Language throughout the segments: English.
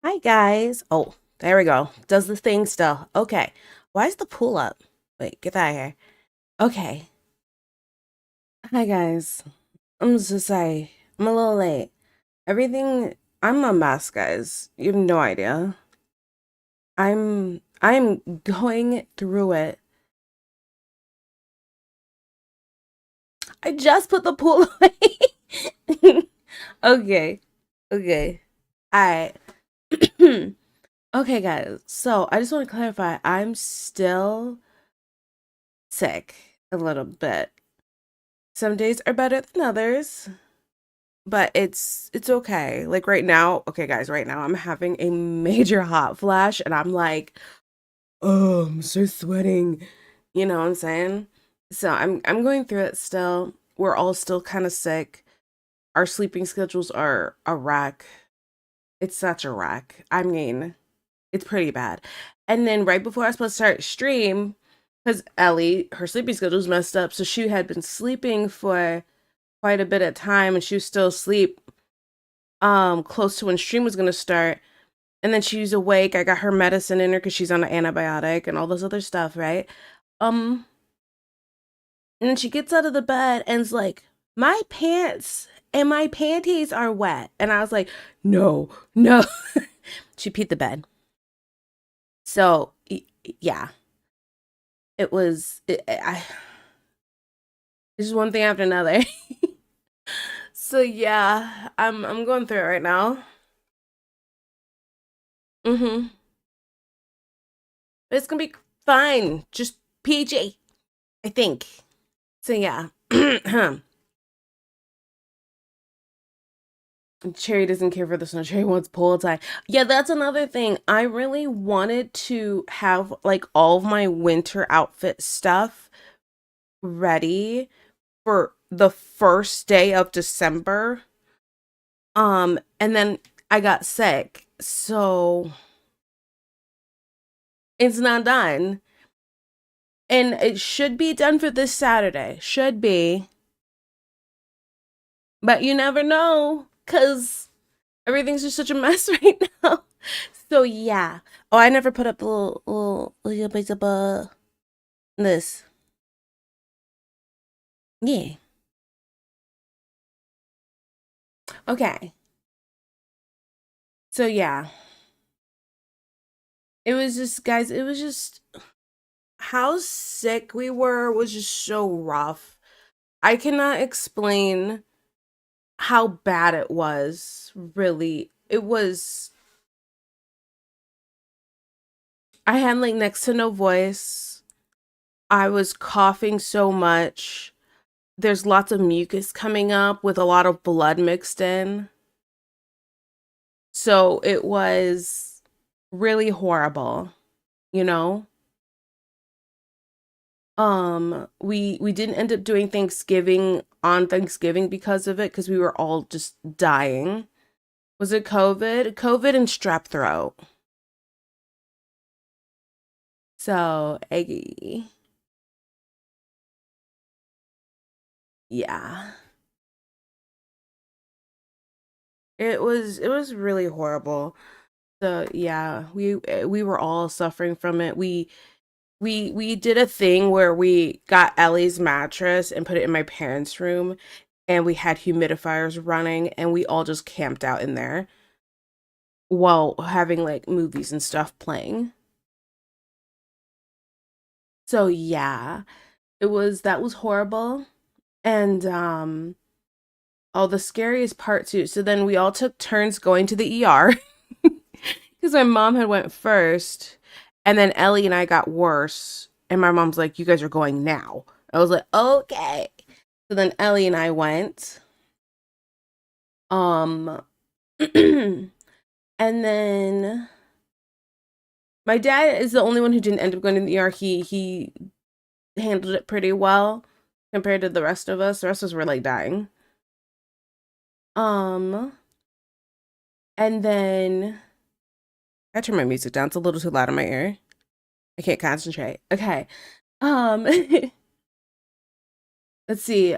Hi guys. Oh, there we go. Does the thing still. Okay. Why is the pool up? Wait, get that out of here. Okay. Hi guys. I'm so sorry. I'm a little late. Everything I'm a mess, guys. You have no idea. I'm going through it. I just put the pool away. Okay. Okay. Alright. Okay, guys. So I just want to clarify. I'm still sick a little bit. Some days are better than others, but it's okay. Like right now, okay guys, right now I'm having a major hot flash and I'm like, "Oh, I'm so sweating." You know what I'm saying? So I'm going through it still. We're all still kind of sick. Our sleeping schedules are a wreck. It's such a wreck. I mean, it's pretty bad. And then right before I was supposed to start stream, because Ellie, her sleeping schedule's messed up, so she had been sleeping for quite a bit of time and she was still asleep close to when stream was gonna start. And then she's awake. I got her medicine in her because she's on an antibiotic and all this other stuff, right? Um, and then she gets out of the bed and is like, my pants and my panties are wet. And I was like, no, no. She peed the bed. So yeah, it was it's just one thing after another. So yeah, I'm going through it right now. Mm-hmm. But it's gonna be fine. Just PG, I think. So yeah. Cherry doesn't care for the snow. Cherry wants pole tie. Yeah, that's another thing. I really wanted to have like all of my winter outfit stuff ready for the first day of December. And then I got sick. So it's not done. And it should be done for this Saturday. Should be. But you never know, cause everything's just such a mess right now. So yeah. Oh, I never put up the little bits of this. Yeah. Okay. So yeah. It was just guys, it was just how sick we were was just so rough. I cannot explain how bad it was, really. It was I had like next to no voice. I was coughing so much. There's lots of mucus coming up with a lot of blood mixed in. So it was really horrible, you know? We didn't end up doing Thanksgiving on Thanksgiving because of it because we were all just dying. Was it COVID? COVID and strep throat. So, yeah. It was really horrible. So, yeah, we were all suffering from it. We did a thing where we got Ellie's mattress and put it in my parents' room and we had humidifiers running and we all just camped out in there while having like movies and stuff playing. So yeah, it was that was horrible. And oh, the scariest part too. So then we all took turns going to the ER because my mom had went first and then Ellie and I got worse and my mom's like, "You guys are going now." I was like, "Okay." So then Ellie and I went. Um, and then my dad is the only one who didn't end up going to the ER. He handled it pretty well compared to the rest of us. The rest of us were like dying. Um, and then I turn my music down. It's a little too loud in my ear. I can't concentrate. Okay. Um, let's see.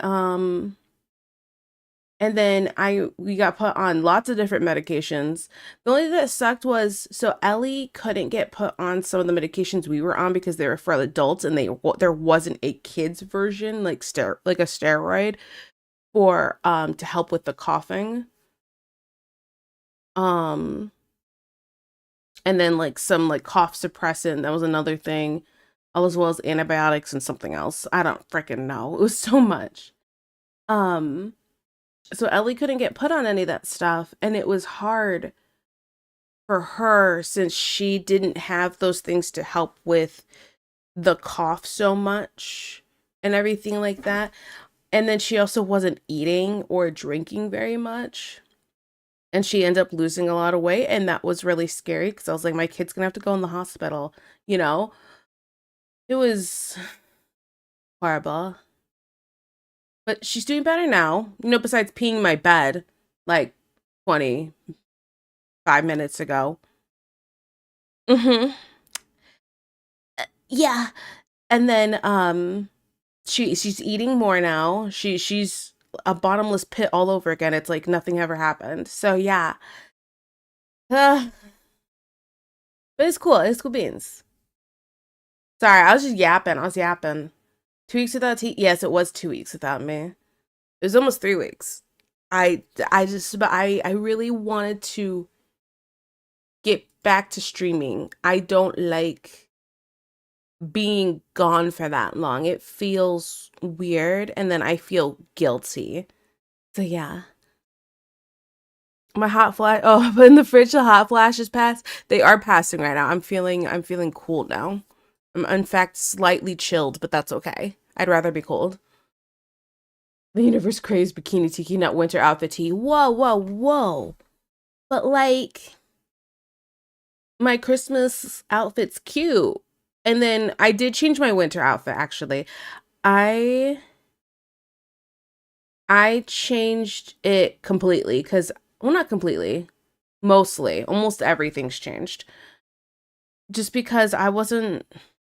And then we got put on lots of different medications. The only thing that sucked was so Ellie couldn't get put on some of the medications we were on because they were for adults, and there wasn't a kids version like a steroid for to help with the coughing. Um and then like some like cough suppressant, that was another thing, as well as antibiotics and something else. I don't freaking know. It was so much. Um so Ellie couldn't get put on any of that stuff, and it was hard for her since she didn't have those things to help with the cough so much and everything like that. And then she also wasn't eating or drinking very much. And she ended up losing a lot of weight. And that was really scary because I was like, my kid's gonna have to go in the hospital, you know? It was horrible. But she's doing better now, besides peeing my bed like 25 minutes ago. Mm-hmm. Yeah. And then she's eating more now. She's a bottomless pit all over again. It's like nothing ever happened. So yeah. Uh, but it's cool. It's cool beans. Sorry, I was just yapping. I was yapping. 2 weeks without tea? Yes, it was 2 weeks without me. It was almost 3 weeks. But I really wanted to get back to streaming. I don't like being gone for that long. It feels weird, and then I feel guilty. So yeah. My hot flash. Oh, but in the fridge, the hot flashes pass. They are passing right now. I'm feeling cool now. I'm in fact slightly chilled, but that's okay. I'd rather be cold. The universe craves bikini tiki nut winter outfit tea. Whoa, whoa, whoa. But like my Christmas outfit's cute. And then I did change my winter outfit actually. I I changed it completely cuz well, not completely. Mostly, almost everything's changed. Just because I wasn't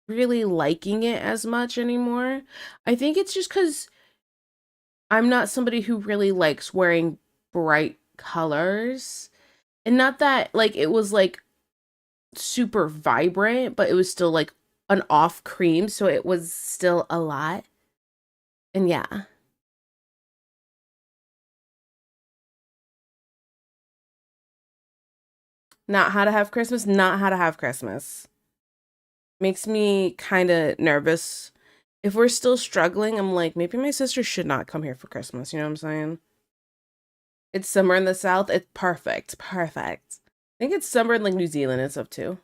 really liking it as much anymore. I think it's just cuz I'm not somebody who really likes wearing bright colors. And not that like it was like super vibrant, but it was still like an off cream, so it was still a lot. And yeah, not how to have Christmas, not how to have Christmas. Makes me kind of nervous. If we're still struggling, I'm like, maybe my sister should not come here for Christmas. You know what I'm saying? It's summer in the South. It's perfect. Perfect. I think it's summer in like New Zealand and stuff too.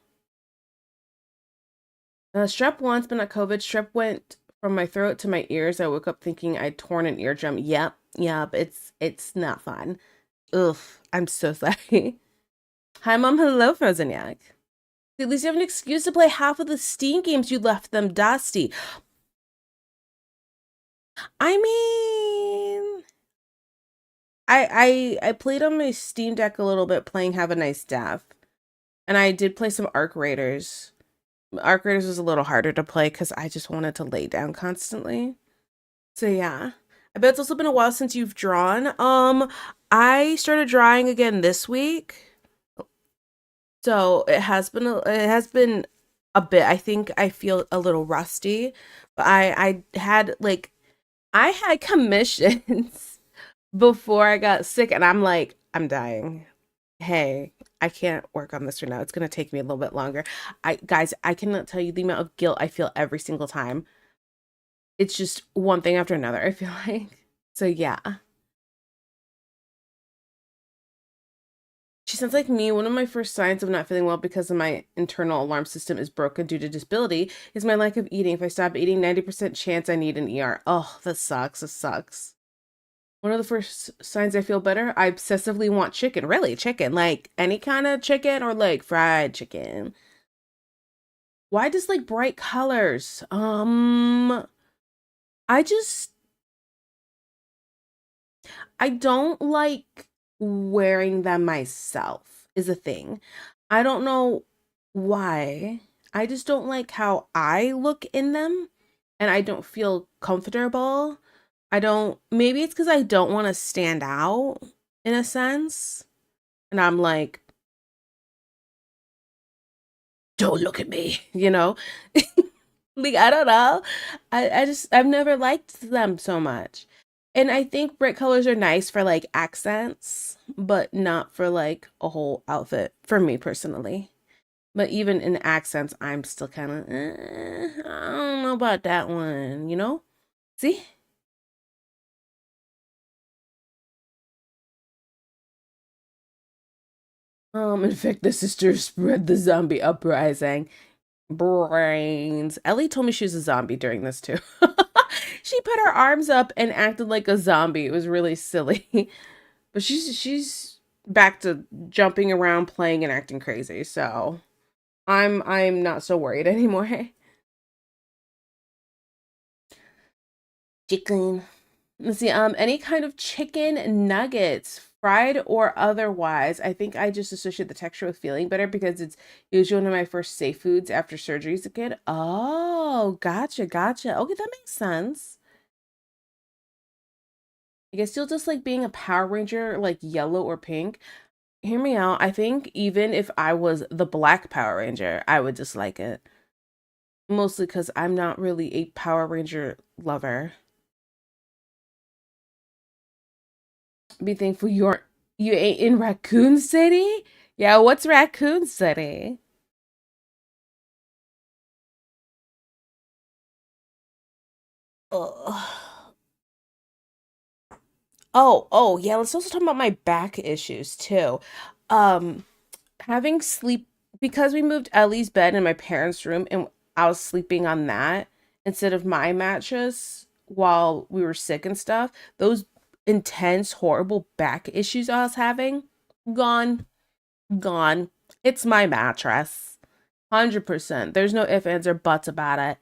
Strep once, but not COVID. Strep went from my throat to my ears. I woke up thinking I'd torn an eardrum. Yep, yep. It's not fun. Ugh, I'm so sorry. Hi, Mom. Hello, Frozen Yak. At least you have an excuse to play half of the Steam games you left them dusty. I mean, I played on my Steam Deck a little bit, playing Have a Nice Death, and I did play some Arc Raiders. Arc Raiders was a little harder to play because I just wanted to lay down constantly. So yeah. I bet it's also been a while since you've drawn. I started drawing again this week. So it has been a bit. I think I feel a little rusty, but I had commissions before I got sick, and I'm like, I'm dying. Hey, I can't work on this right now. It's gonna take me a little bit longer. I cannot tell you the amount of guilt I feel every single time. It's just one thing after another, I feel like. So yeah. She sounds like me. One of my first signs of not feeling well because of my internal alarm system is broken due to disability is my lack of eating. If I stop eating, 90% chance I need an ER. Oh, that sucks. That sucks. One of the first signs I feel better, I obsessively want chicken. Really, chicken. Like any kind of chicken or like fried chicken. Why does like bright colors? I just I don't like wearing them myself is a thing. I don't know why. I just don't like how I look in them, and I don't feel comfortable. I don't, maybe it's because I don't want to stand out in a sense. And I'm like, don't look at me, you know? Like, I don't know. I've never liked them so much. And I think bright colors are nice for like accents, but not for like a whole outfit for me personally. But even in accents, I'm still kind of, I don't know about that one, you know? See? Infect the sisters, spread the zombie uprising. Brains. Ellie told me she was a zombie during this too. She put her arms up and acted like a zombie. It was really silly. But she's back to jumping around, playing and acting crazy. So I'm not so worried anymore. Chicken. Let's see, any kind of chicken nuggets, fried or otherwise. I think I just associate the texture with feeling better because it's usually one of my first safe foods after surgery as a kid. Oh, gotcha, gotcha. Okay, that makes sense. I guess you'll just like being a Power Ranger, like yellow or pink. Hear me out. I think even if I was the black Power Ranger, I would dislike it. Mostly because I'm not really a Power Ranger lover. Be thankful you ain't in Raccoon City? Yeah, what's Raccoon City? Ugh. Oh, yeah, let's also talk about my back issues too. Um, having sleep because we moved Ellie's bed in my parents' room and I was sleeping on that instead of my mattress while we were sick and stuff. Those intense, horrible back issues I was having, gone, gone. It's my mattress. 100%. There's no ifs, ands, or buts about it.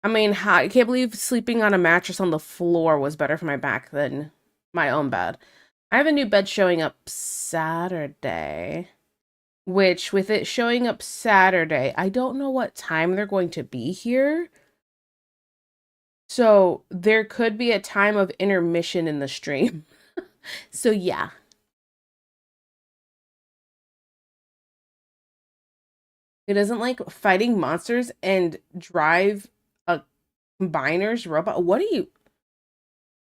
I mean, I can't believe sleeping on a mattress on the floor was better for my back than my own bed. I have a new bed showing up Saturday, which with it showing up Saturday, I don't know what time they're going to be here. So there could be a time of intermission in the stream. So yeah. It doesn't like fighting monsters and drive a combiner's robot. What are you?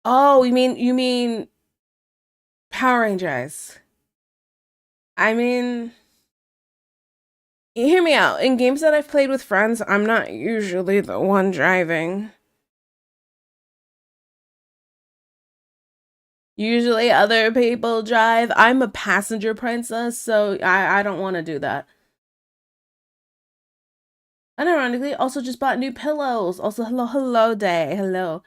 Oh, you mean Power Rangers. I mean, hear me out. In games that I've played with friends, I'm not usually the one driving. Usually other people drive. I'm a passenger princess, so I don't want to do that. And ironically, also just bought new pillows. Also, hello day. Hello.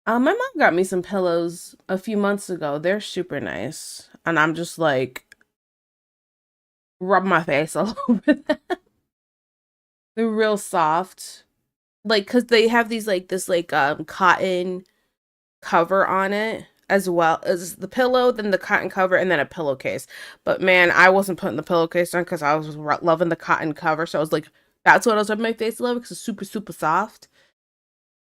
My mom got me some pillows a few months ago. They're super nice. And I'm just like rub my face all over them. They're real soft. Like, cause they have these like this like cotton cover on it as well as the pillow, then the cotton cover, and then a pillowcase. But man, I wasn't putting the pillowcase on because I was loving the cotton cover. So I was like, that's what I was rubbing my face love because it's super super soft.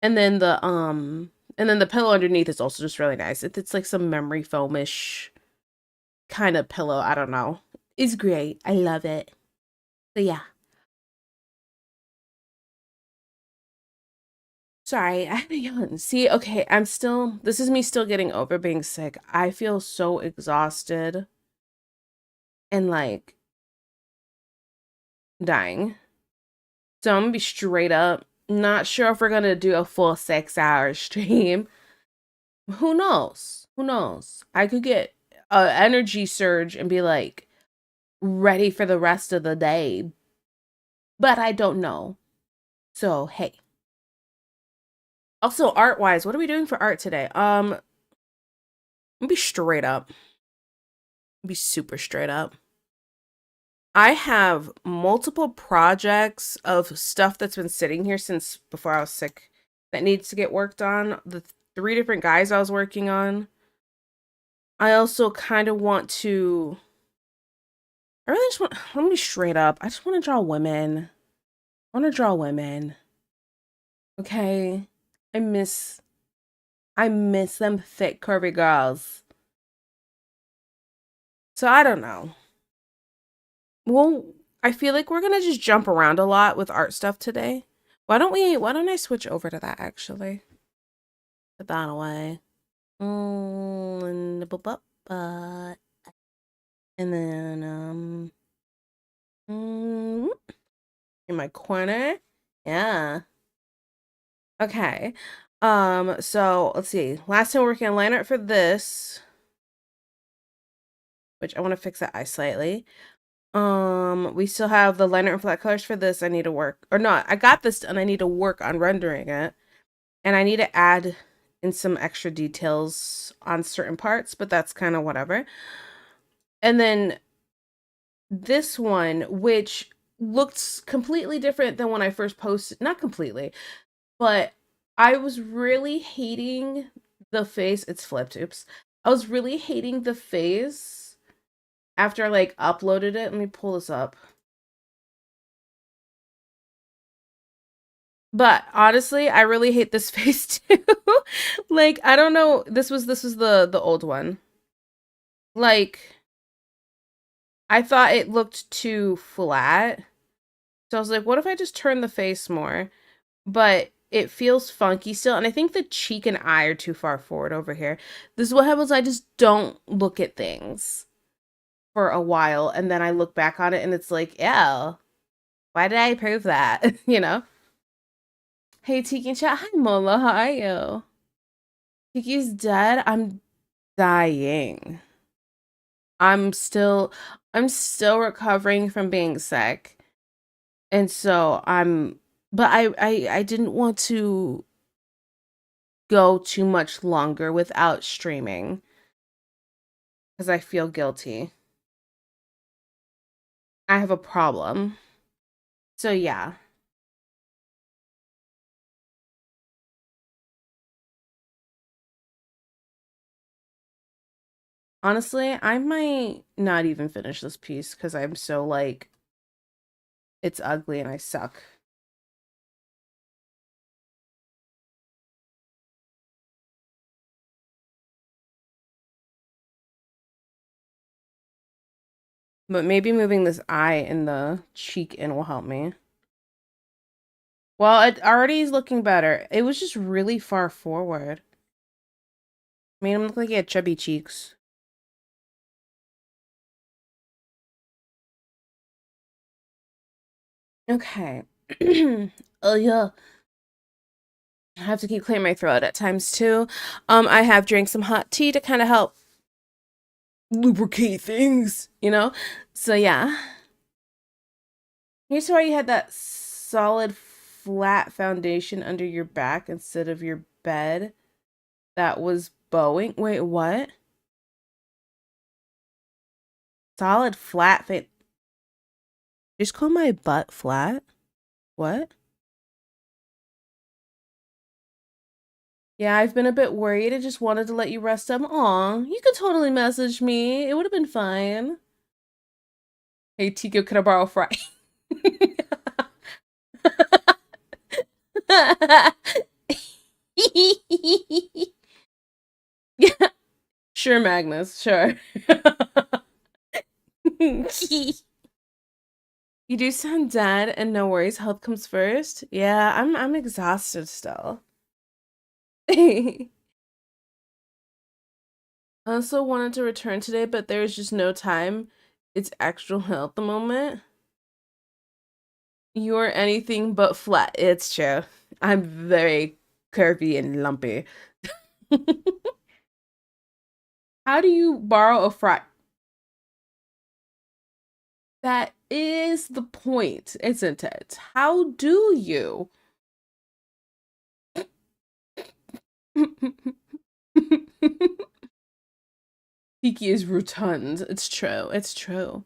And then the pillow underneath is also just really nice. It's like some memory foamish kind of pillow. I don't know. It's great. I love it. So yeah. Sorry, I had a yawn. See, okay, this is me still getting over being sick. I feel so exhausted and like dying. So I'm gonna be straight up. Not sure if we're gonna do a full 6 hour stream. Who knows? Who knows? I could get a energy surge and be like ready for the rest of the day, but I don't know. So hey. Also, art wise, what are we doing for art today? Be straight up. Be super straight up. I have multiple projects of stuff that's been sitting here since before I was sick that needs to get worked on. The three different guys I was working on. I also kind of want to. I really just want. Let me be straight up. I just want to draw women. I want to draw women. Okay. I miss them thick, curvy girls. So I don't know. Well, I feel like we're gonna just jump around a lot with art stuff today. Why don't I switch over to that actually? Put that away. And and then in my corner. Yeah. Okay. So let's see. Last time we're working on line art for this, which I want to fix that eye slightly. We still have the line art and flat colors for this. I need to work, or not. I got this and I need to work on rendering it, and I need to add in some extra details on certain parts, but that's kind of whatever. And then this one, which looks completely different than when I first posted, not completely, but I was really hating the face. It's flipped. Oops. I was really hating the face after I like uploaded it. Let me pull this up. But honestly, I really hate this face too. Like, I don't know. This was the old one. Like, I thought it looked too flat. So I was like, what if I just turn the face more? But it feels funky still. And I think the cheek and eye are too far forward over here. This is what happens. I just don't look at things for a while. And then I look back on it and it's like, ew, why did I approve that? You know? Hey, Tiki and chat. Hi, Mola. How are you? Tiki's dead. I'm dying. I'm still recovering from being sick. And so but I didn't want to go too much longer without streaming because I feel guilty. I have a problem. So yeah. Honestly, I might not even finish this piece because I'm so like, it's ugly and I suck. But maybe moving this eye and the cheek in will help me. Well, it already is looking better. It was just really far forward. Made him look like he had chubby cheeks. Okay. Oh yeah. I have to keep clearing my throat at times too. I have drank some hot tea to kind of help lubricate things, you know? So yeah. Here's why you had that solid flat foundation under your back instead of your bed that was bowing. Wait, what? Solid flat fit. Just call my butt flat? What? Yeah, I've been a bit worried. I just wanted to let you rest up. Aw, you could totally message me. It would have been fine. Hey, Tico, can I borrow a fry? Yeah, sure, Magnus, sure. You do sound dead, and no worries, health comes first. Yeah, I'm exhausted still. I also wanted to return today, but there's just no time. It's actual hell at the moment. You're anything but flat. It's true. I'm very curvy and lumpy. How do you borrow a fry? That is the point, isn't it? How do you? Tiki is rotund. It's true. It's true.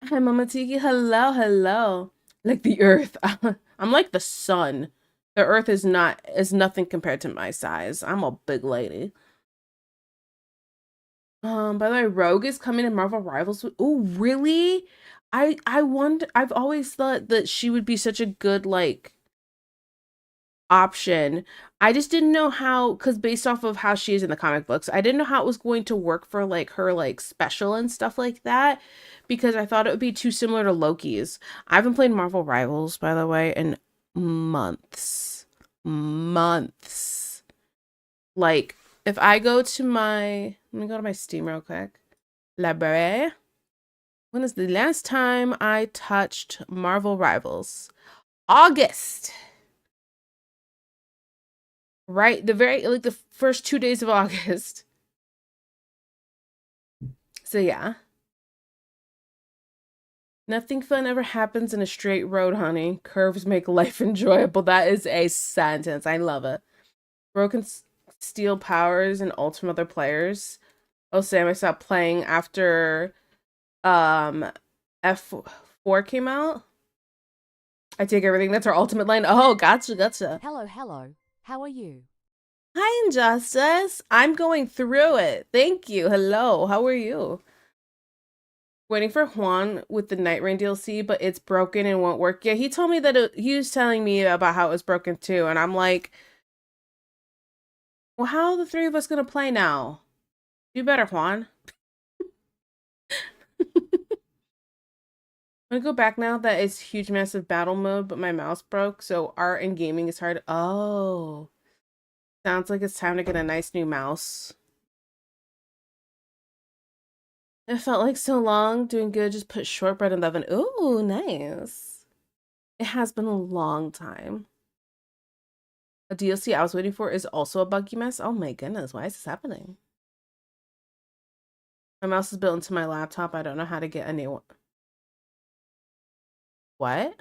Hi, Mama Tiki. Hello, hello. Like the earth. I'm like the sun. The earth is nothing compared to my size. I'm a big lady. By the way, Rogue is coming in Marvel Rivals. Oh, really? I wonder. I've always thought that she would be such a good like option. I just didn't know how, because based off of how she is in the comic books, I didn't know how it was going to work for like her like special and stuff like that, because I thought it would be too similar to Loki's. I haven't played Marvel Rivals, by the way, in months. Months. Like, if I go to my, let me go to my Steam real quick. Library. When is the last time I touched Marvel Rivals? August. Right? The very, like, the first 2 days of August. So, yeah. Nothing fun ever happens in a straight road, honey. Curves make life enjoyable. That is a sentence. I love it. Broken steel powers and ultimate other players. Oh, Sam, I stopped playing after F4 came out. I take everything. That's our ultimate line. Oh, gotcha. Hello, hello. How are you? Hi, Injustice. I'm going through it. Thank you. Hello. How are you? Waiting for Juan with the Night Rain DLC, but it's broken and won't work. Yeah, he told me that he was telling me about how it was broken too, and I'm like, well, how are the three of us gonna play now? Do better, Juan. I'm gonna go back now that it's huge, massive battle mode, but my mouse broke, so art and gaming is hard. Oh, sounds like it's time to get a nice new mouse. It felt like so long. Doing good. Just put shortbread in the oven. Ooh, nice. It has been a long time. A DLC I was waiting for is also a buggy mess. Oh my goodness, why is this happening? My mouse is built into my laptop. I don't know how to get a new one. What?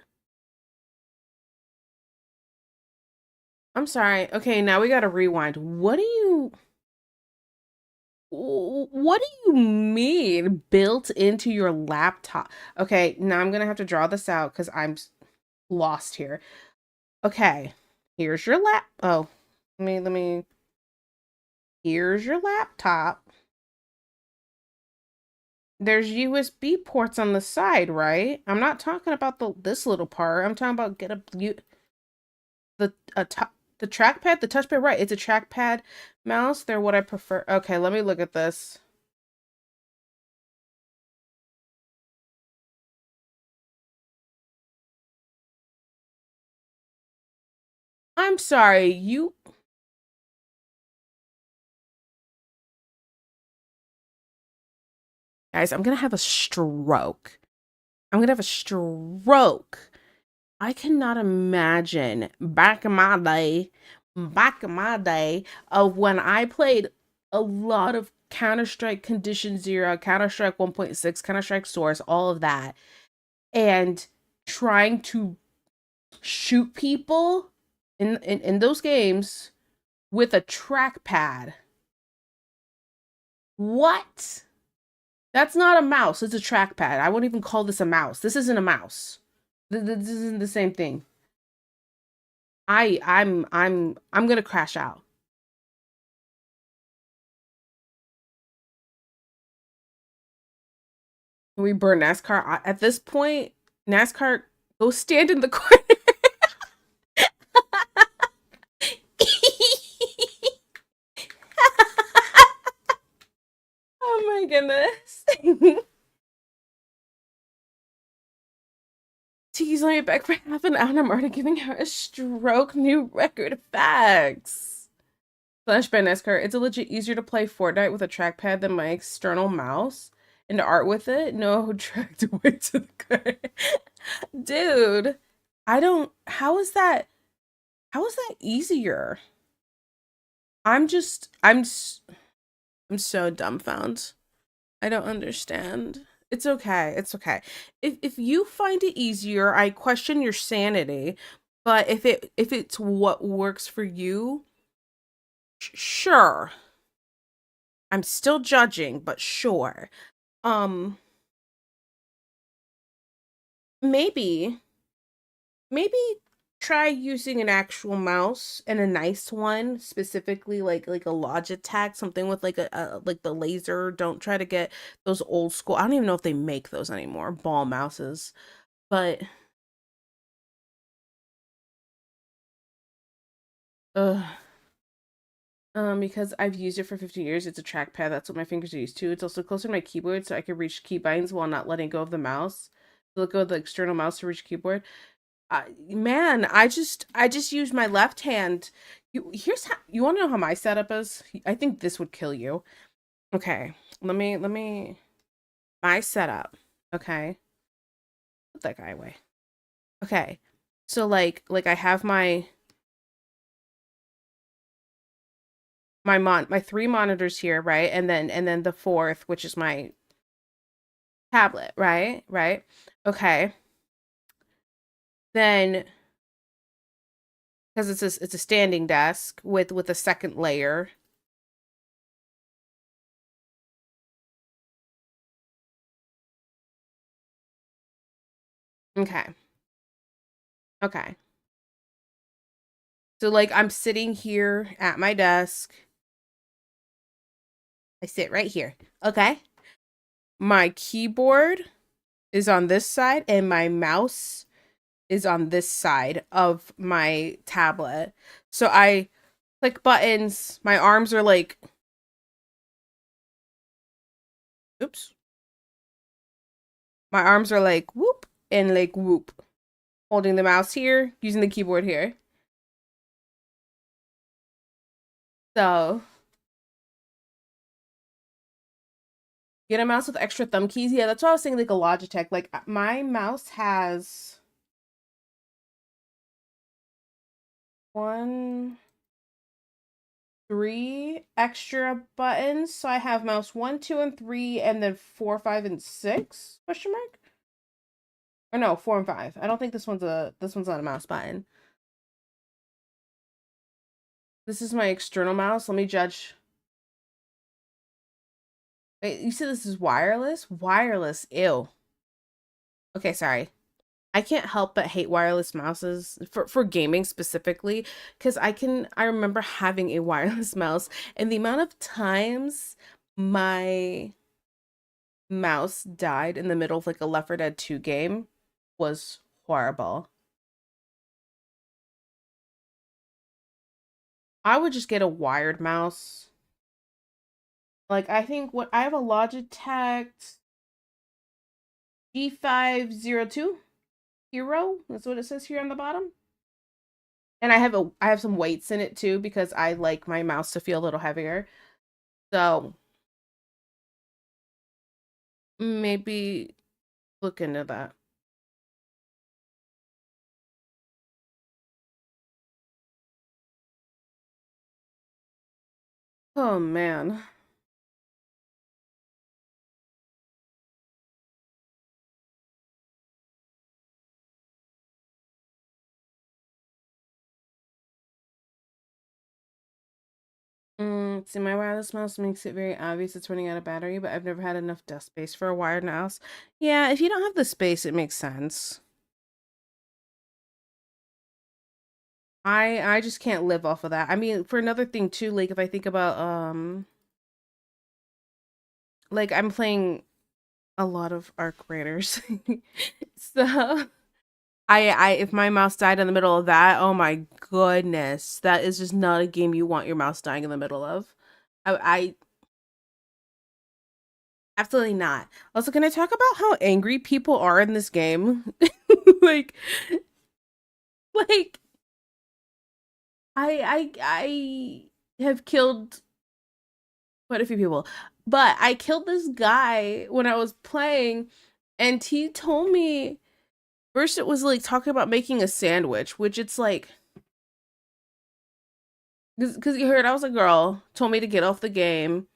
I'm sorry. Okay, now we gotta rewind. What do you mean built into your laptop? Okay, now I'm gonna have to draw this out because I'm lost here. Okay, here's your lap. Oh, let me. Here's your laptop. There's USB ports on the side, right? I'm not talking about this little part. I'm talking about the trackpad, the touchpad, right? It's a trackpad mouse. They're what I prefer. Okay, let me look at this. I'm sorry, guys, I'm gonna have a stroke. I'm gonna have a stroke. I cannot imagine back in my day of when I played a lot of Counter-Strike Condition Zero, Counter-Strike 1.6, Counter-Strike Source, all of that, and trying to shoot people in those games with a trackpad. What? That's not a mouse, it's a trackpad. I won't even call this a mouse. This isn't a mouse. This isn't the same thing. I'm gonna crash out. Can we burn NASCAR? At this point, NASCAR, go stand in the corner. Oh my goodness. T's only back for half an hour and I'm already giving her a stroke. New record facts. Slash by NASCAR. It's a legit easier to play Fortnite with a trackpad than my external mouse. And to art with it? No, dragged away to the car. Dude, I don't. How is that easier? I'm just. I'm so dumbfounded. I don't understand. It's okay. It's okay. If you find it easier, I question your sanity. But if it's what works for you, sure. I'm still judging, but sure. Um, maybe maybe try using an actual mouse and a nice one, specifically like a Logitech, something with like a like the laser. Don't try to get those old school. I don't even know if they make those anymore, ball mouses. But Ugh. Because I've used it for 15 years, it's a trackpad. That's what my fingers are used to. It's also closer to my keyboard, so I can reach keybinds while not letting go of the mouse. Let go of the external mouse to reach keyboard. Man, I just use my left hand. Here's how you want to know how my setup is. I think this would kill you. Okay, let me my setup. Okay, put that guy away. Okay, so like I have my three monitors here, right? And then the fourth, which is my tablet, right? Right. Okay. Then because it's a standing desk with a second layer. Okay. Okay. So like I'm sitting here at my desk. I sit right here. Okay. My keyboard is on this side and my mouse is on this side of my tablet. So I click buttons. My arms are like, oops. My arms are like whoop and like whoop. Holding the mouse here, using the keyboard here. So get a mouse with extra thumb keys. Yeah, that's what I was saying, like a Logitech. Like my mouse has one, three extra buttons. So I have mouse 1, 2, and 3, and then 4, 5, and 6? Question mark? Or no, 4 and 5. I don't think this one's not a mouse button. This is my external mouse. Let me judge. Wait, you said this is wireless? Wireless. Ew. Okay, sorry. I can't help but hate wireless mouses for gaming specifically because I remember having a wireless mouse and the amount of times my mouse died in the middle of like a Left 4 Dead 2 game was horrible. I would just get a wired mouse. Like I think what I have a Logitech G502 Hero. That's what it says here on the bottom. And I have some weights in it too because I like my mouse to feel a little heavier. So maybe look into that. Oh man. See, my wireless mouse makes it very obvious it's running out of battery, but I've never had enough desk space for a wired mouse. Yeah, if you don't have the space, it makes sense. I just can't live off of that. I mean, for another thing too, like if I think about like I'm playing a lot of Arc Raiders. So I if my mouse died in the middle of that, oh my goodness, that is just not a game you want your mouse dying in the middle of. I absolutely not. Also, can I talk about how angry people are in this game? like like I have killed quite a few people, but I killed this guy when I was playing, and he told me first it was like talking about making a sandwich, which it's like because you heard I was a girl, told me to get off the game.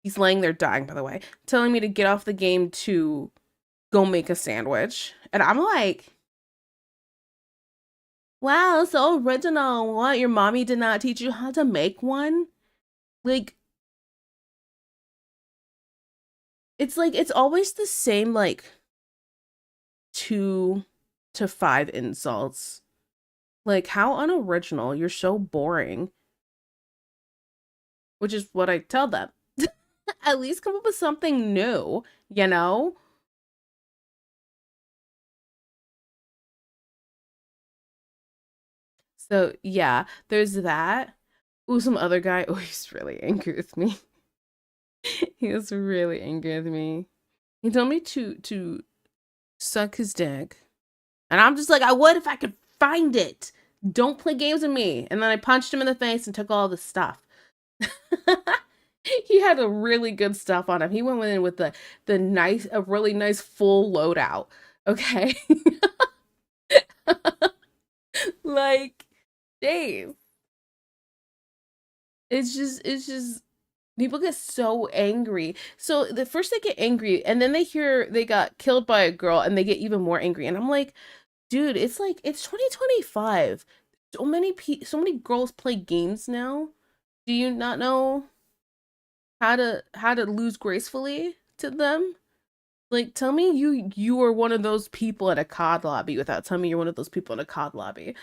He's laying there dying, by the way, telling me to get off the game to go make a sandwich. And I'm like, wow, so original. What? Your mommy did not teach you how to make one? Like, it's always the same, like, 2 to 5 insults. Like, how unoriginal. You're so boring. Which is what I tell them. At least come up with something new, you know? So yeah, there's that. Ooh, some other guy. Oh, he's really angry with me. He was really angry with me. He told me to suck his dick. And I'm just like, I would if I could find it. Don't play games with me. And then I punched him in the face and took all the stuff. He had a really good stuff on him. He went in with the nice, a really nice full loadout. Okay. Like, Dave. It's just people get so angry. So the first they get angry and then they hear they got killed by a girl and they get even more angry. And I'm like, dude, it's like it's 2025. So many girls play games now. Do you not know how to lose gracefully to them? Like, tell me you are one of those people in a COD lobby without telling me you're one of those people in a COD lobby.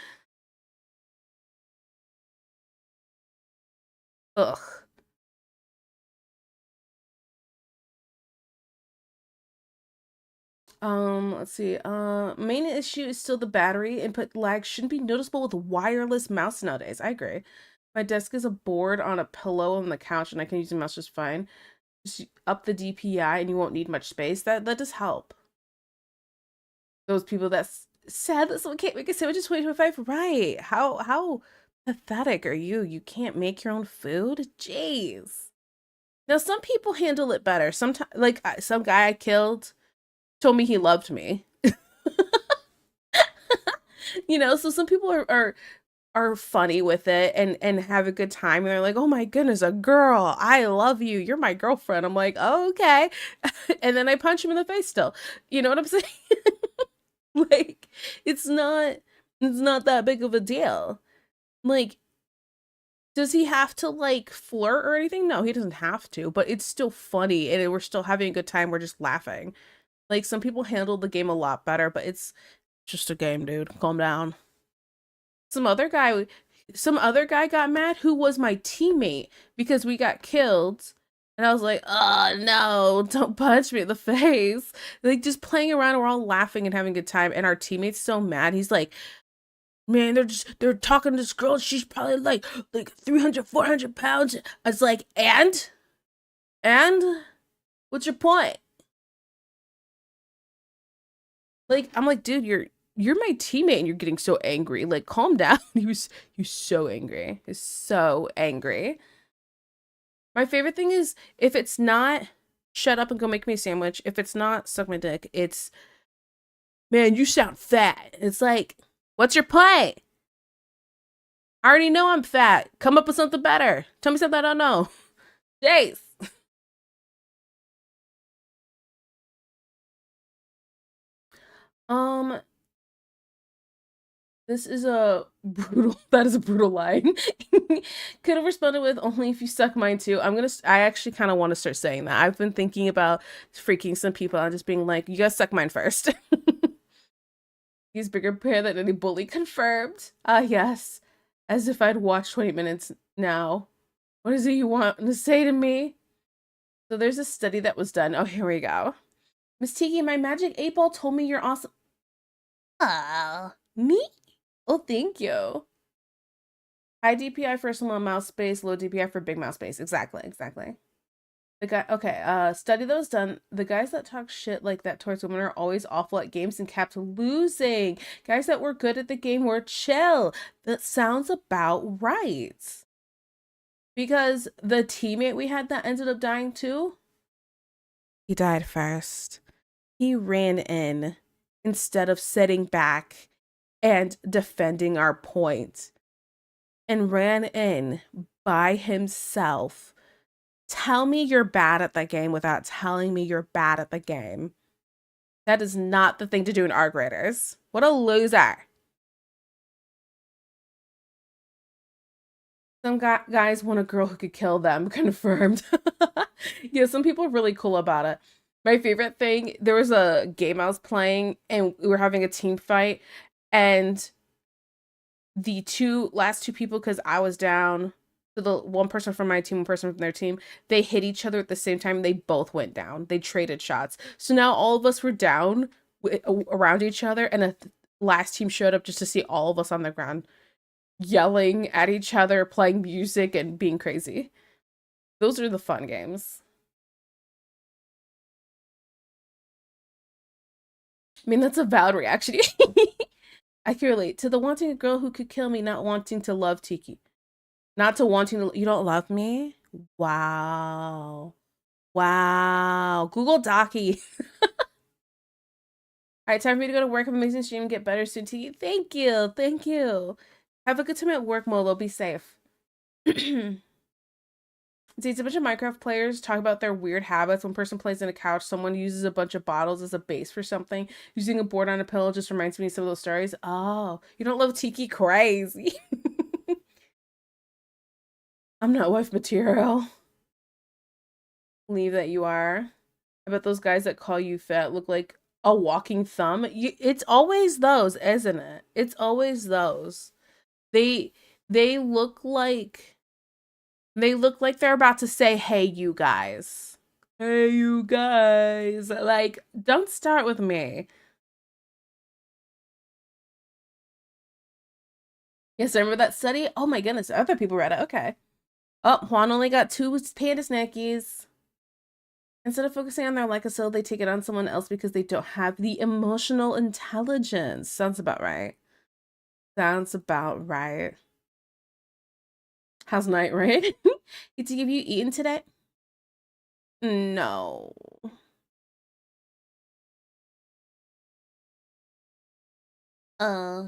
Ugh. Let's see. Main issue is still the battery. Input lag shouldn't be noticeable with wireless mouse nowadays. I agree. My desk is a board on a pillow on the couch, and I can use the mouse just fine. Just up the DPI, and you won't need much space. That does help. Those people that's sad that someone can't make a sandwich in 2025. Right? How pathetic are you? You can't make your own food? Jeez. Now some people handle it better. Sometimes, like some guy I killed told me he loved me. So some people are funny with it and have a good time, and they're like, oh my goodness, a girl, I love you, you're my girlfriend. I'm like, oh, okay. And then I punch him in the face still. You know what I'm saying? Like, it's not that big of a deal. Like, does he have to like flirt or anything? No, he doesn't have to, but it's still funny and we're still having a good time. We're just laughing. Like, some people handle the game a lot better, but it's just a game, dude. Calm down. Some other guy some other guy got mad who was my teammate because we got killed. And I was like, oh no, don't punch me in the face. Like, just playing around, we're all laughing and having a good time, and our teammate's so mad. He's like, man, they're talking to this girl, she's probably like 300, 400 pounds. I was like, and what's your point? Like, I'm like, dude, you're my teammate and you're getting so angry. Like, calm down. He was so angry. He's so angry. My favorite thing is if it's not shut up and go make me a sandwich, if it's not suck my dick, it's man, you sound fat. It's like, what's your point? I already know I'm fat. Come up with something better. Tell me something I don't know. Jace. Um, this is a brutal. That is a brutal line. Could have responded with only if you suck mine too. I actually kind of want to start saying that. I've been thinking about freaking some people and just being like, you guys suck mine first. He's bigger pair than any bully confirmed. Ah, yes. As if I'd watched 20 minutes now. What is it you want to say to me? So there's a study that was done. Oh, here we go. Miss Tiki, my magic 8 ball told me you're awesome. Ah, me? Oh, thank you. High DPI for small mouse space, low DPI for big mouse space. Exactly. The guy, okay, study that was done. The guys that talk shit like that towards women are always awful at games and kept losing. Guys that were good at the game were chill. That sounds about right. Because the teammate we had that ended up dying too, he died first. He ran in instead of sitting back and defending our point, and ran in by himself. Tell me you're bad at the game without telling me you're bad at the game. That is not the thing to do in our graders. What a loser. Some guys want a girl who could kill them. Confirmed. Yeah, some people are really cool about it. My favorite thing, there was a game I was playing and we were having a team fight, and the last two people, because I was down, so the one person from my team, one person from their team, they hit each other at the same time. They both went down. They traded shots. So now all of us were down around each other, and the last team showed up just to see all of us on the ground. yelling at each other, playing music, and being crazy. Those are the fun games. I mean, that's a valid reaction. I can relate to the wanting a girl who could kill me, not wanting to love Tiki. Not to wanting to, you don't love me? Wow. Wow. Google Docky. All right, time for me to go to work. Have an amazing stream and get better soon, Tiki. Thank you. Thank you. Have a good time at work, Molo. Be safe. See, it's a bunch of Minecraft players talk about their weird habits. One person plays in a couch. Someone uses a bunch of bottles as a base for something. Using a board on a pillow just reminds me of some of those stories. Oh, you don't love Tiki? Crazy. I'm not wife material. Believe that you are. I bet those guys that call you fat look like a walking thumb. It's always those, isn't it? It's always those. They they look like they look like they're about to say, "Hey, you guys." Hey, you guys. Like, don't start with me. Yes, I remember that study. Oh my goodness, other people read it. Okay. Oh, Juan only got 2 panda snackies. Instead of focusing on their lycosol, they take it on someone else because they don't have the emotional intelligence. Sounds about right. Sounds about right. How's night, right? Have you eaten today? No. Uh,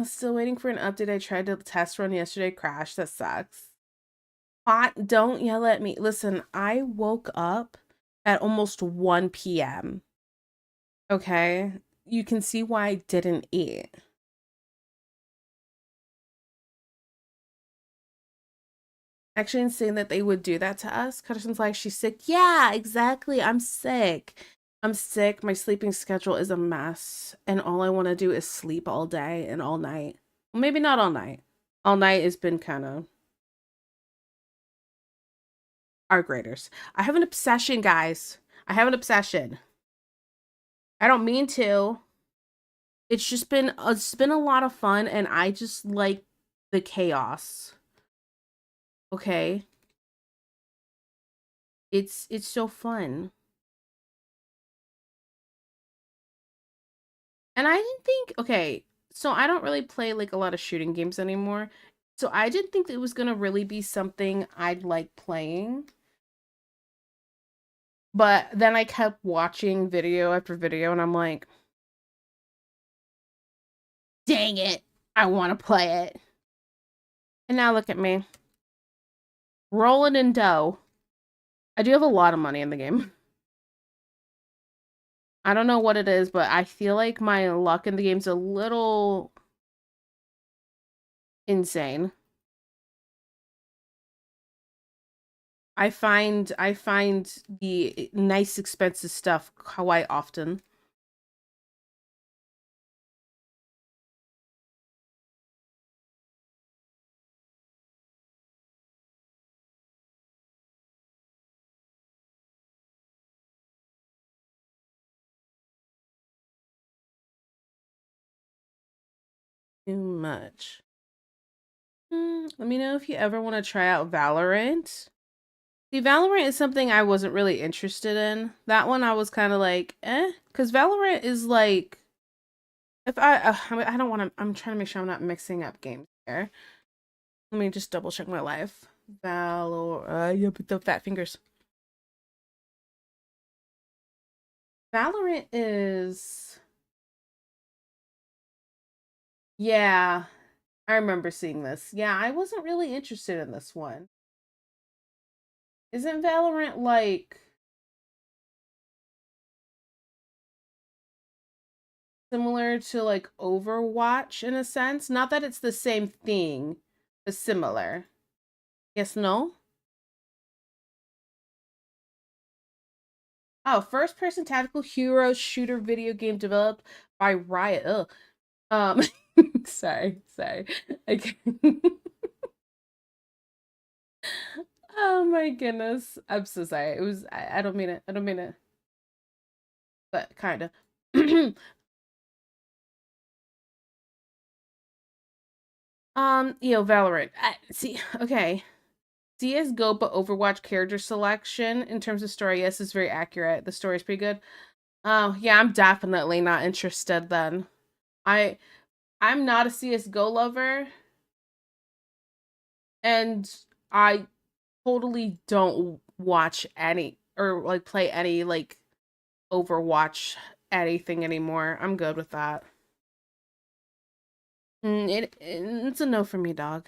Still waiting for an update. I tried to test run yesterday, crashed. That sucks. Hot, don't yell at me. Listen, I woke up at almost 1 p.m. Okay? You can see why I didn't eat. Actually insane that they would do that to us. Cutterson's like, she's sick. Yeah, exactly. I'm sick. I'm sick. My sleeping schedule is a mess. And all I want to do is sleep all day and all night. Well, maybe not all night. All night has been kind of our graders. I have an obsession, guys. I have an obsession. I don't mean to. It's been a lot of fun and I just like the chaos. Okay? It's so fun. And I didn't think, okay, so I don't really play like a lot of shooting games anymore. So I didn't think it was gonna really be something I'd like playing. But then I kept watching video after video and I'm like, dang it, I want to play it. And now look at me. Rolling in dough. I do have a lot of money in the game. I don't know what it is, but I feel like my luck in the game's a little insane. I find the nice expensive stuff quite often. Too much. Let me know if you ever want to try out Valorant. See, Valorant is something I wasn't really interested in. That one I was kind of like, eh, because Valorant is like, if I don't want to. I'm trying to make sure I'm not mixing up games here. Let me just double check my life. Yeah, put the fat fingers. Valorant is, yeah, I remember seeing this. Yeah, I wasn't really interested in this one. Isn't Valorant like similar to like Overwatch in a sense? Not that it's the same thing, but similar. Yes, no? Oh, first person tactical hero shooter video game developed by Riot. Ugh. Um, sorry. Okay. Oh my goodness. I'm so sorry. I don't mean it. I don't mean it. But kind of. Valorant. See, okay. CSGO, but Overwatch character selection in terms of story, yes, is very accurate. The story is pretty good. Oh, yeah, I'm definitely not interested then. I I'm not a CSGO lover, and I totally don't watch any or like play any like Overwatch anything anymore. I'm good with that. It's a no for me, dog.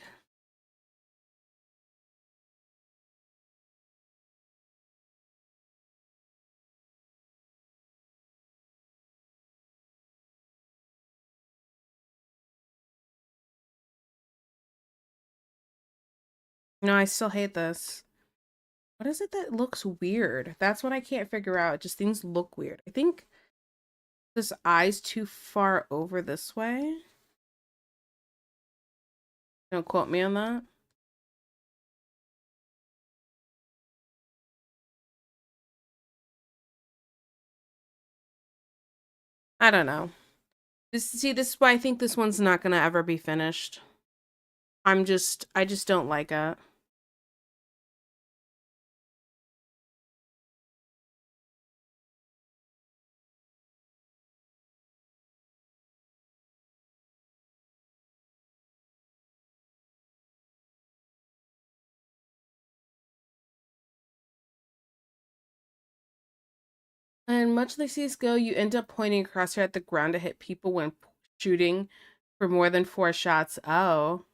No, I still hate this. What is it that looks weird? That's what I can't figure out. Just things look weird. I think this eye's too far over this way. Don't quote me on that. I don't know. This is why I think this one's not gonna ever be finished. I just don't like it. And much like CSGO, you end up pointing a crosshair at the ground to hit people when shooting for more than 4 shots. Oh.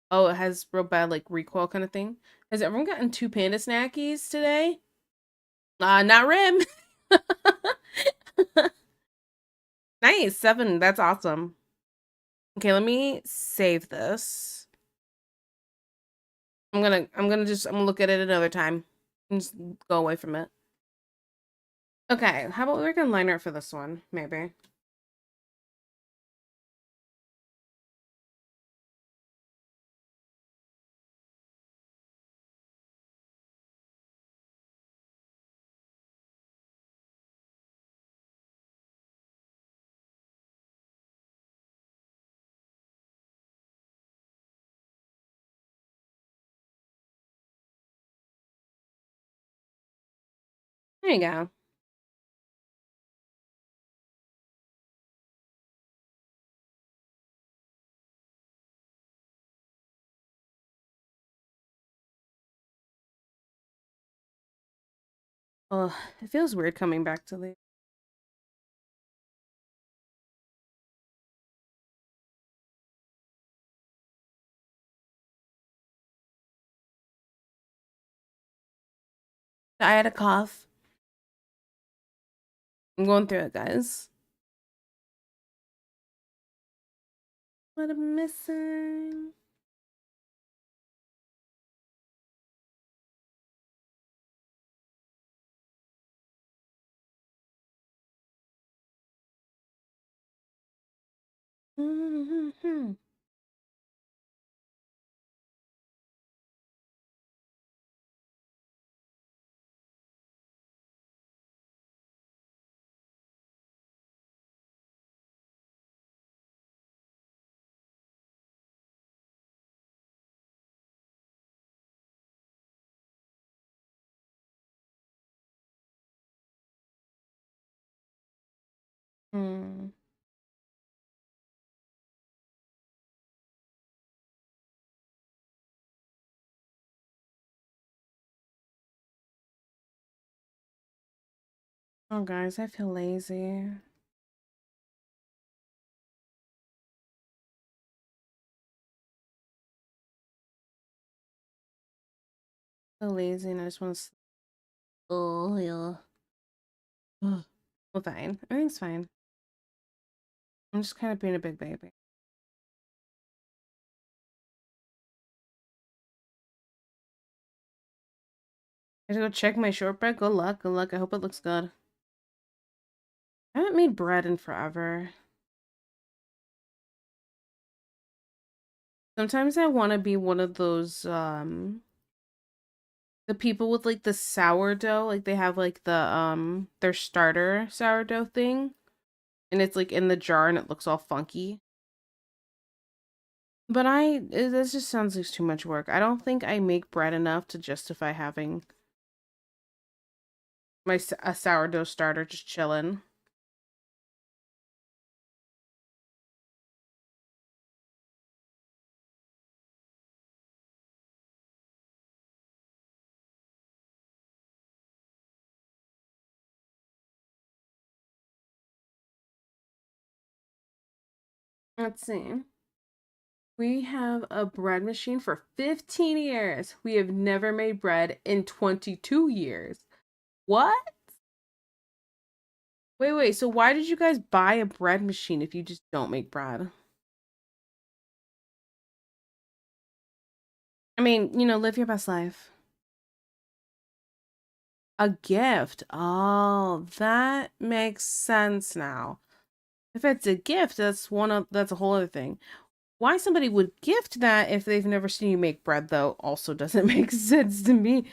Oh, it has real bad like recoil kind of thing. Has everyone gotten 2 panda snackies today? Not Rim. Nice, 7. That's awesome. Okay, let me save this. I'm gonna look at it another time and just go away from it. Okay, how about we work on line art for this one, maybe. There you go. Oh, it feels weird coming back to the. I had a cough. I'm going through it, guys. What I'm missing. Mm-hmm. Hmm. Oh, guys, I feel lazy. I feel lazy and I just want to. Oh, yeah. Ugh. Well, fine. Everything's fine. I'm just kind of being a big baby. I have to go check my shortbread. Good luck. Good luck. I hope it looks good. I haven't made bread in forever. Sometimes I want to be one of those, the people with like the sourdough. Like they have like their starter sourdough thing. And it's like in the jar and it looks all funky. But this just sounds like too much work. I don't think I make bread enough to justify having a sourdough starter just chilling. Let's see. We have a bread machine for 15 years. We have never made bread in 22 years. What? Wait. So why did you guys buy a bread machine if you just don't make bread? I mean, live your best life. A gift. Oh, that makes sense now. If it's a gift, that's a whole other thing. Why somebody would gift that if they've never seen you make bread, though, also doesn't make sense to me.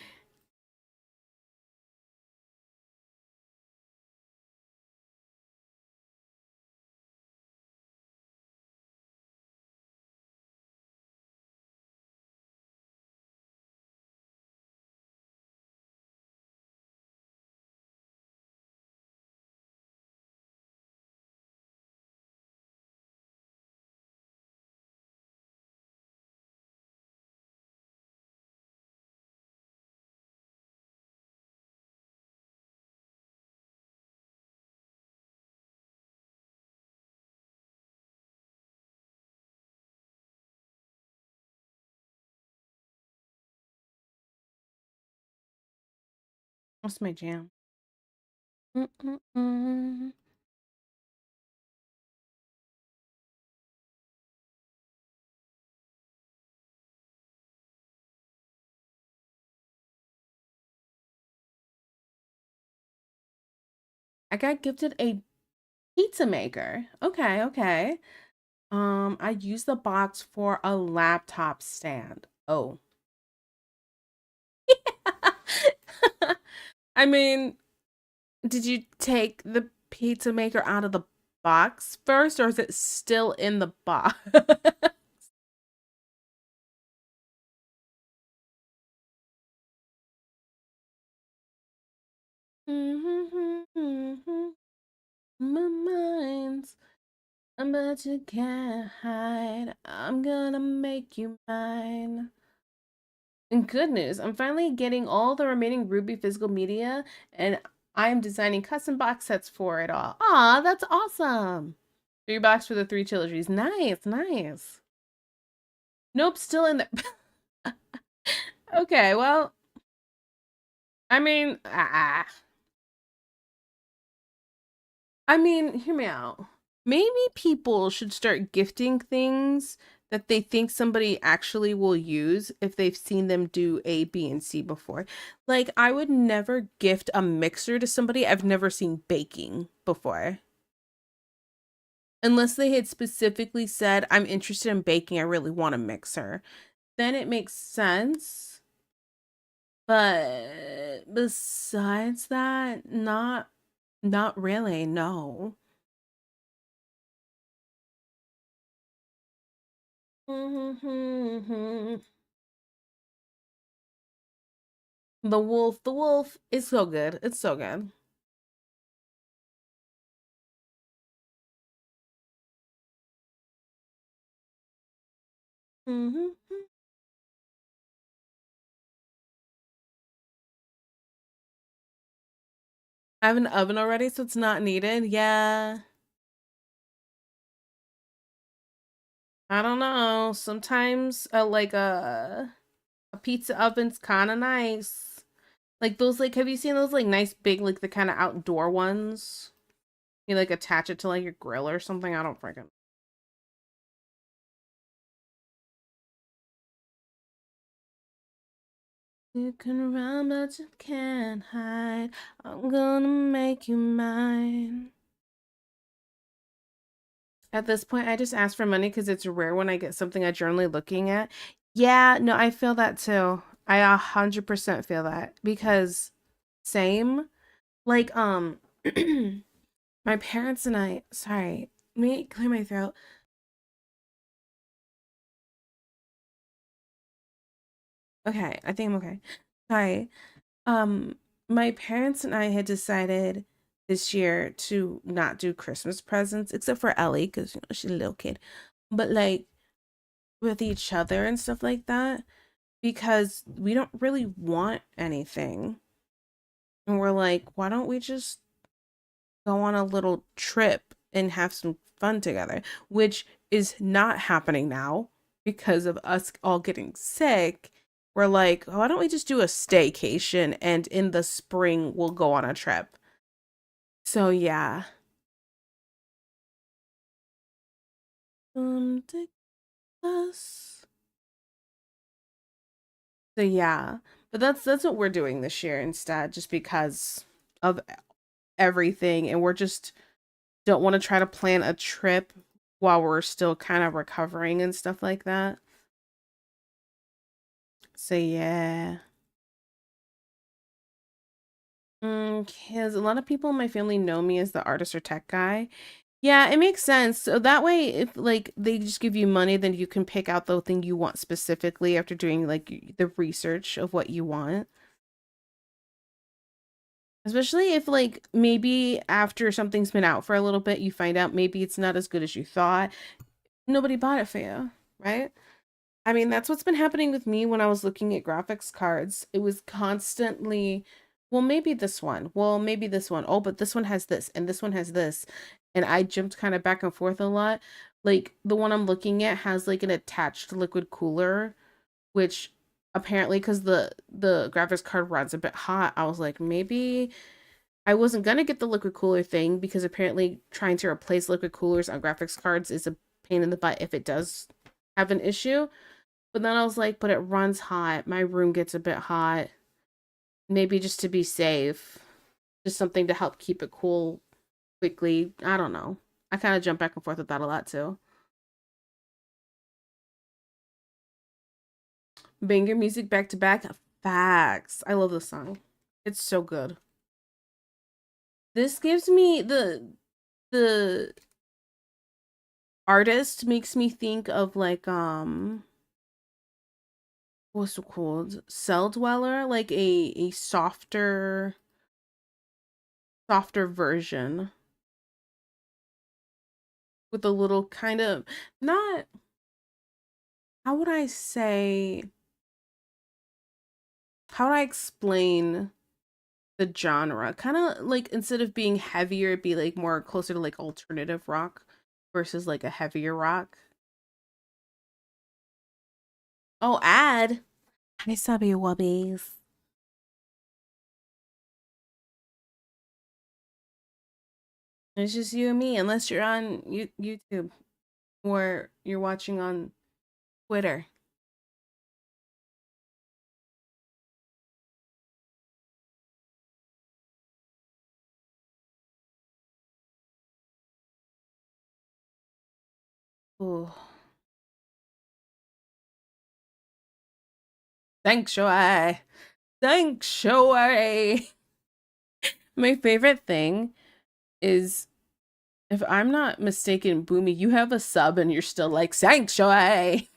What's my jam? Mm-mm-mm. I got gifted a pizza maker. Okay. I used the box for a laptop stand. Oh. I mean, did you take the pizza maker out of the box first, or is it still in the box? My mind's but you can't hide. I'm gonna make you mine. And good news, I'm finally getting all the remaining Ruby physical media, and I'm designing custom box sets for it all. Aw, that's awesome. 3 box for the 3 trilogies. Nice. Nope, still in there. Okay, well, I mean, hear me out. Maybe people should start gifting things that they think somebody actually will use if they've seen them do A, B, and C before. Like, I would never gift a mixer to somebody I've never seen baking before. Unless they had specifically said, I'm interested in baking, I really want a mixer. Then it makes sense. But besides that, not really, no. The wolf is so good. It's so good. I have an oven already, so it's not needed. Yeah. I don't know. Sometimes a pizza oven's kind of nice. Like those, like, have you seen those like nice big, like the kind of outdoor ones? You like attach it to like your grill or something. I don't freaking. You can run, but you can't hide. I'm gonna make you mine. At this point, I just ask for money because it's rare when I get something I'm generally looking at. Yeah, no, I feel that too. I 100% feel that because same. Like, my parents and I, sorry, let me clear my throat. Okay, I think I'm okay. Hi. Um, my parents and I had decided this year to not do Christmas presents, except for Ellie, because she's a little kid. But like with each other and stuff like that, because we don't really want anything. And we're like, why don't we just go on a little trip and have some fun together? Which is not happening now because of us all getting sick. We're like, why don't we just do a staycation and in the spring we'll go on a trip? So yeah. Take us. So yeah. But that's what we're doing this year instead, just because of everything, and we're just don't want to try to plan a trip while we're still kind of recovering and stuff like that. So yeah. Because a lot of people in my family know me as the artist or tech guy. Yeah, it makes sense. So that way, if like they just give you money, then you can pick out the thing you want specifically after doing like the research of what you want. Especially if like maybe after something's been out for a little bit, you find out maybe it's not as good as you thought. Nobody bought it for you, right? I mean, that's what's been happening with me when I was looking at graphics cards. It was constantly, well, maybe this one. Well, maybe this one. Oh, but this one has this and this one has this. And I jumped kind of back and forth a lot. Like the one I'm looking at has like an attached liquid cooler, which apparently because the graphics card runs a bit hot, I was like, maybe I wasn't gonna get the liquid cooler thing because apparently trying to replace liquid coolers on graphics cards is a pain in the butt if it does have an issue. But then I was like, but it runs hot. My room gets a bit hot. Maybe just to be safe. Just something to help keep it cool quickly. I don't know. I kind of jump back and forth with that a lot too. Banger music back to back. Facts. I love this song. It's so good. This gives me the artist makes me think of like what's it called? Cell Dweller, like a softer version with a little kind of not how would I say how would I explain the genre? Kind of like instead of being heavier, it'd be like more closer to like alternative rock versus like a heavier rock. Oh, ad. Hi, Subby Wubbies. It's just you and me, unless you're on YouTube or you're watching on Twitter. Ooh. Thanks, Shoei. Thanks, Shoei. My favorite thing is if I'm not mistaken, Boomy, you have a sub and you're still like, thanks, Shoei.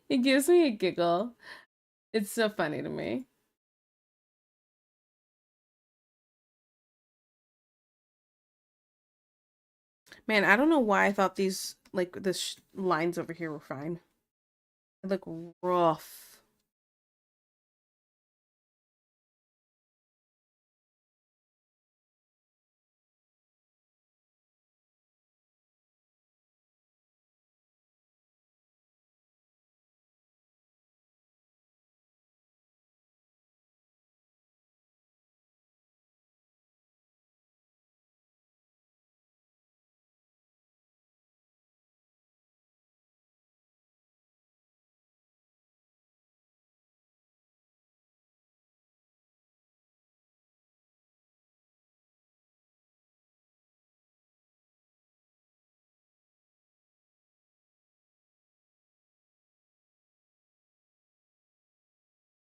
It gives me a giggle. It's so funny to me. Man, I don't know why I thought these, like, lines over here were fine. They look rough.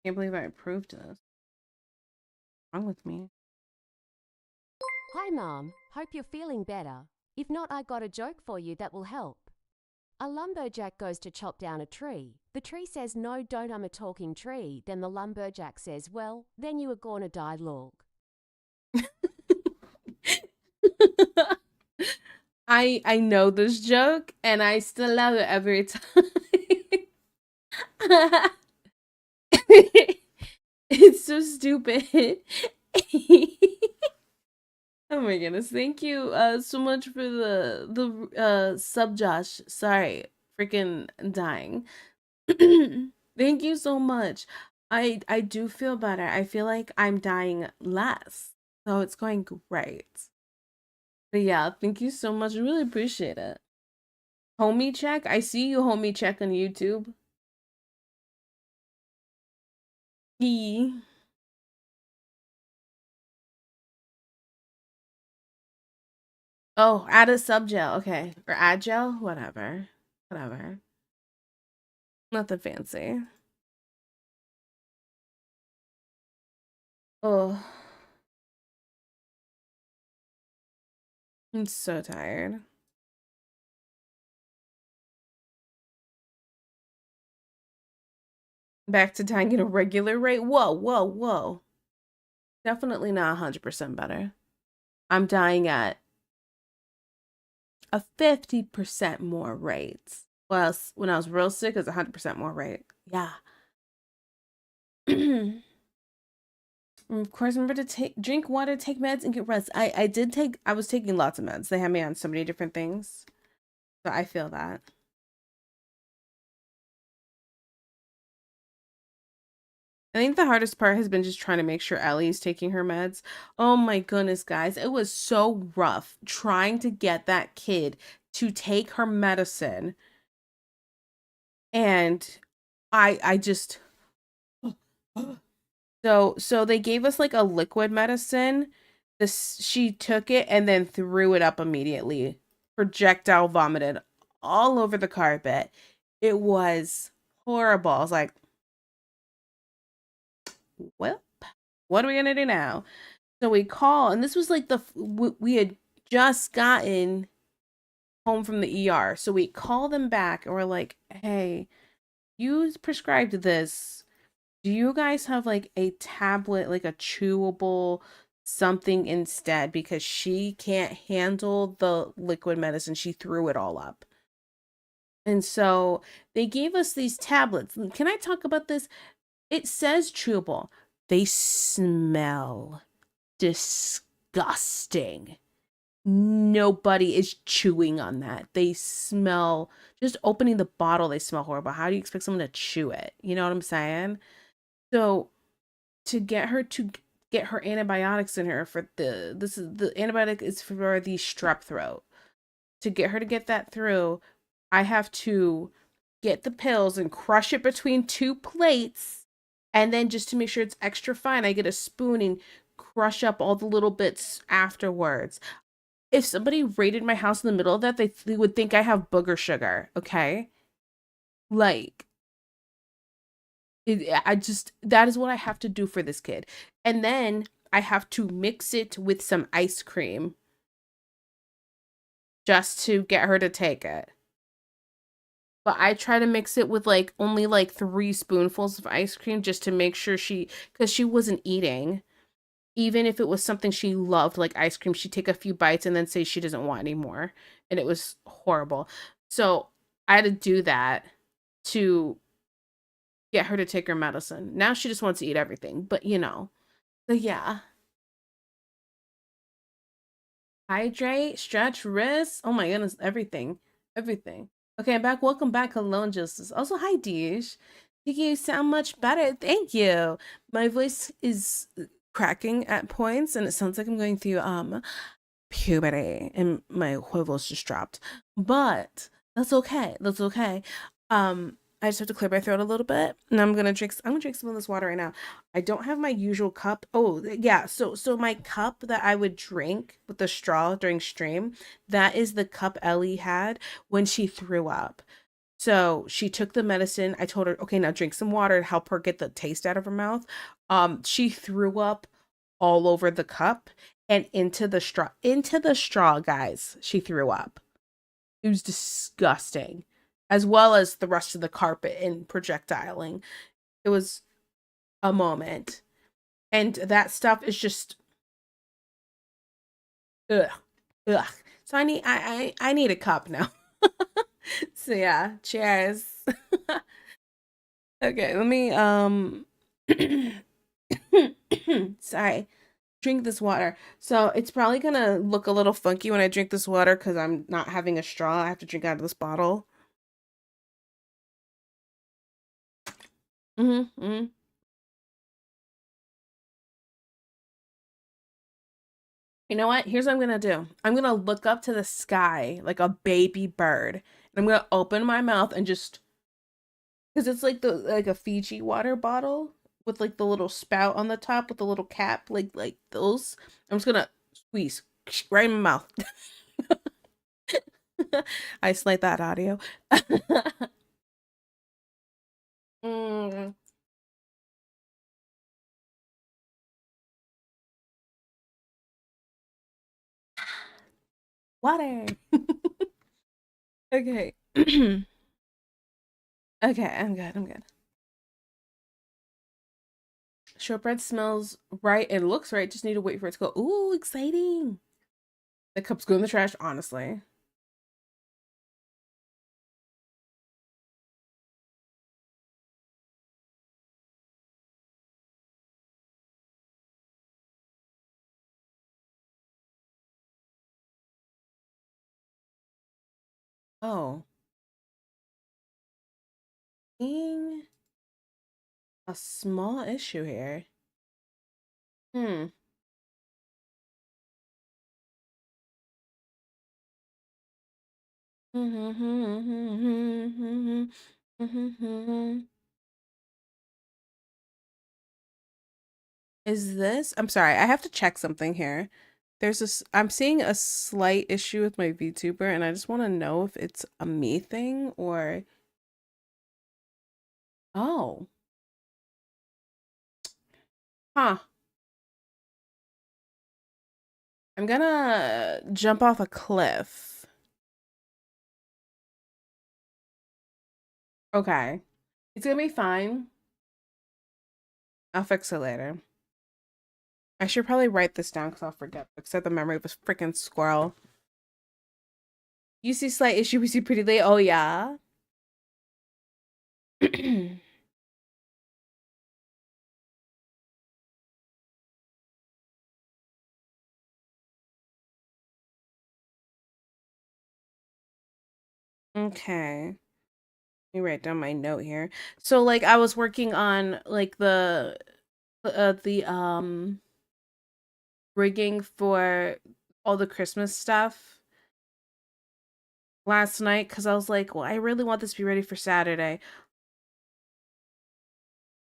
Can't believe I approved this. What's wrong with me? Hi, Mom. Hope you're feeling better. If not, I got a joke for you that will help. A lumberjack goes to chop down a tree. The tree says, "No, don't, I'm a talking tree." Then the lumberjack says, "Well, then you are gonna die, log." I know this joke and I still love it every time. It's so stupid. Oh my goodness. Thank you so much for the sub, Josh. Sorry. Freaking dying. Thank you so much. I do feel better. I feel like I'm dying less. So it's going great. But yeah, thank you so much. I really appreciate it. Homie check. I see you, homie check on YouTube. He. Oh, add a sub gel. Okay. Or add gel? Whatever. Whatever. Nothing fancy. Oh. I'm so tired. Back to dying at a regular rate. Whoa, whoa, whoa. Definitely not 100% better. I'm dying at a 50% more rate. Well, when I was real sick, it was 100% more rate. Yeah. Of course, remember to drink water, take meds, and get rest. I was taking lots of meds. They had me on so many different things. So I feel that. I think the hardest part has been just trying to make sure Ellie's taking her meds. Oh my goodness, guys. It was so rough trying to get that kid to take her medicine. And I just so they gave us like a liquid medicine. She took it and then threw it up immediately. Projectile vomited all over the carpet. It was horrible. I was like, well, what are we gonna do now? So we call, and this was like we had just gotten home from the ER. So we call them back and we're like, hey, you prescribed this. Do you guys have like a tablet, like a chewable something instead? Because she can't handle the liquid medicine. She threw it all up. And so they gave us these tablets. Can I talk about this? It says chewable. They smell disgusting. Nobody is chewing on that. They smell, just opening the bottle, they smell horrible. How do you expect someone to chew it? You know what I'm saying? So to get her antibiotics in her for the antibiotic is for the strep throat. To get her to get that through, I have to get the pills and crush it between two plates. And then just to make sure it's extra fine, I get a spoon and crush up all the little bits afterwards. If somebody raided my house in the middle of that, they would think I have booger sugar, okay? Like, that is what I have to do for this kid. And then I have to mix it with some ice cream just to get her to take it. But I try to mix it with like only like 3 spoonfuls of ice cream just to make sure because she wasn't eating. Even if it was something she loved, like ice cream, she'd take a few bites and then say she doesn't want any more. And it was horrible. So I had to do that to get her to take her medicine. Now she just wants to eat everything. But so yeah. Hydrate, stretch, wrist. Oh my goodness, everything. Everything. Okay, I'm back. Welcome back, Cologne Justice. Also, hi, Deesh. You sound much better. Thank you. My voice is cracking at points, and it sounds like I'm going through puberty, and my voice just dropped. But that's okay. That's okay. I just have to clear my throat a little bit, and I'm gonna drink some of this water right now. I don't have my usual cup. Oh yeah, so my cup that I would drink with the straw during stream, that is the cup Ellie had when she threw up. So she took the medicine. I told her, okay, now drink some water to help her get the taste out of her mouth. She threw up all over the cup and into the straw. Into the straw, guys. She threw up. It was disgusting. as well as the rest of the carpet and projectiling. It was a moment. And that stuff is just ugh. Ugh. So I need a cup now. So yeah, cheers. Okay, let me sorry. Drink this water. So it's probably gonna look a little funky when I drink this water because I'm not having a straw. I have to drink out of this bottle. Mm-hmm. You know what? Here's what I'm gonna do. I'm gonna look up to the sky like a baby bird. And I'm gonna open my mouth and just because it's like the like a Fiji water bottle with like the little spout on the top with the little cap, like those. I'm just gonna squeeze right in my mouth. Isolate that audio. Mm, water. Okay. Okay, I'm good. I'm good. Shortbread smells right. It looks right. Just need to wait for it to go. Ooh, exciting. The cups go in the trash, honestly. Oh. Being a small issue here. Hmm. Is this? I'm sorry, I have to check something here. There's this, I'm seeing a slight issue with my VTuber, and I just want to know if it's a me thing or. Oh. Huh. I'm gonna jump off a cliff. Okay. It's gonna be fine. I'll fix it later. I should probably write this down because I'll forget. Except the memory of a freaking squirrel. You see slight issue, we see pretty late. Oh, yeah. Okay. Let me write down my note here. So, like, I was working on, like, the rigging for all the Christmas stuff last night because I was like, well, I really want this to be ready for Saturday.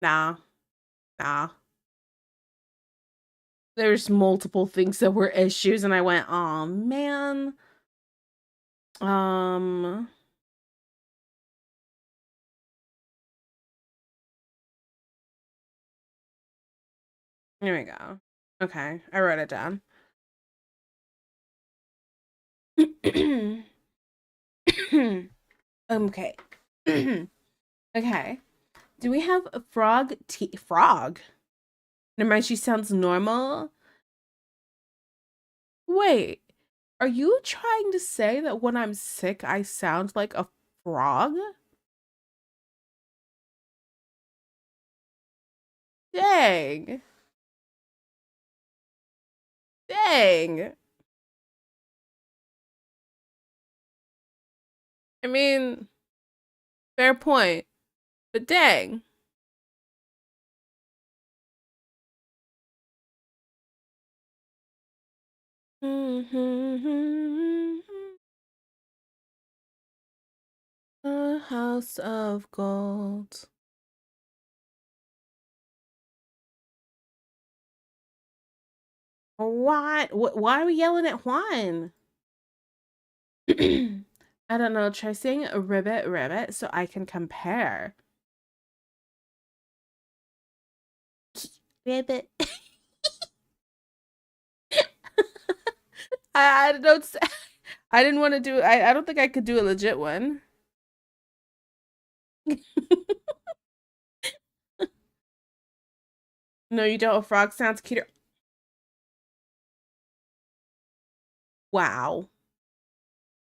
Nah, nah. There's multiple things that were issues, and I went, oh man. Um, Here we go. Okay, I wrote it down. Okay. Okay. Do we have a frog tea? Frog? Never mind, she sounds normal. Wait, are you trying to say that when I'm sick, I sound like a frog? Dang. Dang. I mean, fair point, but dang. A house of gold. What? Why are we yelling at Juan? I don't know. Try saying ribbit ribbit so I can compare. Ribbit. I don't. I didn't want to do. I don't think I could do a legit one. No, you don't. A frog sounds cuter. Wow.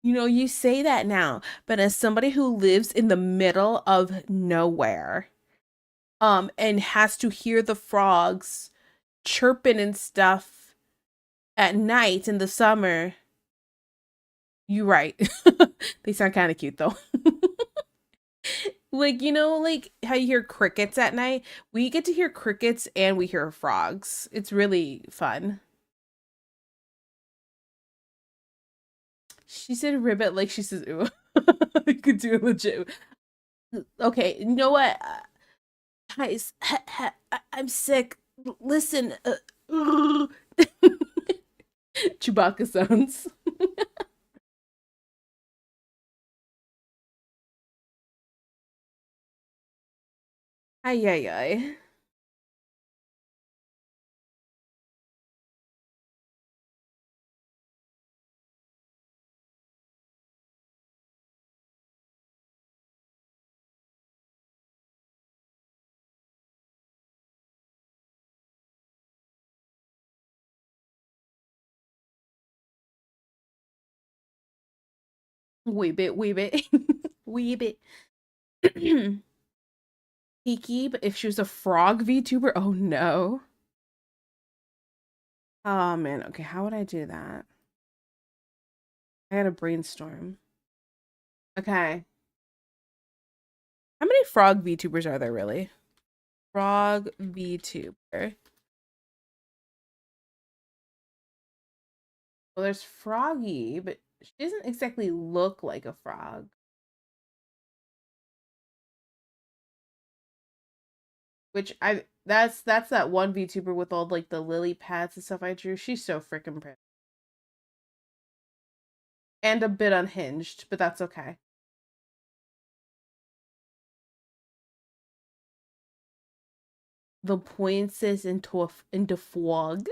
You know, you say that now, but as somebody who lives in the middle of nowhere, and has to hear the frogs chirping and stuff at night in the summer, you right. They sound kind of cute though. Like, you know, like how you hear crickets at night? We get to hear crickets and we hear frogs. It's really fun. She said ribbit like she says ooh. You could do it legit. Okay, you know what? Guys, I'm sick. Listen. Chewbacca sounds. Ay, ay, ay. Wee bit, wee bit. Wee bit. Peaky, but if she was a frog VTuber, oh no. Oh man, okay, how would I do that? I gotta brainstorm. Okay. How many frog VTubers are there really? Frog VTuber. Well, there's Froggy, but she doesn't exactly look like a frog. Which that's that one VTuber with all like the lily pads and stuff I drew. She's so freaking pretty. And a bit unhinged, but that's okay. The points is into frog.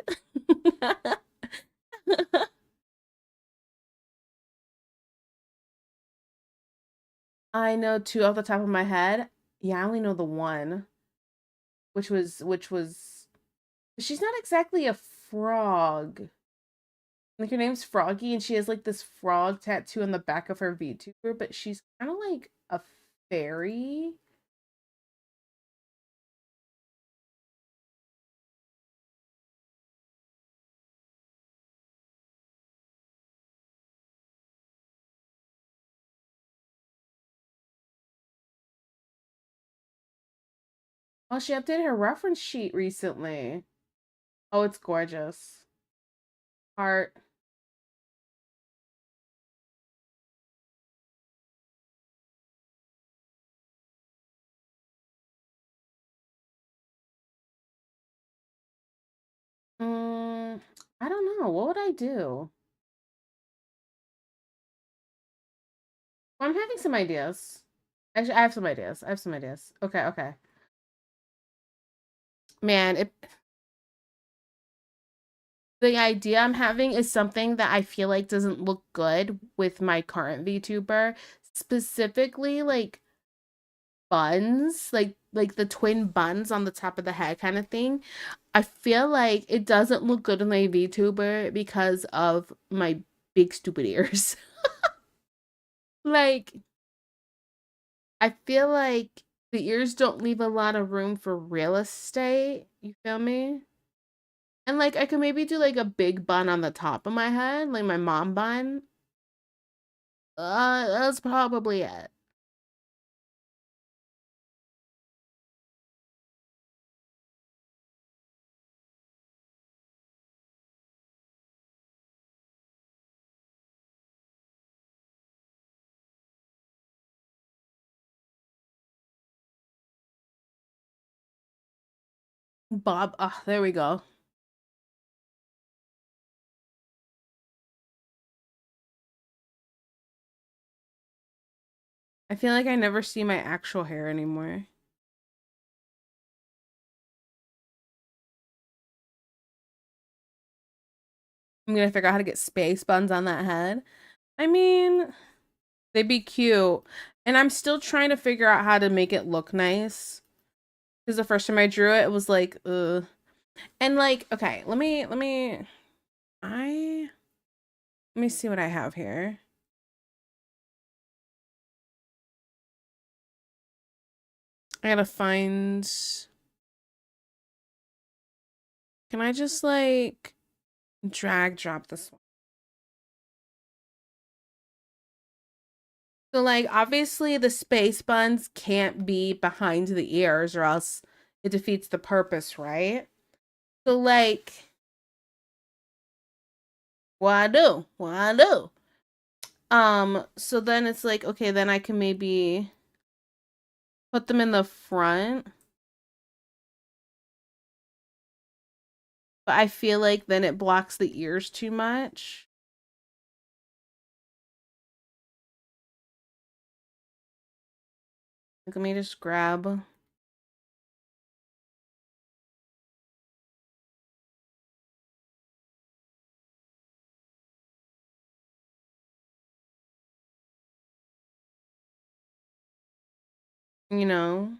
I know two off the top of my head. Yeah, I only know the one, which was she's not exactly a frog. Like her name's Froggy and she has like this frog tattoo on the back of her VTuber, but she's kind of like a fairy. Oh, she updated her reference sheet recently. Oh, it's gorgeous. Heart. I don't know. What would I do? Well, I'm having some ideas. Actually, I have some ideas. I have some ideas. Okay, okay. Man, the idea I'm having is something that I feel like doesn't look good with my current VTuber, specifically like buns, like the twin buns on the top of the head kind of thing. I feel like it doesn't look good on my VTuber because of my big stupid ears. Like I feel like the ears don't leave a lot of room for real estate. You feel me? And like I could maybe do like a big bun on the top of my head, like my mom bun. That's probably it. Bob, ah, there we go. I feel like I never see my actual hair anymore. I'm gonna figure out how to get space buns on that head. I mean, they'd be cute. And I'm still trying to figure out how to make it look nice. Because the first time I drew it, it was like, ugh. And like, okay, let me see what I have here. I gotta find. Can I just like drag drop this one? So like obviously the space buns can't be behind the ears or else it defeats the purpose, right? So like what I do? What I do? So then it's like, okay, then I can maybe put them in the front. But I feel like then it blocks the ears too much. Like, let me just grab. You know.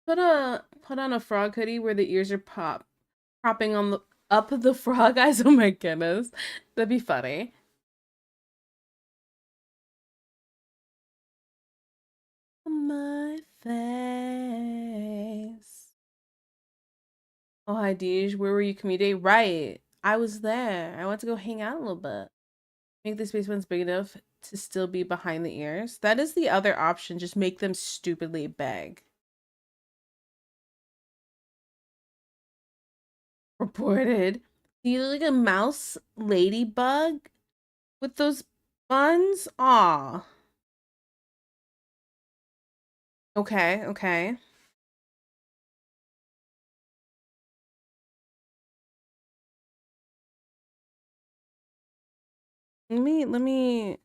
Put on a frog hoodie where the ears are popping on the up the frog eyes. Oh my goodness. That'd be funny. My face. Oh, hi, Deej. Where were you community? Right. I was there. I went to go hang out a little bit. Make the space ones big enough to still be behind the ears. That is the other option. Just make them stupidly big. Reported. You look like a mouse ladybug with those buns? Aw. Okay, okay. Let me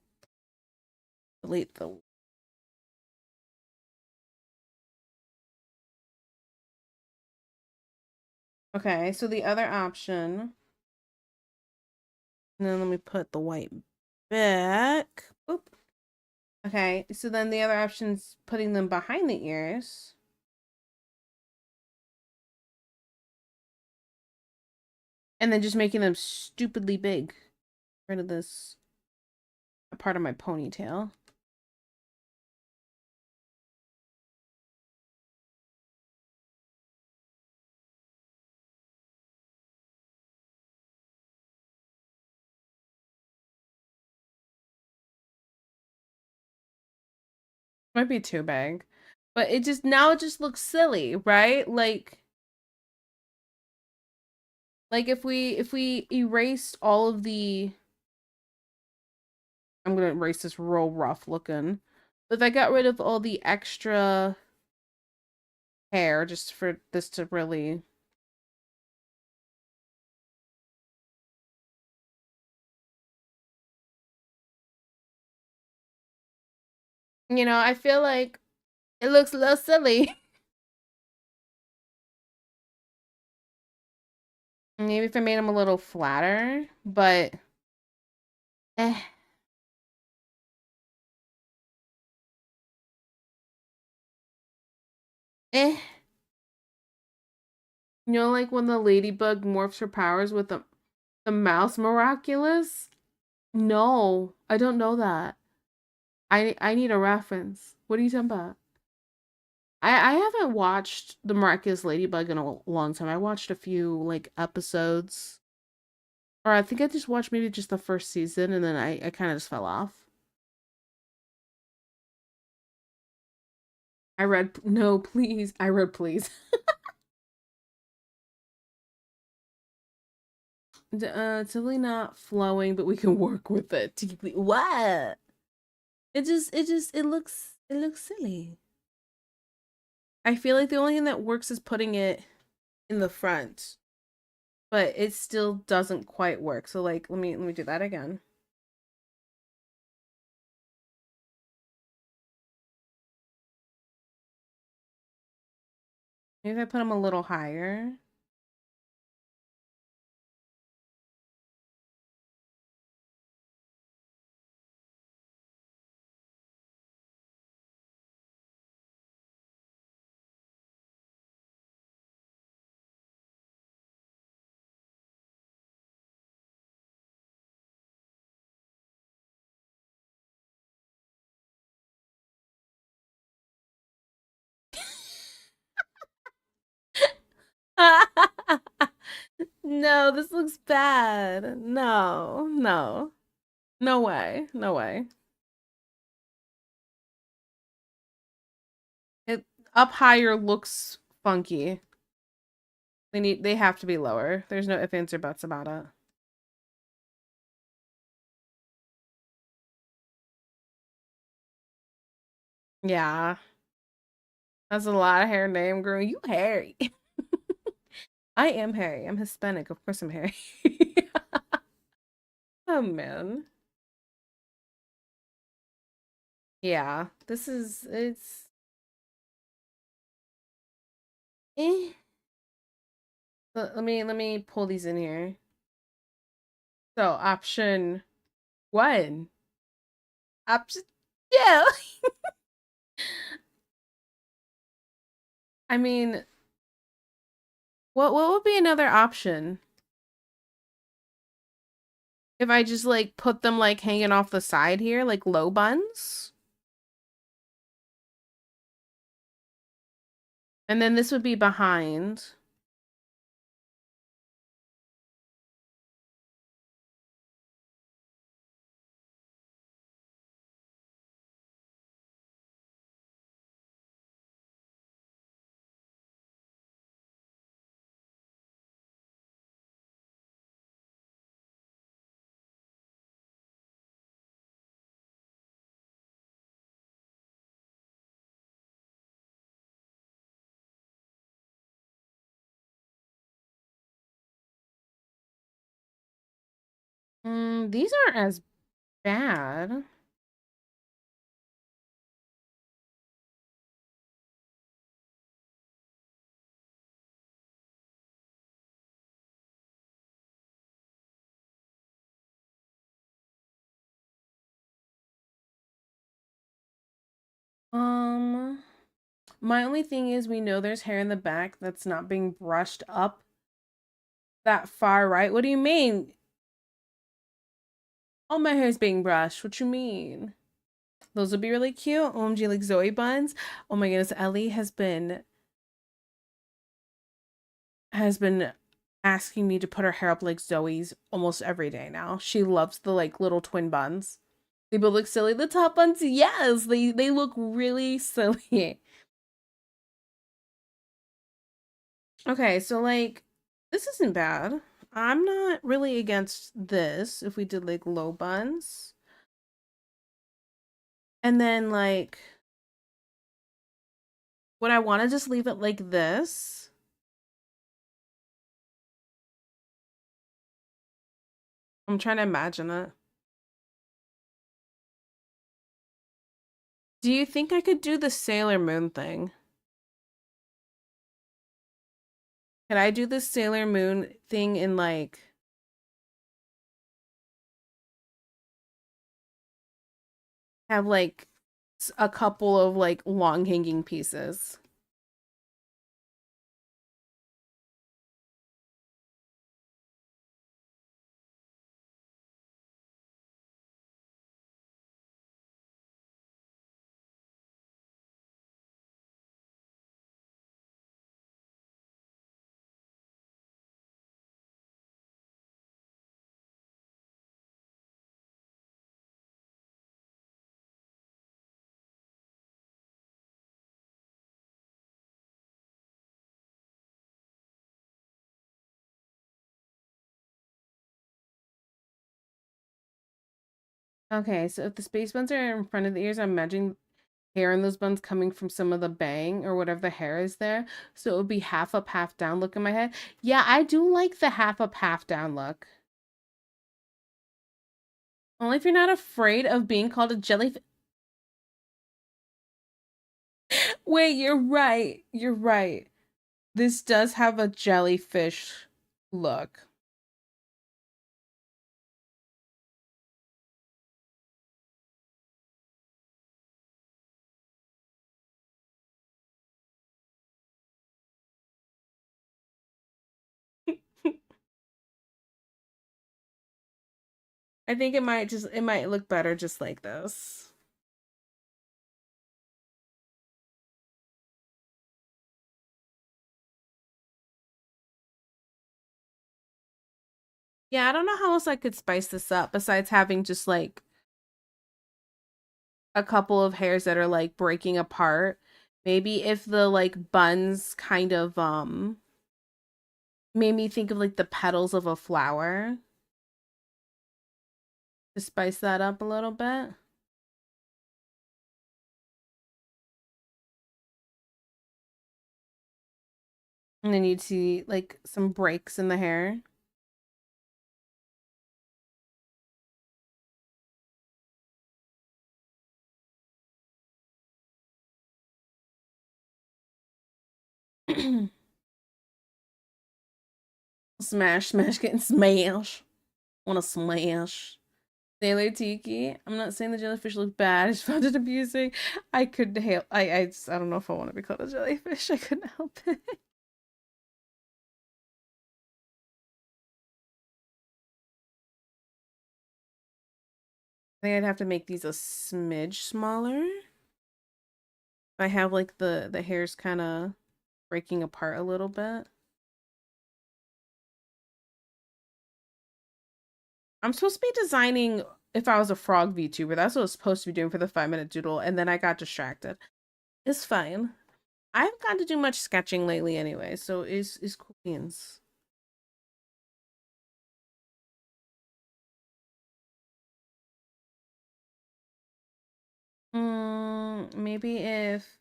delete the okay, so the other option, and then let me put the white back. Oop. Okay, so then the other option's putting them behind the ears. And then just making them stupidly big. Rid of this part of my ponytail. Might be too big. But it just now it just looks silly, right? Like if we erased all of the I'm gonna erase this real rough looking. But if I got rid of all the extra hair just for this to really I feel like it looks a little silly. Maybe if I made them a little flatter, but eh, eh. Like when the ladybug morphs her powers with the mouse miraculous? No, I don't know that. I need a reference. What are you talking about? I haven't watched the Miraculous Ladybug in a long time. I watched a few like episodes. Or I think I just watched maybe just the first season and then I kind of just fell off. I read no, please. I read please. It's really not flowing, but we can work with it. What? It looks silly. I feel like the only thing that works is putting it in the front, but it still doesn't quite work. So like, let me do that again. Maybe if I put them a little higher. No, this looks bad. No, no. No way. No way. It up higher looks funky. They have to be lower. There's no ifs, ands, or buts about it. Yeah. That's a lot of hair name, girl. You hairy. I am hairy. I'm Hispanic. Of course I'm hairy. Oh man. Yeah. This is it's eh. Let me pull these in here. So option one. Option yeah. I mean, what would be another option? If I just like put them like hanging off the side here, like low buns? And then this would be behind. These aren't as bad. Um, my only thing is we know there's hair in the back that's not being brushed up that far, right? What do you mean? All my hair is being brushed. What you mean? Those would be really cute. OMG, like Zoe buns. Oh my goodness, Ellie has been asking me to put her hair up like Zoe's almost every day now. She loves the like little twin buns. They both look silly. The top buns, yes, they look really silly. Okay, so like this isn't bad. I'm not really against this if we did like low buns. And then like would I want to just leave it like this? I'm trying to imagine it. Do you think I could do the Sailor Moon thing? Can I do the Sailor Moon thing in like have like a couple of like long hanging pieces? Okay, so if the space buns are in front of the ears, I'm imagining hair in those buns coming from some of the bang or whatever the hair is there. So it would be half up, half down look in my head. Yeah, I do like the half up, half down look. Only if you're not afraid of being called a jellyfish. Wait, you're right. You're right. This does have a jellyfish look. I think it might look better just like this. Yeah, I don't know how else I could spice this up besides having just like a couple of hairs that are like breaking apart. Maybe if the like buns kind of made me think of like the petals of a flower to spice that up a little bit. And then you'd see like some breaks in the hair. Smash, smash, getting smash. Wanna smash. Sailor Tiki. I'm not saying the jellyfish look bad. I just found it amusing. I couldn't help. I don't know if I want to be called a jellyfish. I couldn't help it. I think I'd have to make these a smidge smaller. I have like the hairs kind of breaking apart a little bit. I'm supposed to be designing if I was a frog VTuber. That's what I was supposed to be doing for the 5 minute doodle, and then I got distracted. It's fine. I haven't gotten to do much sketching lately anyway, so is cool beans. Maybe if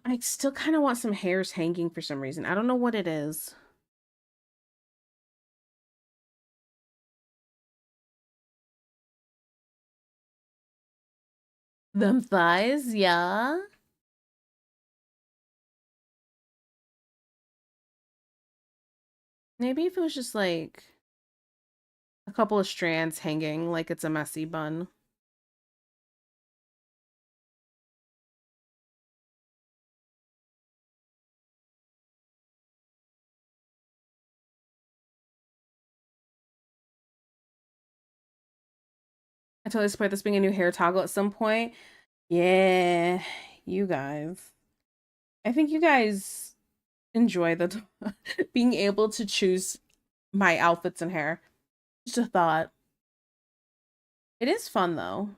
I still kind of want some hairs hanging for some reason. I don't know what it is. Them thighs, yeah. Maybe if it was just like a couple of strands hanging like it's a messy bun. I totally support this being a new hair toggle at some point. Yeah, you guys. I think you guys enjoy the being able to choose my outfits and hair. Just a thought. It is fun though.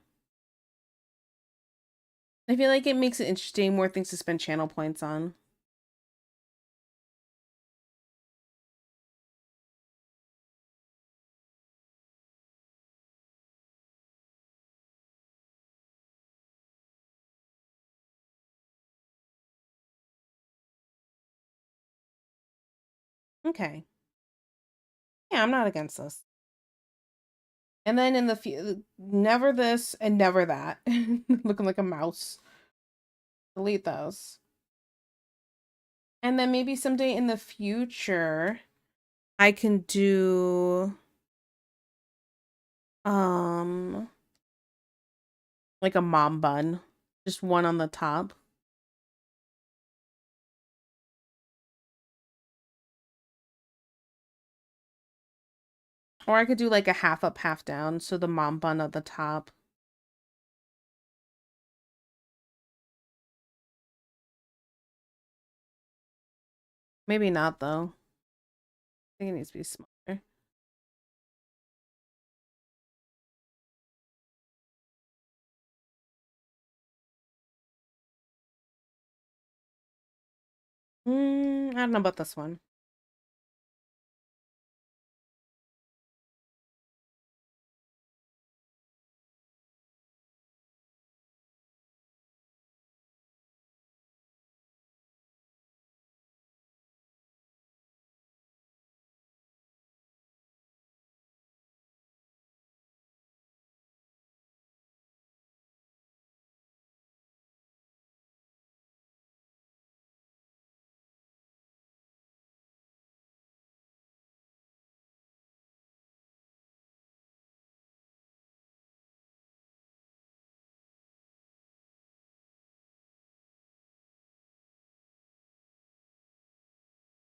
I feel like it makes it interesting, more things to spend channel points on. Okay. Yeah, I'm not against this. And then in the never this and never that. Looking like a mouse. Delete those. And then maybe someday in the future, I can do um like a mom bun. Just one on the top. Or I could do like a half up, half down. So the mom bun at the top. Maybe not though. I think it needs to be smaller. I don't know about this one.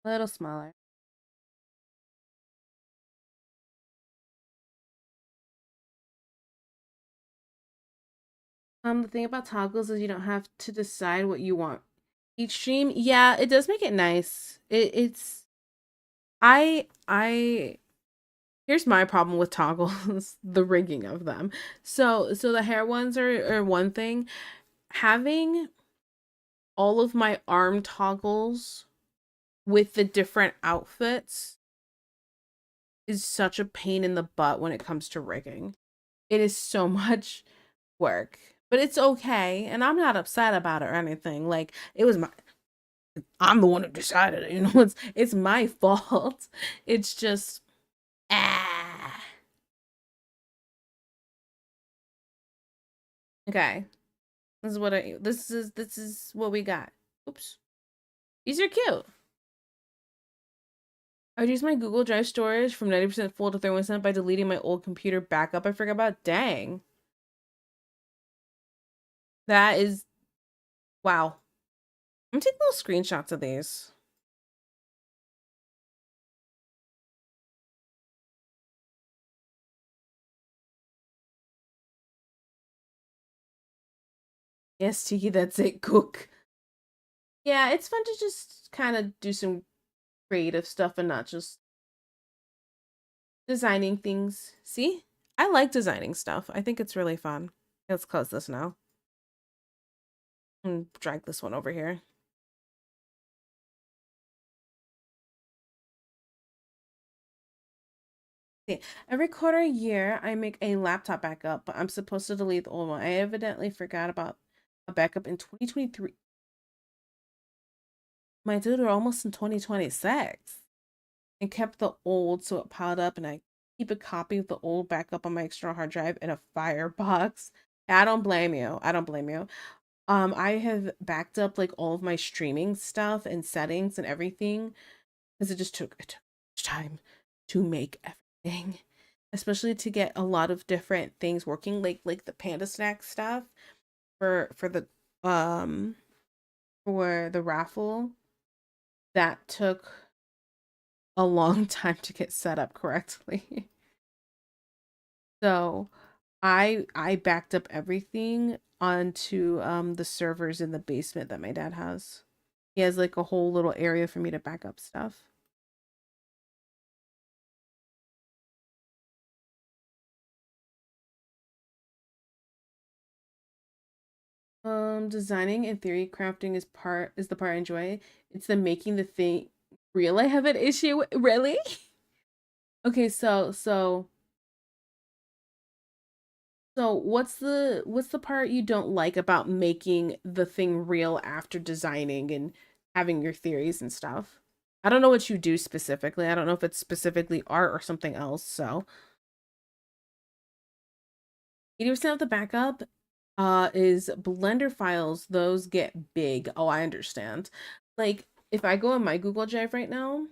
A little smaller. The thing about toggles is you don't have to decide what you want each stream. Yeah, it does make it nice. It's I Here's my problem with toggles, the rigging of them. So the hair ones are one thing. Having all of my arm toggles with the different outfits is such a pain in the butt when it comes to rigging. It is so much work, but it's okay, and I'm not upset about it or anything. Like it was my I'm the one who decided it, you know, it's my fault. It's just ah. Okay. This is what we got. Oops. These are cute. I would use my Google Drive storage from 90% full to 31% by deleting my old computer backup I forgot about. Dang. That is wow. I'm taking little screenshots of these. Yes, Tiki, that's it. Cook. Yeah, it's fun to just kind of do some creative stuff and not just designing things. See? I like designing stuff. I think it's really fun. Let's close this now. And drag this one over here. See, every quarter year, I make a laptop backup, but I'm supposed to delete the old one. I evidently forgot about a backup in 2023. My dude, we're almost in 2026. And kept the old, so it piled up, and I keep a copy of the old backup on my external hard drive in a firebox. I don't blame you. I don't blame you. I have backed up like all of my streaming stuff and settings and everything because it took much time to make everything, especially to get a lot of different things working, like the Panda Snack stuff um for the raffle. That took a long time to get set up correctly. So I backed up everything onto the servers in the basement that my dad has. He has like a whole little area for me to back up stuff. Designing and theory crafting is the part I enjoy. It's the making the thing real I have an issue with. Really? Okay, so what's the part you don't like about making the thing real after designing and having your theories and stuff? I don't know what you do specifically. I don't know if it's specifically art or something else. So 80% of the backup is Blender files. Those get big. Oh, I understand. Like if I go on my Google Drive right now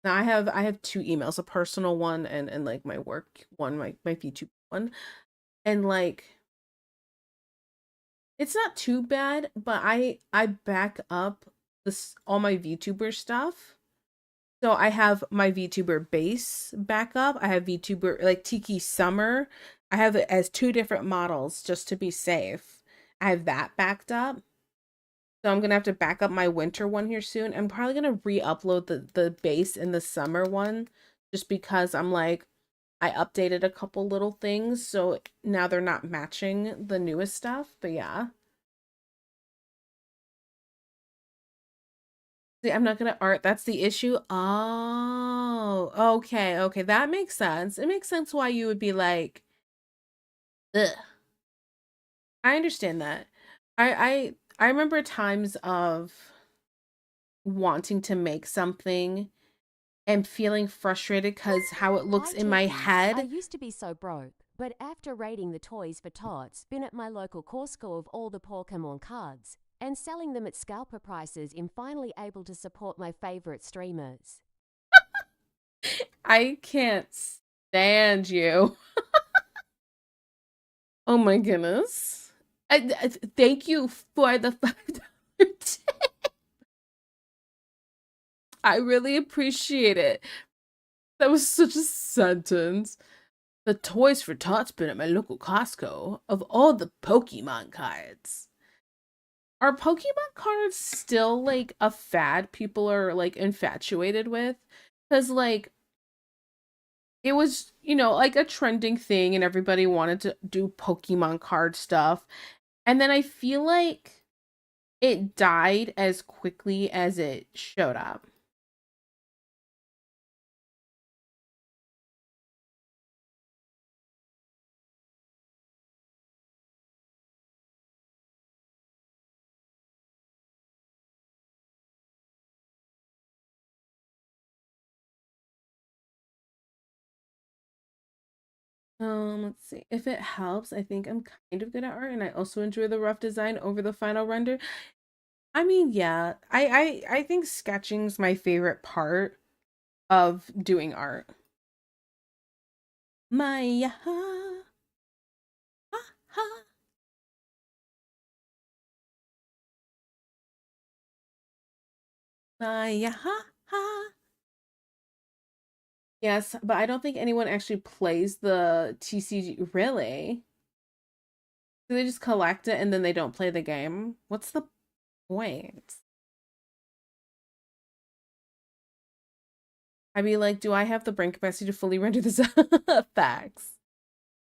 I have two emails, a personal one and like my work one, my YouTube one. And like it's not too bad, but I back up this all my VTuber stuff. So I have my VTuber base backup. I have VTuber like Tiki Summer. I have it as two different models just to be safe. I have that backed up. So I'm gonna have to back up my winter one here soon. I'm probably gonna re-upload the base and the summer one just because I'm like I updated a couple little things, so now they're not matching the newest stuff. But yeah. See, I'm not gonna art. That's the issue. Oh, okay, okay. That makes sense. It makes sense why you would be like, ugh. I understand that. I remember times of wanting to make something and feeling frustrated because how it looks Hi, in my Tiki. I head. used to be so broke, but after raiding the Toys for Tots, been at my local Costco of all the Pokemon cards, and selling them at scalper prices, I'm finally able to support my favorite streamers. I can't stand you. Oh my goodness. Thank you for the $5 tip. I really appreciate it. That was such a sentence. The Toys for Tots bin at my local Costco of all the Pokemon cards. Are Pokemon cards still like a fad people are like infatuated with? Because like it was, like a trending thing and everybody wanted to do Pokemon card stuff. And then I feel like it died as quickly as it showed up. Let's see. If it helps, I think I'm kind of good at art and I also enjoy the rough design over the final render. I mean, yeah. I think sketching's my favorite part of doing art. My ha ha ha. My ha ha. Yes, but I don't think anyone actually plays the TCG. Really? Do they just collect it and then they don't play the game? What's the point? I'd be like, do I have the brain capacity to fully render this? Facts.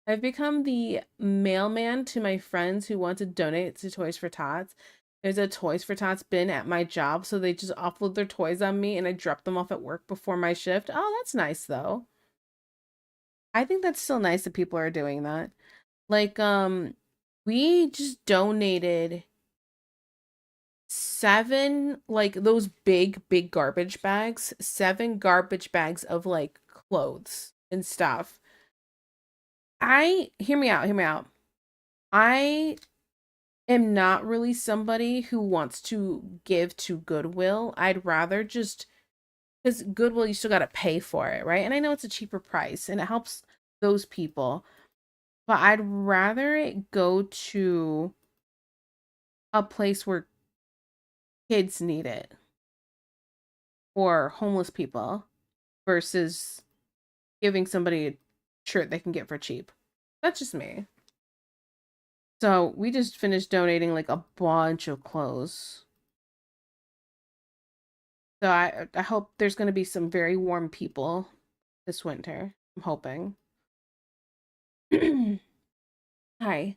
I've become the mailman to my friends who want to donate to Toys for Tots. There's a Toys for Tots bin at my job, so they just offload their toys on me and I drop them off at work before my shift. Oh, that's nice though. I think that's still nice that people are doing that. Like, we just donated 7, like those big garbage bags, 7 garbage bags of like clothes and stuff. Hear me out, hear me out. I am not really somebody who wants to give to Goodwill. I'd rather just, because Goodwill, you still got to pay for it, right? And I know it's a cheaper price and it helps those people, but I'd rather it go to a place where kids need it or homeless people versus giving somebody a shirt they can get for cheap. That's just me. So we just finished donating like a bunch of clothes. So I hope there's going to be some very warm people this winter. I'm hoping. Hi.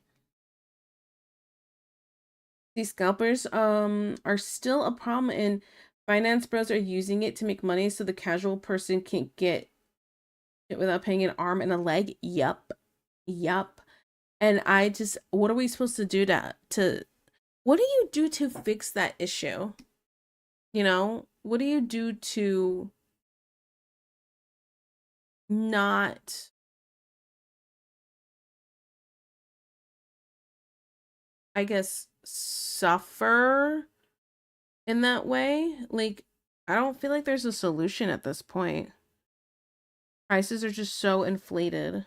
These scalpers are still a problem and finance bros are using it to make money so the casual person can't get it without paying an arm and a leg. Yup. Yup. And what are we supposed to do what do you do to fix that issue? What do you do to not, I guess, suffer in that way? Like, I don't feel like there's a solution at this point. Prices are just so inflated.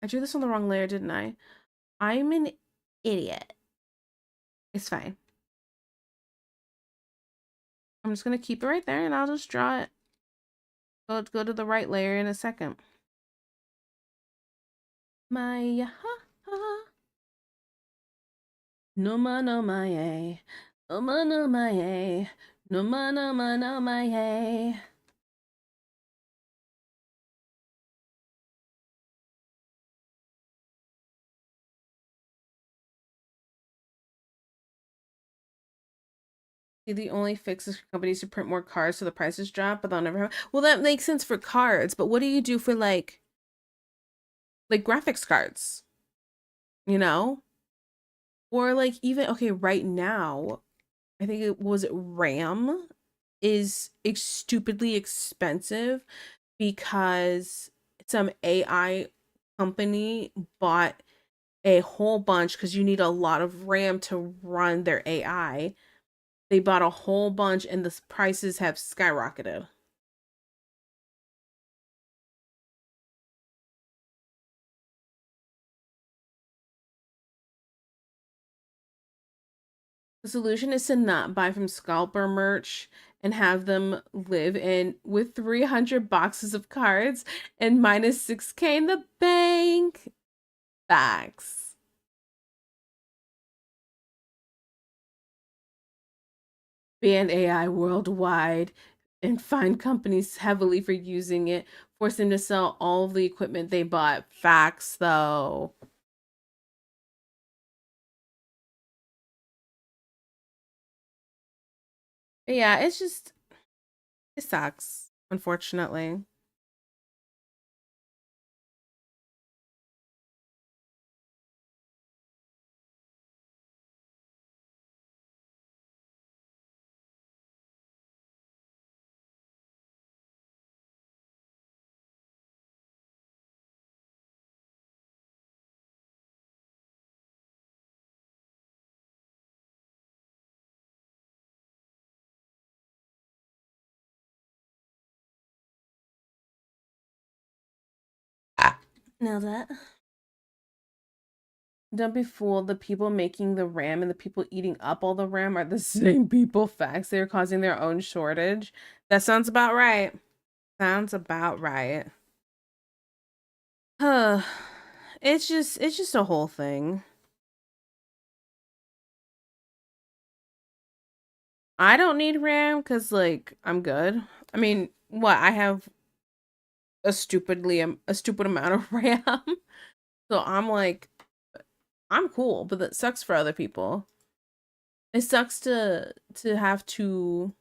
I drew this on the wrong layer, didn't I? I'm an idiot. It's fine. I'm just gonna keep it right there and I'll just draw it. Go to the right layer in a second. My ha ha. No ma no my a. No ma no my a. No ma no ma no my a. The only fix is for companies to print more cards so the prices drop, but they'll never have. Well, that makes sense for cards, but what do you do for like graphics cards? You know? Or like even okay, right now, I think it was RAM is stupidly expensive because some AI company bought a whole bunch because you need a lot of RAM to run their AI. They bought a whole bunch and the prices have skyrocketed. The solution is to not buy from scalper merch and have them live in with 300 boxes of cards and minus 6K in the bank. Facts. Ban AI worldwide. and fine companies heavily for using it, force them to sell all of the equipment they bought. Facts, though. But yeah, it's just, it sucks, unfortunately. Ah. Now that. Don't be fooled. The people making the RAM and the people eating up all the RAM are the same people. Facts. They're causing their own shortage. That sounds about right. Sounds about right. Huh. It's just a whole thing. I don't need RAM because like I'm good. I mean, what I have a stupid amount of RAM. So I'm like I'm cool, but that sucks for other people. It sucks to have to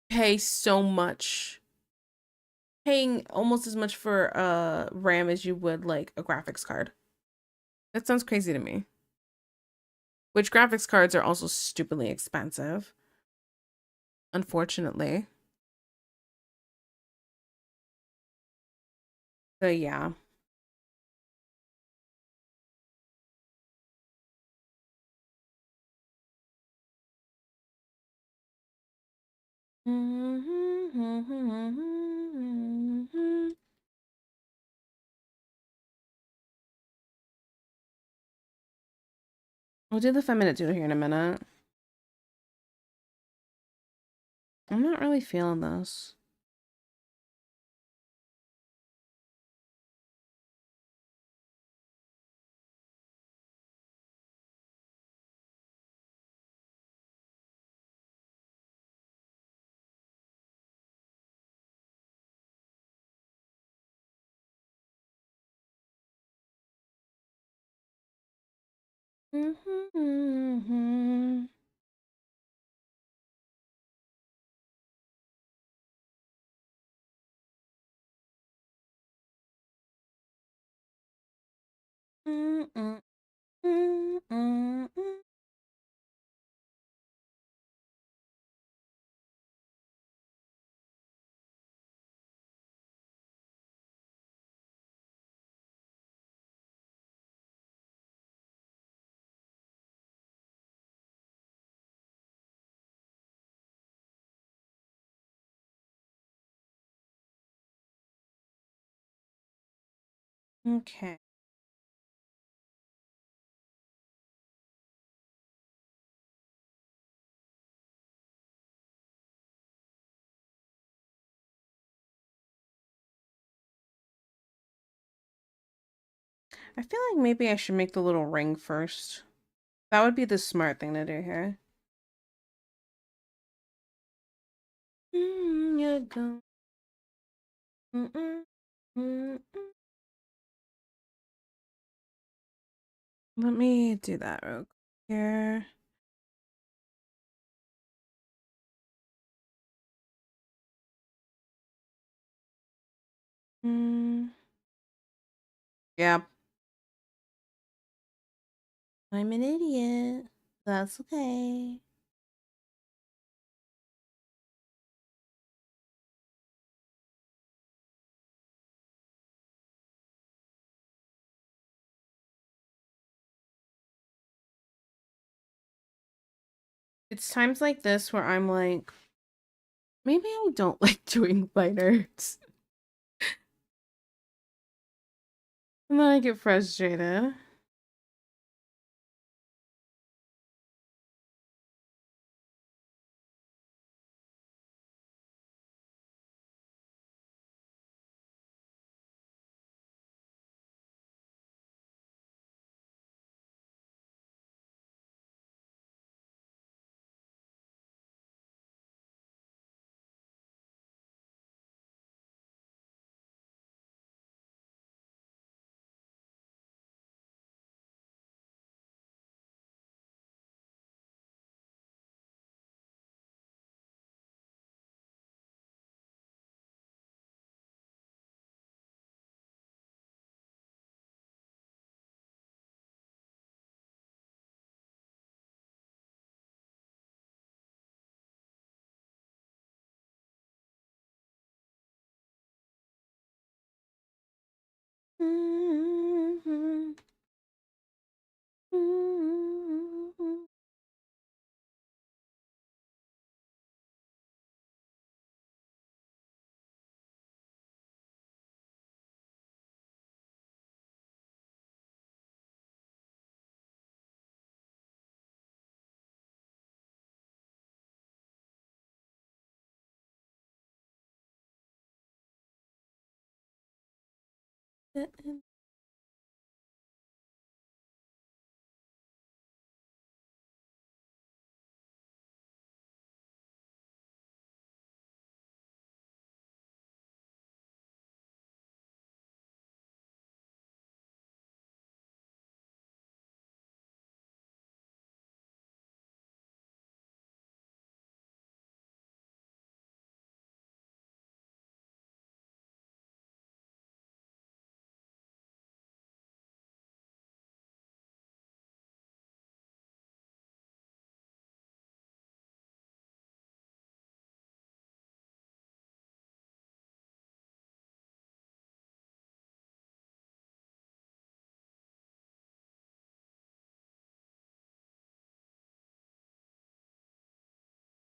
pay so much, paying almost as much for RAM as you would like a graphics card. That sounds crazy to me. Which graphics cards are also stupidly expensive, unfortunately. So yeah. We'll do the 5 minute doodle here in a minute. I'm not really feeling this. Okay. I feel like maybe I should make the little ring first. That would be the smart thing to do here. You go. Mm. Let me do that real quick here. Mm, yeah, I'm an idiot. That's okay. It's times like this where I'm like, maybe I don't like doing light arts. And then I get frustrated.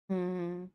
Hmm.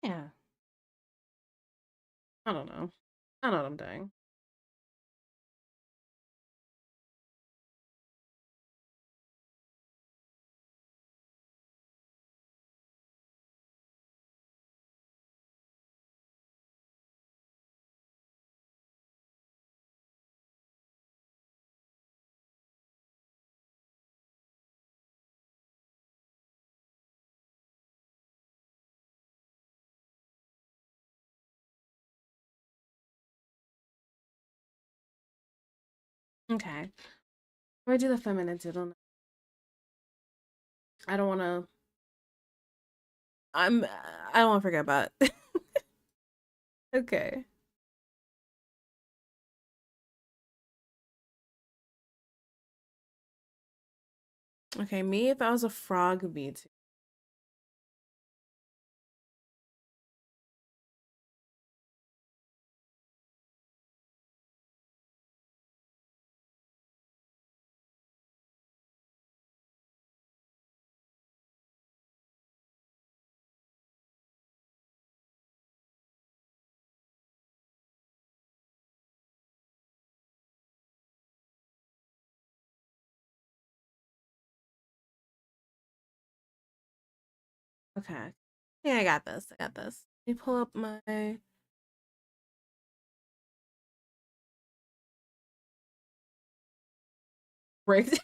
Yeah. I don't know. I know what I'm doing. Okay. Where do the feminine doodle? I don't want to. I'm. I don't want to forget about. Okay. Okay. Me, if I was a frog, me too. Okay. Yeah, I got this. I got this. Let me pull up my break.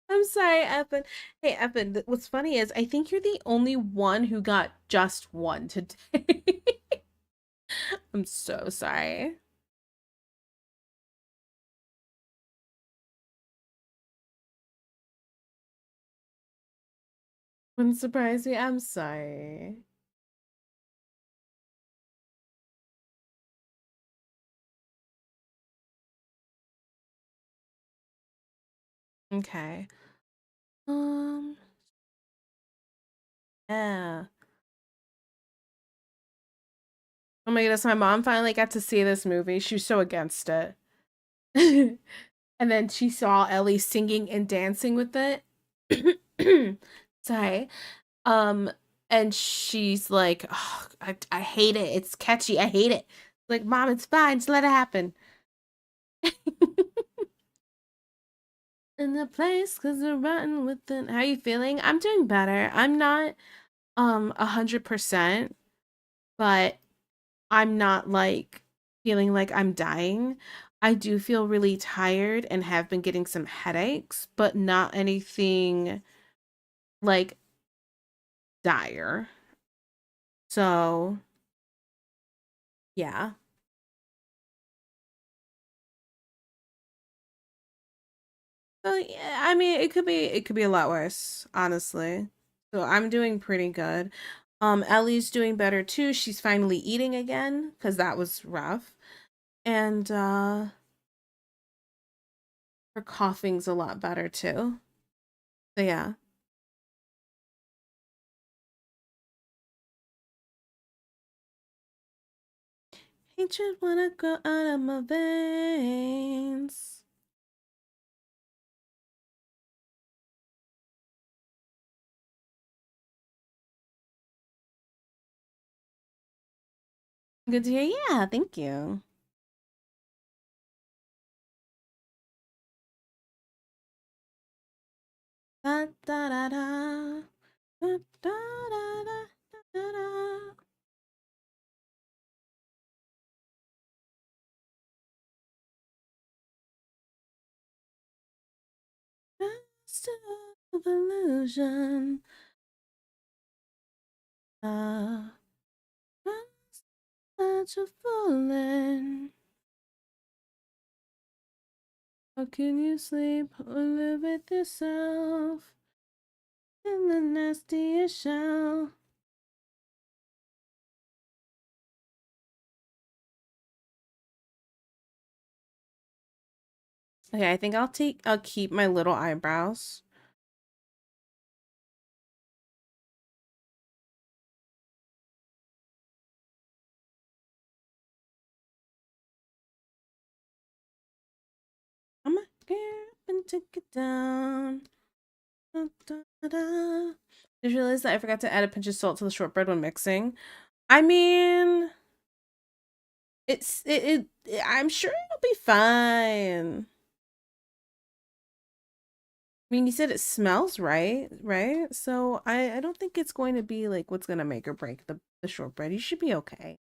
I'm sorry, Evan. Hey, Evan, what's funny is I think you're the only one who got just one today. I'm so sorry. Wouldn't surprise me. I'm sorry. Okay. Um, yeah. Oh my goodness, my mom finally got to see this movie. She was so against it. And then she saw Ellie singing and dancing with it. Sorry. Um, and she's like, oh, I hate it. It's catchy. I hate it. Like, Mom, it's fine. Just let it happen. In the place, cause they're rotten with it. How are you feeling? I'm doing better. I'm not 100%, but I'm not like feeling like I'm dying. I do feel really tired and have been getting some headaches, but not anything like dire. So, yeah. So, yeah, I mean, it could be a lot worse, honestly. So, I'm doing pretty good. Ellie's doing better too. She's finally eating again because that was rough. And her coughing's a lot better too. So yeah. Hatred wanna go out of my veins. Good to hear. Yeah, thank you. Da da da da. Da da da da da da. Just of illusion. Just such a fooling. How can you sleep or live with yourself in the nastiest shell? Okay, I think I'll keep my little eyebrows. I'm gonna get up and take it down. Da, da, da. Just realized that I forgot to add a pinch of salt to the shortbread when mixing. I mean, I'm sure it'll be fine. I mean, you said it smells right? So I don't think it's going to be like what's gonna make or break the shortbread. You should be okay.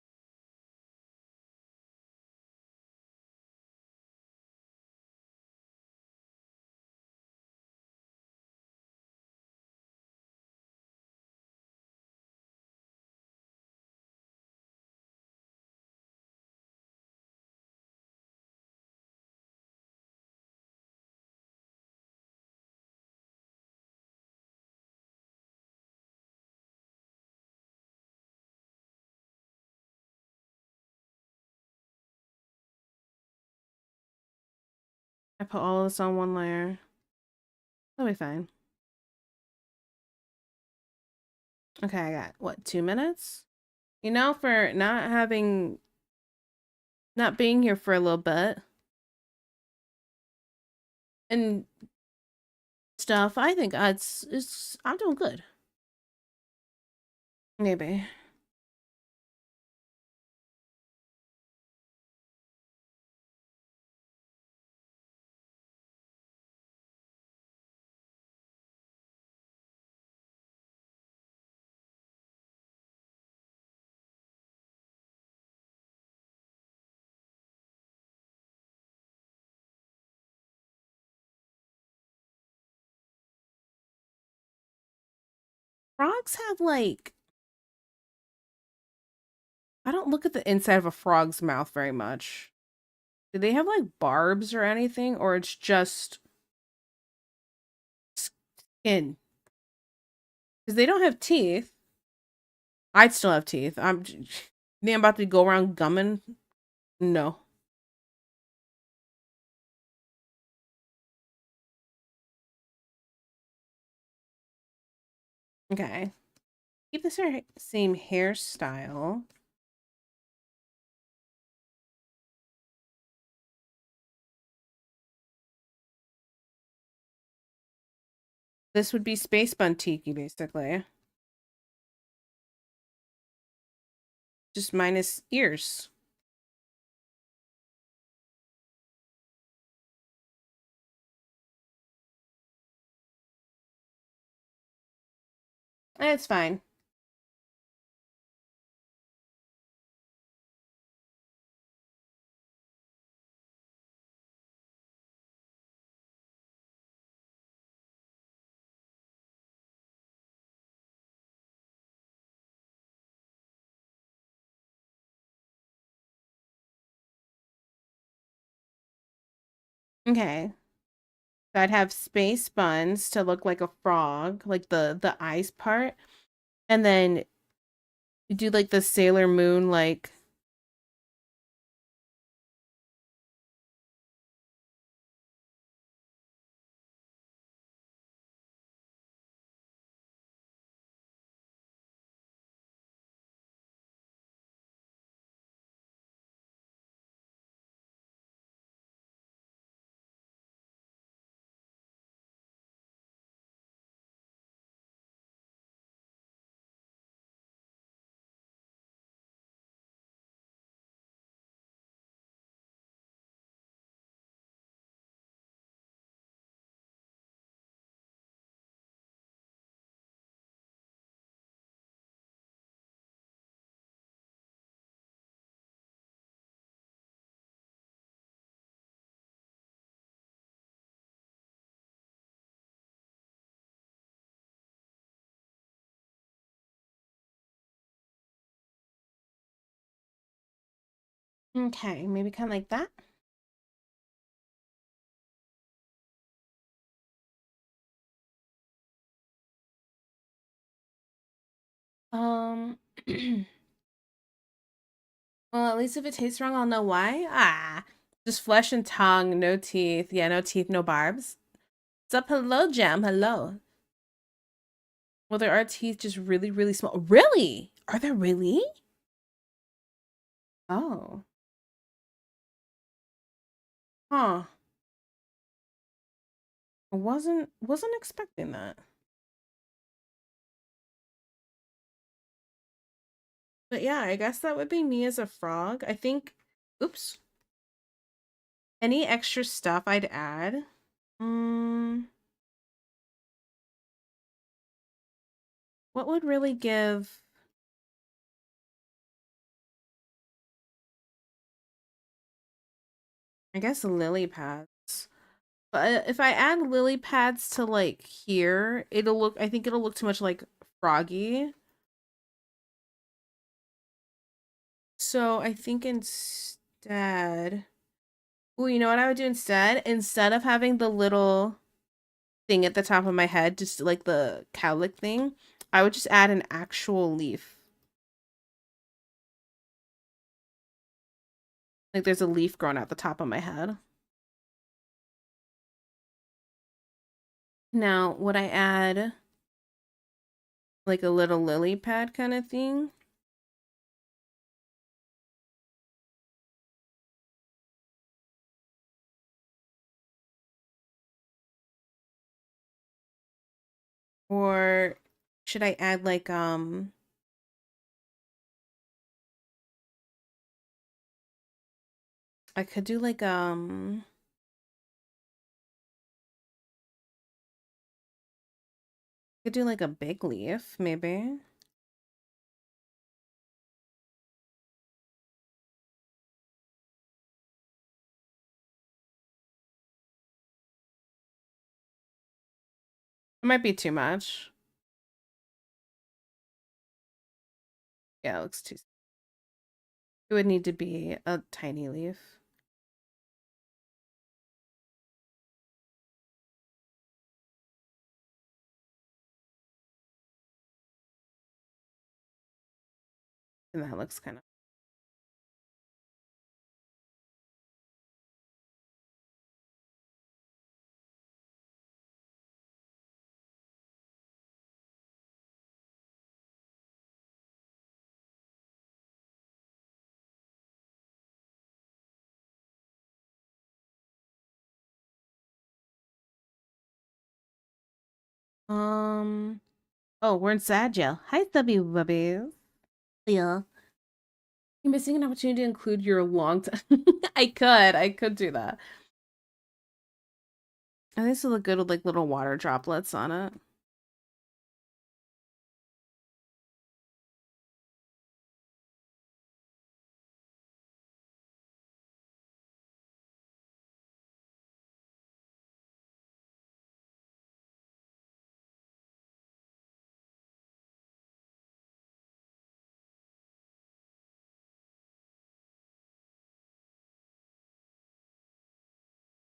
I put all this on one layer. That'll be fine. Okay, I got what, 2 minutes? You know, for not being here for a little bit and stuff, I think I'm doing good. Maybe. Frogs have like, I don't look at the inside of a frog's mouth very much. Do they have like barbs or anything, or it's just skin? Because they don't have teeth. I'd still have teeth. I'm about to go around gumming. No. Okay. Keep the same hairstyle. This would be Space Bun Tiki, basically. Just minus ears. It's fine. Okay. So I'd have space buns to look like a frog, like the eyes part. And then You do like the Sailor Moon, like. Okay, maybe kind of like that. Um, well, at least if it tastes wrong, I'll know why. Ah, just flesh and tongue, no teeth. Yeah, no teeth, no barbs. What's up? Hello, Jam. Hello. Well, there are teeth, just really, really small. Really? Are there really? Oh. Huh. I wasn't expecting that. But yeah, I guess that would be me as a frog. I think, oops. Any extra stuff I'd add? Mm, what would really give? I guess lily pads. But if I add lily pads to like here, it'll look, I think it'll look too much like froggy. So I think instead, oh, you know what I would do instead? Instead of having the little thing at the top of my head, just like the cowlick thing, I would just add an actual leaf. Like there's a leaf growing out the top of my head. Now, would I add like a little lily pad kind of thing? Or should I add like I could do like I could do like a big leaf, maybe. It might be too much. Yeah, it looks too. It would need to be a tiny leaf. And that looks kind of. Oh, we're in sad jail. Hi, Stubby Bubbies. Yeah. You're missing an opportunity to include your long time. I could do that. I think this will look good with like little water droplets on it.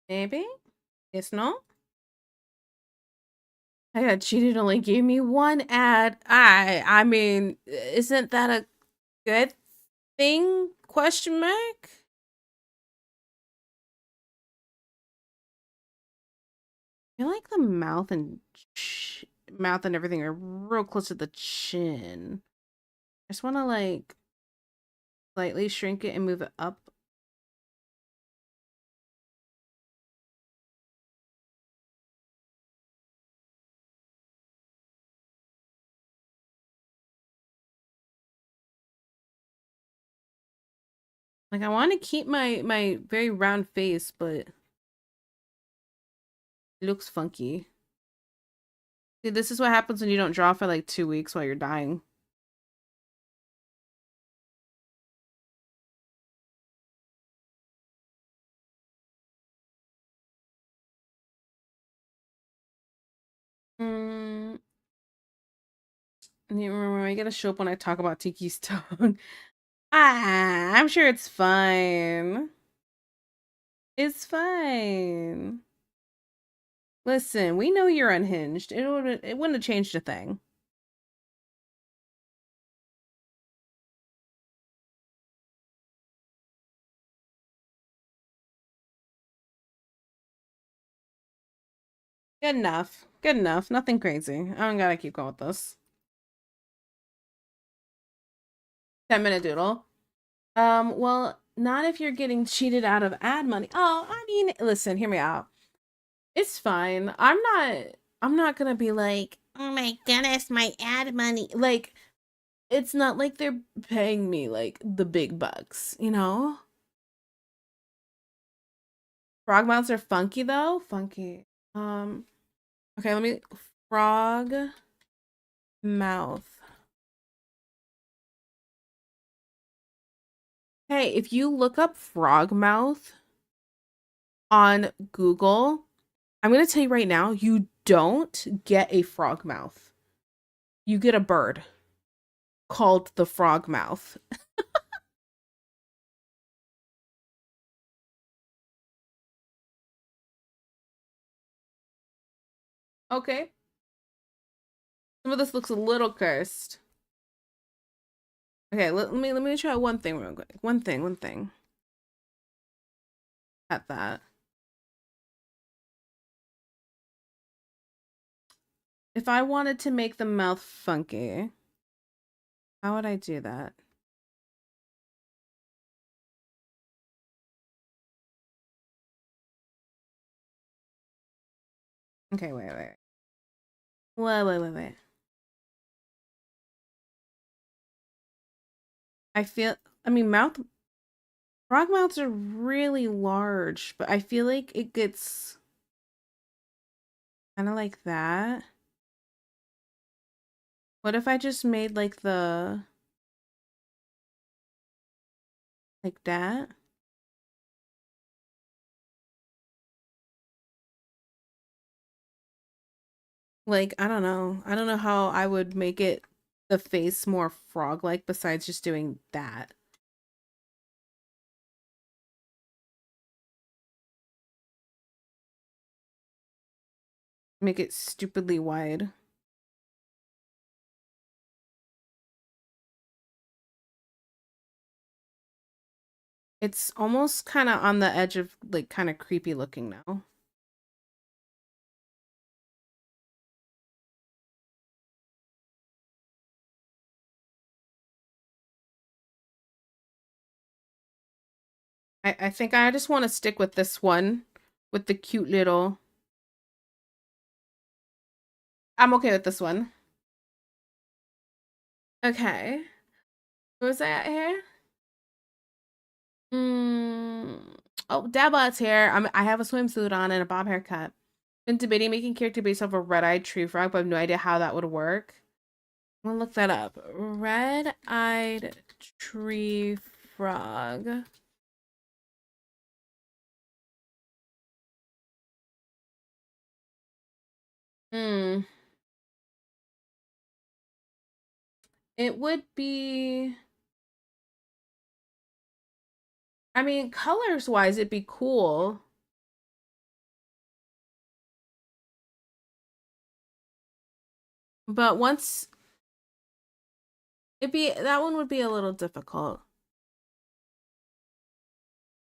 Maybe? Yes, no? I got cheated, only gave me one ad. I mean, isn't that a good thing? Question mark? I feel like the mouth and everything are real close to the chin. I just want to like slightly shrink it and move it up. Like I want to keep my very round face, but it looks funky. See, this is what happens when you don't draw for like 2 weeks while you're dying. Mm, remember, I gotta show up when I talk about Tiki's tongue. I'm sure it's fine. It's fine. Listen, we know you're unhinged. It wouldn't have changed a thing. Good enough. Good enough. Nothing crazy. I don't gotta keep going with this. 10-minute doodle. Well, not if you're getting cheated out of ad money. Oh, I mean, listen, hear me out. It's fine. I'm not gonna be like, oh my goodness, my ad money. Like, it's not like they're paying me like the big bucks, you know? Frog mouths are funky though. Funky. Okay, let me frog mouth. Hey, if you look up frog mouth on Google, I'm gonna tell you right now, you don't get a frog mouth. You get a bird called the frog mouth. Okay. Some of this looks a little cursed. Okay, let me try one thing real quick. One thing. At that. If I wanted to make the mouth funky, how would I do that? Okay, wait. Wait. I mean, frog mouths are really large, but I feel like it gets kind of like that. What if I just made like like that? Like, I don't know. I don't know how I would make it the face more frog-like besides just doing that. Make it stupidly wide. It's almost kind of on the edge of like kind of creepy looking now. I think I just want to stick with this one with the cute little. I'm okay with this one. Okay. What was I at here? Mm. Oh, Dabot's here. I have a swimsuit on and a bob haircut. Been debating making character based off a red-eyed tree frog, but I have no idea how that would work. I'm gonna look that up. Red-eyed tree frog. Hmm. It would be. I mean, colors wise, it'd be cool. But once that one would be a little difficult.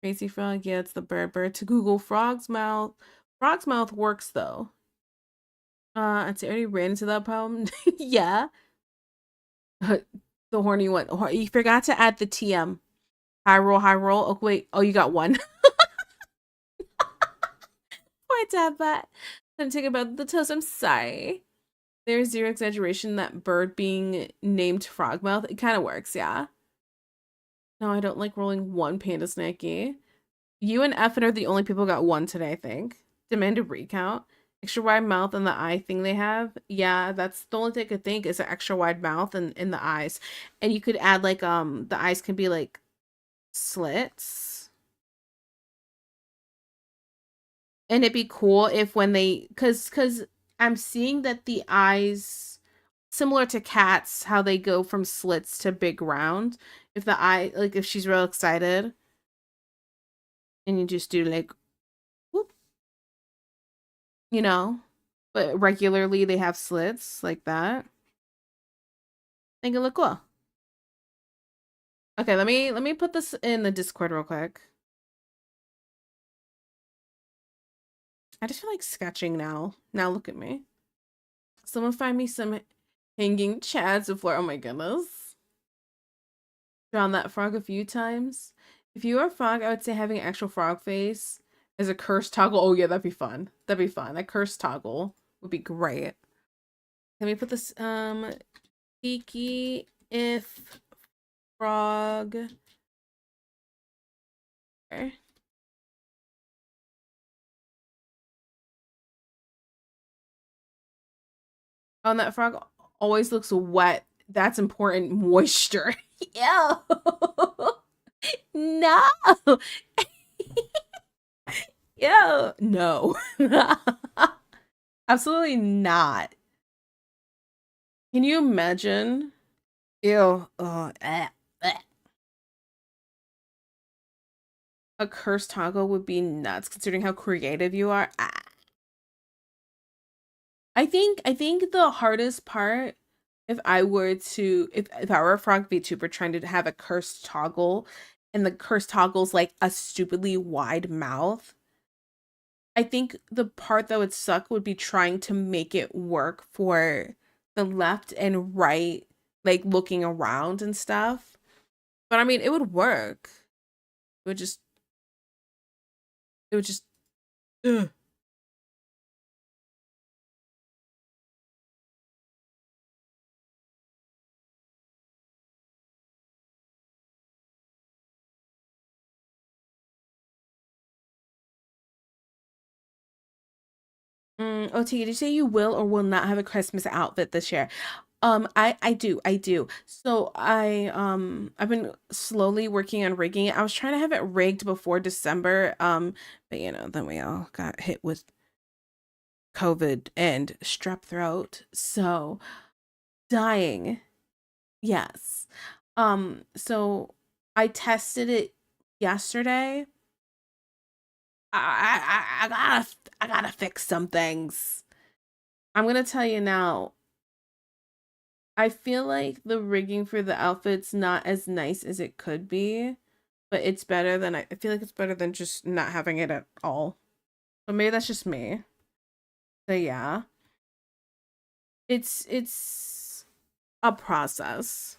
Crazy frog, yeah, it's the bird to Google frog's mouth. Frog's mouth works though. It's already ran into that problem. Yeah. The horny one. You forgot to add the TM. High roll, high roll. Oh wait. Oh, you got one. Poor dad, but I'm thinking about the toast. I'm sorry. There's zero exaggeration that bird being named Frogmouth. It kind of works, yeah. No, I don't like rolling one panda snacky. You and Effin are the only people who got one today, I think. Demand a recount. Extra wide mouth and the eye thing they have. Yeah, that's the only thing I could think is an extra wide mouth and in the eyes. And you could add like the eyes can be like slits. And it'd be cool if when they cause I'm seeing that the eyes similar to cats, how they go from slits to big round. If the eye like if she's real excited and you just do like whoop, you know, but regularly they have slits like that. Make it look cool. Okay, let me put this in the Discord real quick. I just feel like sketching now. Now look at me. Someone find me some hanging chads before. Oh my goodness. Drawn that frog a few times. If you were a frog, I would say having an actual frog face as a curse toggle. Oh yeah, that'd be fun. That'd be fun. A curse toggle would be great. Let me put this Tiki if frog. Okay. Oh, and that frog always looks wet. That's important. Moisture. Ew. No. Ew. No. Absolutely not. Can you imagine? Ew. Oh, a cursed toggle would be nuts considering how creative you are. I think the hardest part if I were to if I were a frog VTuber trying to have a cursed toggle and the cursed toggle's like a stupidly wide mouth, I think the part that would suck would be trying to make it work for the left and right, like looking around and stuff. But I mean, it would work. It would just, it would just, ugh. OT, did you say you will or will not have a Christmas outfit this year? I do. So I've been slowly working on rigging it. I was trying to have it rigged before December. But you know, then we all got hit with COVID and strep throat. So dying. Yes. So I tested it yesterday. I gotta fix some things. I'm gonna tell you now. I feel like the rigging for the outfit's not as nice as it could be, but it's better than I feel like it's better than just not having it at all. But maybe that's just me. So yeah. It's a process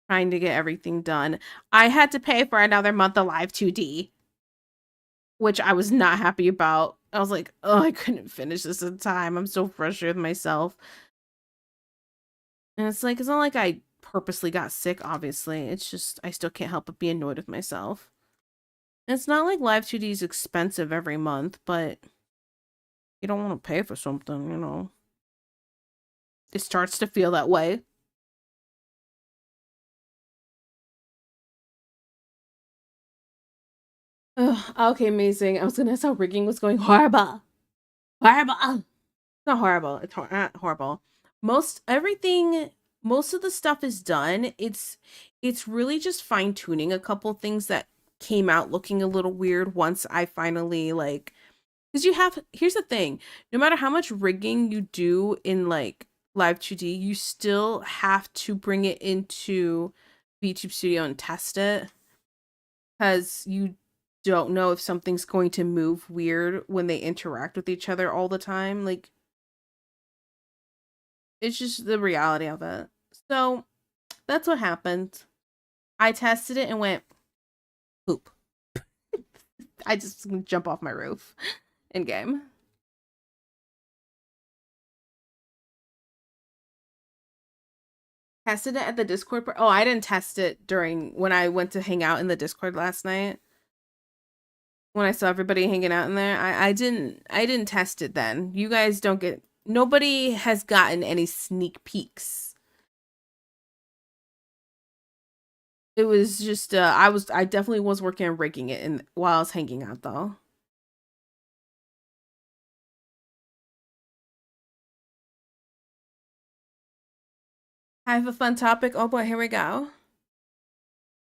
trying to get everything done. I had to pay for another month of Live 2D, which I was not happy about. I was like, oh, I couldn't finish this in time. I'm so frustrated with myself. And it's like, it's not like I purposely got sick, obviously. It's just, I still can't help but be annoyed with myself. And it's not like Live 2D is expensive every month, but you don't want to pay for something, you know. It starts to feel that way. Ugh, okay, amazing. I was gonna say rigging was going horrible. Horrible. It's not horrible. It's horrible. Most of the stuff is done. It's really just fine tuning a couple things that came out looking a little weird once I finally like Because you have, here's the thing, no matter how much rigging you do in like Live 2D, you still have to bring it into VTube Studio and test it. Because you don't know if something's going to move weird when they interact with each other all the time. Like, it's just the reality of it. So that's what happened. I tested it and went, poop. I just jump off my roof in game. Tested it at the Discord. Oh, I didn't test it during when I went to hang out in the Discord last night. When I saw everybody hanging out in there, I didn't test it then. You guys don't get, nobody has gotten any sneak peeks. It was just I definitely was working on rigging it and while I was hanging out though. I have a fun topic. Oh boy, here we go.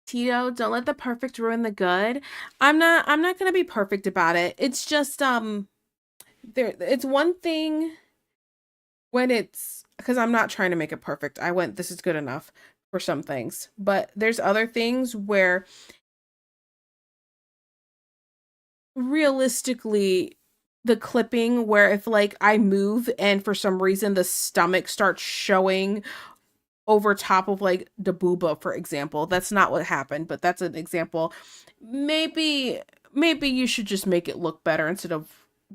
Tito, don't let the perfect ruin the good. I'm not gonna be perfect about it. It's just it's one thing when it's because I'm not trying to make it perfect. I went this is good enough for some things. But there's other things where realistically the clipping where if like I move and for some reason the stomach starts showing over top of like the booba, for example. That's not what happened, but that's an example. Maybe you should just make it look better instead of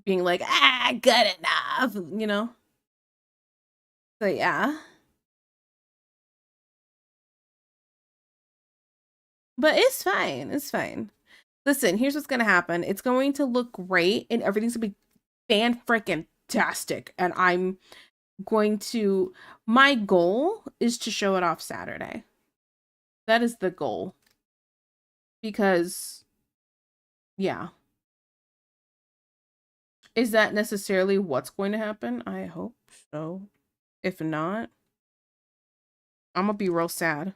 being like, good enough, you know? So yeah. But it's fine. It's fine. Listen, here's what's gonna happen. It's going to look great and everything's gonna be fan freaking tastic. And I'm going to my goal is to show it off Saturday. That is the goal. Because yeah. Is that necessarily what's going to happen? I hope so. If not, I'm gonna be real sad.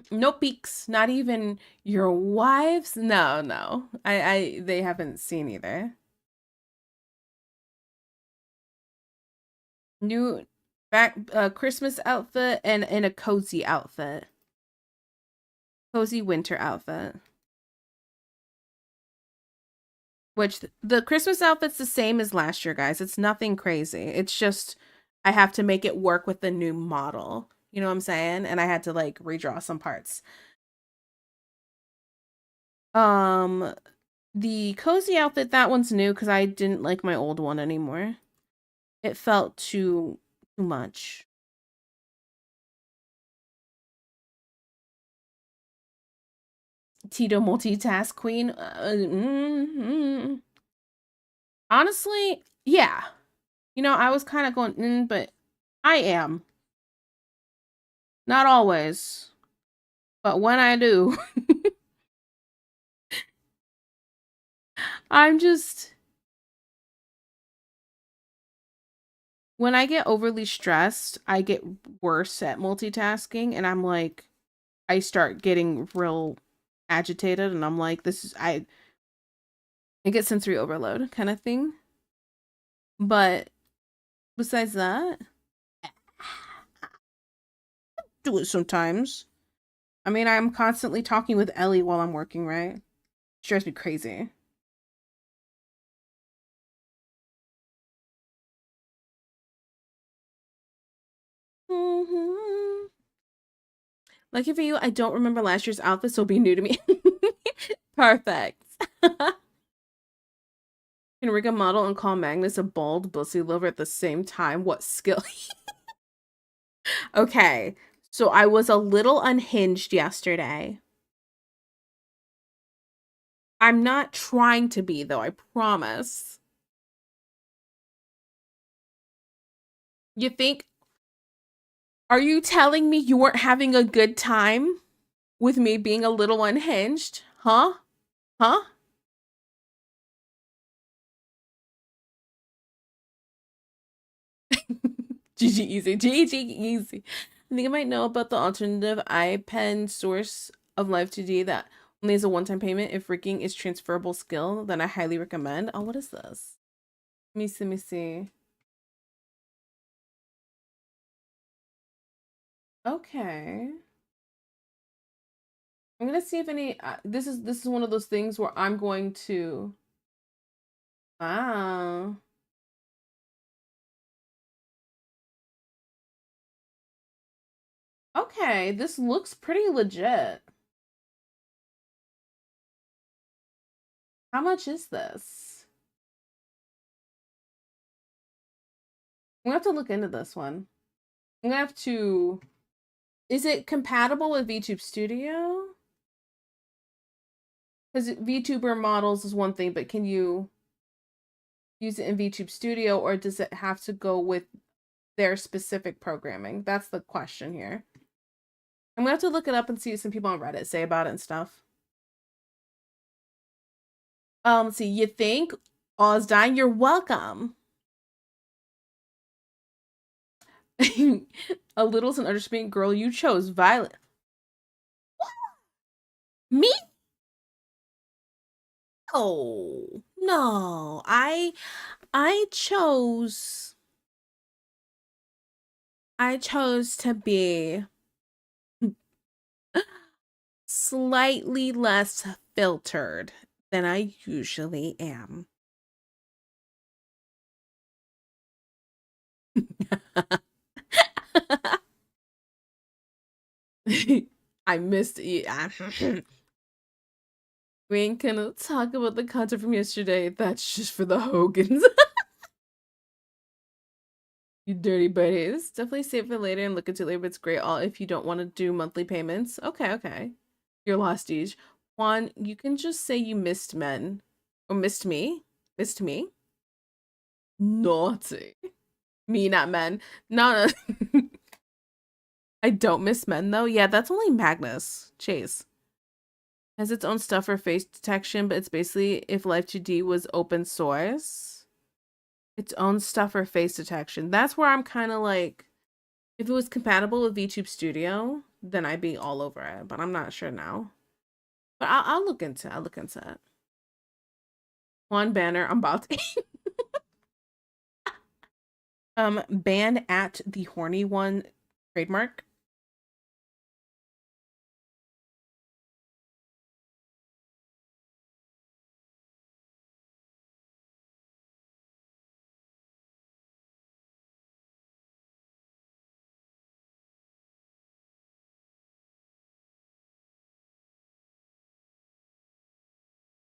No peeks, not even your wives. No, no. They haven't seen either. New back Christmas outfit and in a cozy outfit. Cozy winter outfit. Which the Christmas outfit's the same as last year, guys. It's nothing crazy. It's just I have to make it work with the new model. You know what I'm saying? And I had to like redraw some parts. Um the cozy outfit, that one's new because I didn't like my old one anymore. It felt too much. Tito multitask queen. Honestly, yeah. You know, I was kind of going, but I am. Not always. But when I do, I'm just. When I get overly stressed, I get worse at multitasking. And I'm like, I start getting real agitated. And I'm like, I get sensory overload kind of thing. But besides that, do it sometimes. I mean, I'm constantly talking with Ellie while I'm working, right? She drives me crazy. Mm-hmm. Lucky for you, I don't remember last year's outfit, so it'll be new to me. Perfect. Can rig a model and call Magnus a bald bussy lover at the same time? What skill? Okay, so I was a little unhinged yesterday. I'm not trying to be, though, I promise. You think? Are you telling me you weren't having a good time with me being a little unhinged? Huh? Huh? GG easy. GG easy. I think I might know about the alternative iPen source of Live 2D that only has a one-time payment. If rigging is transferable skill, then I highly recommend. Oh, what is this? Let me see, let me see. Okay. I'm gonna see if any this is one of those things where I'm going to ah okay, this looks pretty legit. How much is this? I'm gonna have to look into this one. I'm gonna have to. Is it compatible with VTube Studio? Because VTuber models is one thing, but can you use it in VTube Studio, or does it have to go with their specific programming? That's the question here. I'm gonna have to look it up and see what some people on Reddit say about it and stuff. See, you think Ozdyne, you're welcome. A little's an understatement, girl. You chose Violet. Me? Oh no, I chose to be slightly less filtered than I usually am. I missed it. We ain't gonna talk about the content from yesterday. That's just for the Hogans. You dirty buddies. Definitely save for later and look into it later, but it's great all if you don't want to do monthly payments. Okay, okay. Your lost age. Juan, you can just say you missed men. Or missed me. Missed me. Naughty. Me, not men. No, no. I don't miss men though. Yeah, that's only Magnus. Chase. Has its own stuff for face detection, but it's basically if Live2D was open source. Its own stuff for face detection. That's where I'm kind of like, if it was compatible with VTube Studio, then I'd be all over it. But I'm not sure now. But I'll look into it. I'll look into it. One banner. I'm about to. Ban at the horny one trademark.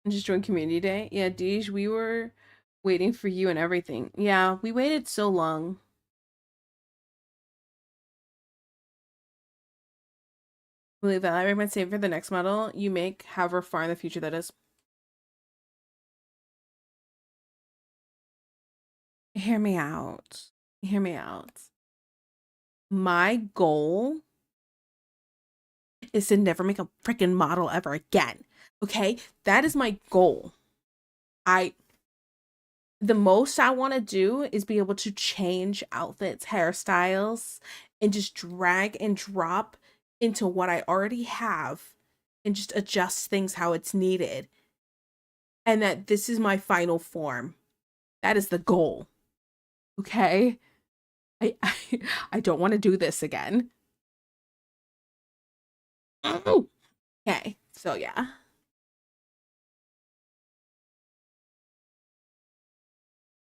And just join community day. Yeah, Deej, we were waiting for you and everything. Yeah, we waited so long. Believe that I recommend saving for the next model you make, however far in the future that is. Hear me out. Hear me out. My goal is to never make a freaking model ever again. Okay? That is my goal. The most I want to do is be able to change outfits, hairstyles, and just drag and drop into what I already have and just adjust things how it's needed. And that this is my final form. That is the goal. Okay? I I don't want to do this again. Okay, so yeah.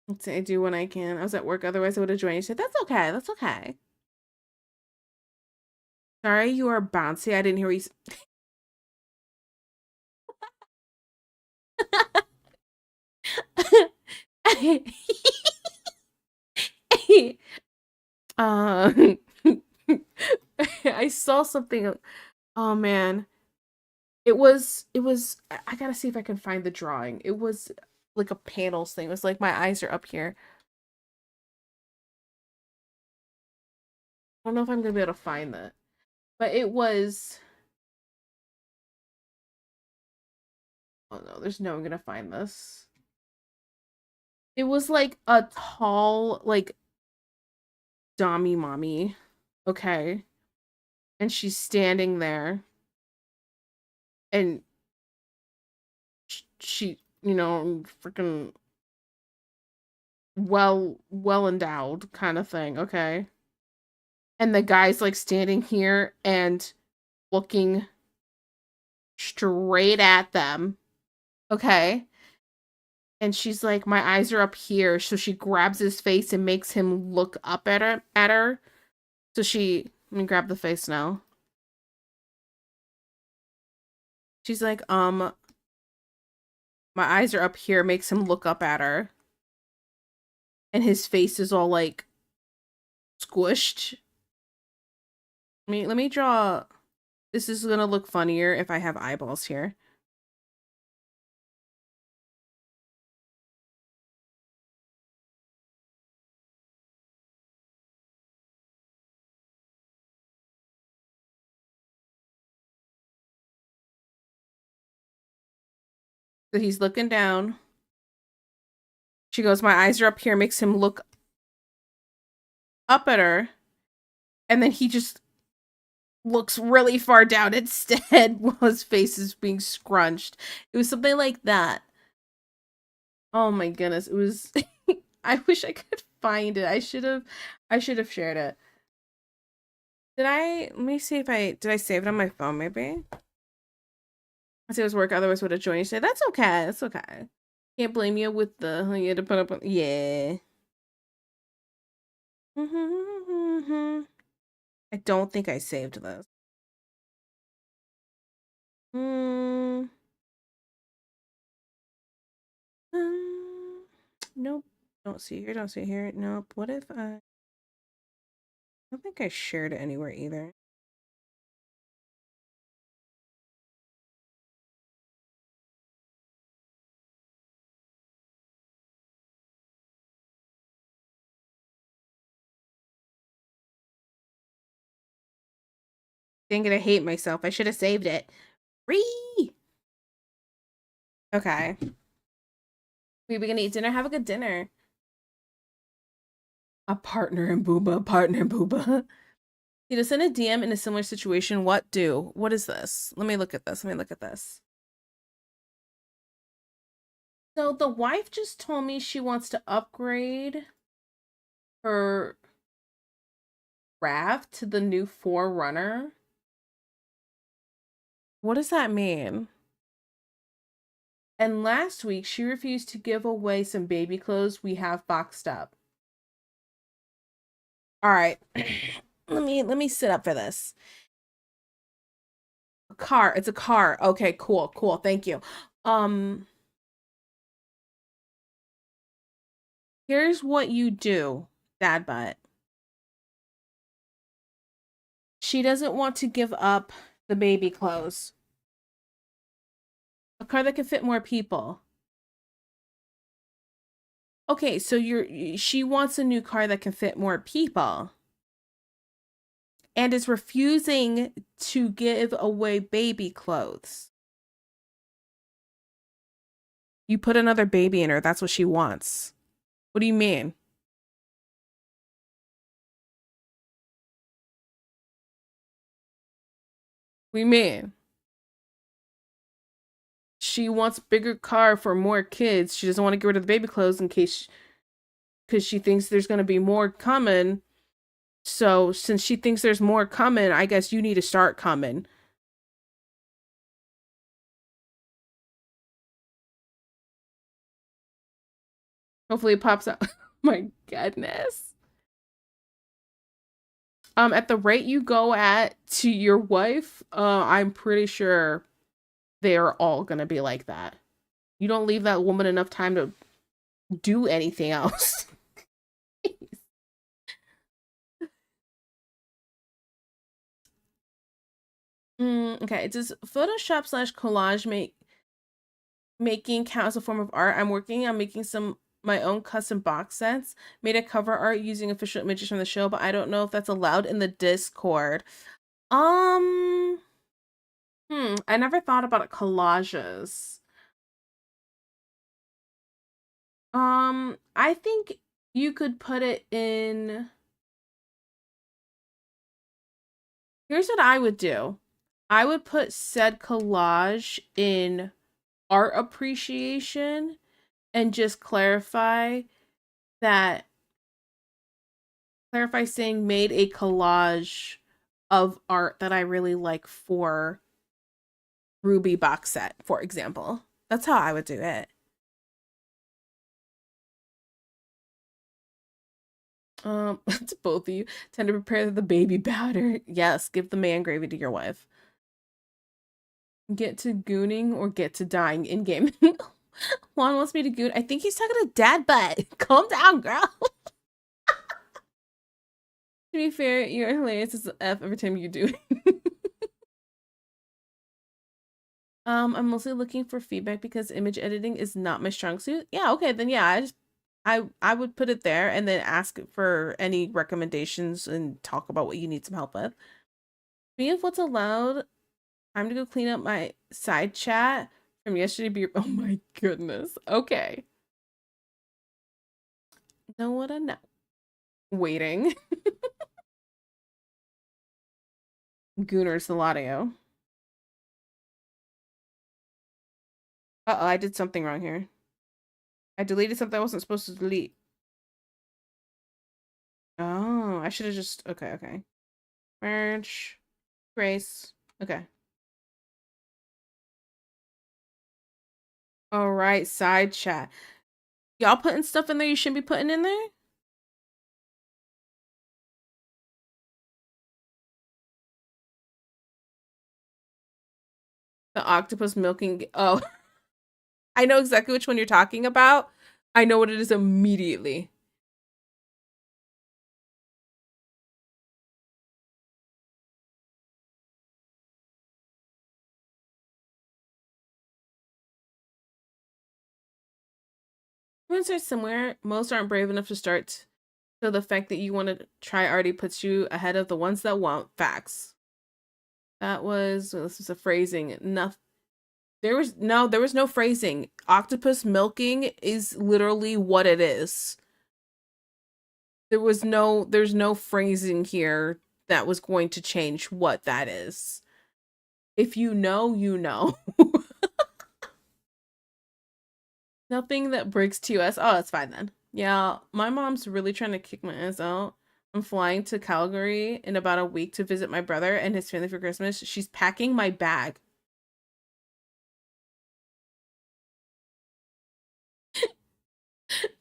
Let's say I do when I can. I was at work, otherwise I would have joined. You said that's okay. That's okay. Sorry, you are bouncy. I didn't hear you. um, I saw something. Oh man, it was. I gotta see if I can find the drawing. It was like a panels thing. It was like my eyes are up here. I don't know if I'm gonna be able to find that, but it was. Oh no, there's no one gonna find this. It was like a tall, like, dummy mommy. Okay. And she's standing there and she, freaking well endowed kind of thing, okay? And the guy's like standing here and looking straight at them, okay? And she's like, my eyes are up here. So she grabs his face and makes him look up at her. So let me grab the face now. She's like, my eyes are up here, makes him look up at her. And his face is all like squished. Let me draw. This is gonna look funnier if I have eyeballs here. So he's looking down. She goes, my eyes are up here, makes him look up at her. And then he just looks really far down instead while his face is being scrunched. It was something like that. Oh my goodness. It was I wish I could find it. I should have shared it. Let me see if did I save it on my phone maybe? I said it was work, otherwise would have joined you today. That's okay. That's okay. Can't blame you with you had to put up with, yeah. I don't think I saved this. Nope. Don't see here. Don't see here. Nope. What if I don't think I shared it anywhere either. Dang it, I hate myself. I should have saved it. Free. Okay. We're gonna eat dinner. Have a good dinner. A partner in booba. Partner in booba. You know, send a DM in a similar situation. What do? What is this? Let me look at this. Let me look at this. So the wife just told me she wants to upgrade her raft to the new Forerunner. What does that mean? And last week she refused to give away some baby clothes we have boxed up. All right. let me sit up for this. A car. It's a car. Okay, cool. Cool. Thank you. Here's what you do, Dad Butt. She doesn't want to give up the baby clothes. A car that can fit more people. Okay, so she wants a new car that can fit more people. And is refusing to give away baby clothes. You put another baby in her, that's what she wants. What do you mean? What do you mean? She wants bigger car for more kids. She doesn't want to get rid of the baby clothes in case, because she thinks there's going to be more coming. So since she thinks there's more coming, I guess you need to start coming. Hopefully it pops out. My goodness. At the rate you go at to your wife, I'm pretty sure they're all gonna be like that. You don't leave that woman enough time to do anything else. Okay, it says Photoshop / collage making count as a form of art. I'm working on making my own custom box sets. Made a cover art using official images from the show, but I don't know if that's allowed in the Discord. I never thought about collages. I think you could put it in. Here's what I would do. I would put said collage in art appreciation and just that clarify saying made a collage of art that I really like for Ruby box set, for example. That's how I would do it. To both of you, tend to prepare the baby batter. Yes, give the man gravy to your wife. Get to gooning or get to dying in game. Juan wants me to goon. I think he's talking to dad butt. Calm down, girl. To be fair, you're hilarious as F every time you do. I'm mostly looking for feedback because image editing is not my strong suit. Yeah, okay, then yeah, I would put it there and then ask for any recommendations and talk about what you need some help with. Me of what's allowed. Time to go clean up my side chat from yesterday. Oh my goodness. Okay. Know what I know. Waiting. Gunnar Saladio. Uh-oh, I did something wrong here. I deleted something I wasn't supposed to delete. Oh, I should have just... Okay. Merge. Grace. Okay. All right, side chat. Y'all putting stuff in there you shouldn't be putting in there? The octopus milking... Oh. I know exactly which one you're talking about. I know what it is immediately. Humans are similar. Most aren't brave enough to start. So the fact that you want to try already puts you ahead of the ones that won't. Facts. This was a phrasing. There was no phrasing. Octopus milking is literally what it is. There's no phrasing here that was going to change what that is. If you know, you know. Nothing that breaks TOS. Oh, it's fine then. Yeah, my mom's really trying to kick my ass out. I'm flying to Calgary in about a week to visit my brother and his family for Christmas. She's packing my bag.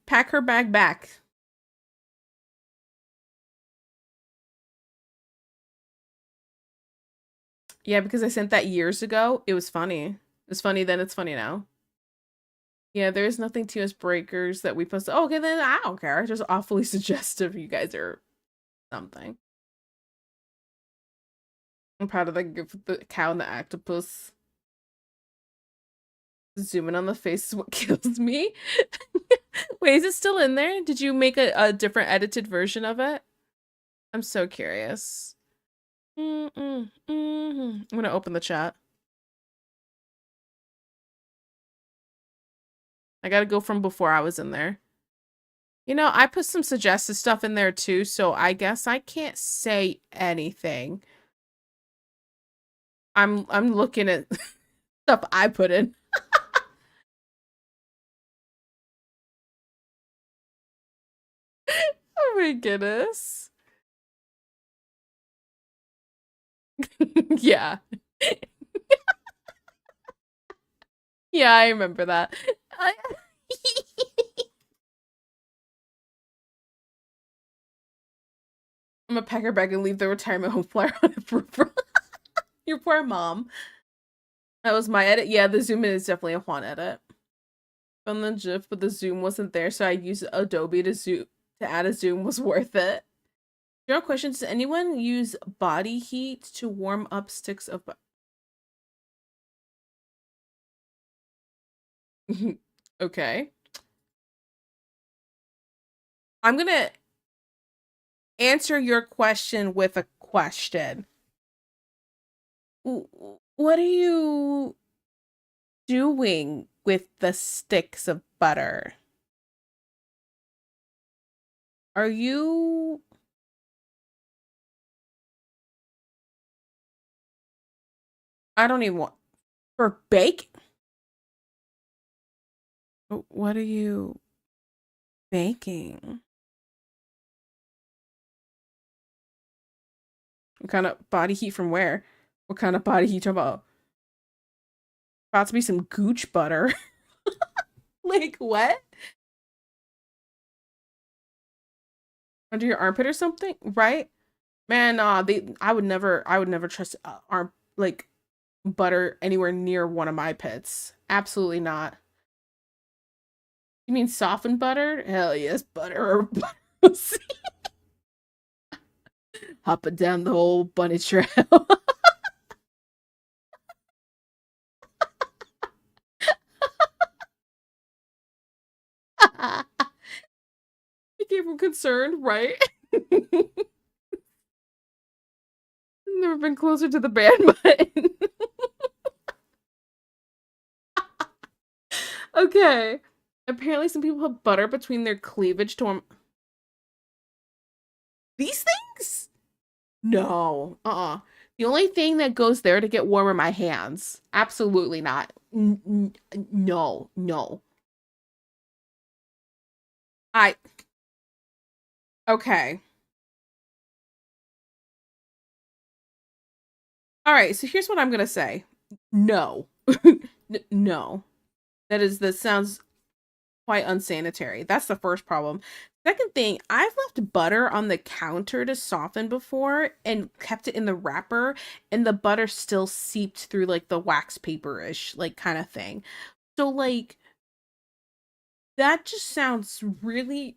Pack her bag back. Yeah, because I sent that years ago. It was funny. It's funny then, it's funny now. Yeah, there's nothing to us breakers that we post. Oh, okay, then I don't care. Just awfully suggestive. You guys are something. I'm proud of the cow and the octopus. Zooming on the face is what kills me. Wait, is it still in there? Did you make a different edited version of it? I'm so curious. I'm gonna open the chat. I gotta go from before I was in there. You know, I put some suggested stuff in there too, so I guess I can't say anything. I'm looking at stuff I put in. Oh my goodness. Yeah. Yeah, I remember that. I'm gonna pack her bag and leave the retirement home flyer on it for your poor mom. That was my edit. Yeah, the zoom in is definitely a Juan edit. From the GIF, but the zoom wasn't there, so I used Adobe to add a zoom was worth it. General question: does anyone use body heat to warm up sticks of Okay. I'm gonna answer your question with a question. What are you doing with the sticks of butter? Are you... I don't even want... For bake? What are you baking? What kind of body heat from where? What kind of body heat you talking about? About to be some gooch butter. Like, what? Under your armpit or something? Right? Man, I would never trust like, butter anywhere near one of my pets. Absolutely not. You mean softened butter? Hell yes, butter or butter. Hopping down the whole bunny trail. Became from concerned, right? Never been closer to the ban button. Okay. Apparently, some people put butter between their cleavage to these things. No. The only thing that goes there to get warm are my hands. Absolutely not. No. No. I. Okay. All right. So here's what I'm gonna say. No. No. That sounds quite unsanitary. That's the first problem. Second thing, I've left butter on the counter to soften before and kept it in the wrapper, and the butter still seeped through like the wax paper-ish, like, kind of thing. So, like, that just sounds really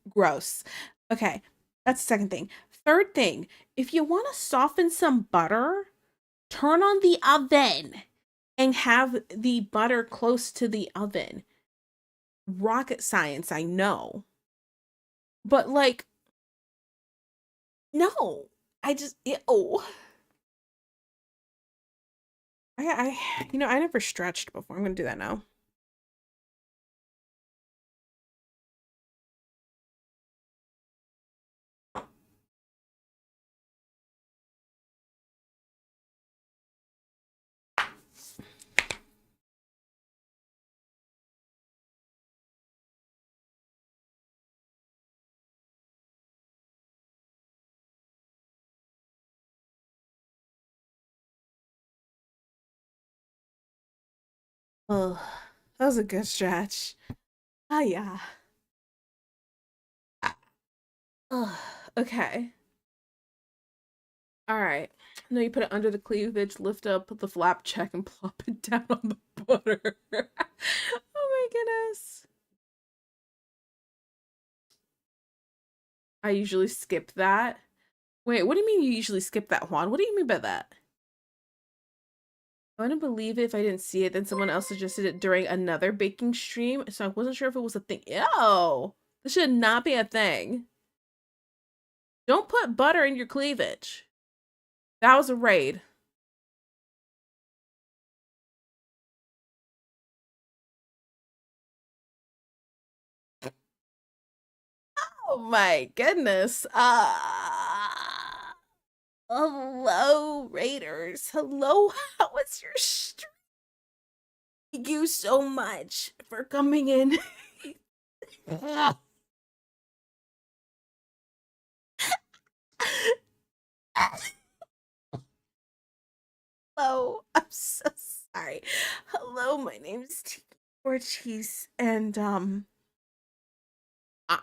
gross. Okay, that's the second thing. Third thing, if you want to soften some butter, turn on the oven and have the butter close to the oven. Rocket science, I know. But, like, no. I just, ew. I never stretched before. I'm gonna do that now. Oh, that was a good stretch. Ah, yeah. Ugh, okay. All right. Now you put it under the cleavage, lift up the flap check, and plop it down on the butter. Oh my goodness. I usually skip that. Wait, what do you mean you usually skip that, Juan? What do you mean by that? I wouldn't believe it if I didn't see it. Then someone else suggested it during another baking stream, so I wasn't sure if it was a thing. Ew! This should not be a thing. Don't put butter in your cleavage. That was a raid. Oh my goodness. Hello, Raiders. Hello, how was your stream? Thank you so much for coming in. Hello, I'm so sorry. Hello, my name's Tiki Ortiz, and I'm a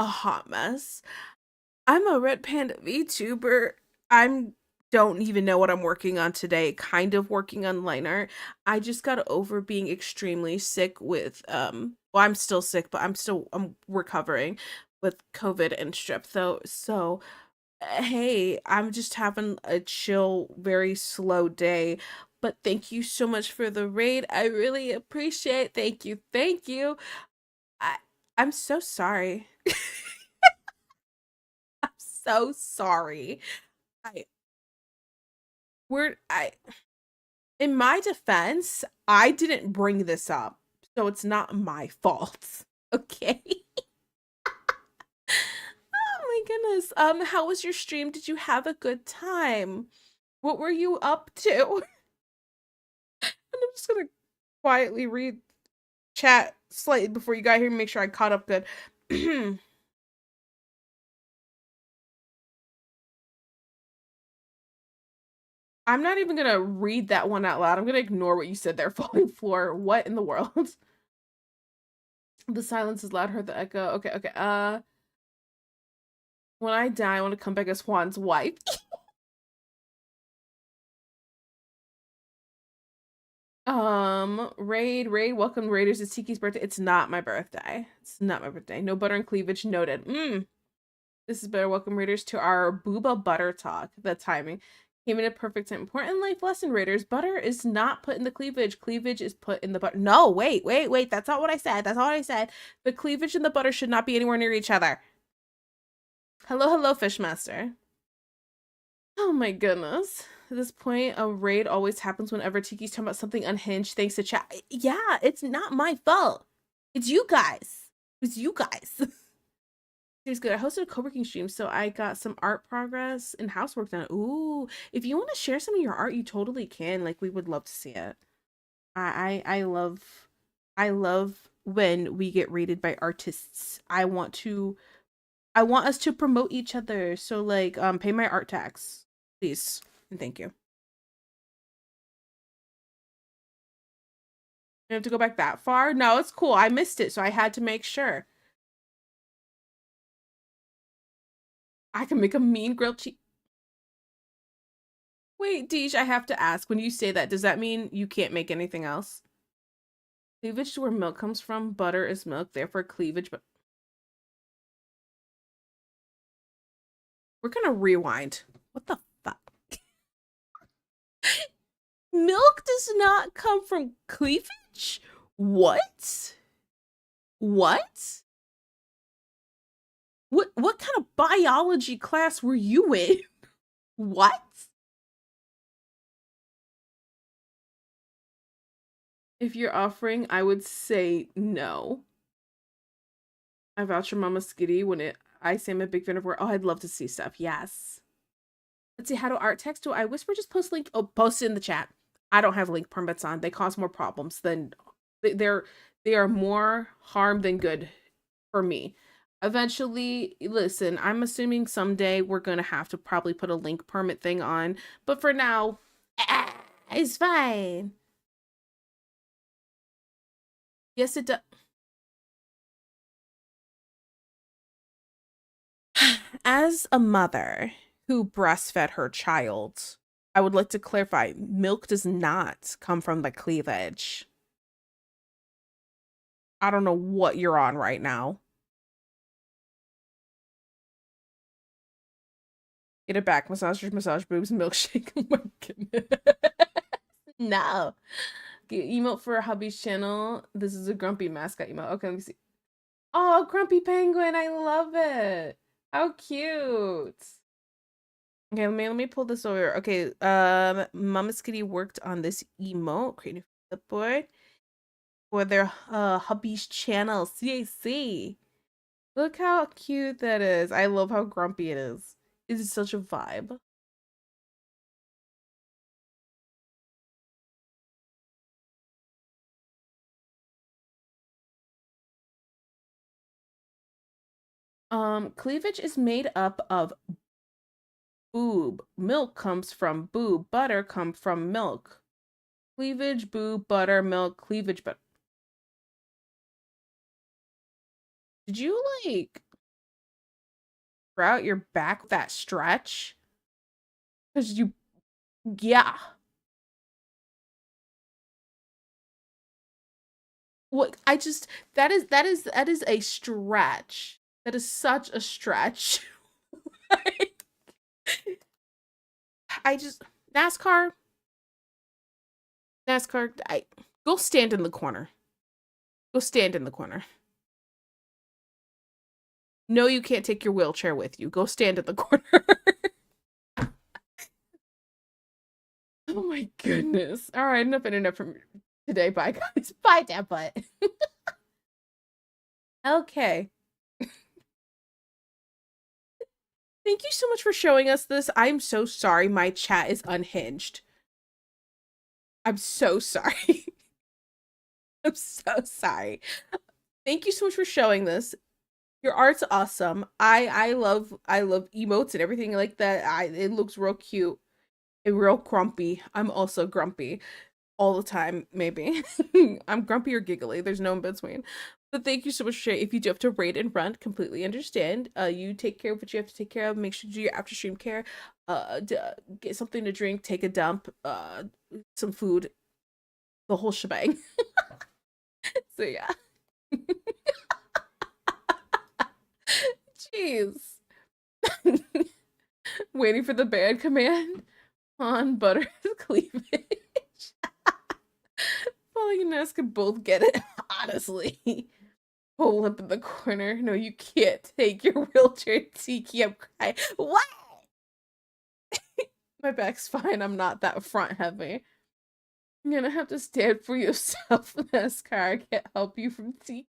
hot mess. I'm a Red Panda VTuber. I'm don't even know what I'm working on today. Kind of working on line art. I just got over being extremely sick with well, I'm still sick, but I'm recovering with COVID and strep throat. So hey, I'm just having a chill, very slow day. But thank you so much for the raid. I really appreciate. Thank you. Thank you. I I'm so sorry. I'm so sorry. I we're I In my defense, I didn't bring this up, so it's not my fault. Okay? my goodness. How was your stream? Did you have a good time? What were you up to? And I'm just gonna quietly read chat slightly before you got here and make sure I caught up good. I'm not even gonna read that one out loud. I'm gonna ignore what you said there, falling floor. What in the world? The silence is loud, heard the echo. Okay. When I die, I want to come back as Juan's wife. Raid, welcome Raiders. It's Tiki's birthday. It's not my birthday. It's not my birthday. No butter and cleavage noted. This is better. Welcome Raiders to our Booba butter talk. The timing came in a perfect time. Important life lesson, Raiders. Butter is not put in the cleavage. Cleavage is put in the butter. No, wait. That's not what I said. That's not what I said. The cleavage and the butter should not be anywhere near each other. Hello, Fishmaster. Oh my goodness. At this point, a raid always happens whenever Tiki's talking about something unhinged thanks to chat. Yeah, it's not my fault. It's you guys. It's you guys. It's good. I hosted a co-working stream, so I got some art progress and housework done. Ooh, if you want to share some of your art, you totally can. Like, we would love to see it. I love when we get rated by artists. I want us to promote each other. So like, pay my art tax, please, and thank you. You have to go back that far? No, it's cool. I missed it, so I had to make sure. I can make a mean grilled cheese. Wait, Deej, I have to ask. When you say that, does that mean you can't make anything else? Cleavage is where milk comes from. Butter is milk, therefore cleavage. But we're gonna rewind. What the fuck? Milk does not come from cleavage? What? What? What kind of biology class were you in? What? If you're offering, I would say no. I vouch for Mama Skitty when I say I'm a big fan of her. Oh, I'd love to see stuff. Yes. Let's see, how do art text? Do I whisper? Just post link. Oh, post it in the chat. I don't have link permits on. They cause more problems than they are more harm than good for me. Eventually, listen, I'm assuming someday we're gonna have to probably put a link permit thing on, but for now, it's fine. Yes, it does. As a mother who breastfed her child, I would like to clarify, milk does not come from the cleavage. I don't know what you're on right now. Get it back. Massage boobs, milkshake. Oh my goodness. No. Get emote for hubby's channel. This is a grumpy mascot emote. Okay, let me see. Oh, grumpy penguin. I love it. How cute. Okay, let me pull this over. Okay, Mama Skitty worked on this emote, creating a flipboard for their hubby's channel, CAC. Look how cute that is. I love how grumpy it is. It is such a vibe. Cleavage is made up of boob. Milk comes from boob. Butter comes from milk. Cleavage, boob, butter, milk, cleavage, but did you like sprout your back with that stretch? Because yeah. What that is a stretch. That is such a stretch. I just NASCAR, go stand in the corner. Go stand in the corner. No, you can't take your wheelchair with you. Go stand in the corner. Oh my goodness. All right, enough internet from today. Bye, guys. Bye, Dad Butt. Okay. Thank you so much for showing us this. I'm so sorry my chat is unhinged. I'm so sorry. I'm so sorry. Thank you so much for showing this. Your art's awesome. I love emotes and everything like that. It looks real cute and real grumpy. I'm also grumpy all the time, maybe. I'm grumpy or giggly. There's no in between. But thank you so much for sharing. If you do have to raid and run, completely understand. You take care of what you have to take care of. Make sure to do your after stream care. Get something to drink, take a dump, some food, the whole shebang. So yeah. Jeez. Waiting for the band command on butter cleavage. Falling and Ness could both get it, honestly. Pull up in the corner. No, you can't take your wheelchair, Tiki. I'm crying. What? My back's fine. I'm not that front heavy. You're gonna have to stand for yourself, NASCAR. I can't help you from Tiki.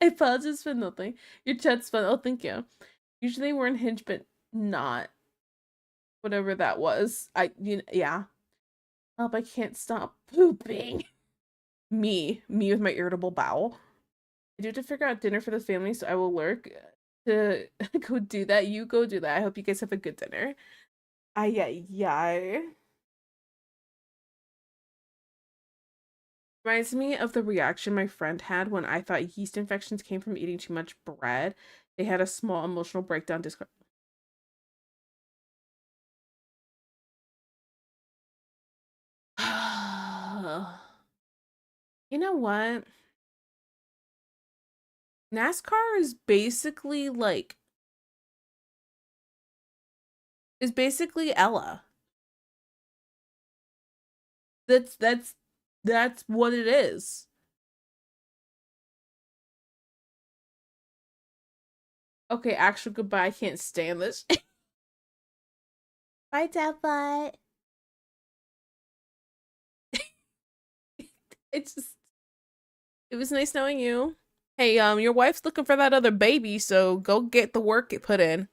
I apologize for nothing. Your chat's fun. Oh, thank you. Usually we're unhinged, but not. Whatever that was. Yeah. Oh, I can't stop pooping. Me with my irritable bowel. I do have to figure out dinner for the family, so I will lurk to go do that. You go do that. I hope you guys have a good dinner. Ay, ay, ay. Reminds me of the reaction my friend had when I thought yeast infections came from eating too much bread. They had a small emotional breakdown. Discord. You know what? NASCAR is basically Ella. That's what it is. Okay, actual goodbye. I can't stand this. Bye, Tablet. It's just it was nice knowing you. Hey, your wife's looking for that other baby, so go get the work it put in.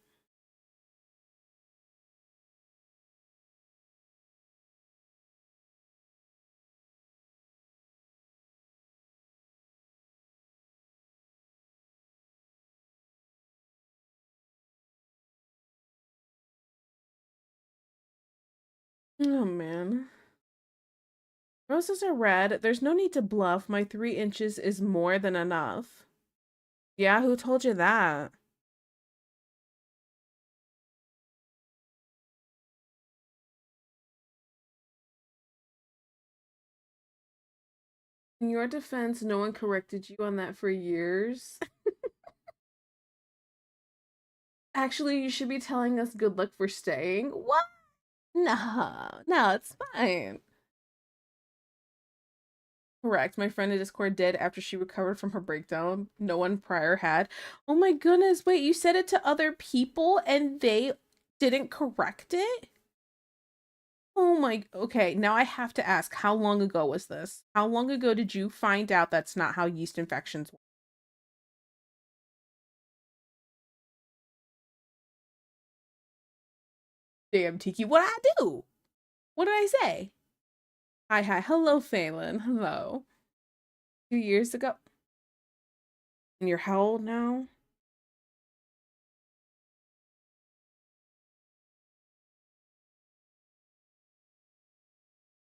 Oh man. Roses are red. There's no need to bluff. My 3 inches is more than enough. Yeah, who told you that? In your defense, no one corrected you on that for years. Actually, you should be telling us good luck for staying. What? No, no, it's fine. Correct. My friend in Discord did after she recovered from her breakdown. No one prior had. Oh my goodness, wait, you said it to other people and they didn't correct it? Oh my, okay, now I have to ask, how long ago was this? How long ago did you find out that's not how yeast infections work? Damn, Tiki, what I do? What did I say? Hi, hi, hello, Phelan, hello. 2 years ago? And you're how old now?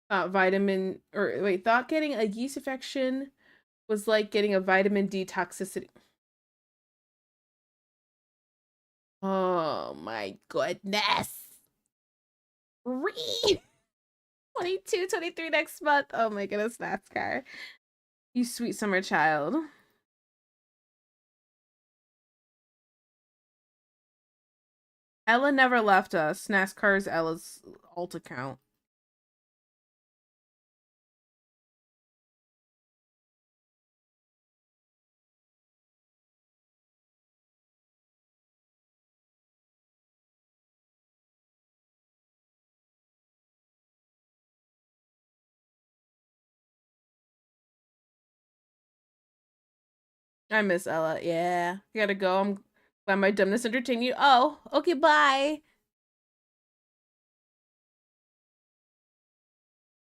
Vitamin, or wait, thought getting a yeast infection was like getting a vitamin D toxicity. Oh my goodness. 22, 23 next month. Oh my goodness, NASCAR. You sweet summer child. Ella never left us. NASCAR is Ella's alt account. I miss Ella. Yeah. I gotta go. I'm Let my dumbness entertain you. Oh, okay, bye.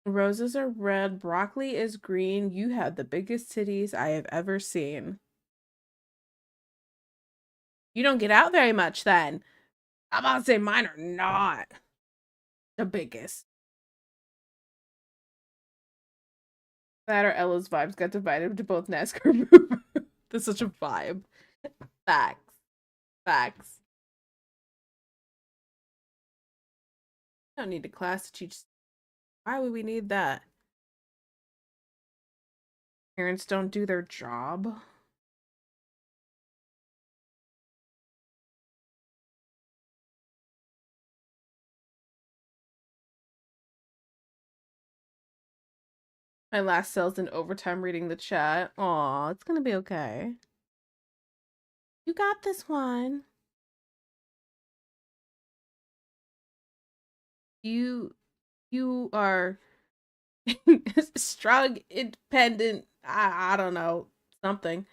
Roses are red, broccoli is green. You have the biggest titties I have ever seen. You don't get out very much then. I'm about to say mine are not the biggest. That or Ella's vibes got divided into both NASCAR movers. That's such a vibe. Facts. Facts. I don't need a class to teach. Why would we need that? Parents don't do their job. My last sale's in overtime reading the chat. Aw, it's gonna be okay. You got this one. You are strong, independent. I don't know. Something.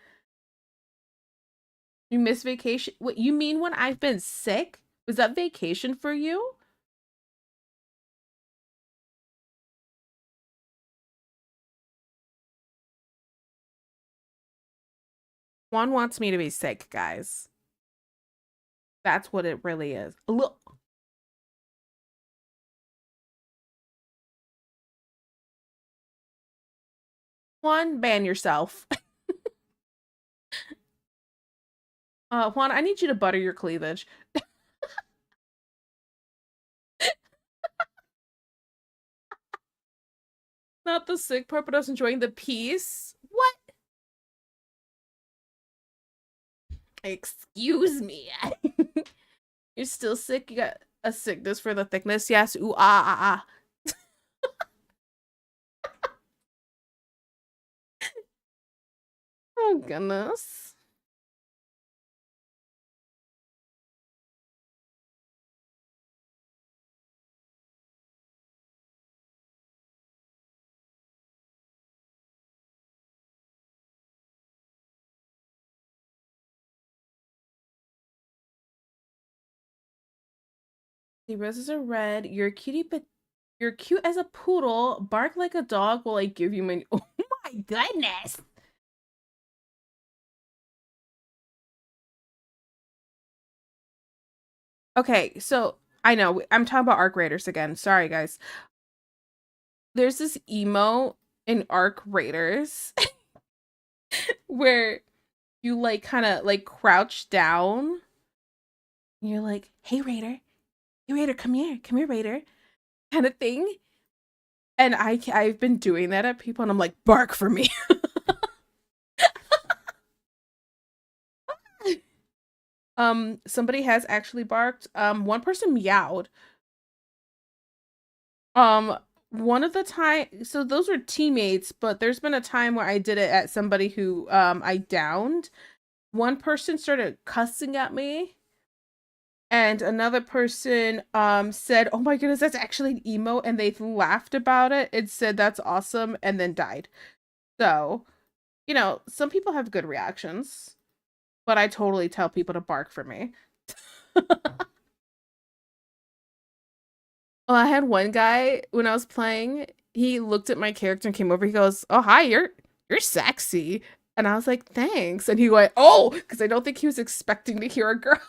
You miss vacation? What you mean when I've been sick? Was that vacation for you? Juan wants me to be sick, guys. That's what it really is. Look. Juan, ban yourself. Juan, I need you to butter your cleavage. Not the sick part, but I was enjoying the peace. What? Excuse me. You're still sick? You got a sickness for the thickness? Yes. Ooh, ah, ah, ah. Oh, goodness. The roses are red. You're cutie, but you're cute as a poodle. Bark like a dog while I give you my. Oh my goodness. Okay, so I know I'm talking about Arc Raiders again. Sorry, guys. There's this emo in Arc Raiders where you like kind of like crouch down. And you're like, hey Raider, come here, Raider, kind of thing. And I've been doing that at people, and I'm like, bark for me. Somebody has actually barked. One person meowed. Um, one of the time, so those were teammates, but there's been a time where I did it at somebody who I downed. One person started cussing at me, and another person said, "Oh my goodness, that's actually an emo," and they laughed about it and said that's awesome, and then died. So, some people have good reactions, but I totally tell people to bark for me. Well, I had one guy when I was playing, he looked at my character and came over. He goes, "Oh, hi, you're sexy." And I was like, "Thanks." And he went, "Oh," because I don't think he was expecting to hear a girl.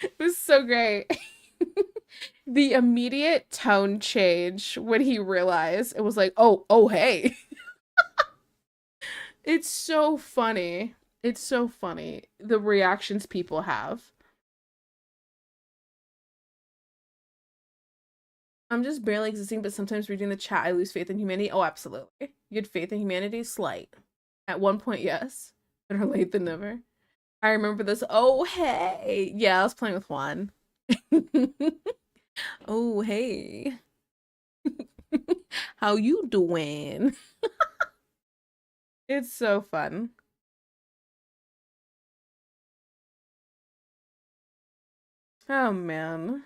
It was so great. The immediate tone change when he realized, it was like, "Oh, hey." It's so funny. It's so funny the reactions people have. I'm just barely existing, but sometimes reading the chat, I lose faith in humanity. Oh, absolutely. You had faith in humanity? Slight. At one point, yes. Better late than never. I remember this. Oh, hey. Yeah, I was playing with Juan. Oh, hey. How you doing? It's so fun. Oh, man.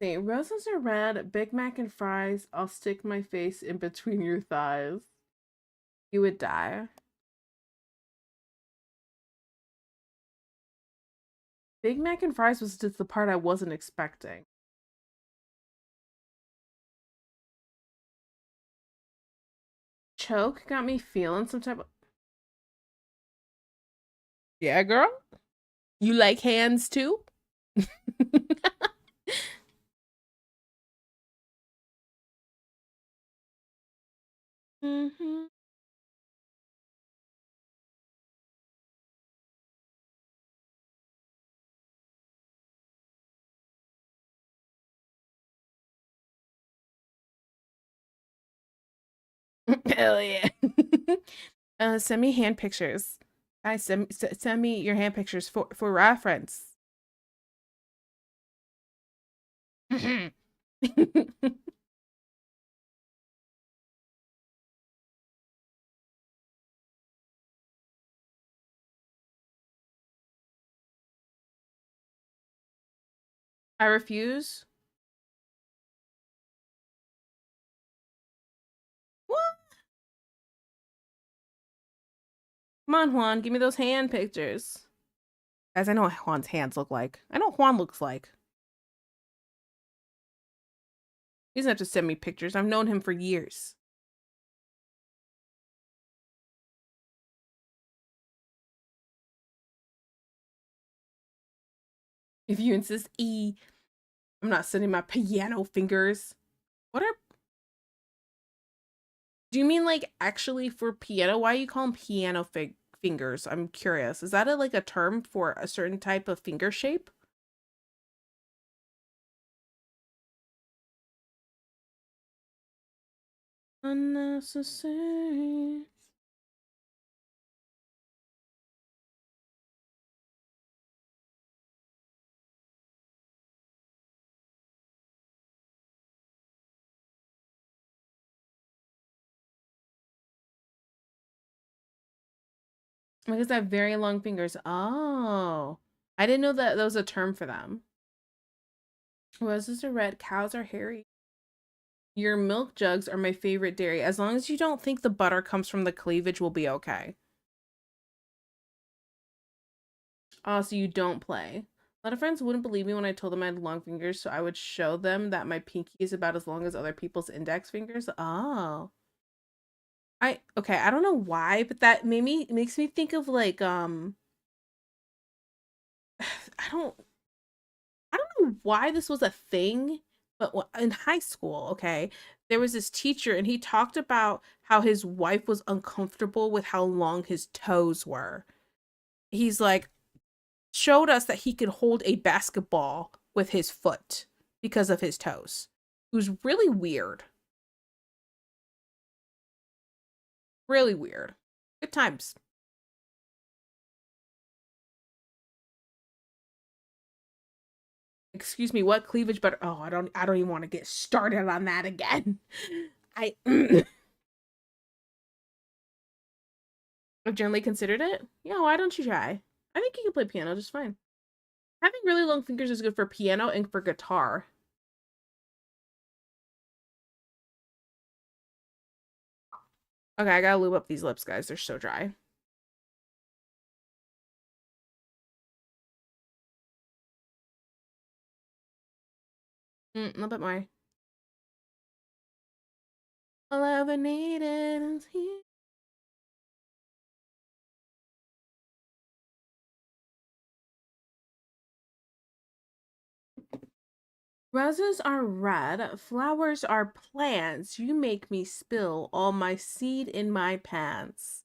See, roses are red, Big Mac and fries. I'll stick my face in between your thighs. You would die. Big Mac and fries was just the part I wasn't expecting. Choke got me feeling some type of. Yeah, girl? You like hands too? Mm-hmm. Hell yeah. Send me hand pictures. Guys, send me your hand pictures for reference. I refuse. What? Come on, Juan, give me those hand pictures. Guys, I know what Juan's hands look like. I know what Juan looks like. He doesn't have to send me pictures. I've known him for years. If you insist, I'm not sending my piano fingers. What are... Do you mean like actually for piano? Why you call them piano fingers? I'm curious. Is that like a term for a certain type of finger shape? Unnecessary. Because I have very long fingers. Oh. I didn't know that was a term for them. Roses are red, cows are hairy. Your milk jugs are my favorite dairy. As long as you don't think the butter comes from the cleavage, we'll be okay. Oh, so you don't play. A lot of friends wouldn't believe me when I told them I had long fingers, so I would show them that my pinky is about as long as other people's index fingers. Oh. Okay, I don't know why, but that makes me think of like I don't know why this was a thing, but in high school, okay, there was this teacher and he talked about how his wife was uncomfortable with how long his toes were. He's like, showed us that he could hold a basketball with his foot because of his toes. It was really weird. Really weird. Good times. Excuse me, what cleavage butter? Oh, I don't even want to get started on that again. I I've generally considered it. Yeah, why don't you try? I think you can play piano just fine. Having really long fingers is good for piano and for guitar. Okay, I gotta lube up these lips, guys. They're so dry. A little bit more. All I ever needed is here. Roses are red, flowers are plants. You make me spill all my seed in my pants.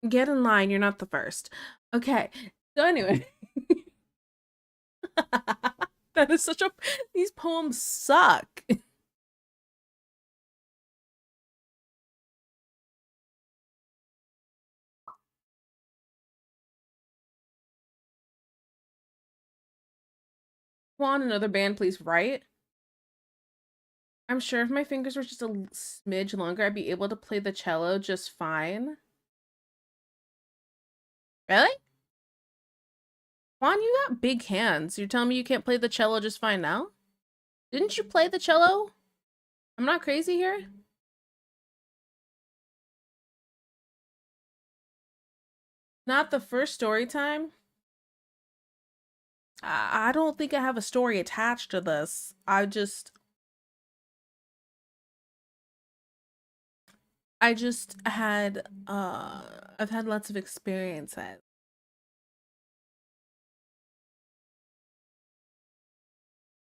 Get in line, you're not the first. Okay, so anyway. That is such a... These poems suck. Juan, another band, please, right? I'm sure if my fingers were just a smidge longer, I'd be able to play the cello just fine. Really? Juan, you got big hands. You're telling me you can't play the cello just fine now? Didn't you play the cello? I'm not crazy here. Not the first story time? I don't think I have a story attached to this. I just had I've had lots of experiences.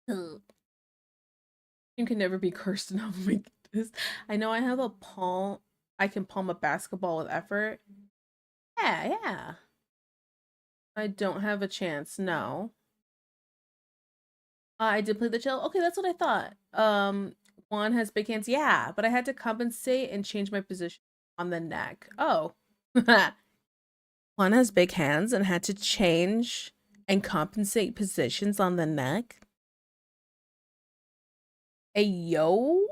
Ugh. You can never be cursed enough. Oh my goodness. I know I have a palm. I can palm a basketball with effort. Yeah, yeah. I don't have a chance. No. I did play the cello. Okay, that's what I thought. Juan has big hands. Yeah, but I had to compensate and change my position on the neck. Oh. Juan has big hands and had to change and compensate positions on the neck. Hey, yo.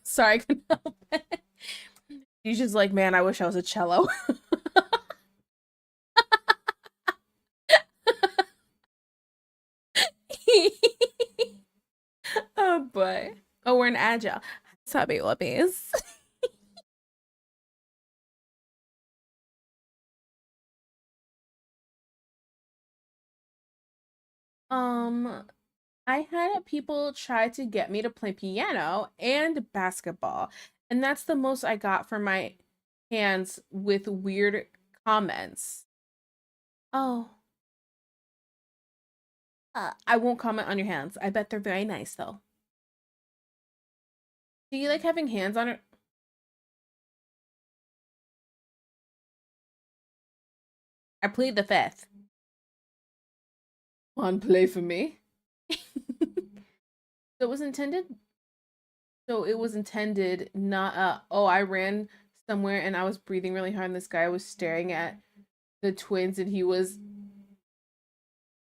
Sorry, I couldn't help it. She's just like, man, I wish I was a cello. Oh boy. Oh, we're in agile. Sorry, whoopies. Um, I had people try to get me to play piano and basketball, and that's the most I got for my hands with weird comments. Oh, I won't comment on your hands. I bet they're very nice though. Do you like having hands on it? I plead the fifth. One play for me. So it was intended. So it was intended not. Oh, I ran somewhere and I was breathing really hard, and this guy was staring at the twins, and he was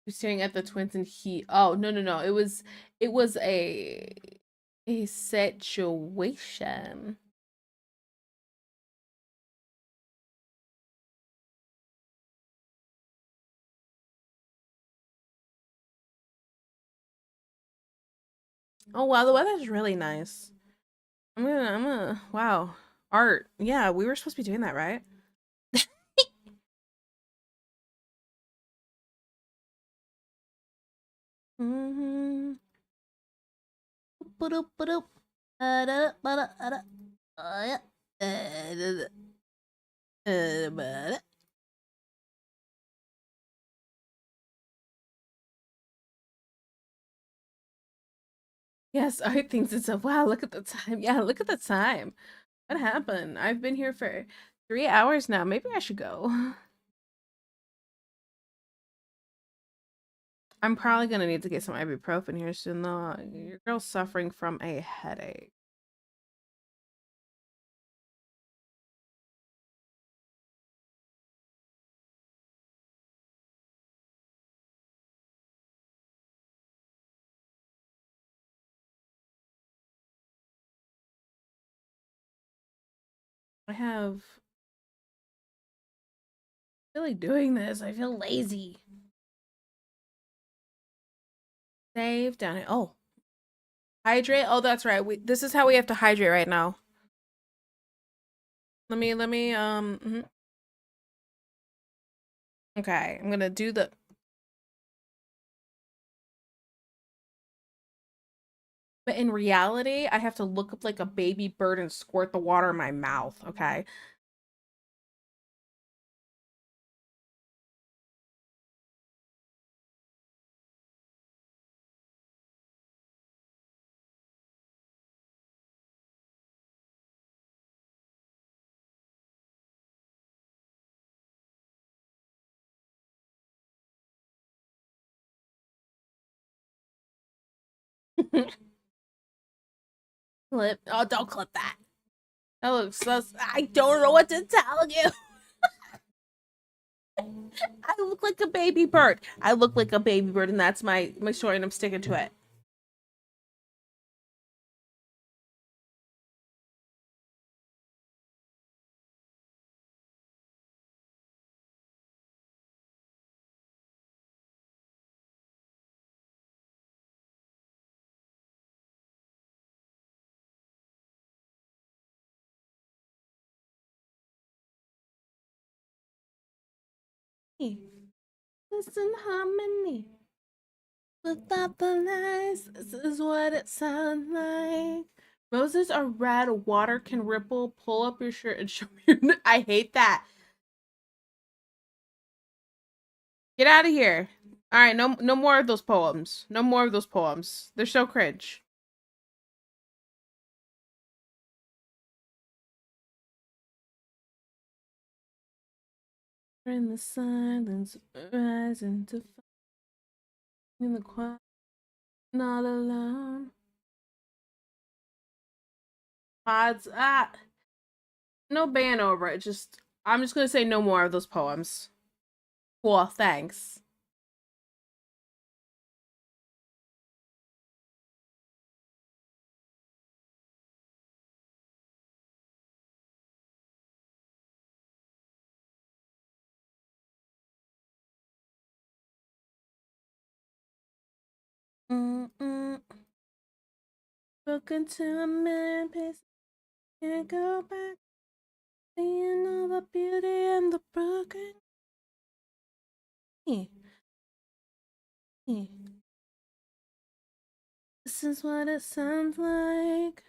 staring at the twins, and he. Oh no no no! It was a situation. Oh wow, the weather's really nice. Wow, art. Yeah, we were supposed to be doing that, right? Mm-hmm. Ba-doop, ba-doop. Da-da, ba-da, da-da. Yeah. Da-da, ba-da. Yes, art thinks it's a wow. Look at the time. Yeah, look at the time. What happened? I've been here for 3 hours now. Maybe I should go. I'm probably gonna need to get some ibuprofen here soon, though. Your girl's suffering from a headache. I have really doing this. I feel lazy. Save down it. Oh, hydrate. Oh, that's right. This is how we have to hydrate right now. Let me Okay, I'm gonna do the but in reality, I have to look up like a baby bird and squirt the water in my mouth, okay? Clip. Oh, don't clip that. That looks so. I don't know what to tell you. I look like a baby bird. I look like a baby bird, and that's my story, and I'm sticking to it. Listen harmony. Without the lies, this is what it sounds like. Roses are red, water can ripple. Pull up your shirt and show me your. I hate that. Get out of here. All right, no more of those poems. No more of those poems. They're so cringe. In the silence, rising to in the quiet, not alone. Odds, no ban over it. I'm just gonna say no more of those poems. Cool, thanks. Broken to a million pieces, can't go back. Seeing all the beauty and the broken. This is what it sounds like.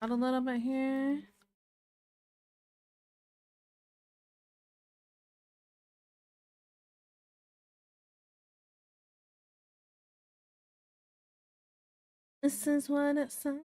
Add a little bit here. This is what it sounds.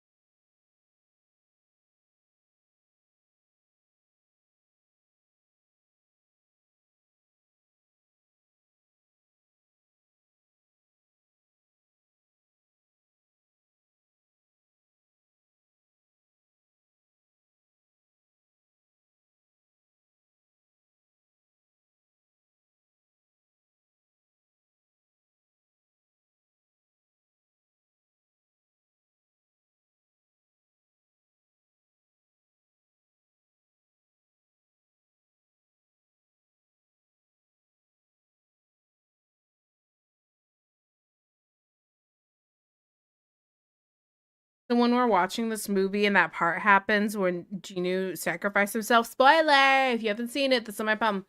So when we're watching this movie and that part happens when Genu sacrificed himself, spoiler! If you haven't seen it, that's on my palm.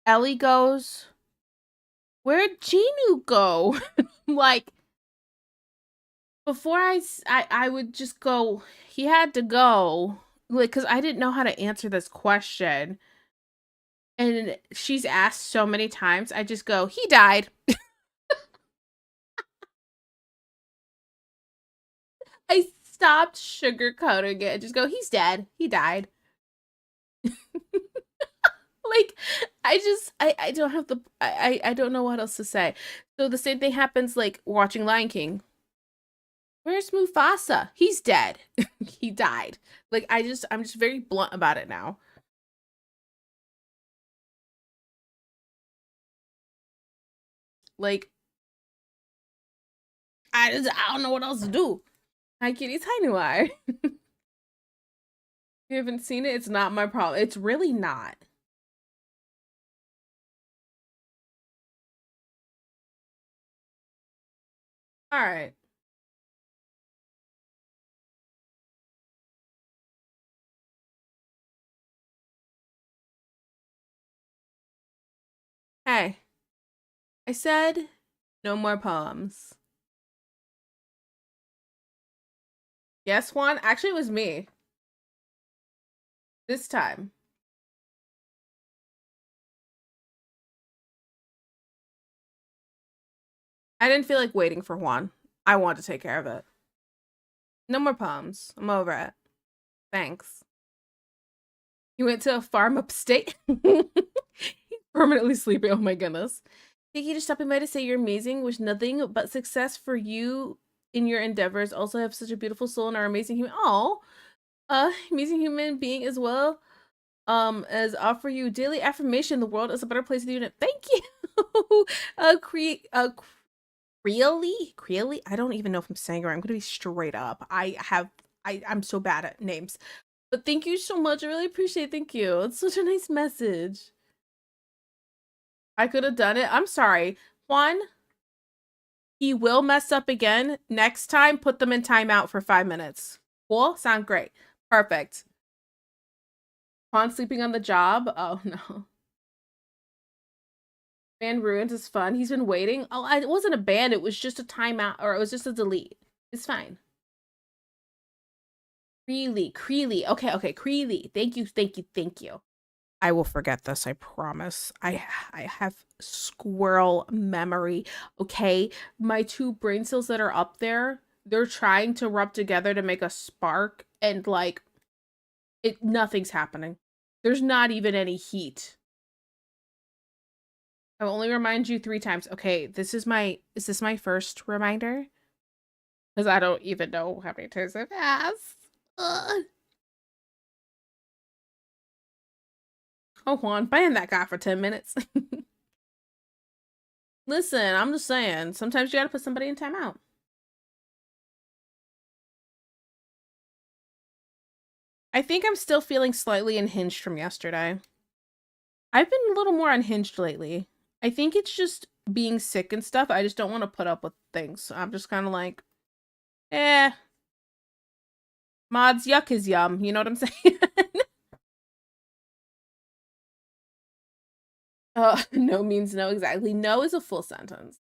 Ellie goes, "Where'd Genu go?" Like, before I would just go, he had to go, like, because I didn't know how to answer this question, and she's asked so many times. I just go, he died. I stopped sugarcoating it. I just go, he's dead. He died. Like, I don't have the I don't know what else to say. So the same thing happens like watching Lion King. Where's Mufasa? He's dead. He died. Like, I'm just very blunt about it now. Like, I don't know what else to do. Hi kitties, hi Noir. You haven't seen it, it's not my problem. It's really not. Alright. Hey. I said no more poems. Yes, Juan? Actually, it was me. This time. I didn't feel like waiting for Juan. I want to take care of it. No more poems. I'm over it. Thanks. He went to a farm upstate. He's permanently sleeping. Oh my goodness. Thank you for stopping by to say you're amazing. Wish nothing but success for you in your endeavors. Also have such a beautiful soul and are amazing human. Oh, amazing human being as well. As offer you daily affirmation. The world is a better place with you. Thank you. Creely. I don't even know if I'm saying it right. I'm gonna be straight up. I'm so bad at names. But thank you so much. I really appreciate it. Thank you. It's such a nice message. I could have done it. I'm sorry. Juan, he will mess up again. Next time, put them in timeout for 5 minutes. Cool? Sound great. Perfect. Juan sleeping on the job? Oh no. Ban ruins is fun. He's been waiting. Oh, it wasn't a ban. It was just a timeout, or it was just a delete. It's fine. Creely. Okay, Creely. Thank you. I will forget this, I promise. I have squirrel memory. Okay, my two brain cells that are up there, they're trying to rub together to make a spark, and like nothing's happening. There's not even any heat. I'll only remind you 3 times. Okay, is this my first reminder? Because I don't even know how many times I've asked. Ugh. Oh, Juan, ban that guy for 10 minutes. Listen, I'm just saying, sometimes you gotta put somebody in timeout. I think I'm still feeling slightly unhinged from yesterday. I've been a little more unhinged lately. I think it's just being sick and stuff. I just don't want to put up with things. So I'm just kind of like, eh, mods, yuck is yum. You know what I'm saying? No means no, exactly. No is a full sentence.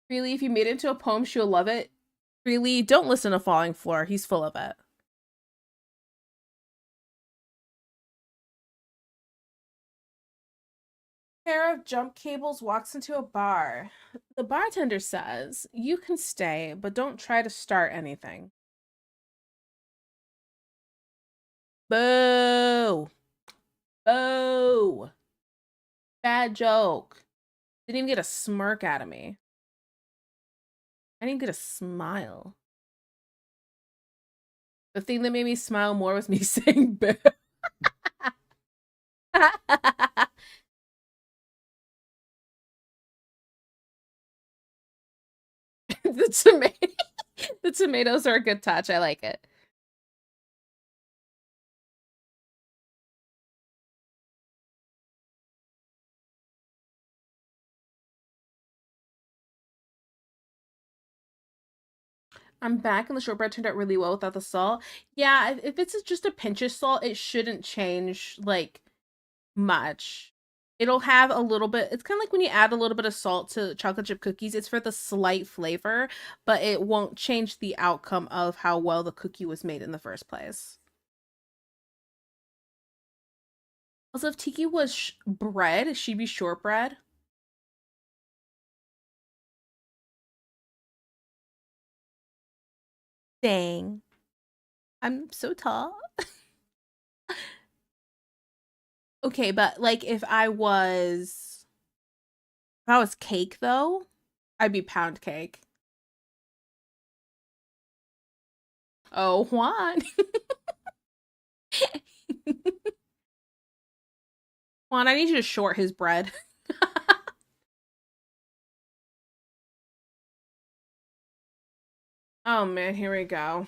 Really, if you made it into a poem, she'll love it. Really, don't listen to Falling Floor. He's full of it. Pair of jump cables walks into a bar. The bartender says, "You can stay, but don't try to start anything." Boo! Boo! Bad joke. Didn't even get a smirk out of me. I didn't get a smile. The thing that made me smile more was me saying boo. the tomato the tomatoes are a good touch. I like it. I'm back and the shortbread turned out really well without the salt. Yeah, if it's just a pinch of salt, it shouldn't change like much. It'll have a little bit. It's kind of like when you add a little bit of salt to chocolate chip cookies. It's for the slight flavor, but it won't change the outcome of how well the cookie was made in the first place. Also, if Tiki was bread, she'd be shortbread. Dang. I'm so tall. Okay, but like if I was cake though, I'd be pound cake. Oh, Juan. Juan, I need you to short his bread. Oh man, here we go.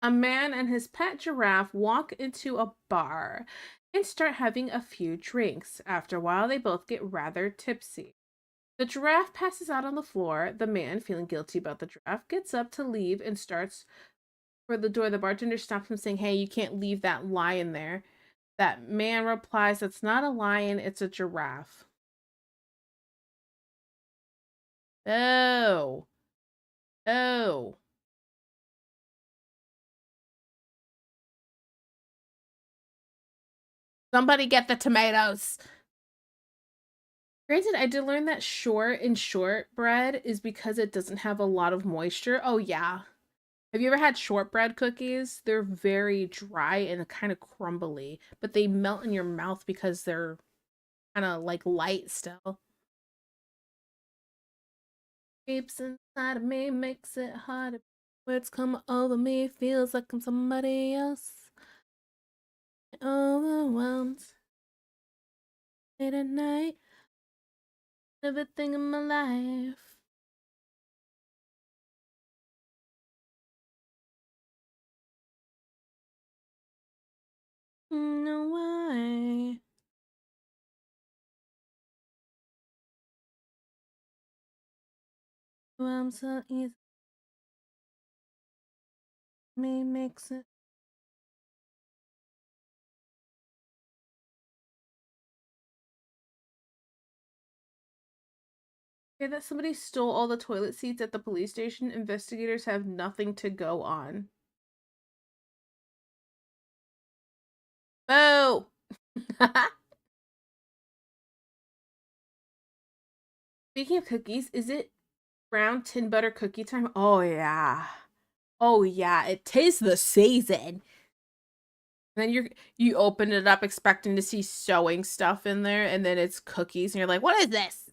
A man and his pet giraffe walk into a bar and start having a few drinks. After a while, they both get rather tipsy. The giraffe passes out on the floor. The man, feeling guilty about the giraffe, gets up to leave and starts for the door. The bartender stops him, saying, "Hey, you can't leave that lion there." That man replies, "That's not a lion, it's a giraffe." Oh. Oh. Somebody get the tomatoes. Granted, I did learn that shortbread is because it doesn't have a lot of moisture. Oh, yeah. Have you ever had shortbread cookies? They're very dry and kind of crumbly, but they melt in your mouth because they're kind of like light still. Creeps inside of me, makes it hard. Words come over me, feels like I'm somebody else. Overwhelmed. Late at night, everything in my life. No why. I'm so easy. Me makes it. Okay, that somebody stole all the toilet seats at the police station. Investigators have nothing to go on. Oh. Speaking of cookies, is it brown tin butter cookie time? Oh yeah. Oh yeah, it tastes the season. And then you open it up expecting to see sewing stuff in there, and then it's cookies, and you're like, what is this?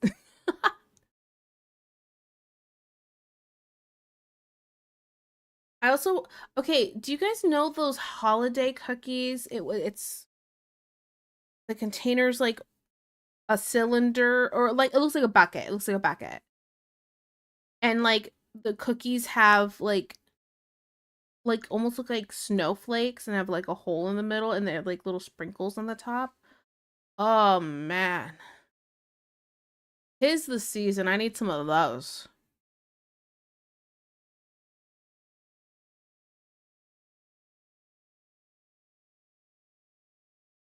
I also okay, do you guys know those holiday cookies? It's the container's like a cylinder or like it looks like a bucket. It looks like a bucket. And like the cookies have like almost look like snowflakes and have like a hole in the middle and they have like little sprinkles on the top. Oh man. 'Tis the season. I need some of those.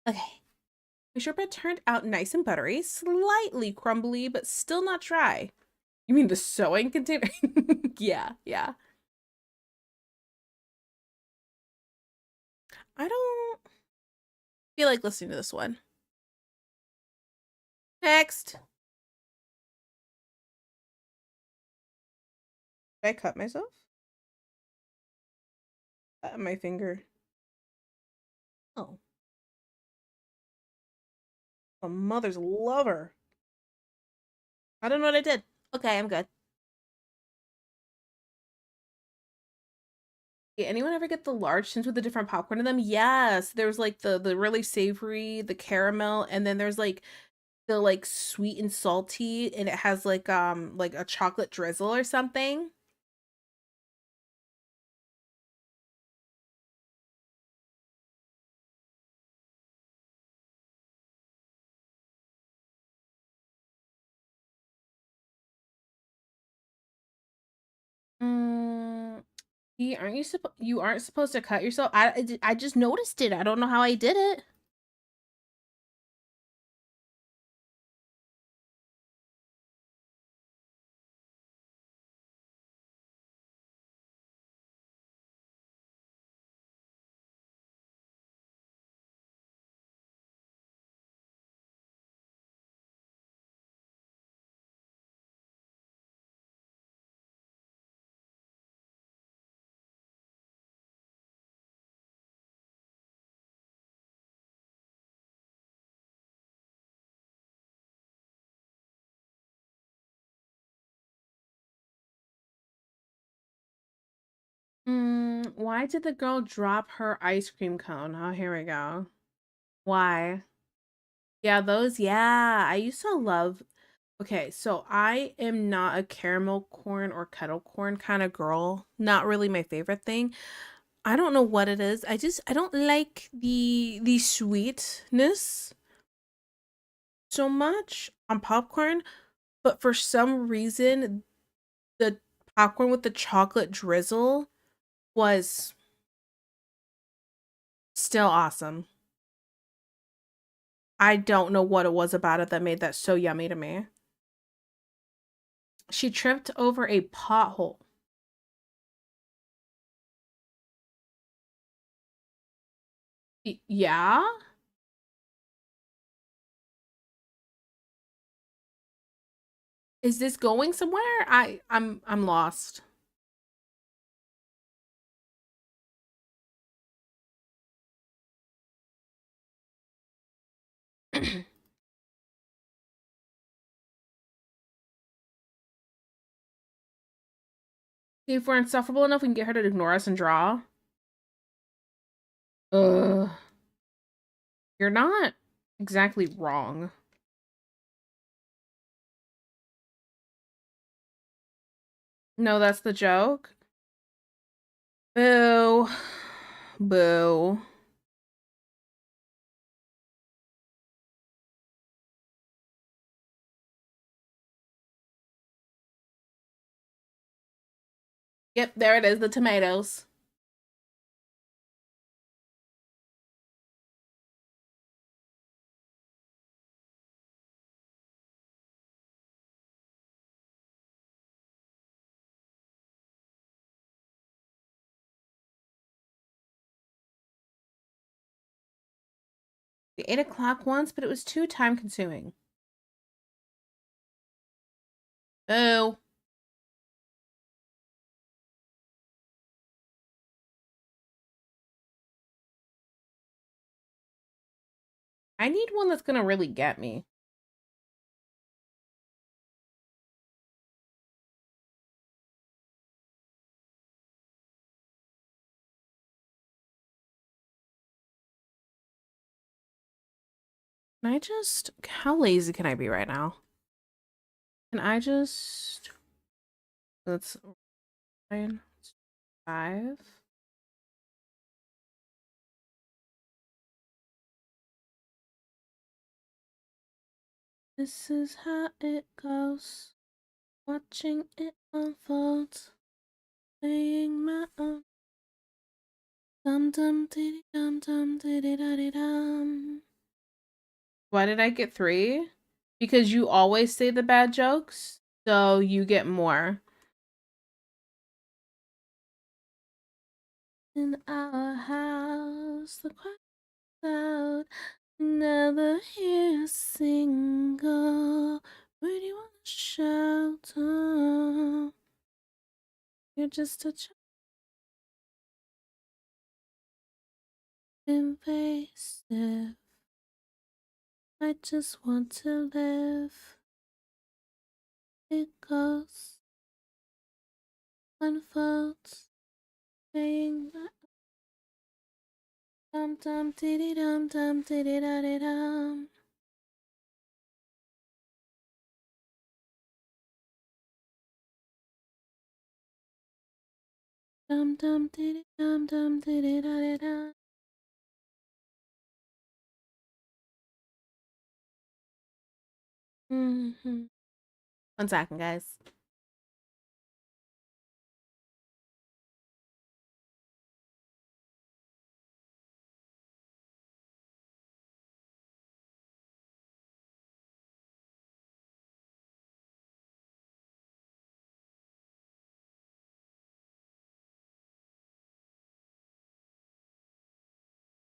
Okay. My shortbread turned out nice and buttery, slightly crumbly, but still not dry. You mean the sewing container? Yeah, yeah. I don't feel like listening to this one. Next. Did I cut myself? My finger. Oh, a mother's lover. I don't know what I did. Okay, I'm good. Yeah, anyone ever get the large tins with the different popcorn in them? Yes. There's like the really savory, the caramel, and then there's like the like sweet and salty, and it has like a chocolate drizzle or something. Mm, you aren't supposed to cut yourself? I just noticed it. I don't know how I did it. Why did the girl drop her ice cream cone? Oh, here we go. Why? Yeah, those, yeah. I used to love. Okay, so I am not a caramel corn or kettle corn kind of girl. Not really my favorite thing. I don't know what it is. I don't like the sweetness so much on popcorn, but for some reason the popcorn with the chocolate drizzle was still awesome. I don't know what it was about it that made that so yummy to me. She tripped over a pothole. Yeah? Is this going somewhere? I'm lost. If we're insufferable enough, we can get her to ignore us and draw. Ugh. You're not exactly wrong. No, that's the joke. Boo. Boo. Yep, there it is, the tomatoes. The 8 o'clock once, but it was too time consuming. Oh. I need one that's gonna really get me. Can I just, how lazy can I be right now? Can I just, that's 5. This is how it goes. Watching it unfold. Playing my own. Dum dum diddy dum dum diddy da dum. Why did I get 3? Because you always say the bad jokes, so you get more. In our house, the quiet loud, never hear a single. Where do you want to shout? You're just a child. Invasive. I just want to live. It goes, unfolds, saying my dum dum diddy dum dum diddy da dum. Dum dum diddy dum dum diddy da dum. Mm-hmm. 1 second, guys.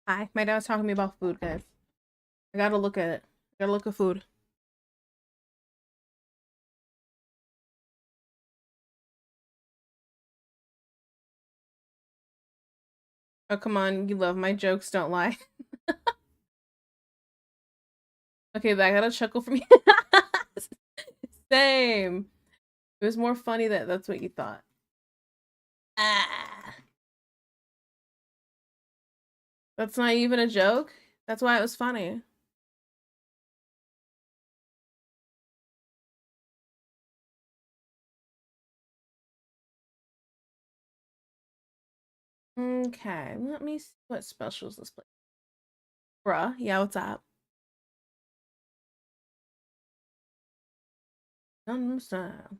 Hi, my dad was talking to me about food, guys. I gotta look at it. I gotta look at food. Oh, come on, you love my jokes, don't lie. Okay, but I got a chuckle from you. Same. It was more funny that that's what you thought. Ah. That's not even a joke. That's why it was funny. Okay, let me see what specials this place. Bruh, yeah, what's up? Style.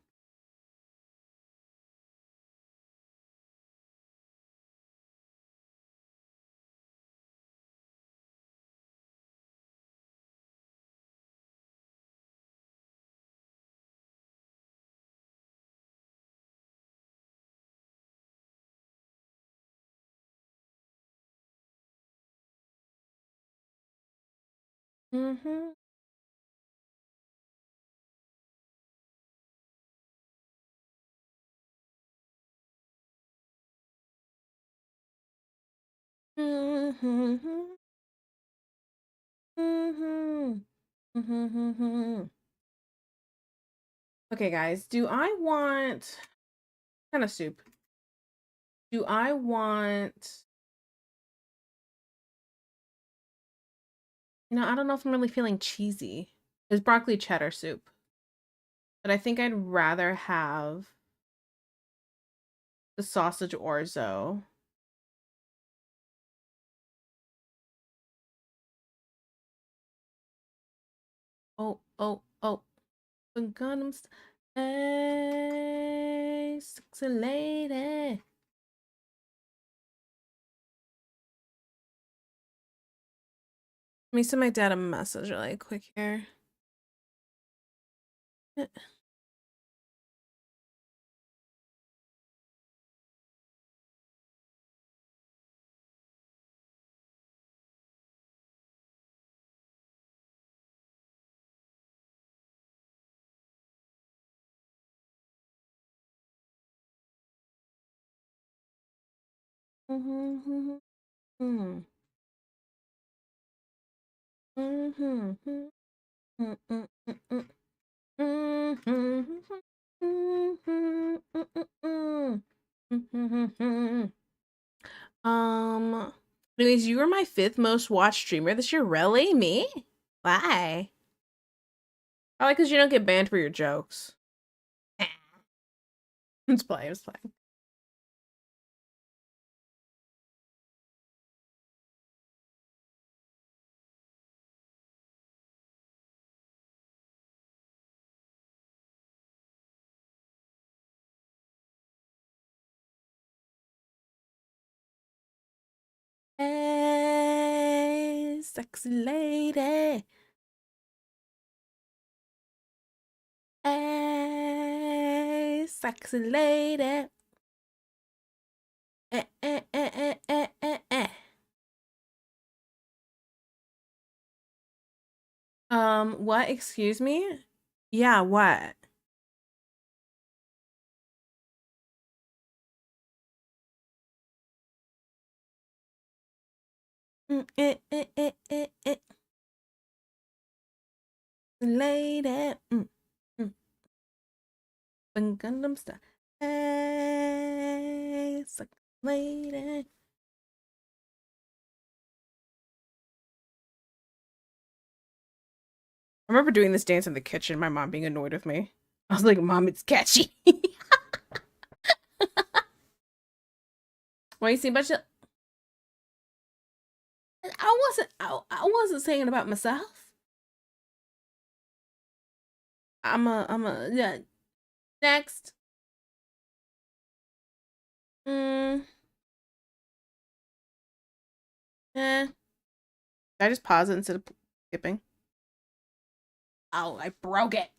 Mm-hmm. Mm-hmm. Mm-hmm. Mm-hmm. Okay, guys, do I want kind of soup? Do I want, I don't know if I'm really feeling cheesy. It's broccoli cheddar soup, but I think I'd rather have the sausage orzo. Oh, oh, oh. The Gundams. Hey, sexy lady. Let me send my dad a message really quick here. Mhm, mhm, mhm, mhm, mm, mm, mm, mm, mhm, mhm, mhm, mm, mm, mm. Anyways, you were my fifth most watched streamer this year. Really? Me? Why? Probably because you don't get banned for your jokes. It's playing, it's playing. Hey, sexy lady. Hey, sexy lady. Eh, eh, eh, eh, eh, eh, eh. What? Excuse me? Yeah, what? Eh, eh, eh, eh, eh. Lady. Mm. Gundam style. Hey, sexy lady. I remember doing this dance in the kitchen, my mom being annoyed with me. I was like, Mom, it's catchy. Why you see a bunch of I wasn't saying about myself. Yeah. Next. Mm, eh. I just pause it instead of skipping. Oh, I broke it.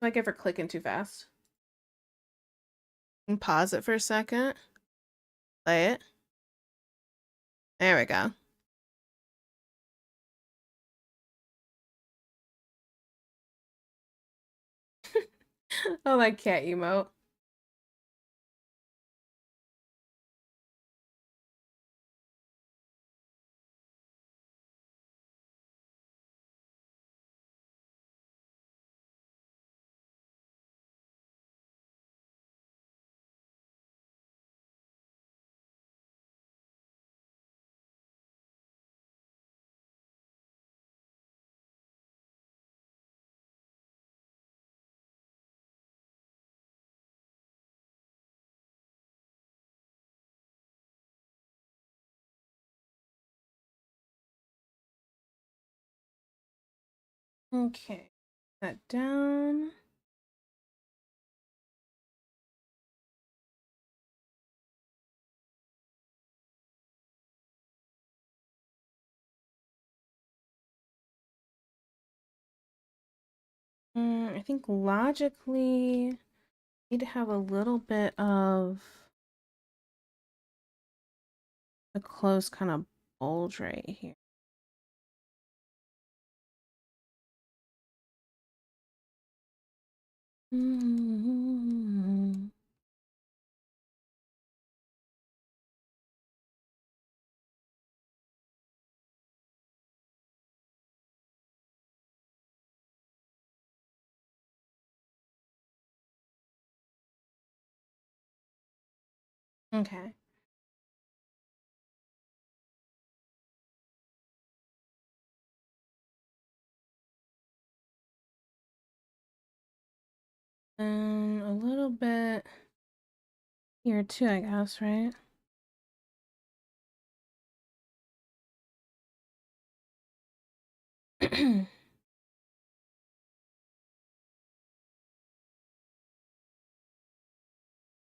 Like ever clicking too fast. And pause it for a second. Play it. There we go. I like cat emote. Okay. That down. I think logically need to have a little bit of a close kind of bulge right here. Okay. And a little bit here too, I guess, right?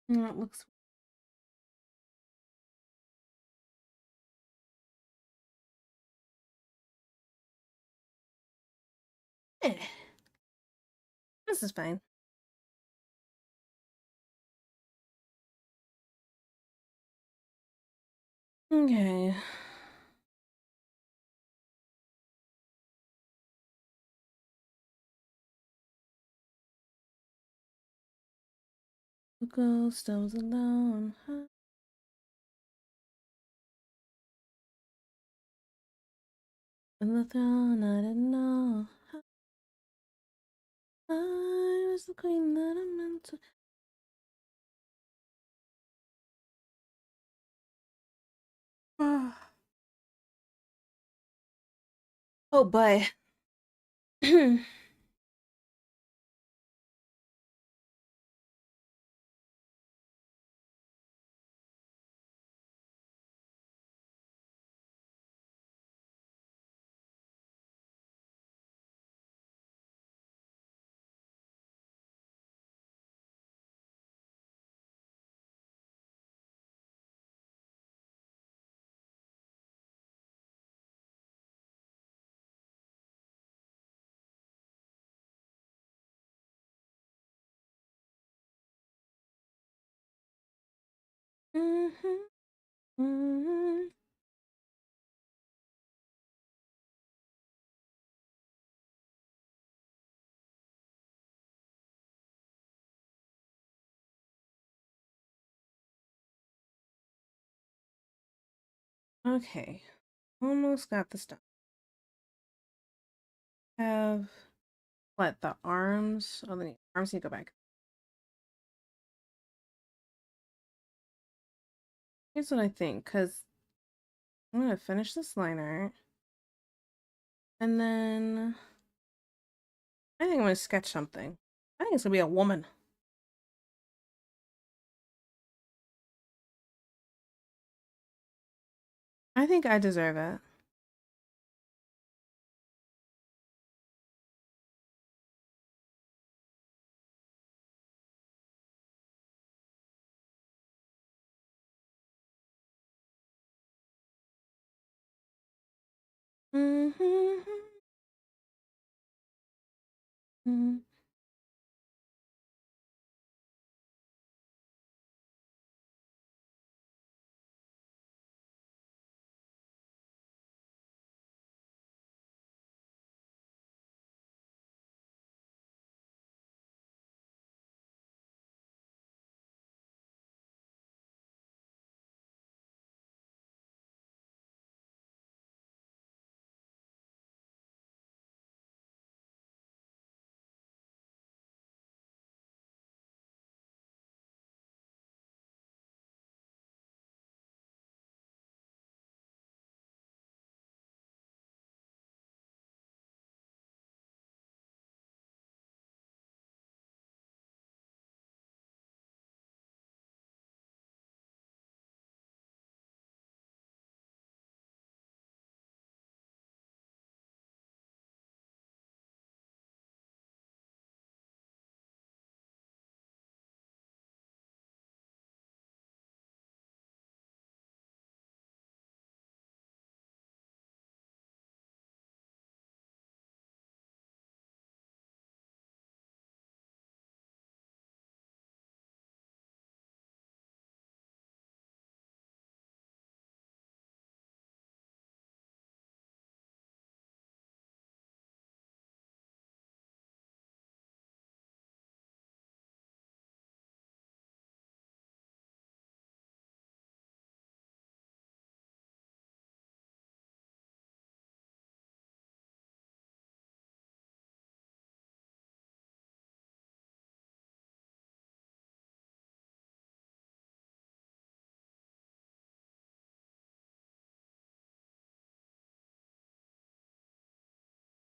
It looks. Eh, this is fine. Okay. The ghost I was alone. Huh? And the throne, I didn't know. I was the queen that I meant to. Oh, boy. Mhm, mhm. Okay, almost got this done. Have what, the arms? Oh, the arms need to go back. Here's what I think, because I'm gonna finish this line art, and then I think I'm gonna sketch something. I think it's gonna be a woman. I think I deserve it. Mhm, mhm.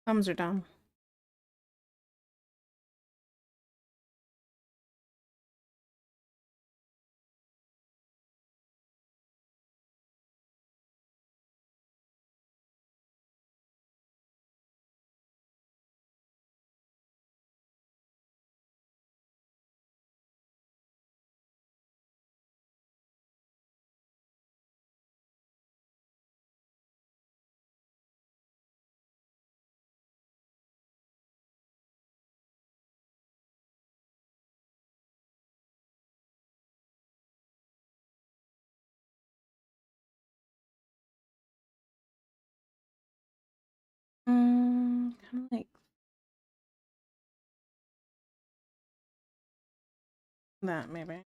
Thumbs are down. Kind of like that, maybe.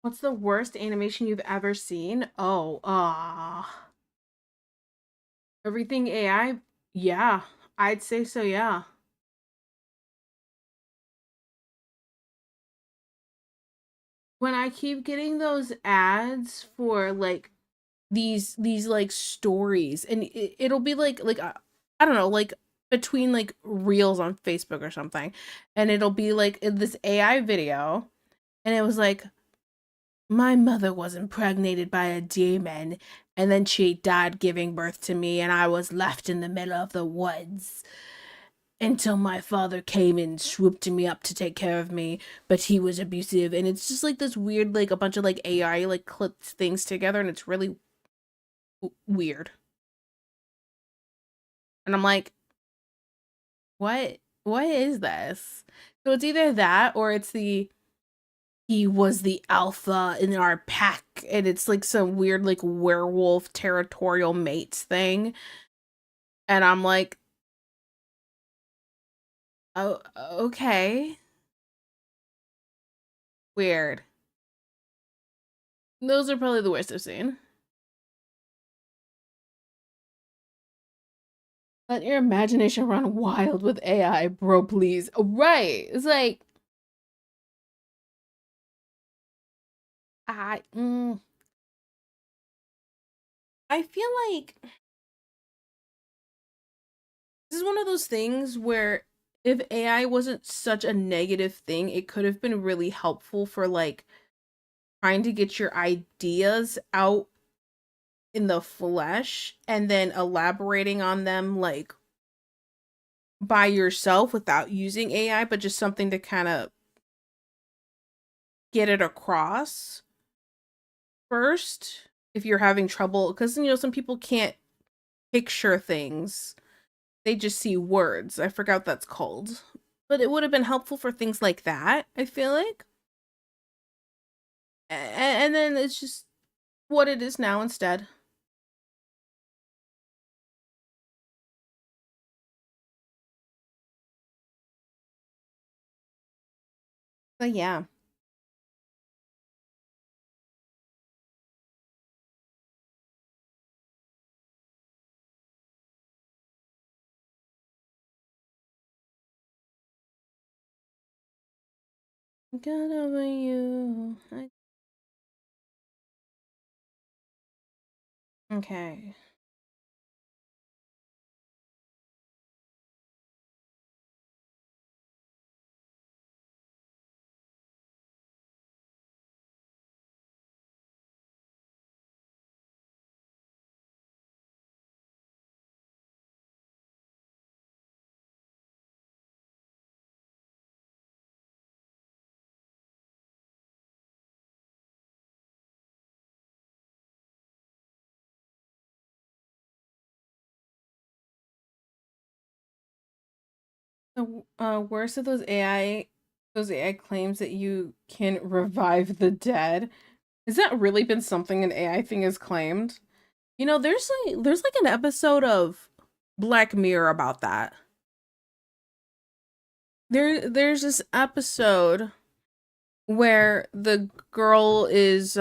What's the worst animation you've ever seen? Oh, everything AI? Yeah, I'd say so, yeah. When I keep getting those ads for like these like stories and it'll be like I don't know, like between like reels on Facebook or something, and it'll be like this AI video, and it was like my mother was impregnated by a demon, and then she died giving birth to me, and I was left in the middle of the woods until my father came and swooped me up to take care of me, but he was abusive. And it's just like this weird, like a bunch of like AI like clipped things together, and it's really weird. And I'm like, what is this? So it's either that or it's the he was the alpha in our pack, and it's like some weird like werewolf territorial mates thing. And I'm like, oh, okay. Weird. Those are probably the worst I've seen. Let your imagination run wild with AI, bro, please. Right. It's like I I feel like this is one of those things where if AI wasn't such a negative thing, it could have been really helpful for like trying to get your ideas out in the flesh and then elaborating on them like by yourself without using AI, but just something to kind of get it across first if you're having trouble, because some people can't picture things, they just see words. I forgot what that's called, but it would have been helpful for things like that, I feel like. And then it's just what it is now instead. But yeah. Got over you. Okay. The worst of those AI claims that you can revive the dead. Has that really been something an AI thing has claimed? There's like an episode of Black Mirror about that. There's this episode where the girl is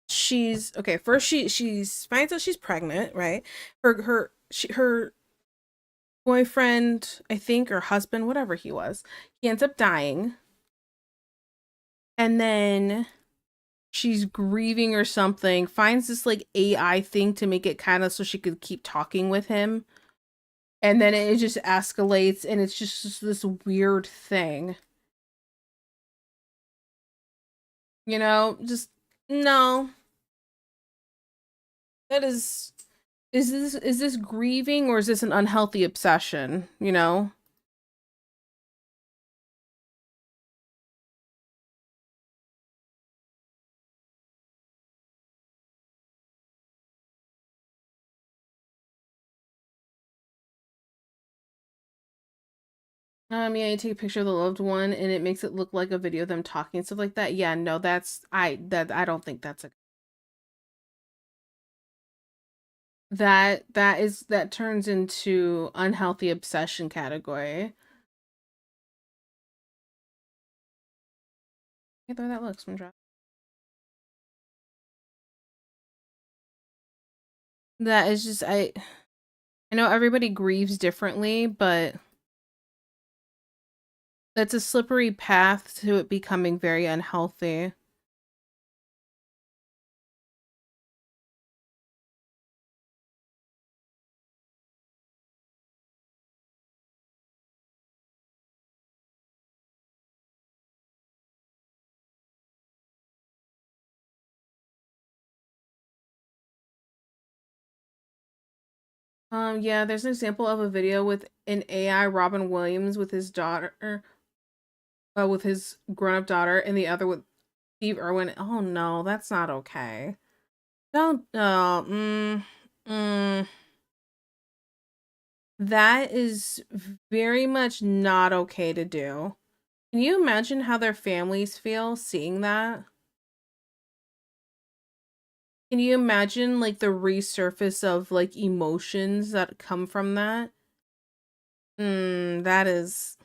she's okay, first she's finds out she's pregnant, right? Her boyfriend, I think, or husband, whatever he was, he ends up dying. And then she's grieving or something, finds this like AI thing to make it kind of so she could keep talking with him. And then it just escalates and it's just this weird thing. Just no. That is this grieving or is this an unhealthy obsession, you know? Yeah, you take a picture of the loved one and it makes it look like a video of them talking and stuff like that. Yeah, no, I don't think that's a that turns into unhealthy obsession category. Hey, there that looks from drop. That is just I know everybody grieves differently, but that's a slippery path to it becoming very unhealthy. Yeah, there's an example of a video with an AI Robin Williams with his daughter, with his grown-up daughter, and the other with Steve Irwin. Oh no, that's not okay. Don't, that is very much not okay to do. Can you imagine how their families feel seeing that? Can you imagine like the resurface of like emotions that come from that? That is,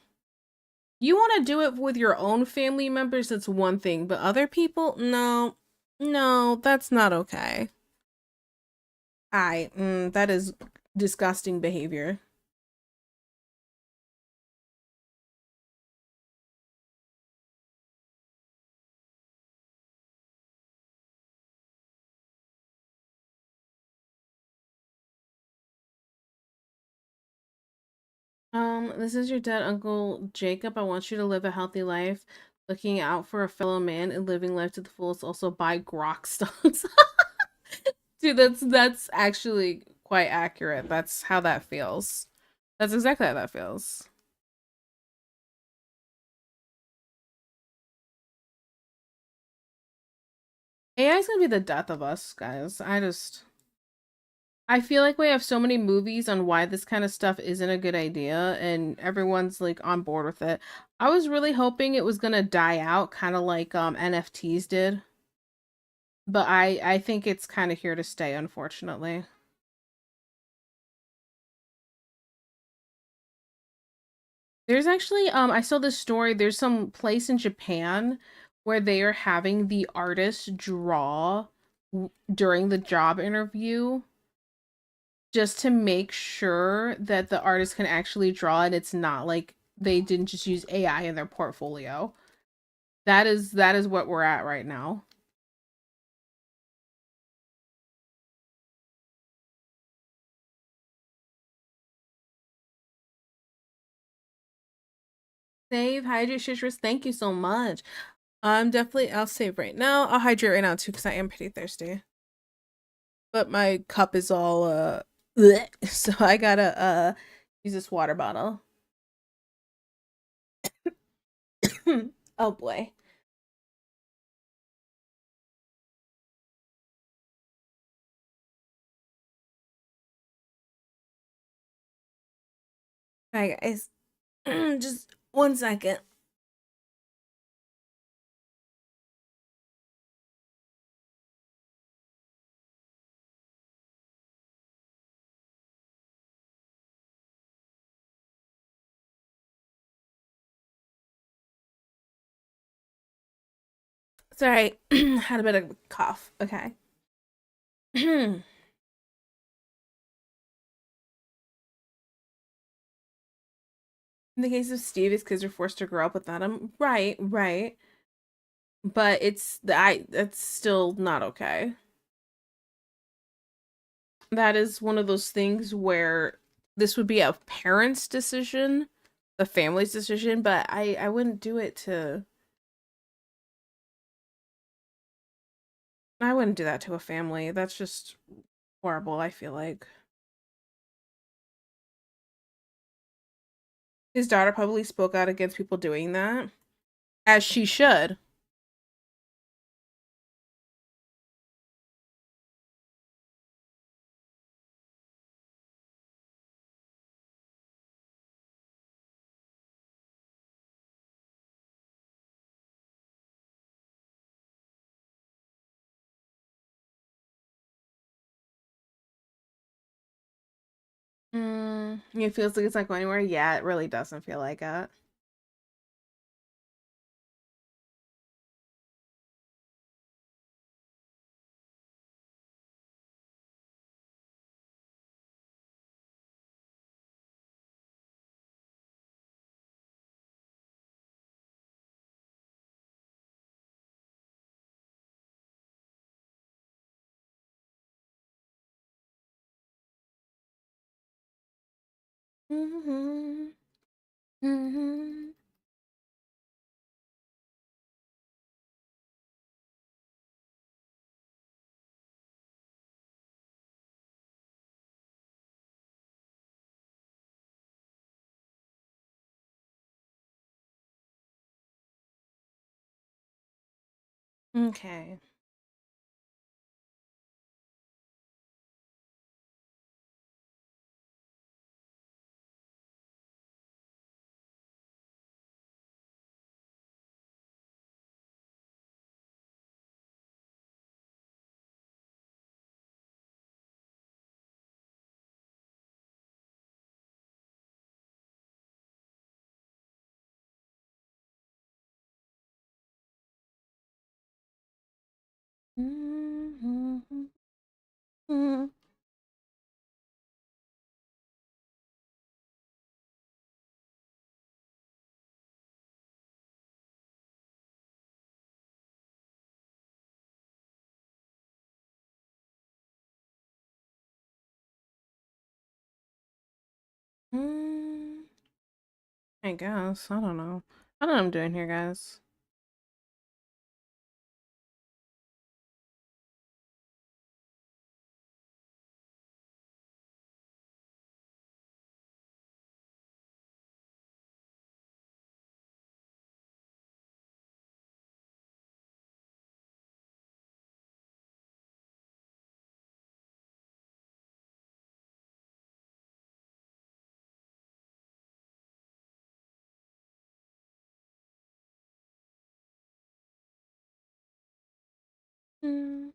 you want to do it with your own family members, it's one thing, but other people, no, no, that's not okay. That is disgusting behavior. This is your dead Uncle Jacob. I want you to live a healthy life, looking out for a fellow man and living life to the fullest. Also buy Grok stocks. Dude, that's actually quite accurate. That's how that feels. That's exactly how that feels. AI is gonna be the death of us, guys. I feel like we have so many movies on why this kind of stuff isn't a good idea, and everyone's like on board with it. I was really hoping it was gonna die out, kind of like NFTs did, but I think it's kind of here to stay, unfortunately. There's actually I saw this story. There's some place in Japan where they are having the artist draw during the job interview just to make sure that the artist can actually draw and it's not like they didn't just use AI in their portfolio. That is what we're at right now. Save, hydrate, citrus. Thank you so much. I'll save right now. I'll hydrate right now too because I am pretty thirsty. But my cup is all bleh, so I gotta use this water bottle. Oh boy. Hi guys. Just 1 second. Sorry, had a bit of a cough. Okay. In the case of Steve, his kids are forced to grow up without him. Right, right. But that's still not okay. That is one of those things where this would be a parent's decision, the family's decision, but I wouldn't do it to I wouldn't do that to a family. That's just horrible, I feel like. His daughter probably spoke out against people doing that, as she should. It feels like it's not going anywhere. Yeah, it really doesn't feel like it. Mhm. Mhm. Okay. Mhm. Mhm. Mm, I guess. I don't know. I don't know what I'm doing here, guys. Mm.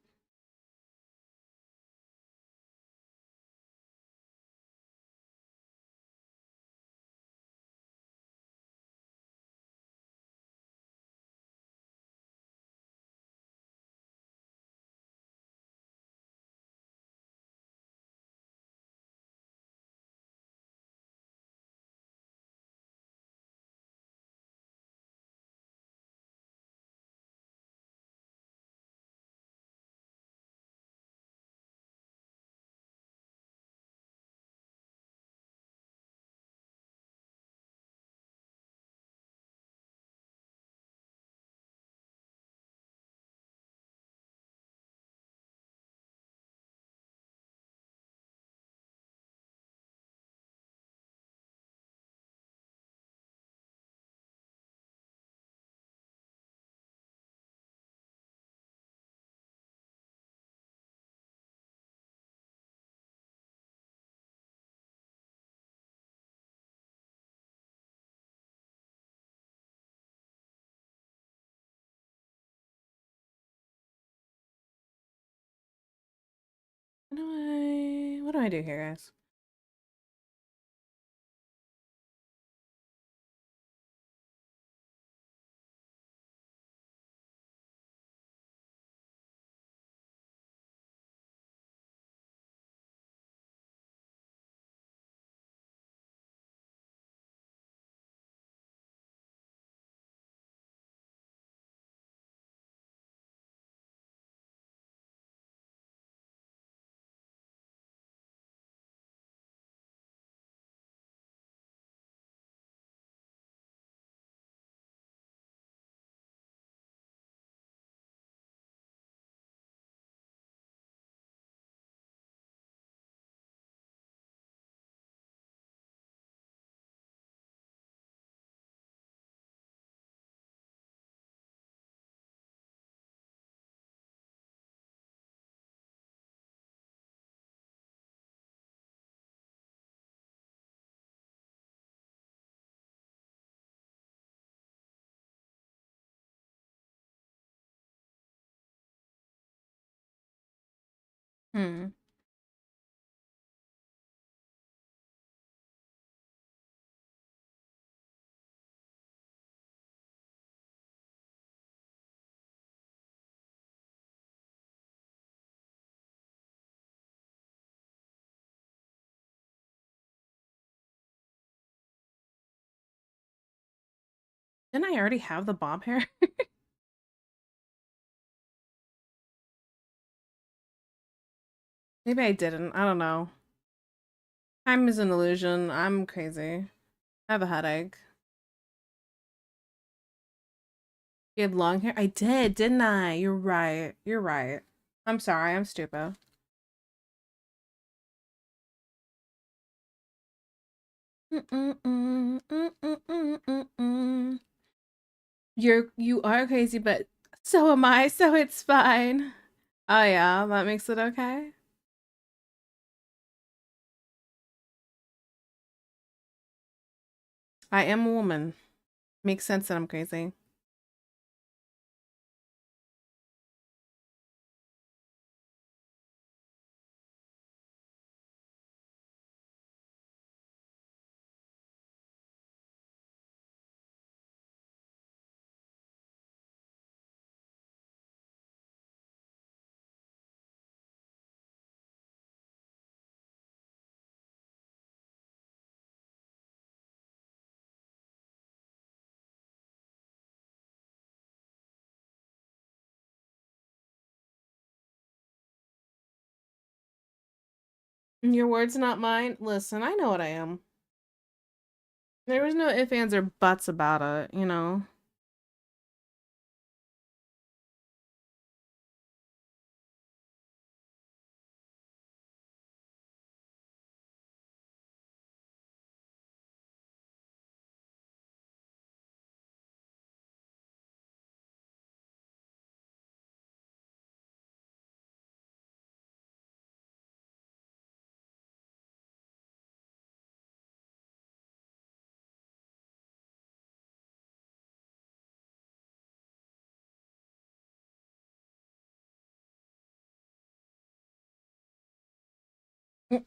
What do I do here, guys? Hmm. Didn't I already have the bob hair? Maybe I didn't. I don't know. Time is an illusion. I'm crazy. I have a headache. You had long hair? I did, didn't I? You're right. You're right. I'm sorry. I'm stupid. You are crazy, but so am I, so it's fine. Oh yeah, that makes it okay. I am a woman. Makes sense that I'm crazy. Your words, not mine. Listen, I know what I am. There was no ifs, ands, or buts about it, you know?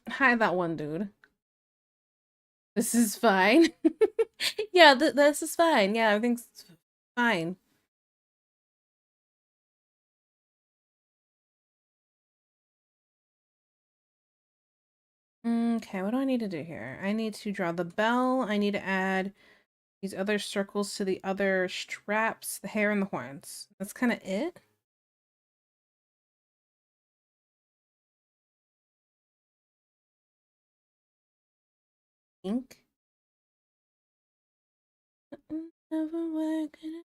Hi, that one dude. This is fine. Yeah, this is fine. Yeah, everything's fine. Okay, what do I need to do here? I need to draw the bell. I need to add these other circles to the other straps, the hair, and the horns. That's kind of it. Ink. Never working.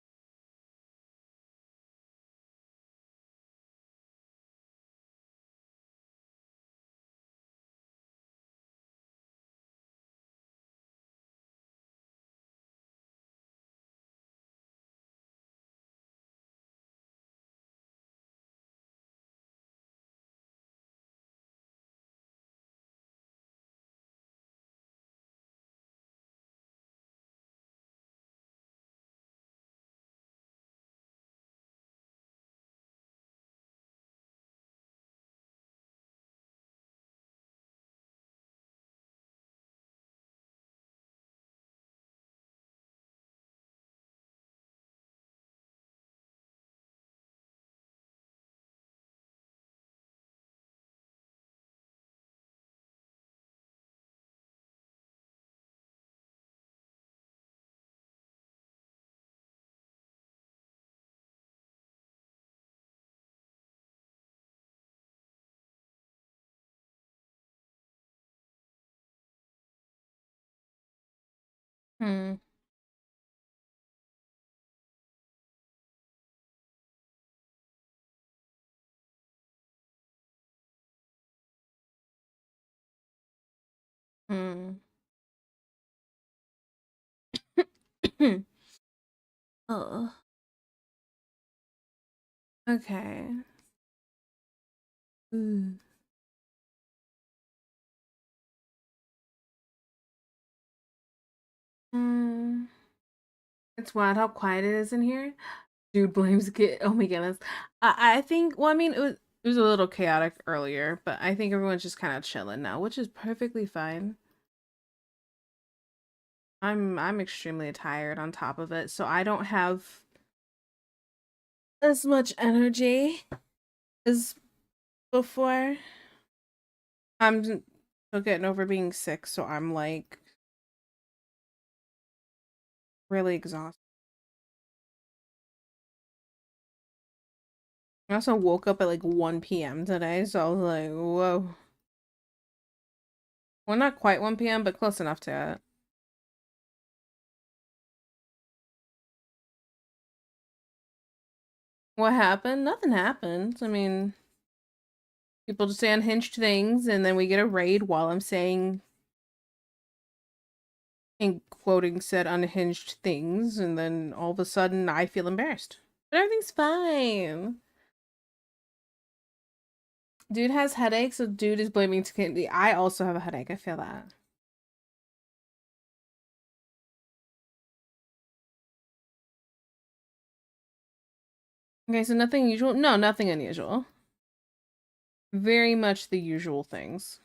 Hmm. Hmm. Oh. Okay. Mm. Hmm. It's wild how quiet it is in here. Dude blames kid. Oh my goodness. I think. Well, I mean, it was a little chaotic earlier, but I think everyone's just kind of chilling now, which is perfectly fine. I'm extremely tired on top of it, so I don't have as much energy as before. I'm still getting over being sick, so I'm like really exhausted. I also woke up at like 1 p.m. today, so I was like, whoa. Well, not quite 1 p.m., but close enough to it. What happened? Nothing happened. I mean, people just say unhinged things, and then we get a raid while I'm saying and quoting said unhinged things, and then all of a sudden I feel embarrassed. But everything's fine. Dude has headaches, so dude is blaming Candy. I also have a headache. I feel that. Okay, so nothing unusual? No, nothing unusual. Very much the usual things.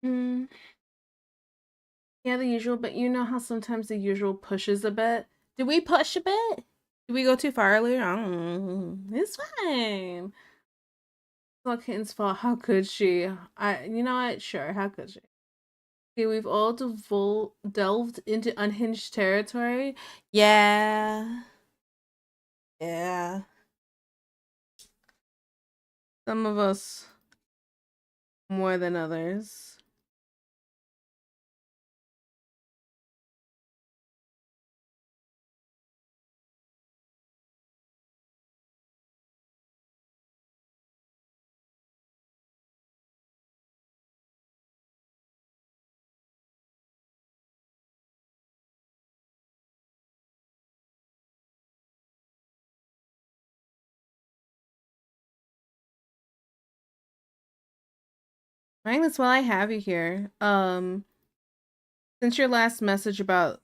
Hmm. Yeah, the usual, but you know how sometimes the usual pushes a bit? Did we push a bit? Did we go too far earlier? I don't know. It's fine. It's not Kitten's fault. How could she? You know what? Sure, how could she? Okay, we've all delved into unhinged territory. Yeah. Yeah. Some of us more than others. Magnus, while I have you here, since your last message about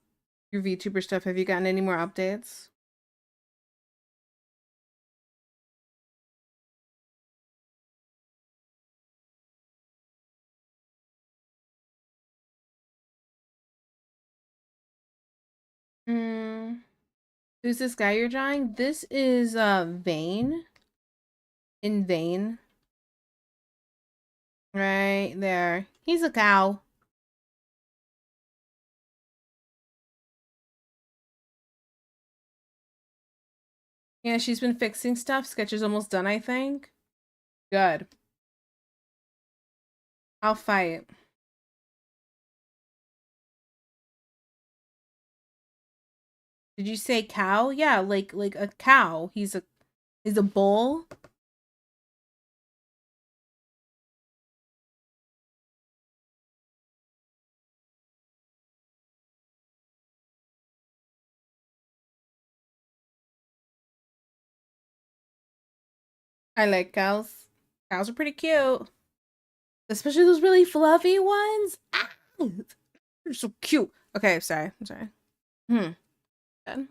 your VTuber stuff, have you gotten any more updates? Hmm. Who's this guy you're drawing? This is Vane. In Vane. Right there. He's a cow. Yeah, she's been fixing stuff. Sketch is almost done, I think. Good. I'll fight. Did you say cow? Yeah, like a cow. He's a bull. I like cows. Cows are pretty cute. Especially those really fluffy ones. Ah, they're so cute. Okay, sorry. I'm sorry. Hmm. Good.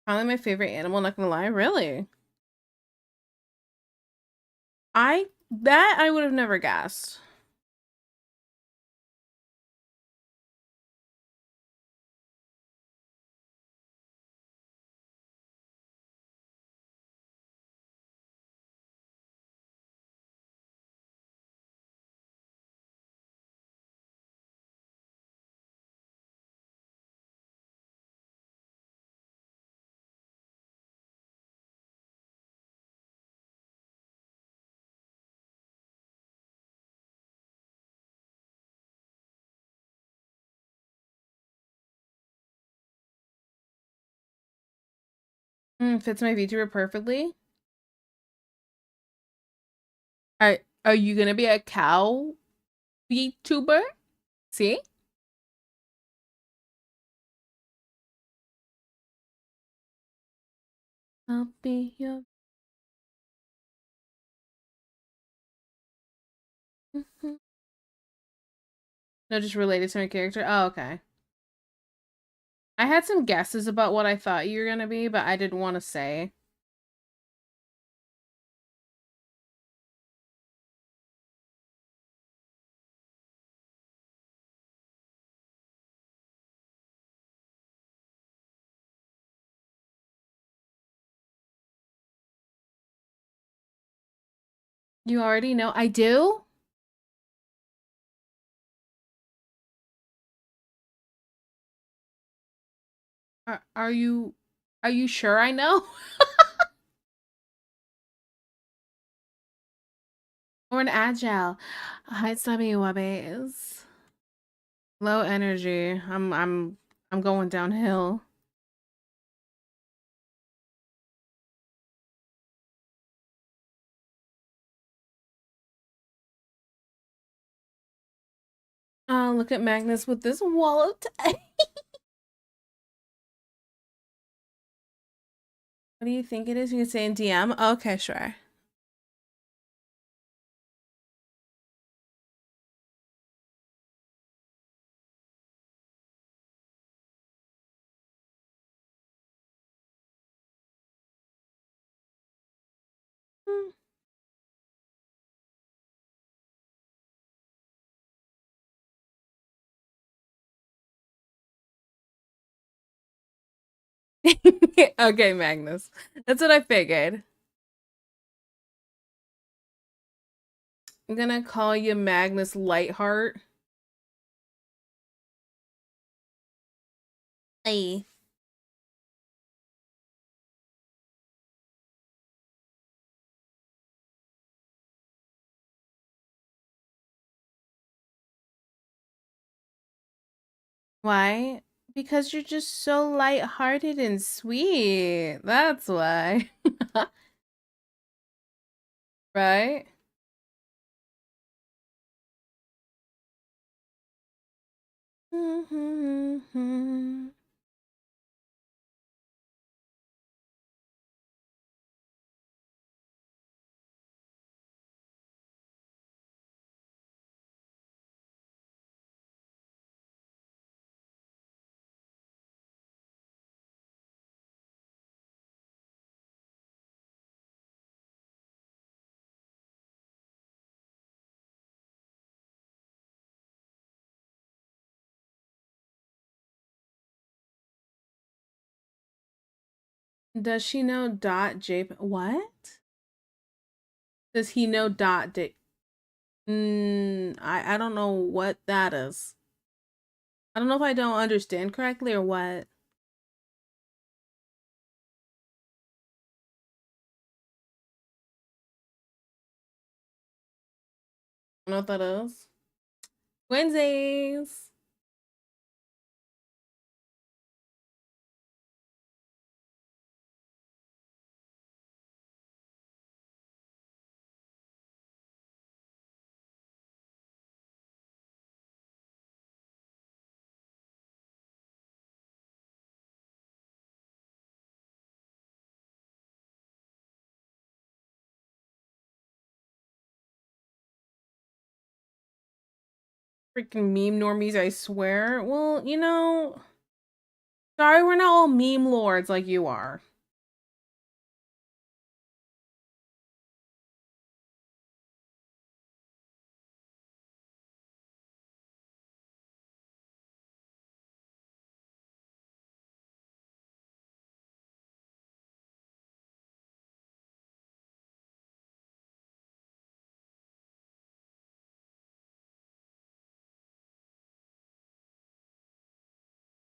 Probably my favorite animal, not gonna lie. Really? I would have never guessed. Fits my VTuber perfectly. Are you gonna be a cow VTuber? See? I'll be your. Mhm. No, just related to my character. Oh, okay. I had some guesses about what I thought you were gonna be, but I didn't want to say. You already know. I do? Are you sure I know? Or an agile. Hi, Stubby Wubbies. Low energy. I'm going downhill. Look at Magnus with this wallet. What do you think it is? You can say in DM? Okay, sure. Hmm. Okay, Magnus. That's what I figured. I'm gonna call you Magnus Lightheart. Hey. Why? Because you're just so lighthearted and sweet. That's why. Right? Does she know dot J? What? Does he know dot J? I don't know what that is. I don't know if I don't understand correctly or what. I don't know what that is. Wednesdays. Freaking meme normies, I swear. Well, sorry we're not all meme lords like you are.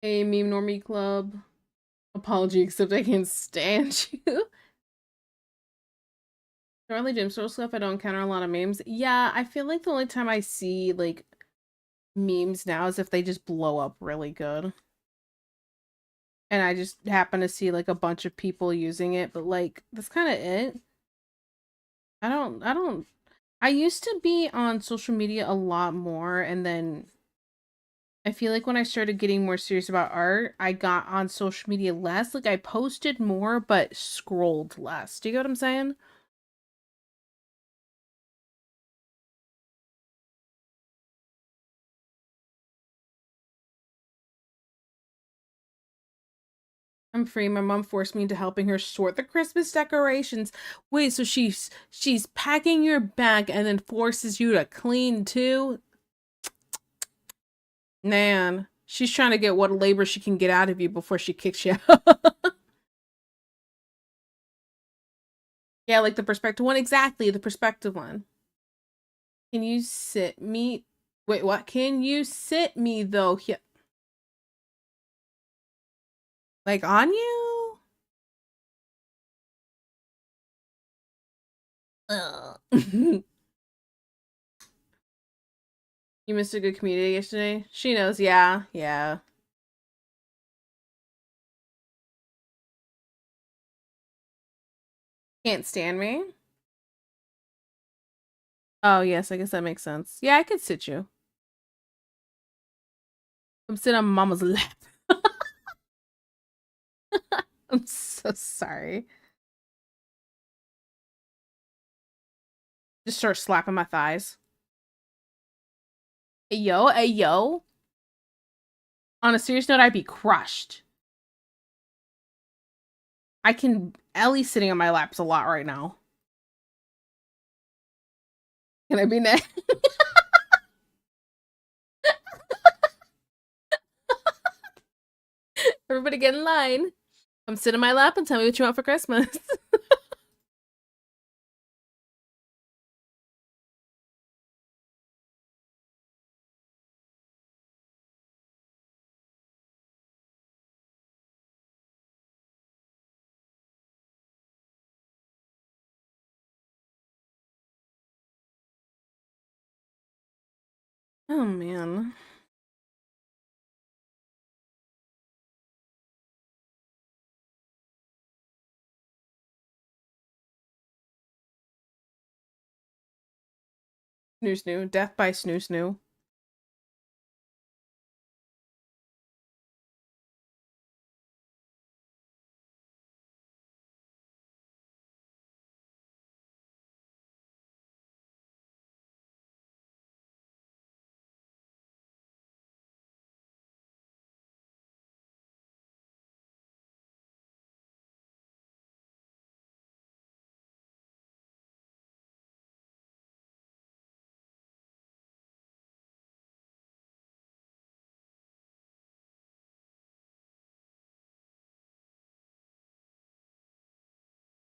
Hey, meme normie club. Apology, except I can't stand you. Charlie Jim Store stuff, I don't encounter a lot of memes. Yeah, I feel like the only time I see like memes now is if they just blow up really good. And I just happen to see like a bunch of people using it, but like that's kind of it. I used to be on social media a lot more, and then I feel like when I started getting more serious about art, I got on social media less. Like I posted more but scrolled less. Do you get what I'm saying? I'm free. My mom forced me into helping her sort the Christmas decorations. Wait, so she's packing your bag and then forces you to clean too? Man, she's trying to get what labor she can get out of you before she kicks you out. Yeah, like the perspective one. Exactly, the perspective one. Can you sit me? Wait, what? Can you sit me though? Yeah. Like on you? Ugh. You missed a good community yesterday? She knows, yeah, yeah. Can't stand me? Oh, yes, I guess that makes sense. Yeah, I could sit you. I'm sitting on mama's lap. I'm so sorry. Just start slapping my thighs. Hey, yo, hey, yo. On a serious note, I'd be crushed. I can, Ellie sitting on my lap's a lot right now. Can I be next? Everybody get in line. Come sit in my lap and tell me what you want for Christmas. Oh, man. Snoo snoo. Death by snoo snoo.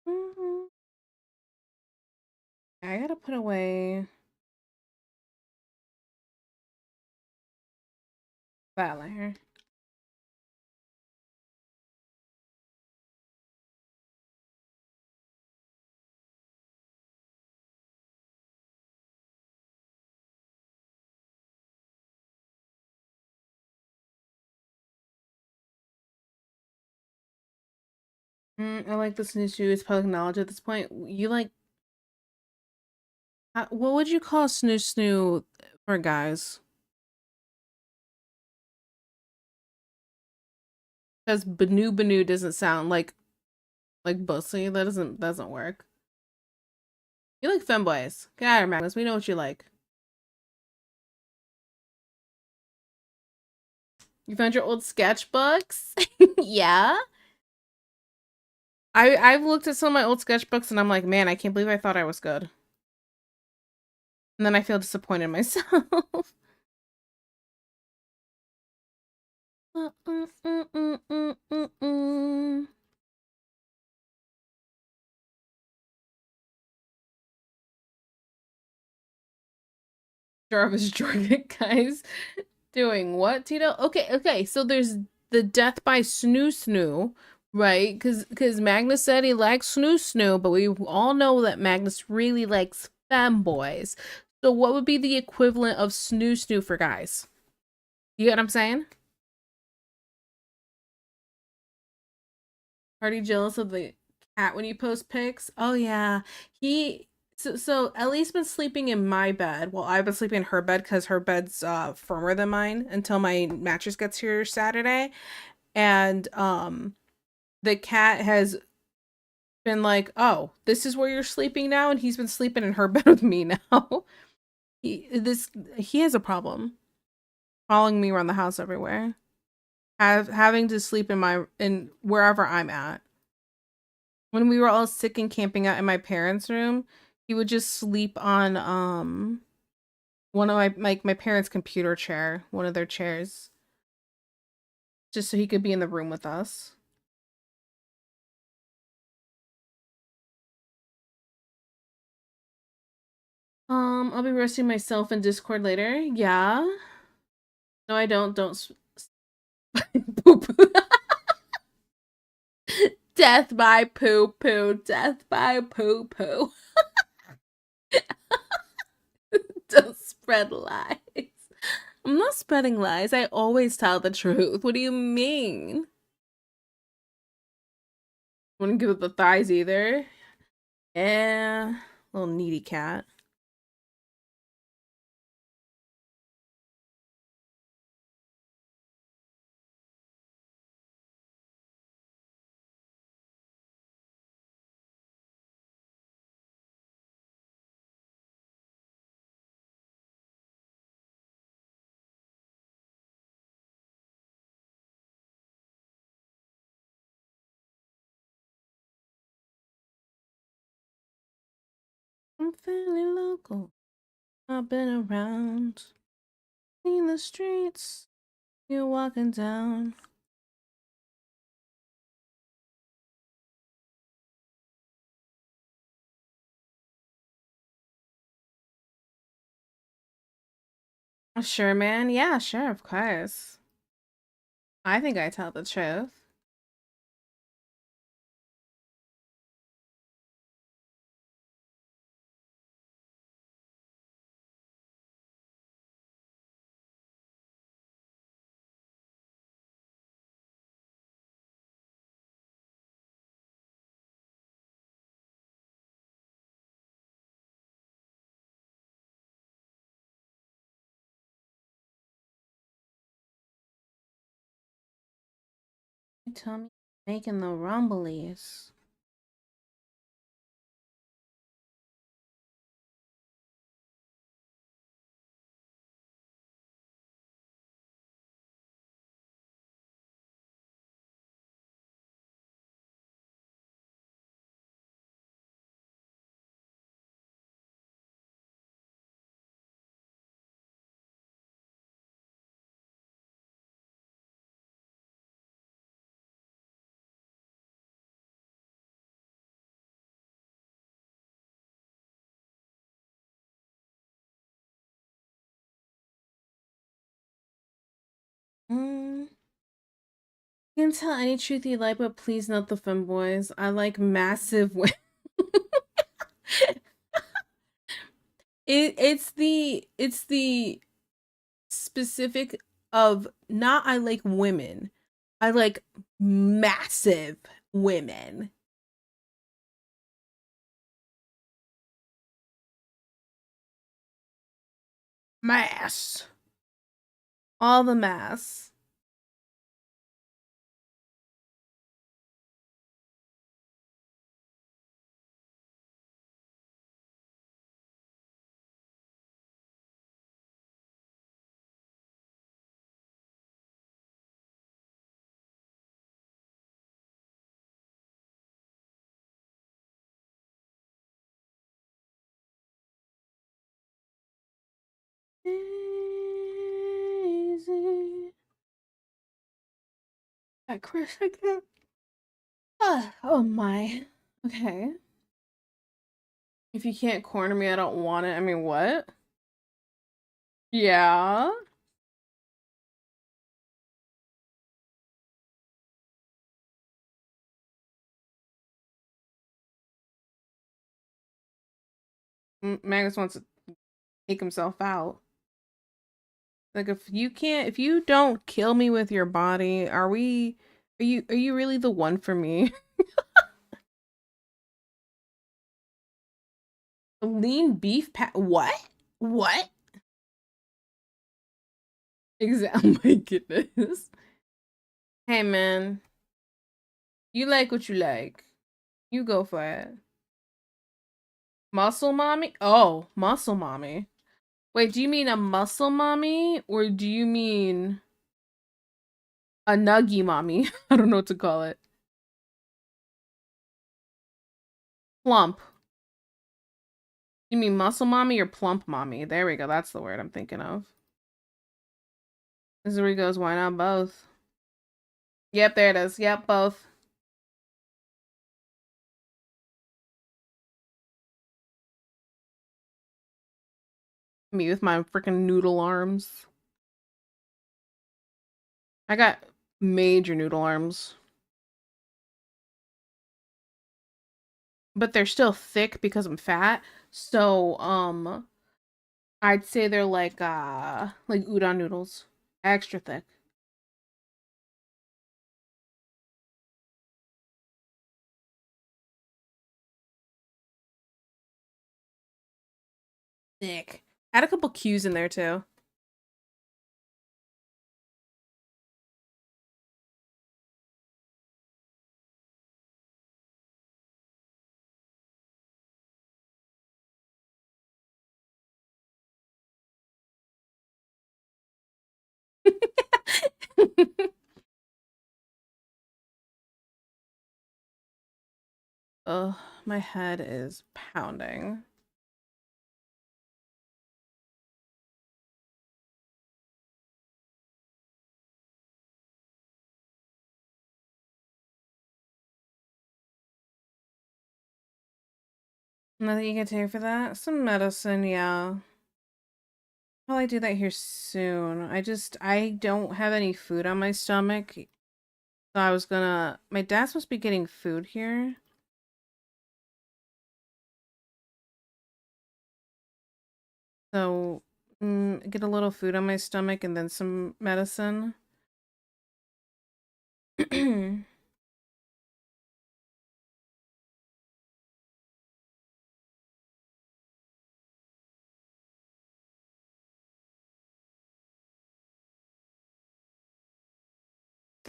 Mhm. I gotta put away that layer. I like this new shoe. It's public knowledge at this point. You like, what would you call snoo snoo for guys? Because Banu Banu doesn't sound like bussy. That doesn't work. You like femboys. Get out of here, Magnus. We know what you like. You found your old sketchbooks? Yeah. I've looked at some of my old sketchbooks and I'm like, man, I can't believe I thought I was good. And then I feel disappointed in myself. Jarvis Jordan, guys. Doing what, Tito? Okay. So there's the death by snoo snoo, right? Because Magnus said he likes snoo snoo, but we all know that Magnus really likes femboys. So what would be the equivalent of snoo snoo for guys? You get what I'm saying? Party jealous of the cat when you post pics? Oh yeah. So Ellie's been sleeping in my bed while I've been sleeping in her bed because her bed's firmer than mine until my mattress gets here Saturday. And the cat has been like, "Oh, this is where you're sleeping now," and he's been sleeping in her bed with me now. He has a problem following me around the house everywhere. having to sleep in wherever I'm at. When we were all sick and camping out in my parents' room, he would just sleep on one of my parents' computer chair, one of their chairs, just so he could be in the room with us. I'll be roasting myself in Discord later. Yeah. No, I don't. Don't poop. Death by poo poo. Death by poo poo. Don't spread lies. I'm not spreading lies. I always tell the truth. What do you mean? Wouldn't give it the thighs either. Yeah. Little needy cat. I'm feeling local. I've been around. In the streets. You're walking down. Sure, man. Yeah, sure, of course. I think I tell the truth. You tell me making the rumblies. Mm. You can tell any truth you like, but please not the femboys. I like massive women. It's the specific of not I like women. I like massive women. Mass. All the mass. Easy. I Chris again. Oh my. Okay. If you can't corner me, I don't want it. I mean, what? Yeah. Magus wants to take himself out. Like if you don't kill me with your body, are you really the one for me? Lean beef what? What? Exactly. Oh my goodness. Hey man, you like what you like. You go for it. Muscle mommy? Oh, muscle mommy. Wait, do you mean a muscle mommy or do you mean A nuggy mommy. I don't know what to call it. Plump. You mean muscle mommy or plump mommy? There we go. That's the word I'm thinking of. This is where he goes, why not both? Yep, there it is. Yep, both. Me with my freaking noodle arms. I got major noodle arms. But they're still thick because I'm fat. So, I'd say they're like udon noodles. Extra thick. Thick. Add a couple Q's in there too. Ugh, my head is pounding. Nothing you can take for that? Some medicine, yeah. Probably do that here soon. I don't have any food on my stomach. So I was gonna, my dad's supposed to be getting food here. So, get a little food on my stomach and then some medicine.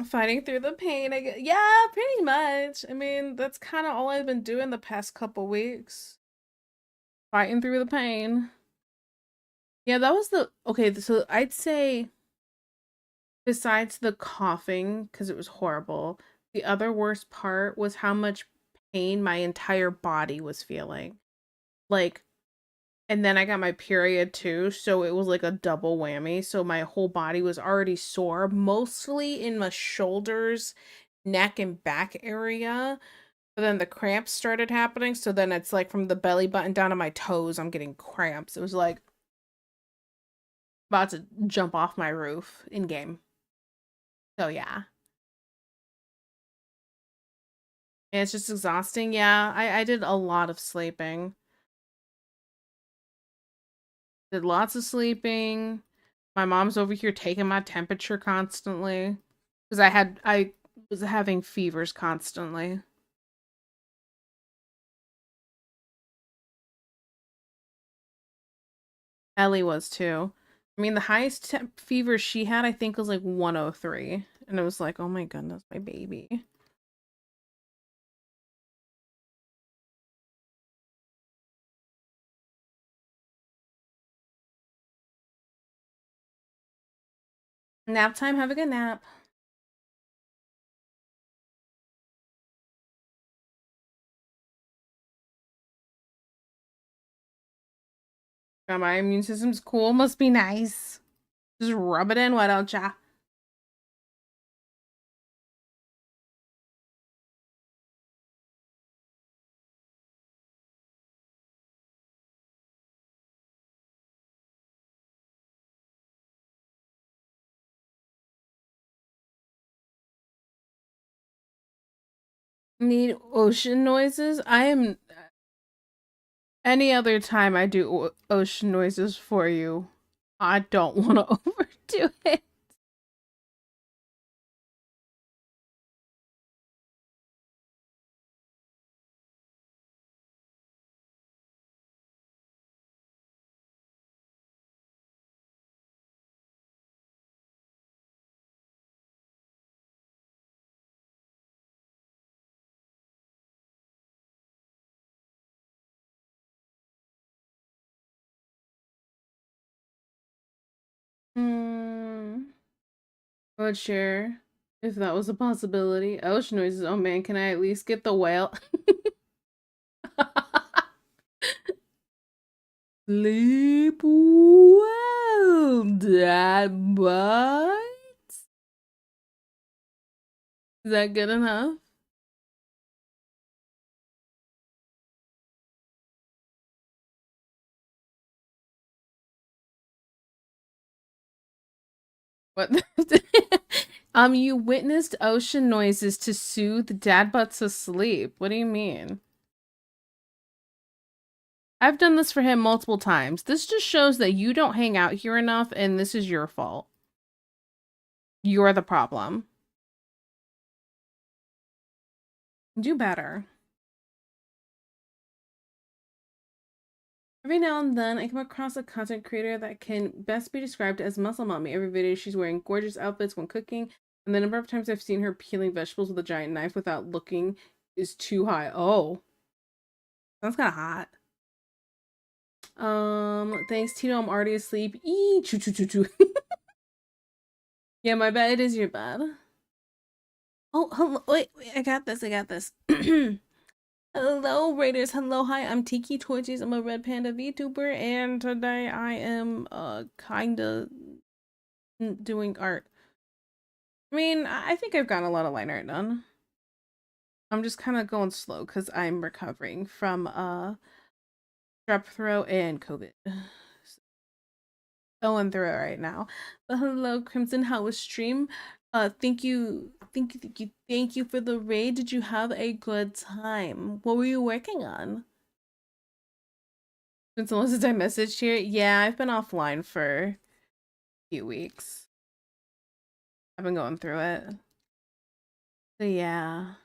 Fighting through the pain, I guess. Yeah, pretty much. I mean, that's kind of all I've been doing the past couple weeks. Fighting through the pain. Yeah, that was the okay, so I'd say besides the coughing, because it was horrible, the other worst part was how much pain my entire body was feeling. Like, and then I got my period too, so it was like a double whammy. So my whole body was already sore, mostly in my shoulders, neck, and back area. But then the cramps started happening, so then it's like from the belly button down to my toes, I'm getting cramps. It was like about to jump off my roof in game. So yeah. And it's just exhausting. Yeah, I did a lot of sleeping. Did lots of sleeping. My mom's over here taking my temperature constantly because I was having fevers constantly. Ellie was too. I mean, the highest temp fever she had, I think, was like 103. And it was like, oh my goodness, my baby. Nap time, have a good nap. God, my immune system's cool, must be nice. Just rub it in, why don't ya? Need ocean noises? I am any other time I do ocean noises for you. I don't want to overdo it. Hmm. Would share. If that was a possibility. Ocean noises. Oh man, can I at least get the whale? Sleep well, Dad Bud. Is that good enough? What? You witnessed ocean noises to soothe Dad Butts asleep. What do you mean? I've done this for him multiple times. This just shows that you don't hang out here enough, and this is your fault. You're the problem. Do better. Every now and then, I come across a content creator that can best be described as muscle mommy. Every video, she's wearing gorgeous outfits when cooking, and the number of times I've seen her peeling vegetables with a giant knife without looking is too high. Oh, that's kind of hot. Thanks, Tito. I'm already asleep. Eee, choo choo choo choo. Yeah, my bed. It is your bed. Oh, hello. Wait, I got this. I got this. Hello, Raiders. Hello, hi. I'm Tiki Torches. I'm a Red Panda VTuber, and today I am kinda doing art. I mean, I think I've gotten a lot of line art done. I'm just kind of going slow because I'm recovering from strep throat and COVID. Going through it right now. But hello, Crimson. How was stream? Thank you for the raid. Did you have a good time? What were you working on? Since the last time I messaged here, yeah, I've been offline for a few weeks. I've been going through it. So yeah.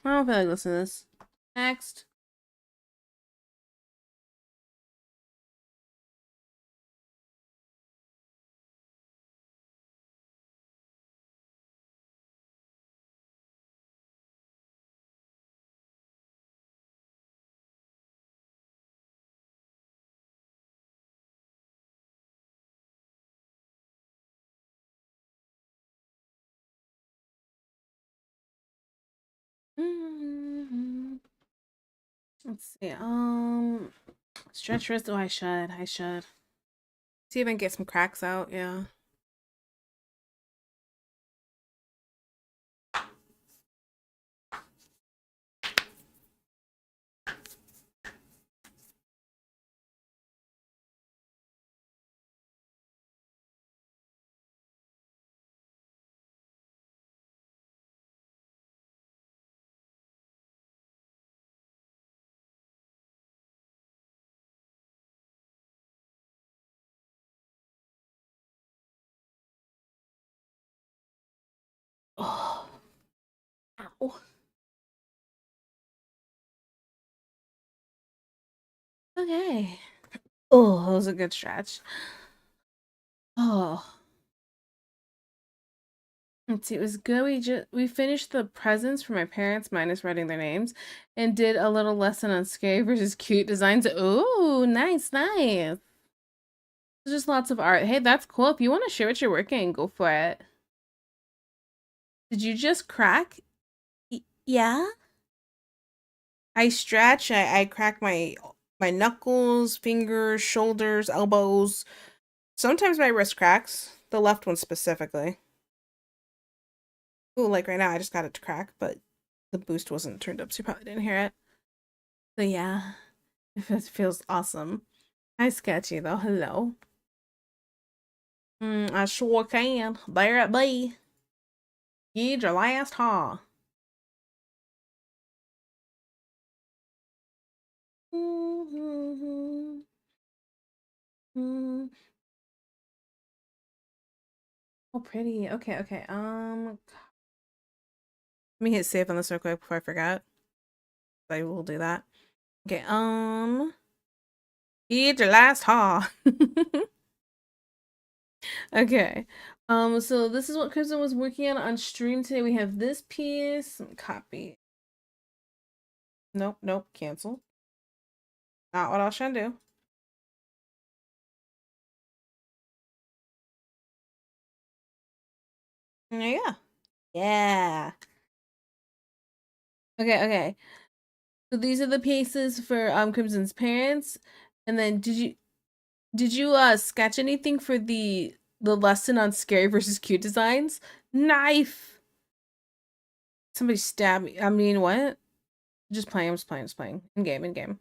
I don't feel like listening to this. Next. Let's see. Stretch wrist. Oh, I should. See if I can get some cracks out. Yeah. Oh. Ow. Okay. Oh, that was a good stretch. Oh. Let's see, it was good. We finished the presents for my parents, minus writing their names, and did a little lesson on scary versus cute designs. Ooh, nice, nice. There's just lots of art. Hey, that's cool. If you want to share what you're working, go for it. Did you just crack? Yeah. I stretch. I crack my knuckles, fingers, shoulders, elbows. Sometimes my wrist cracks. The left one specifically. Ooh, like right now, I just got it to crack, but the boost wasn't turned up, so you probably didn't hear it. So yeah, it feels awesome. Hi, Sketchy, though. Hello. I sure can. There it be. Get your last haw. Oh, pretty. Okay, okay. Let me hit save on this real quick before I forget. I will do that. Okay, get your last haw. Okay. So this is what Crimson was working on stream today. We have this piece. Copy. Nope, nope, cancel. Not what I was trying to do. Yeah. Yeah. Okay, okay. So these are the pieces for Crimson's parents. And then did you sketch anything for the lesson on scary versus cute designs? Knife. Somebody stabbed me. I mean, what? Just playing, I'm just playing, just playing. In game, in game.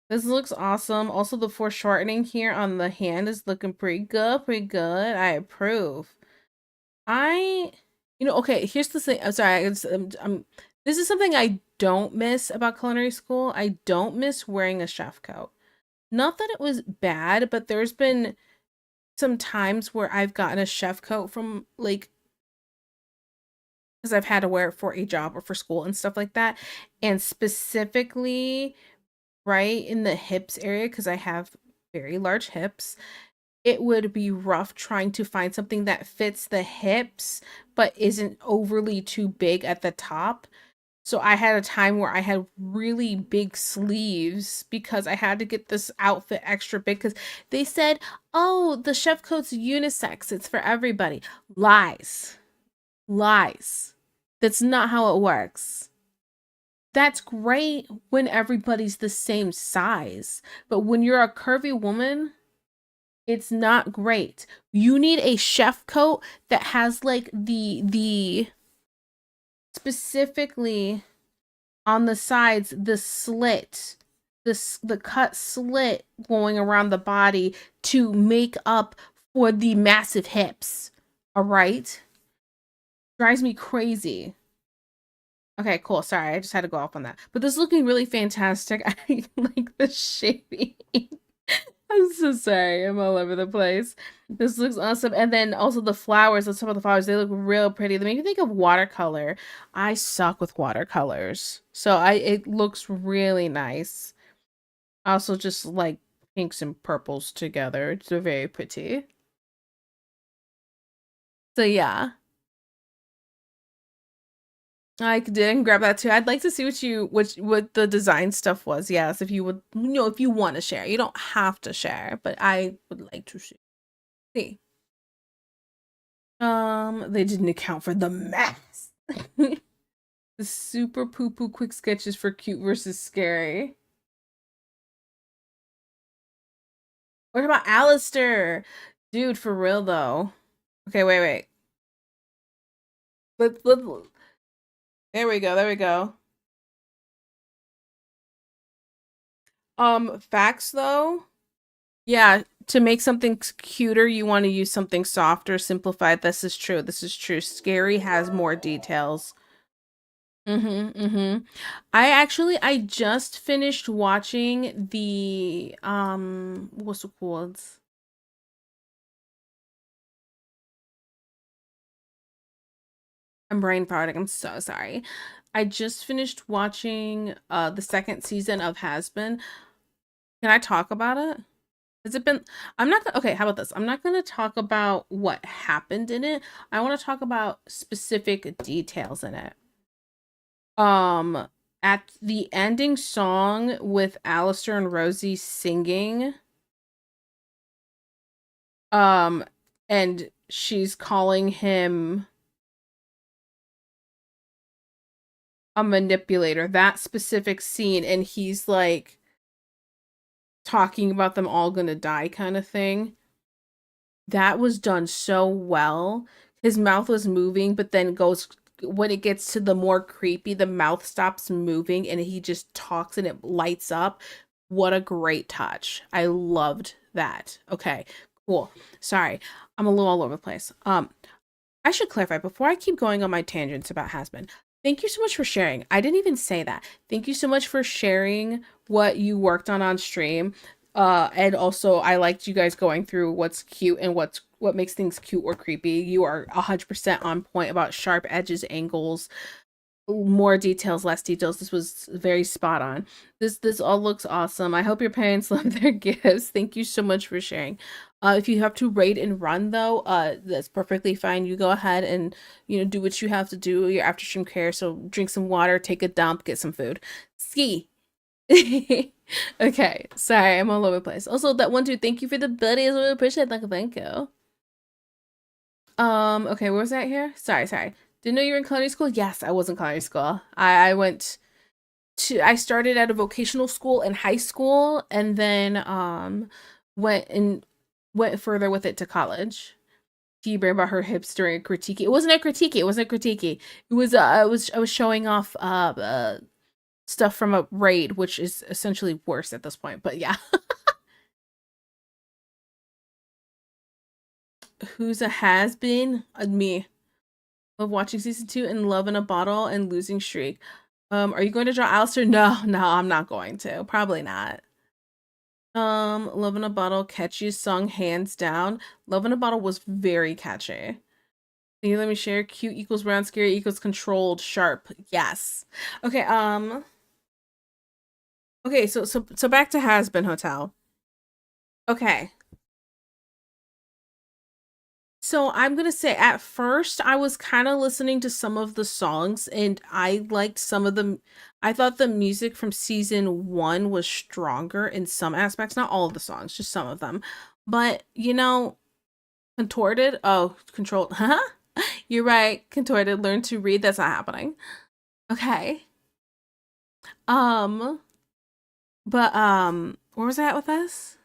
This looks awesome. Also, the foreshortening here on the hand is looking pretty good, pretty good. I approve. I, okay, here's the thing. I'm sorry. This is something I don't miss about culinary school. I don't miss wearing a chef coat. Not that it was bad, but there's been some times where I've gotten a chef coat from like because I've had to wear it for a job or for school and stuff like that. And specifically, right in the hips area, because I have very large hips, it would be rough trying to find something that fits the hips but isn't overly too big at the top. So I had a time where I had really big sleeves because I had to get this outfit extra big because they said, oh, the chef coat's unisex. It's for everybody. Lies. Lies. That's not how it works. That's great when everybody's the same size. But when you're a curvy woman, it's not great. You need a chef coat that has like the specifically on the sides, the slit, the cut slit going around the body to make up for the massive hips. All right? Drives me crazy. Okay, cool. Sorry, I just had to go off on that. But this is looking really fantastic. I like the shaping. I'm so sorry. I'm all over the place. This looks awesome. And then also the flowers. Let's talk about the flowers. They look real pretty. They make me think of watercolor. I suck with watercolors. So it looks really nice. I also just like pinks and purples together. It's very pretty. So yeah. I didn't grab that too. I'd like to see what the design stuff was. Yes, if you would, if you want to share. You don't have to share, but I would like to see. They didn't account for the math. The super poo poo quick sketches for cute versus scary. What about Alistair? Dude, for real though. Okay, wait. Let there we go, there we go. Facts though. Yeah, to make something cuter, you want to use something softer, simplified. This is true. This is true. Scary has more details. Mm-hmm. I just finished watching the what's it called? I'm brain farting. I'm so sorry. I just finished watching the second season of Has Been. Can I talk about it? Has it been I'm not gonna okay, how about this? I'm not gonna talk about what happened in it. I want to talk about specific details in it. Um at the ending song with Alistair and Rosie singing, um, and she's calling him a manipulator, that specific scene, and he's like talking about them all gonna die kind of thing. That was done so well. His mouth was moving, but then goes when it gets to the more creepy, the mouth stops moving and he just talks and it lights up. What a great touch. I loved that. Okay, cool. Sorry. I'm a little all over the place. I should clarify before I keep going on my tangents about Has Been. Thank you so much for sharing. I didn't even say that. Thank you so much for sharing what you worked on stream. And also I liked you guys going through what's cute and what makes things cute or creepy. You are 100% on point about sharp edges, angles, more details, less details. This was very spot on. This all looks awesome. I hope your parents love their gifts. Thank you so much for sharing. If you have to raid and run though, that's perfectly fine. You go ahead and do what you have to do. Your after stream care. So drink some water, take a dump, get some food. Ski. Okay, sorry, I'm all over the place. Also, that one dude, thank you for the buddies. I really appreciate that. Thank you. Okay, where was that here? Sorry. Didn't know you were in culinary school? Yes, I was in culinary school. I went I started at a vocational school in high school and then went and went further with it to college. T Bear about her hips during a critique. It wasn't a critique. It wasn't a critique. I was showing off stuff from a raid, which is essentially worse at this point. But yeah. Who's a has been? Me. Love watching season 2 and Love in a Bottle and Losing Streak. Are you going to draw Alistair? No, I'm not going to. Probably not. Love in a Bottle, catchiest song hands down. Love in a Bottle was very catchy. Can you let me share? Cute equals round, scary equals controlled, sharp. Yes. Okay, okay, so back to Has Been Hotel. Okay. So I'm gonna say at first I was kind of listening to some of the songs and I liked some of them. I thought the music from season one was stronger in some aspects, not all of the songs, just some of them. But contorted. Oh, controlled. Huh? You're right. Contorted. Learn to read. That's not happening. Okay. Um. But where was I at with this?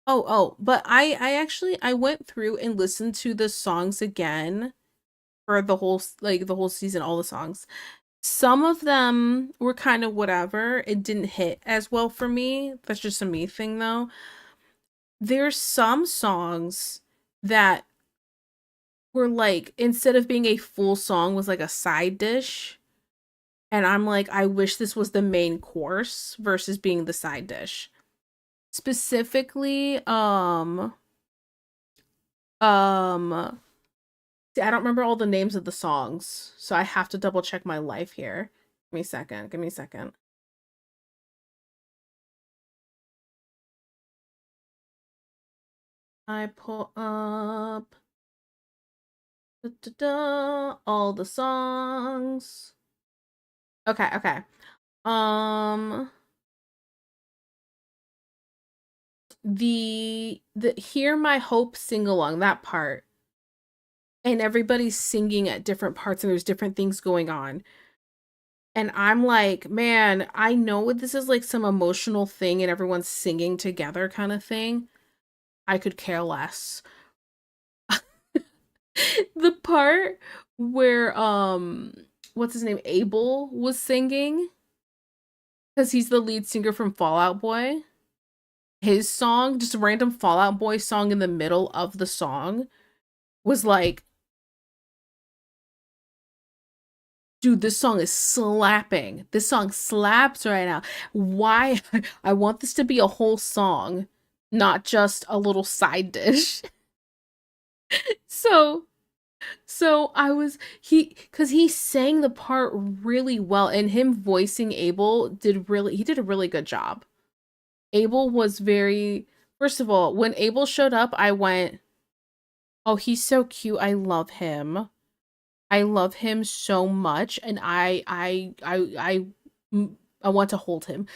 But I actually I went through and listened to the songs again for the whole the whole season, all the songs. Some of them were kind of whatever. It didn't hit as well for me. That's just a me thing though. There's some songs that were like instead of being a full song was like a side dish. And I'm like, I wish this was the main course versus being the side dish. Specifically, see, I don't remember all the names of the songs, so I have to double check my life here. Give me a second. Give me a second. I pull up all the songs. Okay. Um, the Hear My Hope sing along, that part, and everybody's singing at different parts, and there's different things going on. And I'm like, man, I know this is like some emotional thing and everyone's singing together kind of thing. I could care less. The part where what's his name, Abel was singing because he's the lead singer from Fall Out Boy. His song, just a random Fall Out Boy song in the middle of the song, was like, dude, this song is slapping. This song slaps right now. Why? I want this to be a whole song, not just a little side dish. So So I was because he sang the part really well, and him voicing Abel he did a really good job. Abel was very first of all, when Abel showed up, I went, "Oh, he's so cute. I love him. I love him so much, and I want to hold him."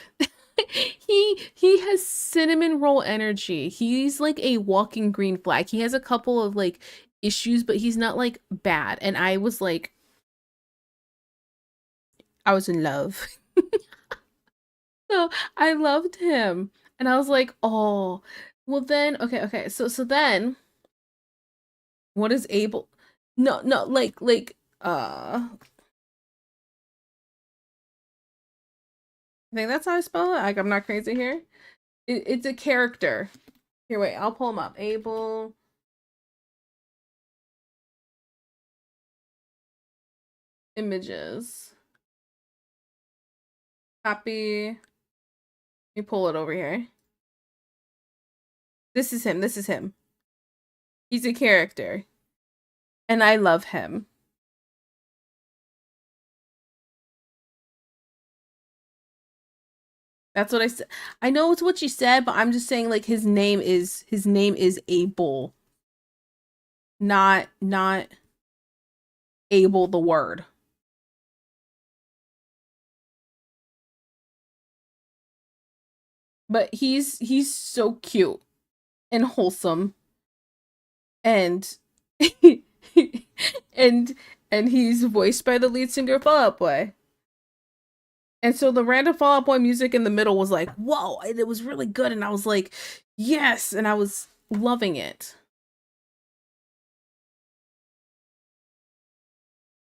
He has cinnamon roll energy. He's like a walking green flag. He has a couple of like issues, but he's not like bad. And I was like, I was in love. So I loved him. And I was like, oh, well then, okay. So then what is Abel? No, I think that's how I spell it. Like I'm not crazy here. It's a character. Here, wait, I'll pull him up. Abel images. Copy. Let me pull it over here. This is him. This is him. He's a character. And I love him. That's what I said. I know it's what you said, but I'm just saying like his name is Abel, not Abel the word. But he's so cute and wholesome. and and and he's voiced by the lead singer of Fall Out Boy. And so the random Fall Out Boy music in the middle was like, whoa, and it was really good. And I was like, yes, and I was loving it.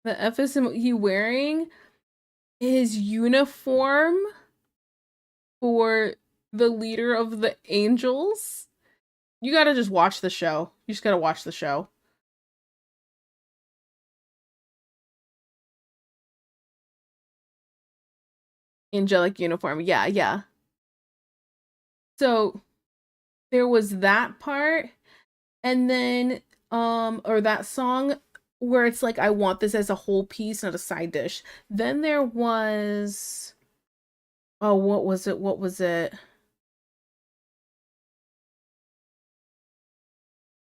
The FSM he wearing his uniform for the leader of the Angels. You gotta just watch the show. You just gotta watch the show. Angelic uniform. Yeah, yeah. So there was that part, and then or that song where it's like I want this as a whole piece, not a side dish. Then there was, oh, what was it? What was it?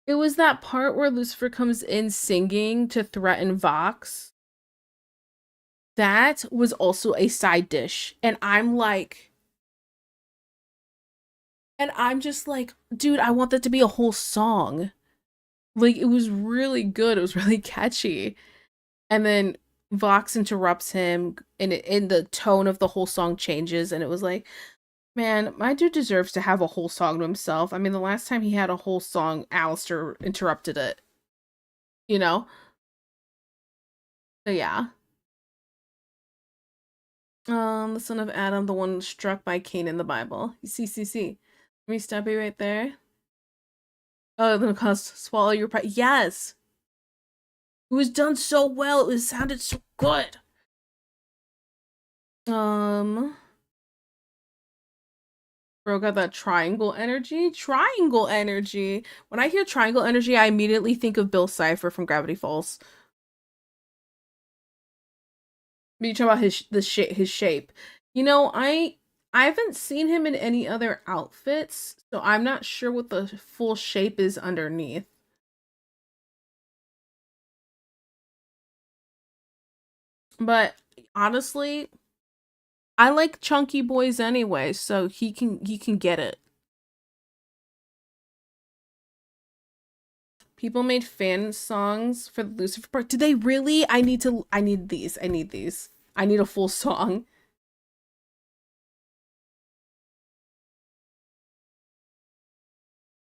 It was that part where Lucifer comes in singing to threaten Vox. That was also a side dish. And I'm just like, dude, I want that to be a whole song. Like, it was really good. It was really catchy. And then Vox interrupts him, and the tone of the whole song changes. And it was like, man, my dude deserves to have a whole song to himself. I mean, the last time he had a whole song, Alistair interrupted it, you know? So yeah. The son of Adam, the one struck by Cain in the Bible. See. Let me stop you right there. Oh, then cause swallow your pride. Yes. It was done so well. It sounded so good. Um, Bro got that triangle energy. Triangle energy. When I hear triangle energy, I immediately think of Bill Cipher from Gravity Falls. But you talk about his shape. You know, I haven't seen him in any other outfits, so I'm not sure what the full shape is underneath. But honestly, I like chunky boys anyway, so he can get it. People made fan songs for the Lucifer part. Did they really? I need these. I need these. I need a full song.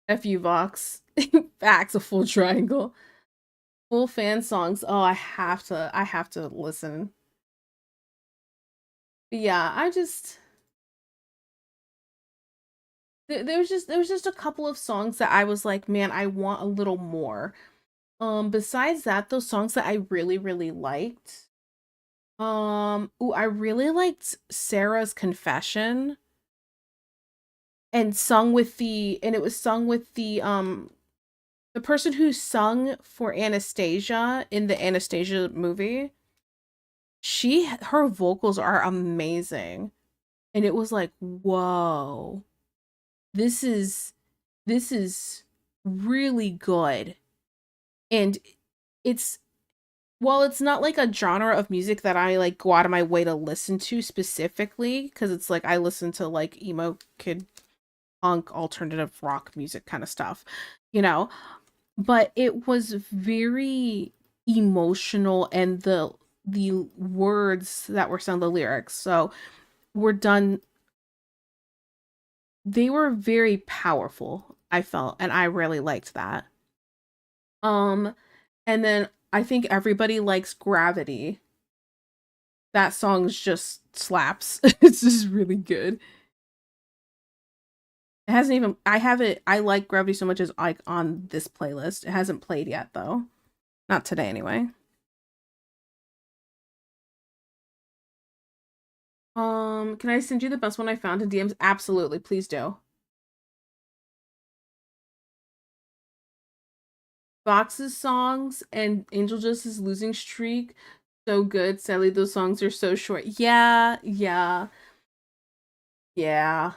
FU Vox. Facts, a full triangle. Full fan songs. Oh, I have to listen. But yeah, I just there was just a couple of songs that I was like, man, I want a little more. Besides that, those songs that I really, really liked. Ooh, I really liked Sarah's Confession, and it was sung with the person who sung for Anastasia in the Anastasia movie. Her vocals are amazing. And it was like, whoa. This is this is really good. And it's while it's not like a genre of music that I like go out of my way to listen to specifically, because it's like I listen to like emo kid punk alternative rock music kind of stuff, you know, but it was very emotional, and the words that were sung, the lyrics, so were done, they were very powerful, I felt, and I really liked that. um and then I think everybody likes Gravity. That song's just slaps. It's just really good. It hasn't even I have it I like Gravity so much as like on this playlist. It hasn't played yet though. Not today anyway. Can I send you the best one I found in DMs? Absolutely, please do. Fox's songs and Angel Justice's losing streak, so good. Sadly, those songs are so short. Yeah, yeah, yeah.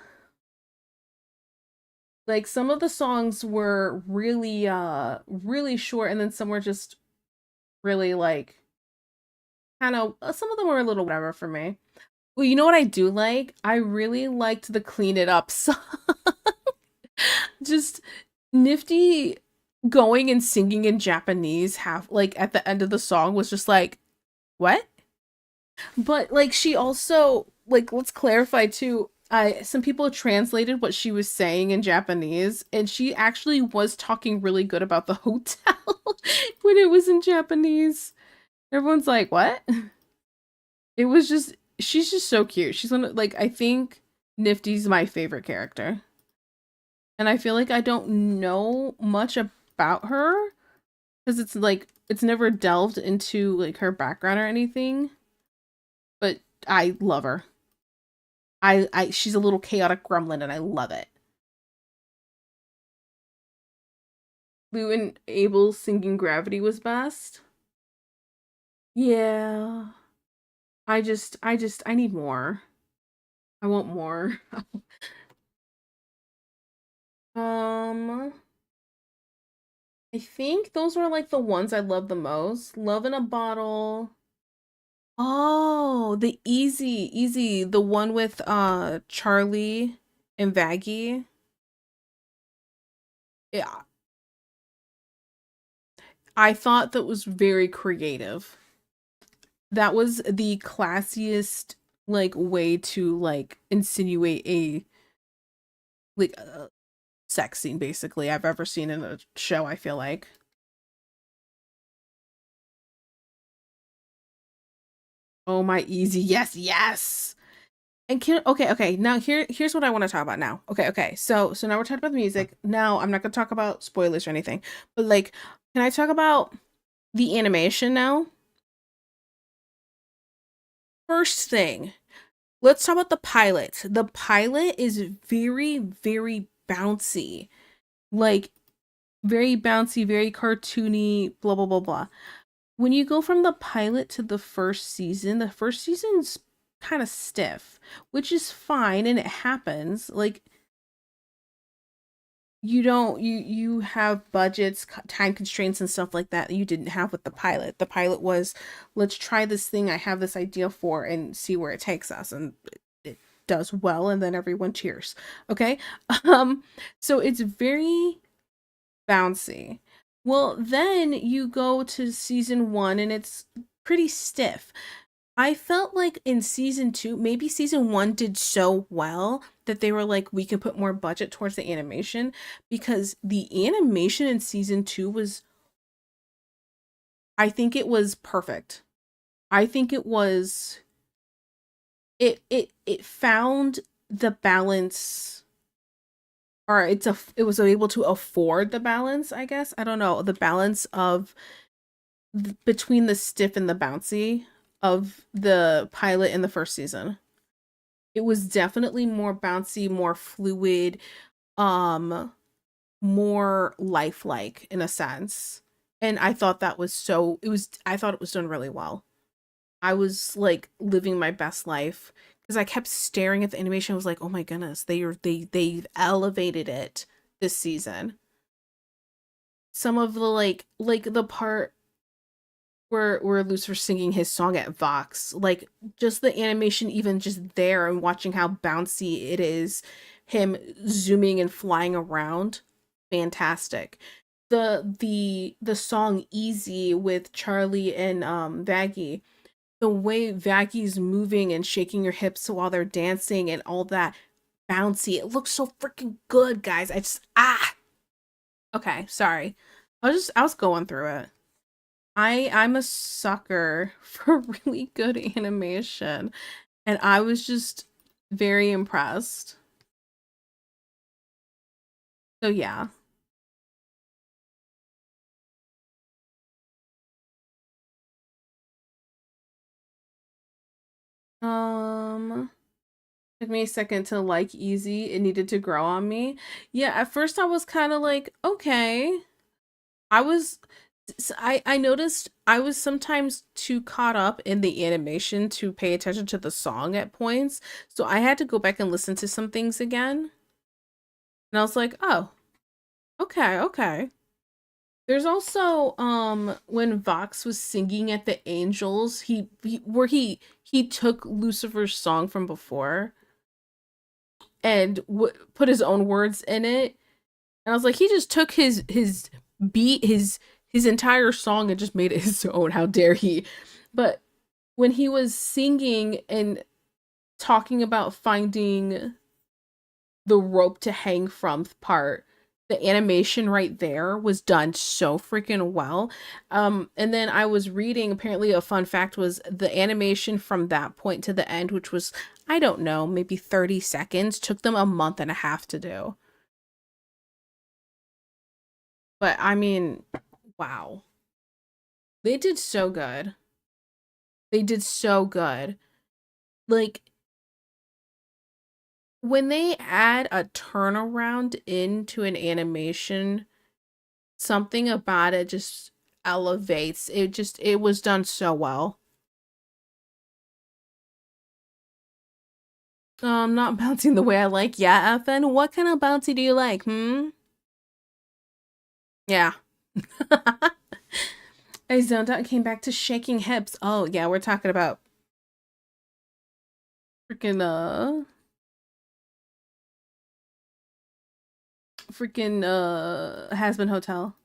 Like some of the songs were really really short, and then some were just really like kind of some of them were a little whatever for me. Well, you know what I do like? I really liked the Clean It Up song. Just nifty going and singing in Japanese half like at the end of the song was just like, what? But like she also like let's clarify too. I some people translated what she was saying in Japanese, and she actually was talking really good about the hotel when it was in Japanese. Everyone's like, "What?" It was just she's just so cute. She's one of, like I think Nifty's my favorite character. And I feel like I don't know much about her because it's like it's never delved into like her background or anything, but I love her. I she's a little chaotic gremlin and I love it. Lou and Abel singing Gravity was best. Yeah. I need more. I want more. um I think those were like the ones I love the most. Love in a Bottle. Oh, the easy, the one with Charlie and Vaggie. Yeah, I thought that was very creative. That was the classiest like way to like insinuate a like a sex scene basically I've ever seen in a show, I feel like. Oh my easy. Yes, yes. And can okay, now here's what I want to talk about now. Okay. So now we're talking about the music. Now I'm not gonna talk about spoilers or anything, but like, can I talk about the animation now? First thing, let's talk about the pilot. The pilot is very bouncy. Like very bouncy, very cartoony, blah blah blah blah. When you go from the pilot to the first season's kind of stiff, which is fine and it happens. Like you don't you have budgets, time constraints and stuff like that you didn't have with the pilot. The pilot was let's try this thing I have this idea for and see where it takes us, and it does well and then everyone cheers. Okay. um so it's very bouncy. Well, then you go to season 1 and it's pretty stiff. I felt like in season 2, maybe season 1 did so well that they were like, we can put more budget towards the animation, because the animation in season 2 was, I think it was perfect. I think it was, it found the balance, or it was able to afford the balance, I guess. I don't know, the balance of between the stiff and the bouncy of the pilot in the first season. It was definitely more bouncy, more fluid, um, more lifelike in a sense. And I thought that was I thought it was done really well. I was like living my best life because I kept staring at the animation. I was like, "Oh my goodness, they've elevated it this season." Some of the like the part where Lucifer's singing his song at Vox, like just the animation, even just there, and watching how bouncy it is, him zooming and flying around, fantastic. The song Easy with Charlie and Vaggie, the way Vaggie's moving and shaking her hips while they're dancing and all that bouncy, it looks so freaking good, guys. I just okay, sorry. I was going through it. I'm a sucker for really good animation, and I was just very impressed. So yeah. Um took me a second to like Easy. It needed to grow on me. Yeah, at first I was kind of like, okay. I was I noticed I was sometimes too caught up in the animation to pay attention to the song at points. So I had to go back and listen to some things again. And I was like, "Oh, okay." There's also when Vox was singing at the Angels, he took Lucifer's song from before and put his own words in it. And I was like, he just took his beat his entire song and just made it his own. How dare he? But when he was singing and talking about finding the rope to hang from part, the animation right there was done so freaking well. And then I was reading, apparently a fun fact was the animation from that point to the end, which was, I don't know, maybe 30 seconds, took them a month and a half to do. But I mean, wow. They did so good. They did so good. Like, when they add a turnaround into an animation, something about it just elevates. It was done so well. Not bouncing the way I like. Yeah, FN, what kind of bouncy do you like? Hmm? Yeah. I zoned out and came back to shaking hips. Oh, yeah, we're talking about freaking Has Been Hotel.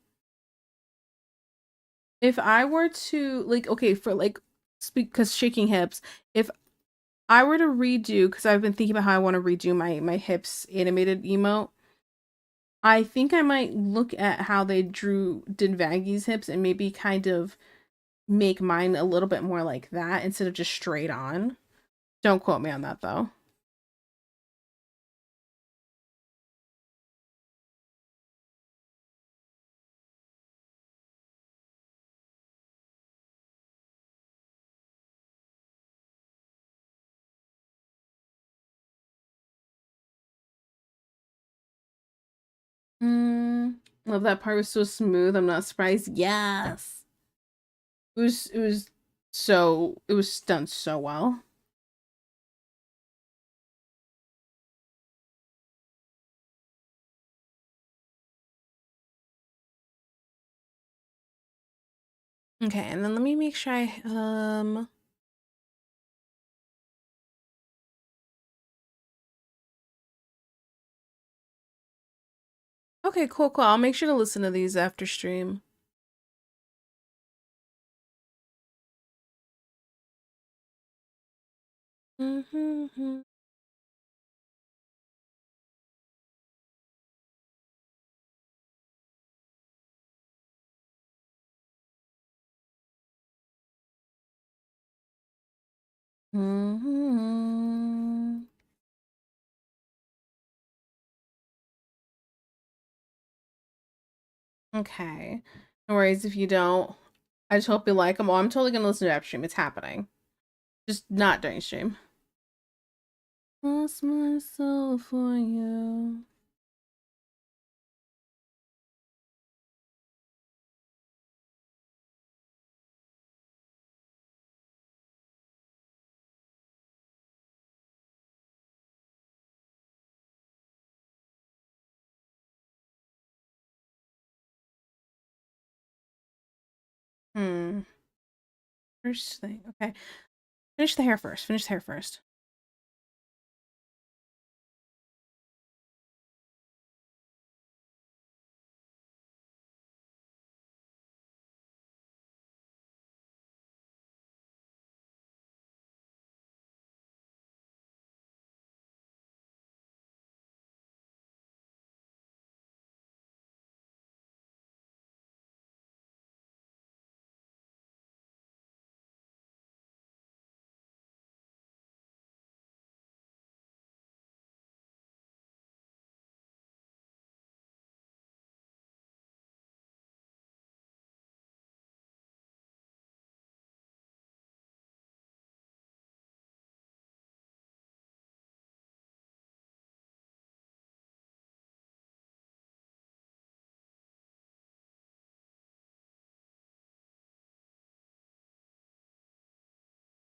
If I were to like, okay, for like speak, because shaking hips, if I were to redo, because I've been thinking about how I want to redo my hips animated emote, I think I might look at how they did Vaggy's hips and maybe kind of make mine a little bit more like that instead of just straight on. Don't quote me on that though. Mm, love that part was so smooth. I'm not surprised. Yes. It was done so well. Okay, and then let me make sure okay, cool, cool. I'll make sure to listen to these after stream. Mm-hmm. Mm-hmm. Okay. No worries if you don't. I just hope you like them. Oh, I'm totally gonna listen to it after stream. It's happening. Just not during stream. Lost my soul for you. Hmm. First thing. Okay. Finish the hair first. Finish the hair first.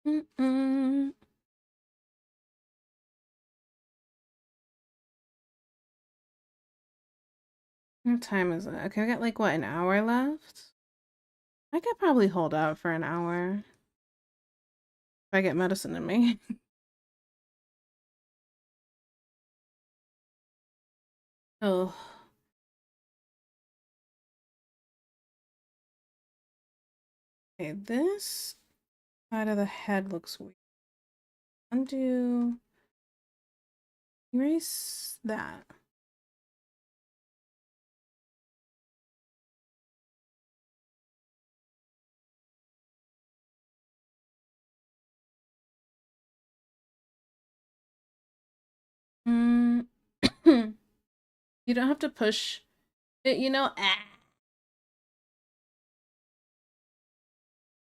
Mm-mm. What time is it? Okay, we got like what, an hour left? I could probably hold out for an hour if I get medicine in me. Oh. Okay, this side of the head looks weird. Undo. Erase that. Mm. You don't have to push it, you know.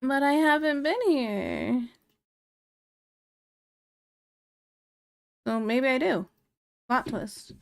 But I haven't been here. So maybe I do. Plot twist.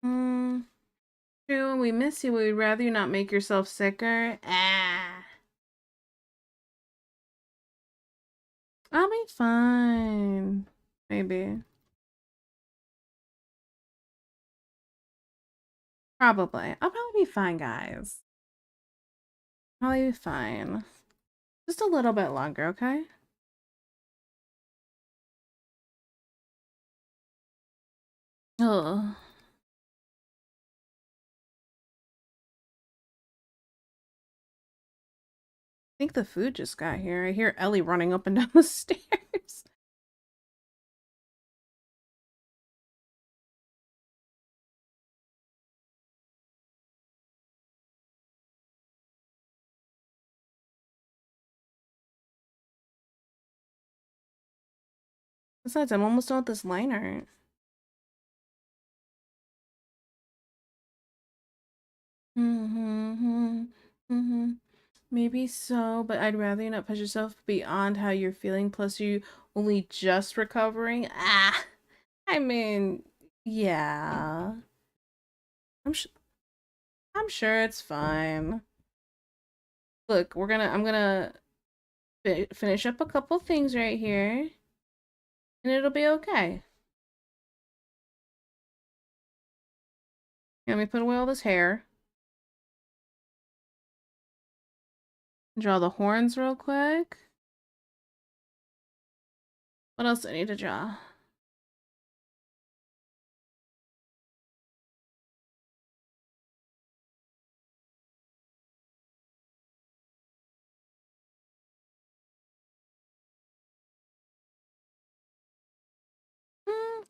Hmm. True, we miss you. We'd rather you not make yourself sicker. I'll be fine. Maybe. Probably. I'll probably be fine, guys. Probably be fine. Just a little bit longer, okay? Oh. I think the food just got here. I hear Ellie running up and down the stairs. Besides, I'm almost done with this line art. Maybe so, but I'd rather you not push yourself beyond how you're feeling. Plus, you only just recovering. I mean, yeah. I'm sh I'm sure it's fine. Look, I'm gonna finish up a couple things right here, and it'll be okay. Let me put away all this hair. Draw the horns real quick. What else do I need to draw?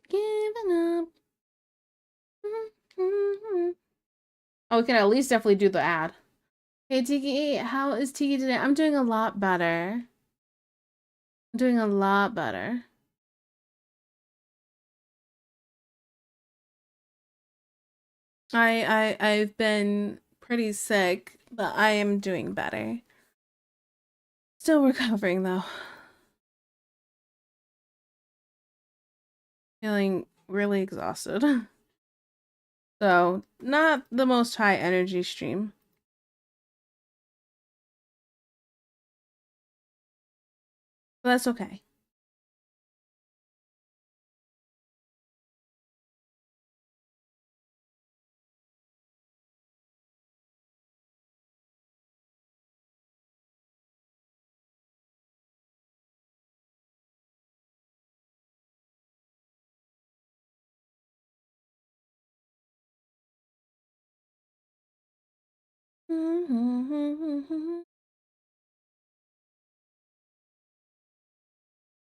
Giving up. Oh, we can at least definitely do the ad. Hey Tiki, how is Tiki today? I'm doing a lot better. I'm doing a lot better. I've been pretty sick, but I am doing better. Still recovering though. Feeling really exhausted. So, not the most high energy stream. But that's okay.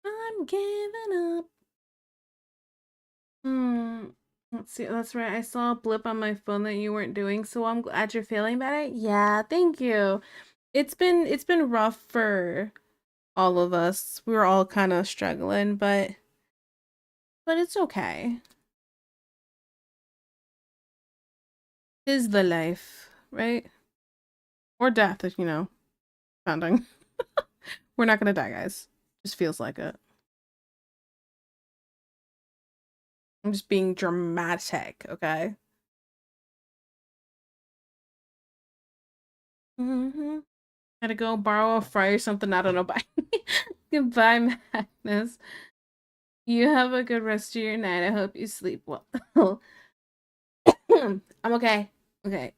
I'm giving up. Let's see. That's right. I saw a blip on my phone that you weren't doing, so I'm glad you're feeling better. Yeah, thank you. It's been rough for all of us. We were all kind of struggling, but it's okay. Is the life, right? Or death, if you know, depending. We're not gonna die, guys. Just feels like it. I'm just being dramatic, okay? Mm-hmm. Had to go borrow a fry or something. I don't know. Bye. Goodbye, Magnus. You have a good rest of your night. I hope you sleep well. I'm okay. Okay.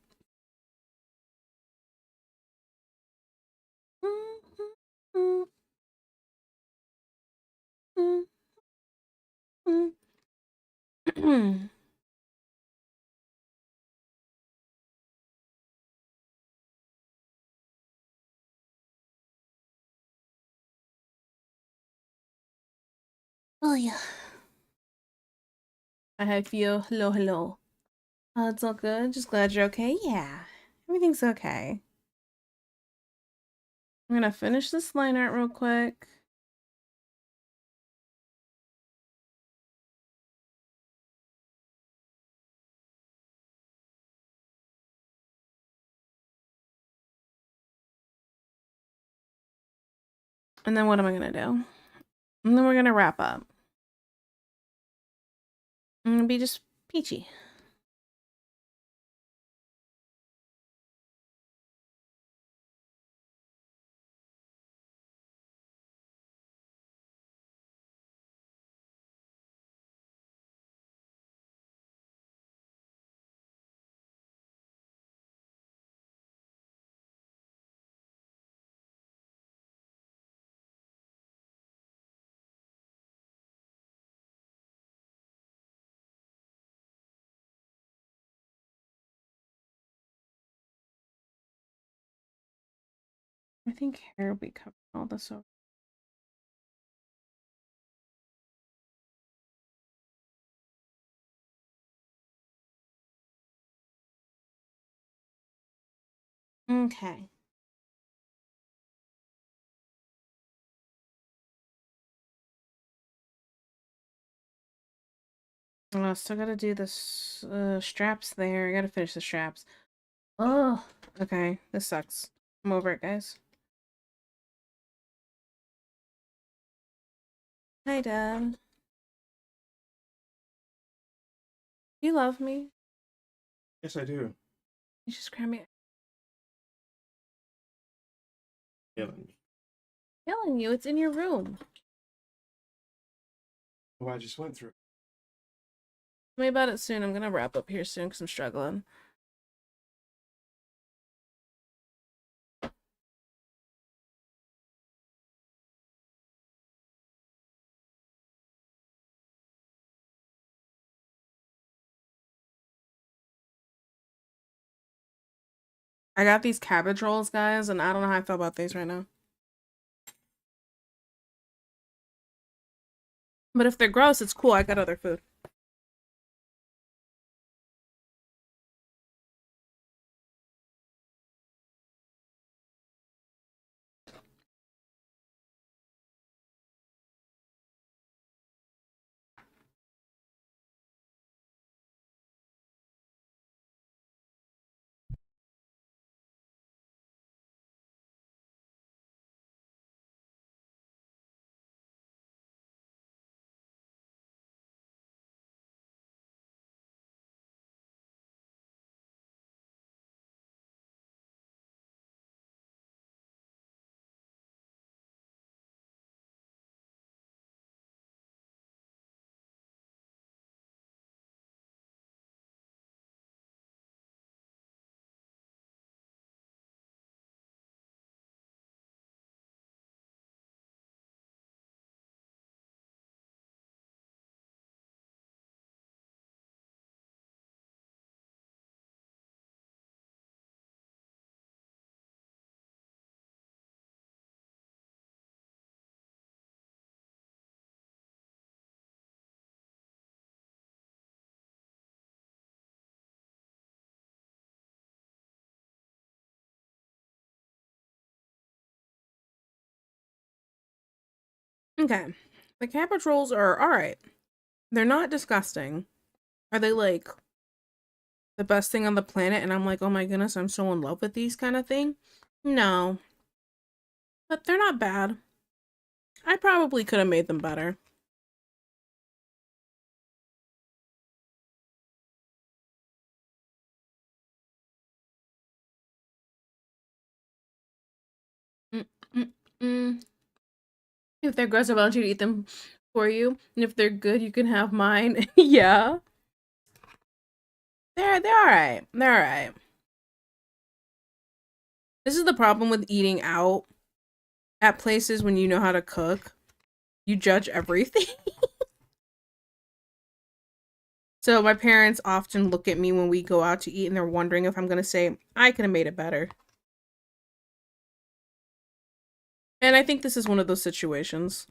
Oh yeah. I feel hello, hello. It's all good. Just glad you're okay. Yeah, everything's okay. I'm gonna finish this line art real quick. And then what am I gonna do? And then we're gonna wrap up. I'm gonna be just peachy. I think here we covered all this over. Okay. Still gotta do this straps there. I gotta finish the straps. Oh, okay. This sucks. I'm over it, guys. Hi, Dad. You love me? Yes, I do. You just grab me. Yelling. Yelling you. It's in your room. Oh, I just went through. Tell me about it soon. I'm gonna wrap up here soon because I'm struggling. I got these cabbage rolls, guys, and I don't know how I feel about these right now. But if they're gross, it's cool. I got other food. Okay. The cabbage rolls are alright. They're not disgusting. Are they like the best thing on the planet? And I'm like, oh my goodness, I'm so in love with these kind of thing? No. But they're not bad. I probably could have made them better. Mm, if they're gross, I volunteer to eat them for you. And if they're good, you can have mine. Yeah. They're alright. They're alright. This is the problem with eating out at places when you know how to cook. You judge everything. So my parents often look at me when we go out to eat and they're wondering if I'm gonna say, I could have made it better. And I think this is one of those situations.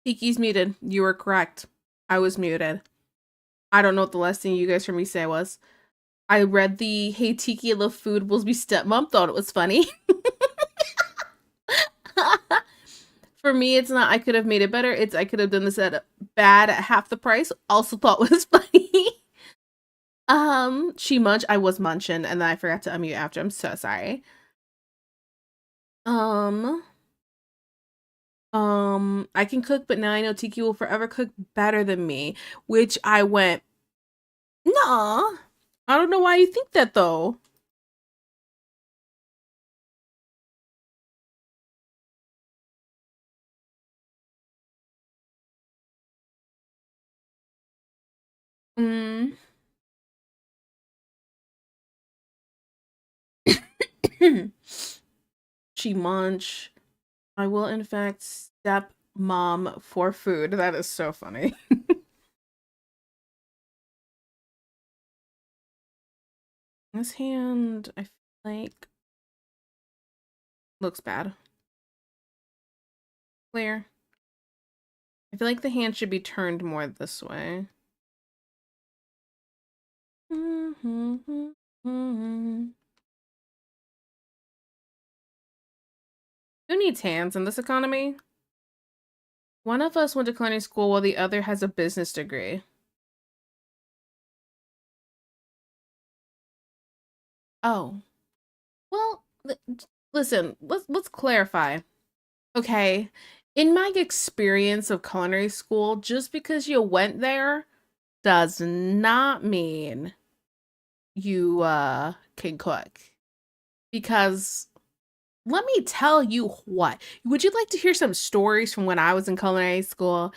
Tiki's muted. You were correct. I was muted. I don't know what the last thing you guys heard me say was. I read the Hey Tiki, I love food, Willsby stepmom, thought it was funny. For me, it's not I could have made it better. It's I could have done this at bad at half the price. Also thought was funny. She munched. I was munching, and then I forgot to unmute after. I'm so sorry. I can cook, but now I know Tiki will forever cook better than me. Which I went, nah. I don't know why you think that though. Mm. She munch. I will in fact step mom for food. That is so funny. This hand, I feel like, looks bad. Clear. I feel like the hand should be turned more this way. Who needs hands in this economy? One of us went to culinary school while the other has a business degree. Oh. Well, listen, let's clarify. Okay. In my experience of culinary school, just because you went there does not mean you can cook. Because let me tell you what. Would you like to hear some stories from when I was in culinary school?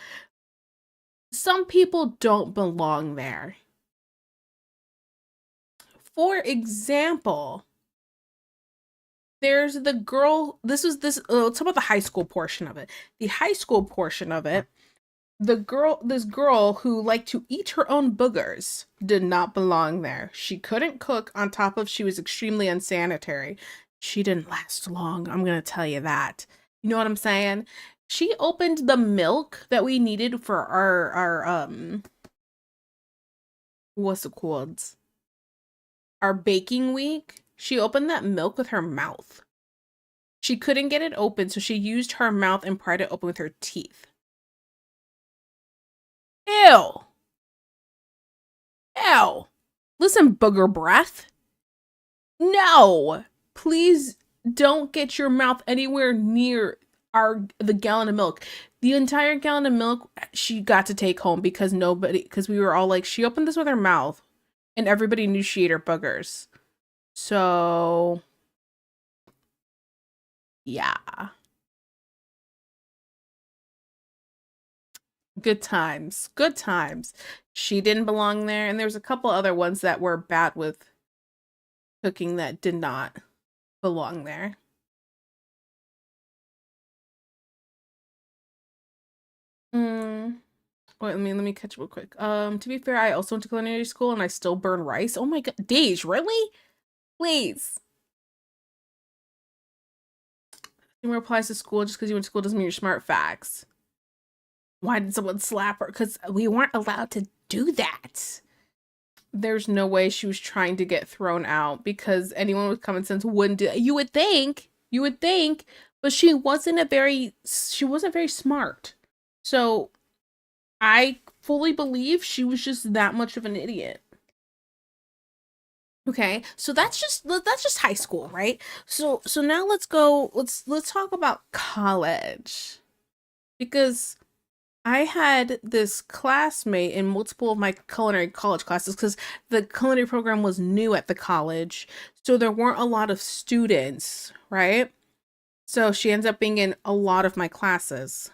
Some people don't belong there. for example, there's the girl, let's talk about the high school portion of it. The high school portion of it, this girl who liked to eat her own boogers did not belong there. She couldn't cook, on top of she was extremely unsanitary. She didn't last long, I'm gonna tell you that. You know what I'm saying? She opened the milk that we needed for our what's it called? Our baking week. She opened that milk with her mouth. She couldn't get it open, so she used her mouth and pried it open with her teeth. Ew. Ew. Listen, booger breath. No. Please don't get your mouth anywhere near the gallon of milk. The entire gallon of milk she got to take home because we were all like, she opened this with her mouth and everybody knew she ate her boogers. So yeah. Good times. Good times. She didn't belong there, and there's a couple other ones that were bad with cooking that did not belong there. Wait, let me catch up real quick. To be fair, I also went to culinary school and I still burn rice. Oh my god, Dej, really? Please. Humor applies to school. Just because you went to school doesn't mean you're smart. Facts. Why did someone slap her? Because we weren't allowed to do that. There's no way she was trying to get thrown out, because anyone with common sense wouldn't do it. You would think, but she wasn't very smart. So I fully believe she was just that much of an idiot. Okay, so that's just high school, right? So now let's talk about college, because I had this classmate in multiple of my culinary college classes, because the culinary program was new at the college, so there weren't a lot of students, right? So she ends up being in a lot of my classes.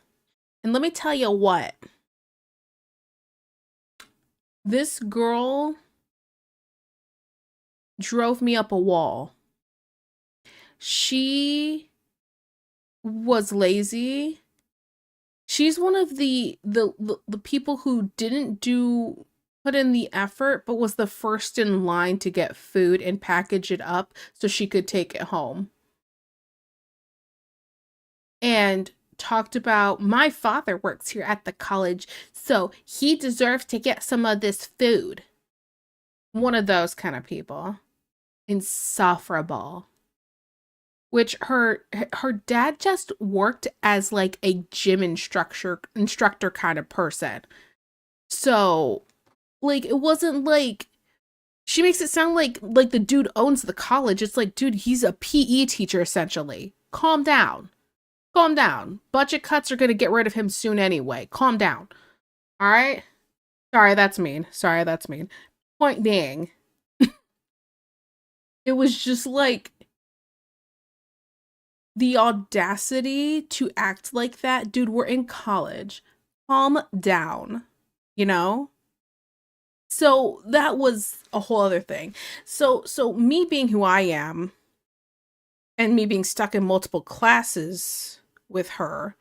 And let me tell you what, this girl drove me up a wall. She was lazy. She's one of the people who didn't put in the effort, but was the first in line to get food and package it up so she could take it home. And talked about, my father works here at the college, so he deserves to get some of this food. One of those kind of people. Insufferable. Which her dad just worked as like a gym instructor kind of person. So like, it wasn't like, she makes it sound like the dude owns the college. It's like, dude, he's a PE teacher essentially. Calm down. Calm down. Budget cuts are going to get rid of him soon anyway. Calm down. All right? Sorry, that's mean. Point being, it was just like, the audacity to act like that. Dude, we're in college. Calm down. You know? So that was a whole other thing. So me being who I am, and me being stuck in multiple classes with her,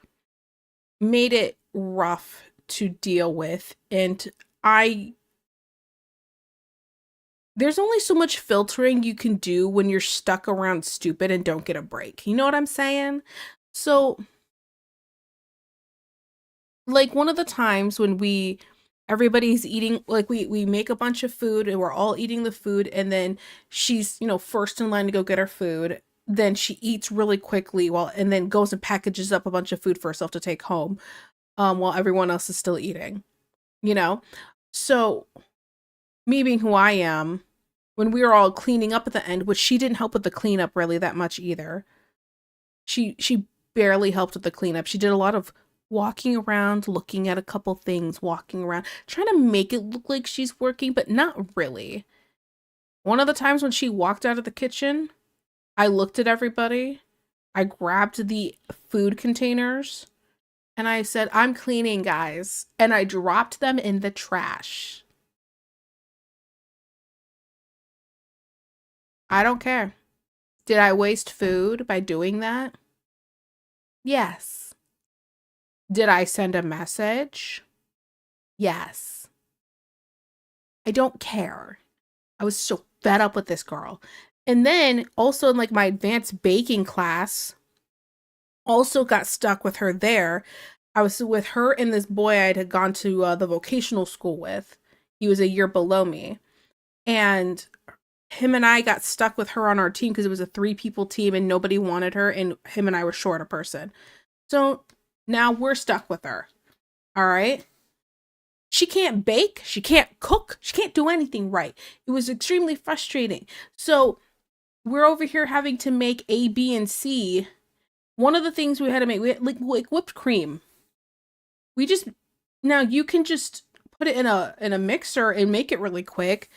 made it rough to deal with. And there's only so much filtering you can do when you're stuck around stupid and don't get a break. You know what I'm saying? So, like, one of the times when everybody's eating, like, we make a bunch of food and we're all eating the food, and then she's, first in line to go get her food. Then she eats really quickly and then goes and packages up a bunch of food for herself to take home, while everyone else is still eating, So, me being who I am, when we were all cleaning up at the end, which she didn't help with the cleanup really that much either. She barely helped with the cleanup. She did a lot of walking around, looking at a couple things, walking around, trying to make it look like she's working, but not really. One of the times when she walked out of the kitchen, I looked at everybody, I grabbed the food containers, and I said, "I'm cleaning, guys," and I dropped them in the trash. I don't care. Did I waste food by doing that? Yes. Did I send a message? Yes. I don't care. I was so fed up with this girl. And then also in like my advanced baking class, also got stuck with her there. I was with her and this boy I had gone to the vocational school with. He was a year below me. And him and I got stuck with her on our team because it was a 3-people team and nobody wanted her, and him and I were short a person. So now we're stuck with her. All right. She can't bake. She can't cook. She can't do anything right. It was extremely frustrating. So we're over here having to make A, B, and C. One of the things we had to make, we had like whipped cream. We just, now you can just put it in a mixer and make it really quick.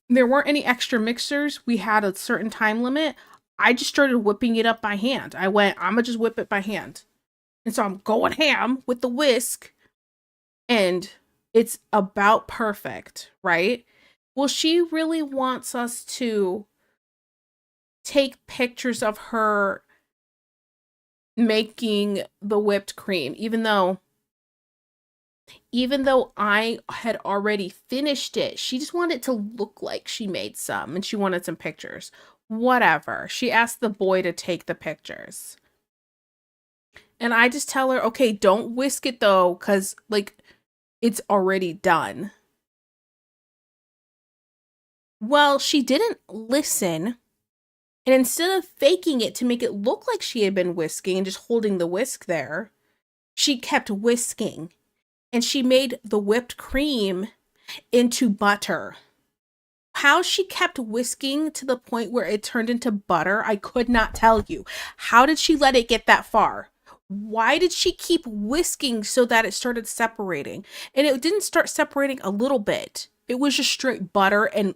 There weren't any extra mixers. We had a certain time limit. I just started whipping it up by hand. I'm gonna just whip it by hand. And so I'm going ham with the whisk, and it's about perfect, right? Well, she really wants us to take pictures of her making the whipped cream, even though I had already finished it. She just wanted it to look like she made some, and she wanted some pictures. Whatever. She asked the boy to take the pictures. And I just tell her, okay, don't whisk it though, because like it's already done. Well, she didn't listen. And instead of faking it to make it look like she had been whisking and just holding the whisk there, she kept whisking. And she made the whipped cream into butter. How she kept whisking to the point where it turned into butter, I could not tell you. How did she let it get that far? Why did she keep whisking so that it started separating? And it didn't start separating a little bit. It was just straight butter and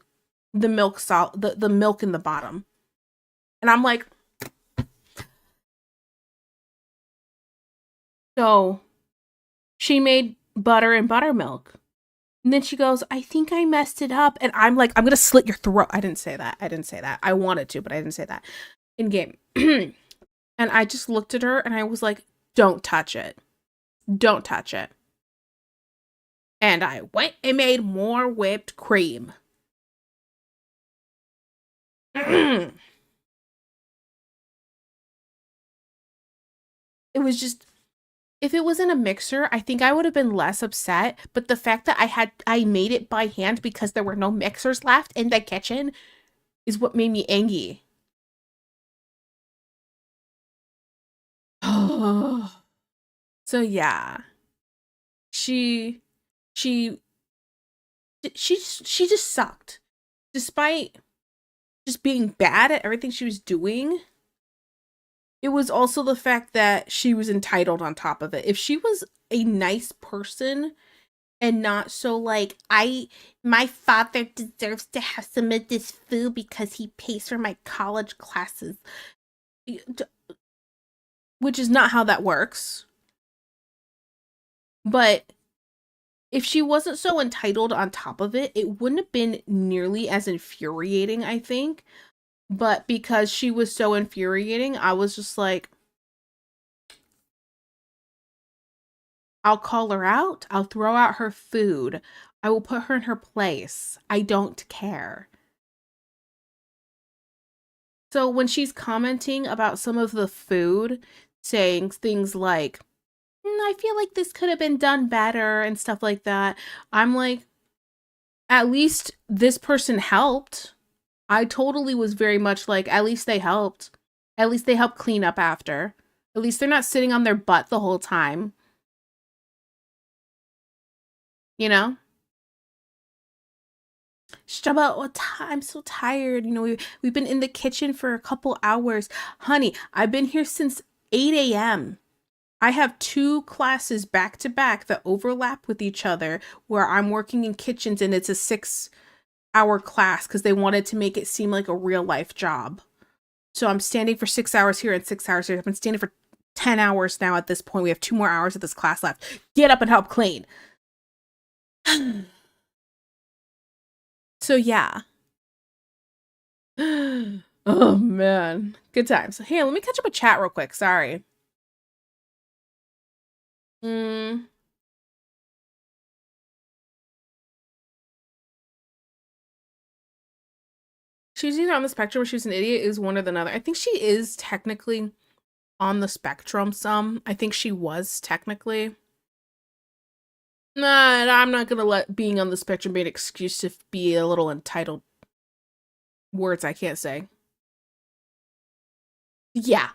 the milk the milk in the bottom. And I'm like, so she made butter and buttermilk. And then she goes, I think I messed it up. And I'm like, I'm going to slit your throat. I didn't say that. I wanted to, but I didn't say that in game. And I just looked at her and I was like, don't touch it. Don't touch it. And I went and made more whipped cream. It was just, if it was in a mixer, I think I would have been less upset. But the fact that I made it by hand because there were no mixers left in the kitchen is what made me angry. So yeah, she just sucked, despite just being bad at everything she was doing. It was also the fact that she was entitled on top of it. If she was a nice person and not so like, my father deserves to have some of this food because he pays for my college classes, which is not how that works. But if she wasn't so entitled on top of it, it wouldn't have been nearly as infuriating, I think. But because she was so infuriating, I was just like, I'll call her out. I'll throw out her food. I will put her in her place. I don't care. So when she's commenting about some of the food, saying things like, I feel like this could have been done better and stuff like that, I'm like, at least this person helped. I totally was very much like, at least they helped. At least they helped clean up after. At least they're not sitting on their butt the whole time. You know? She's about, oh, I'm so tired. You know, we've been in the kitchen for a couple hours. Honey, I've been here since 8 a.m. I have 2 classes back to back that overlap with each other where I'm working in kitchens, and it's a 6-hour class because they wanted to make it seem like a real life job. So I'm standing for 6 hours here and 6 hours here. I've been standing for 10 hours now at this point. We have 2 more hours of this class left. Get up and help clean. So yeah. Oh man, good times. Hey, let me catch up with chat real quick. Sorry. Mm. She's either on the spectrum or she's an idiot. Is one or the other. I think she is technically on the spectrum. Some. I think she was technically. Nah, I'm not gonna let being on the spectrum be an excuse to be a little entitled. Words I can't say. Yeah.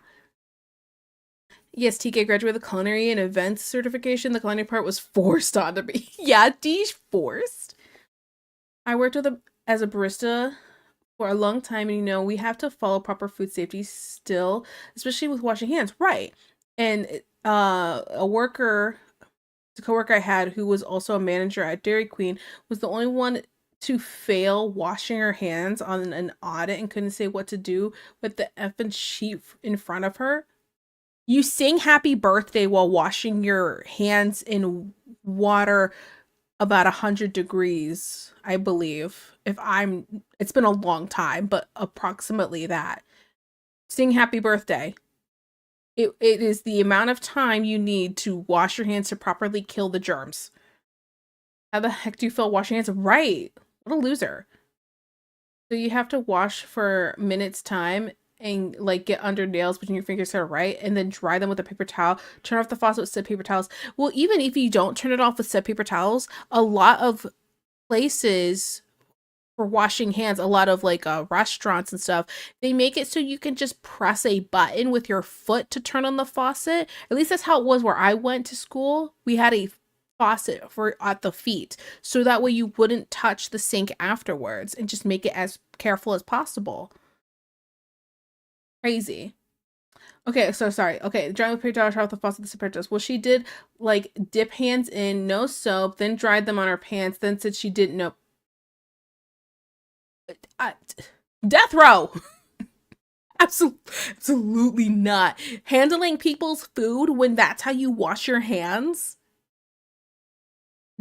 Yes, TK graduated the culinary and events certification. The culinary part was forced onto me. Yeah, Dee's forced. I worked as a barista for a long time, and we have to follow proper food safety still, especially with washing hands, right? And the coworker I had who was also a manager at Dairy Queen was the only one to fail washing her hands on an audit and couldn't say what to do with the effing sheet in front of her. You sing happy birthday while washing your hands in water about 100 degrees, I believe. It's been a long time, but approximately that. Sing happy birthday. It is the amount of time you need to wash your hands to properly kill the germs. How the heck do you feel washing hands? Right. What a loser. So you have to wash for minutes time and like get under nails between your fingers are right, and then dry them with a paper towel. Turn off the faucet with said paper towels. Well, even if you don't turn it off with said paper towels, a lot of places for washing hands, a lot of like restaurants and stuff, they make it so you can just press a button with your foot to turn on the faucet. At least that's how it was where I went to school. We had a faucet for at the feet, so that way you wouldn't touch the sink afterwards, and just make it as careful as possible. Crazy. Okay, so sorry. Okay, drying with paper towel, towel with the faucet, the separators. Well, she did like dip hands in, no soap, then dried them on her pants, then said she didn't know. Death row. Absolutely not. Handling people's food when that's how you wash your hands?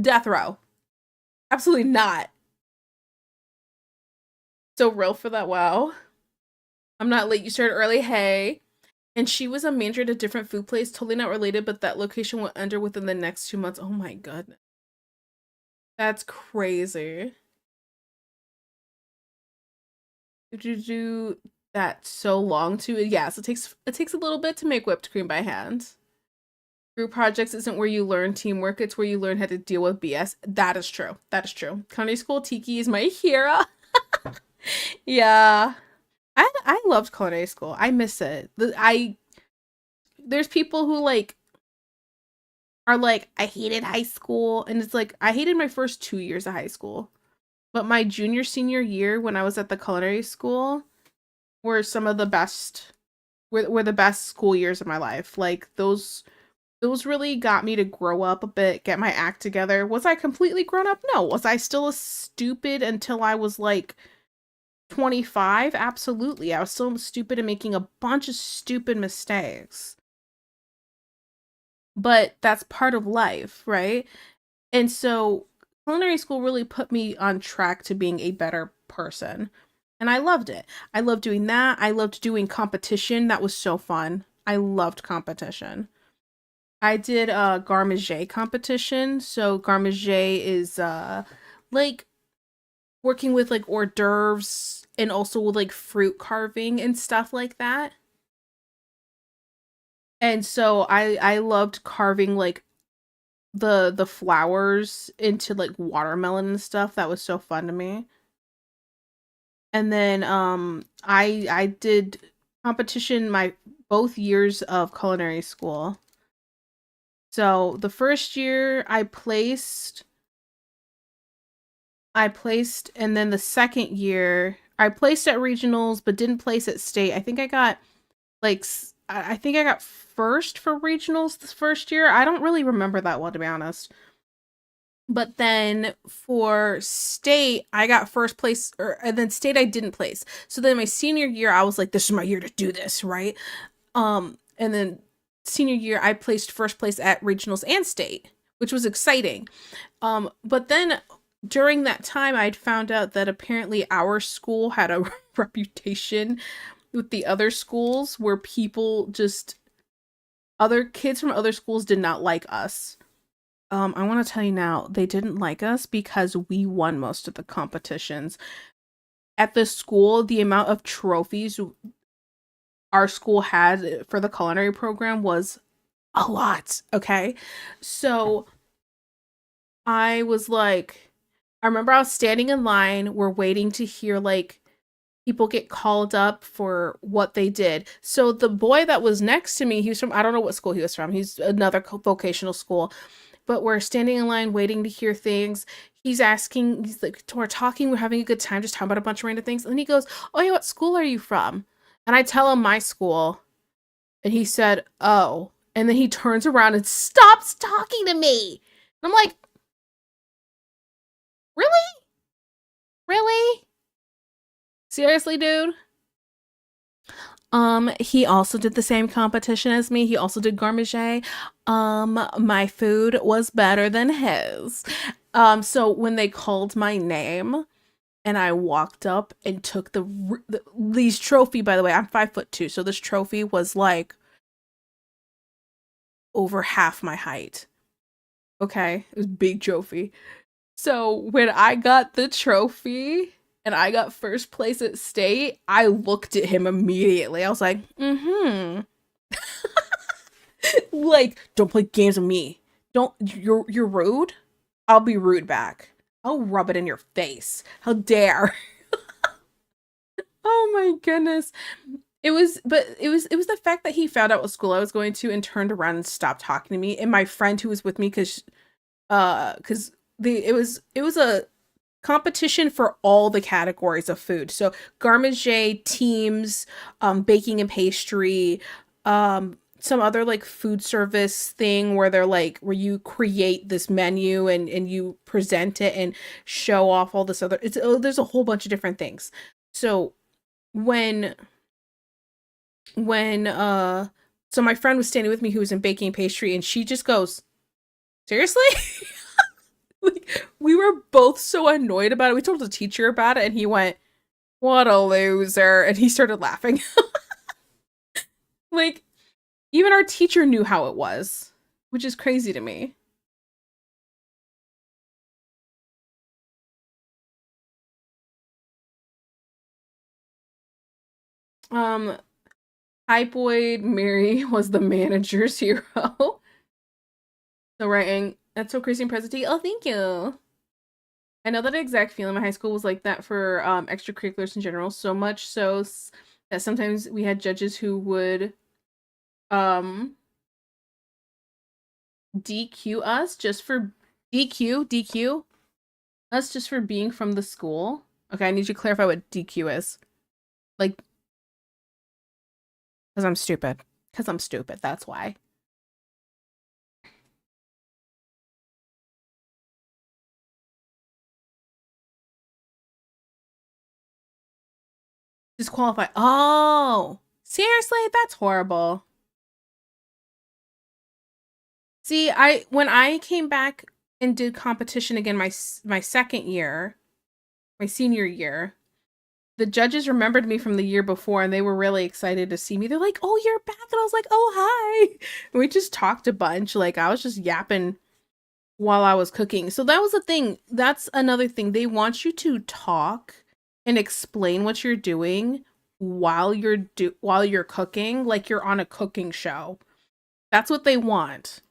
Death row. Absolutely not. So real for that. Wow. I'm not late. You started early. Hey. And she was a manager at a different food place, totally not related, but that location went under within the next 2 months. Oh my goodness. That's crazy. Did you do that so long too? Yes, it takes a little bit to make whipped cream by hand. Group projects isn't where you learn teamwork, it's where you learn how to deal with BS. That is true. That is true. Culinary school Tiki is my hero. Yeah. I loved culinary school. I miss it. There's people who like are like, I hated high school, and it's like I hated my first 2 years of high school. But my junior senior year when I was at the culinary school were some of the best were the best school years of my life. Like those really got me to grow up a bit, get my act together. Was I completely grown up? No. Was I still a stupid until I was like 25? Absolutely. I was still stupid and making a bunch of stupid mistakes. But that's part of life, right? And so culinary school really put me on track to being a better person. And I loved it. I loved doing that. I loved doing competition. That was so fun. I loved competition. I did a garde manger competition. So garde manger is like working with like hors d'oeuvres and also with like fruit carving and stuff like that. And so I loved carving like the flowers into like watermelon and stuff. That was so fun to me. And then I did competition my both years of culinary school. So the first year I placed, and then the second year I placed at regionals but didn't place at state. I think I got like I think I got first for regionals this first year. I don't really remember that well, to be honest. But then for state, I got first place, and then state I didn't place. So then my senior year, I was like, this is my year to do this, right? And then senior year, I placed first place at regionals and state, which was exciting. But then during that time, I'd found out that apparently our school had a reputation with the other schools where people just other kids from other schools did not like us. I want to tell you now, they didn't like us because we won most of the competitions. At the school, the amount of trophies our school had for the culinary program was a lot, okay? So I was like, I remember I was standing in line, we're waiting to hear like people get called up for what they did. So the boy that was next to me, he was from, I don't know what school he was from. He's another vocational school, but we're standing in line waiting to hear things. He's asking, he's like, we're talking, we're having a good time, just talking about a bunch of random things. And then he goes, oh yeah, what school are you from? And I tell him my school. And he said, oh. And then he turns around and stops talking to me. And I'm like, really? Really? Seriously, dude? He also did the same competition as me. He also did Garde Manger. My food was better than his. So when they called my name and I walked up and took these trophy, by the way, I'm 5'2", so this trophy was like over half my height. Okay, it was a big trophy. So when I got the trophy and I got first place at state, I looked at him immediately. I was like, mm-hmm. Like, don't play games with me. You're rude? I'll be rude back. I'll rub it in your face. How dare. Oh my goodness. It was the fact that he found out what school I was going to and turned around and stopped talking to me. And my friend who was with me, because it was a competition for all the categories of food. So Garde Manger, teams, baking and pastry, some other like food service thing where they're like where you create this menu and you present it and show off all this other there's a whole bunch of different things. So when so my friend was standing with me who was in baking and pastry and she just goes, seriously? Like, we were both so annoyed about it. We told the teacher about it and he went, what a loser, and he started laughing. Like, even our teacher knew how it was, which is crazy to me. Um, Hypoid Mary was the manager's hero. So writing, that's so crazy and present. Oh, thank you. I know that exact feeling. My high school was like that for extracurriculars in general. So much so that sometimes we had judges who would um DQ us just for DQ us just for being from the school. Okay, I need you to clarify what DQ is. Like, because I'm stupid. Because I'm stupid. That's why. Disqualify. Oh, seriously? That's horrible. See, when I came back and did competition again my second year, my senior year, the judges remembered me from the year before and they were really excited to see me. They're like, "Oh, you're back." And I was like, "Oh, hi." And we just talked a bunch. Like I was just yapping while I was cooking. So that was the thing. That's another thing. They want you to talk and explain what you're doing while you're cooking, like you're on a cooking show. That's what they want.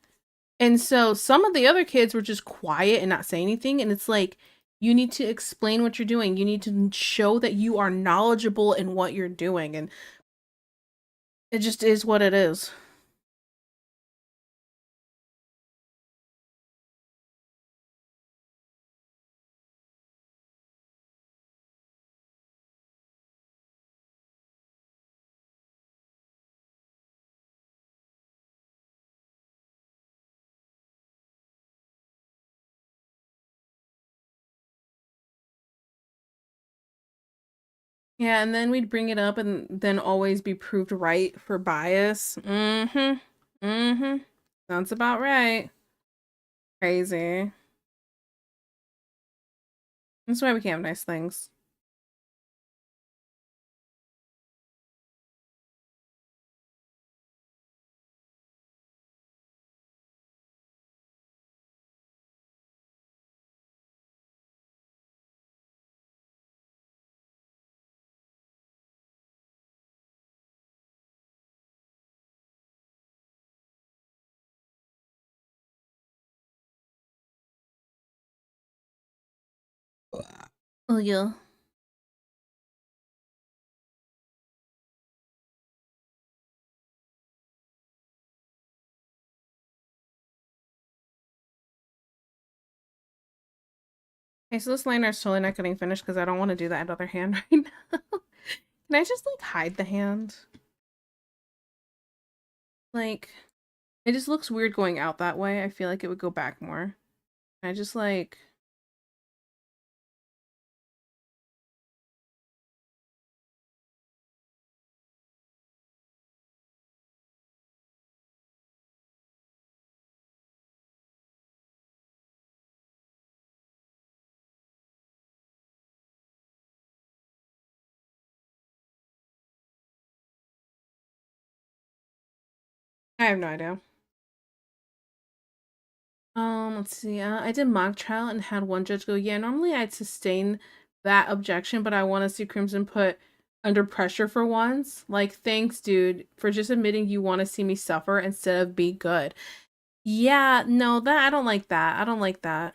And so some of the other kids were just quiet and not saying anything. And it's like, you need to explain what you're doing. You need to show that you are knowledgeable in what you're doing. And it just is what it is. Yeah, and then we'd bring it up and then always be proved right for bias. Mm-hmm. Mm-hmm. Sounds about right. Crazy. That's why we can't have nice things. Oh yeah. Okay, so this liner is totally not getting finished because I don't want to do that other hand right now. Can I just like hide the hand? Like, it just looks weird going out that way. I feel like it would go back more. I just like I have no idea. Let's see. I did mock trial and had one judge go, yeah, normally I'd sustain that objection, but I want to see Crimson put under pressure for once. Like, thanks, dude, for just admitting you want to see me suffer instead of be good. Yeah, no, that I don't like that. I don't like that.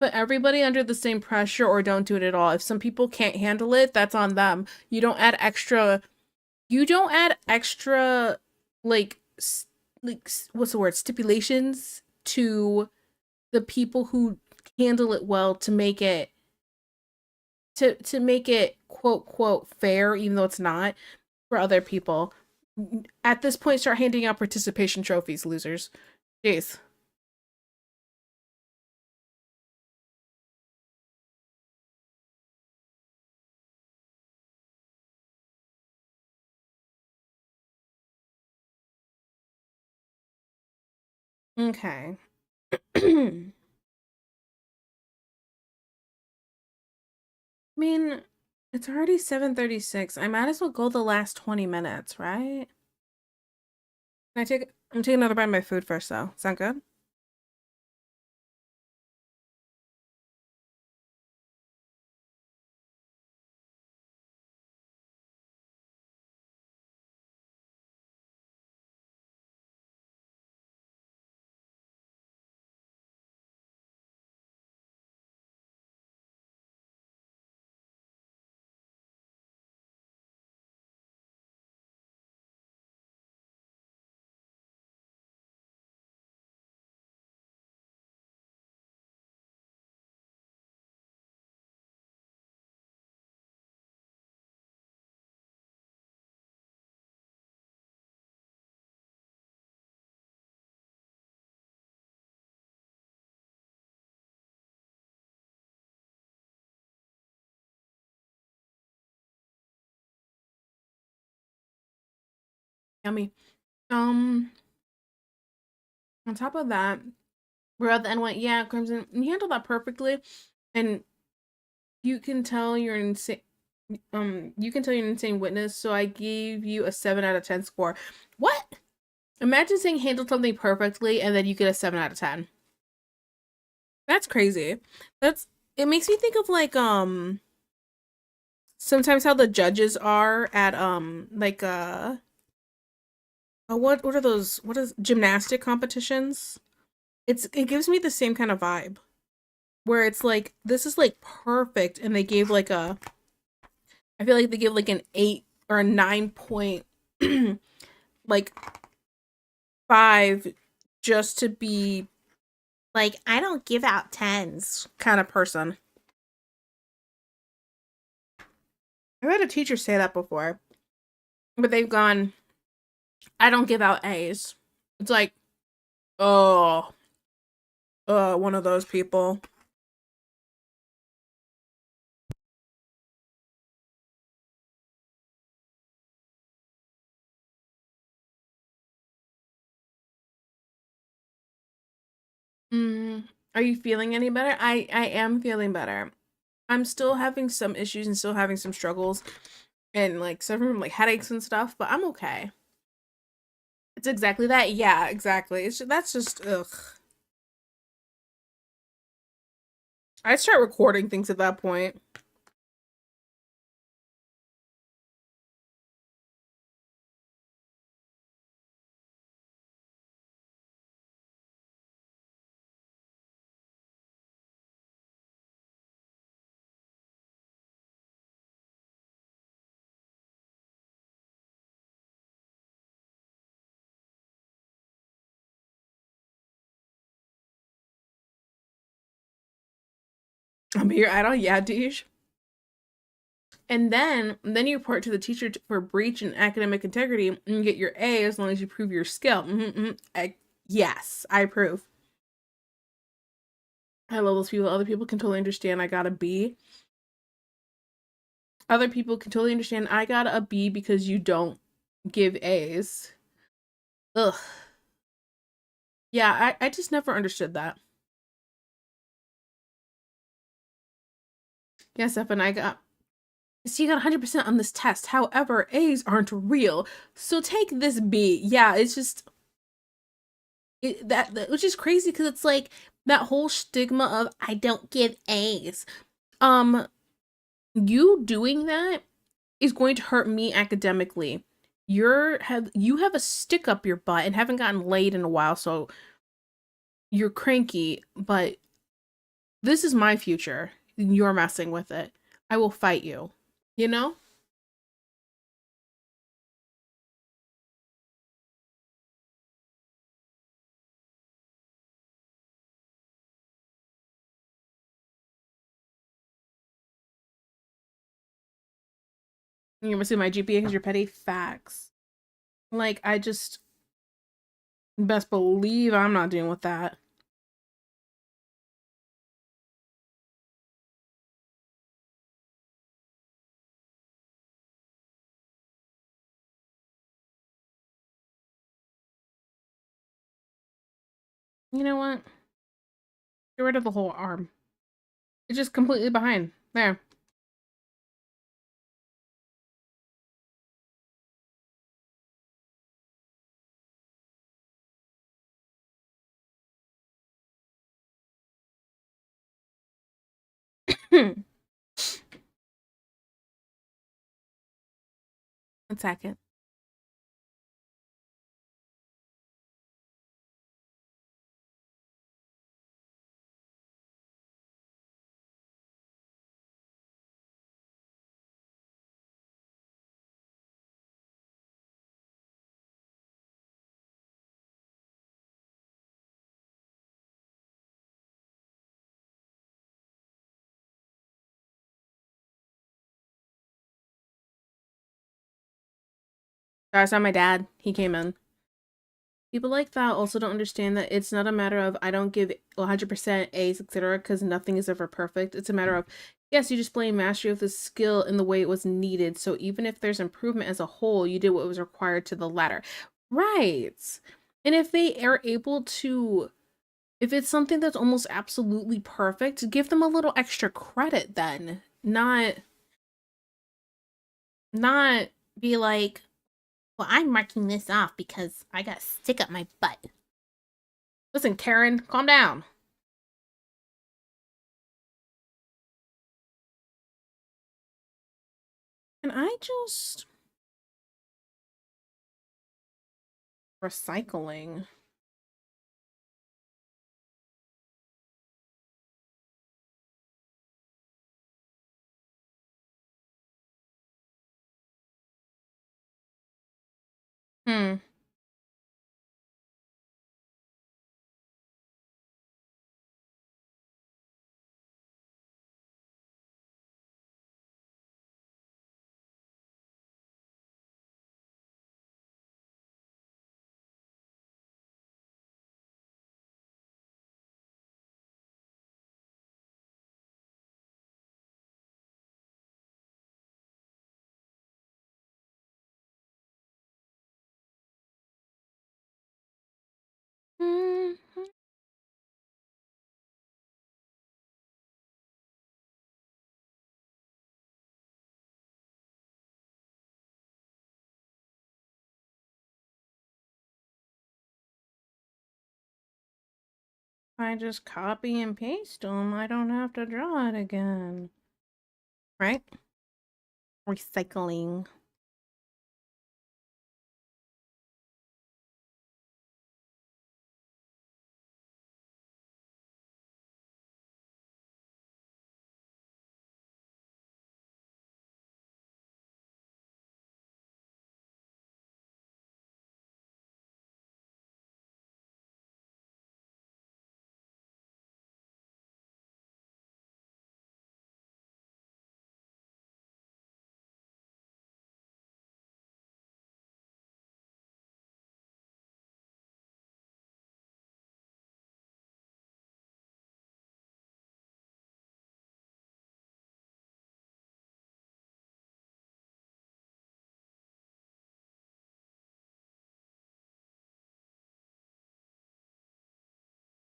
Put everybody under the same pressure or don't do it at all. If some people can't handle it, that's on them. You don't add extra like what's the word? Stipulations to the people who handle it well to make it to make it quote quote fair, even though it's not for other people. At this point, start handing out participation trophies, losers. Jeez. Okay. I mean, it's already 7:36. I might as well go the last 20 minutes, right? I'm taking another bite of my food first though. Sound good? Yummy. Um, on top of that, we're at the end went, yeah, Crimson, you handled that perfectly. And you can tell you're insane. You can tell you're an insane witness, so I gave you a 7 out of 10 score. What? Imagine saying handled something perfectly and then you get a 7 out of 10. That's crazy. That's it makes me think of like sometimes how the judges are at like what are those what is gymnastic competitions? It gives me the same kind of vibe where it's like this is like perfect and they gave like a I feel like they give like an 8 or a 9 point like 5 just to be like I don't give out 10s kind of person. I've had a teacher say that before, but they've gone, I don't give out A's. It's like, oh, one of those people. Mm, are you feeling any better? I am feeling better. I'm still having some issues and still having some struggles and like suffering from like headaches and stuff, but I'm okay. It's exactly that. Yeah, exactly. That's just ugh. I'd start recording things at that point. I'm here. I don't. Yeah, Deej. And then you report to the teacher for breach in academic integrity and you get your A as long as you prove your skill. Yes, I approve. I love those people. Other people can totally understand I got a B. Other people can totally understand I got a B because you don't give A's. Ugh. Yeah, I just never understood that. Yes, Stefan, I got. So you got 100% on this test. However, A's aren't real. So take this B. Yeah, it's just that which is crazy because it's like that whole stigma of I don't give A's. You doing that is going to hurt me academically. You have a stick up your butt and haven't gotten laid in a while, so you're cranky, but this is my future. You're messing with it. I will fight you. You know? You're missing my GPA because you're petty. Facts. Like, I just best believe I'm not dealing with that. You know what? Get rid of the whole arm. It's just completely behind. There. One second. That's not my dad. He came in. People like that also don't understand that it's not a matter of I don't give 100% A's, etc., because nothing is ever perfect. It's a matter of, yes, you display mastery of the skill in the way it was needed. So even if there's improvement as a whole, you did what was required to the letter. Right. And if they are able to, if it's something that's almost absolutely perfect, give them a little extra credit then. Not be like, well, I'm marking this off because I got a stick up my butt. Listen, Karen, calm down. And I just recycling. Hmm. I just copy and paste them, I don't have to draw it again. Right? Recycling.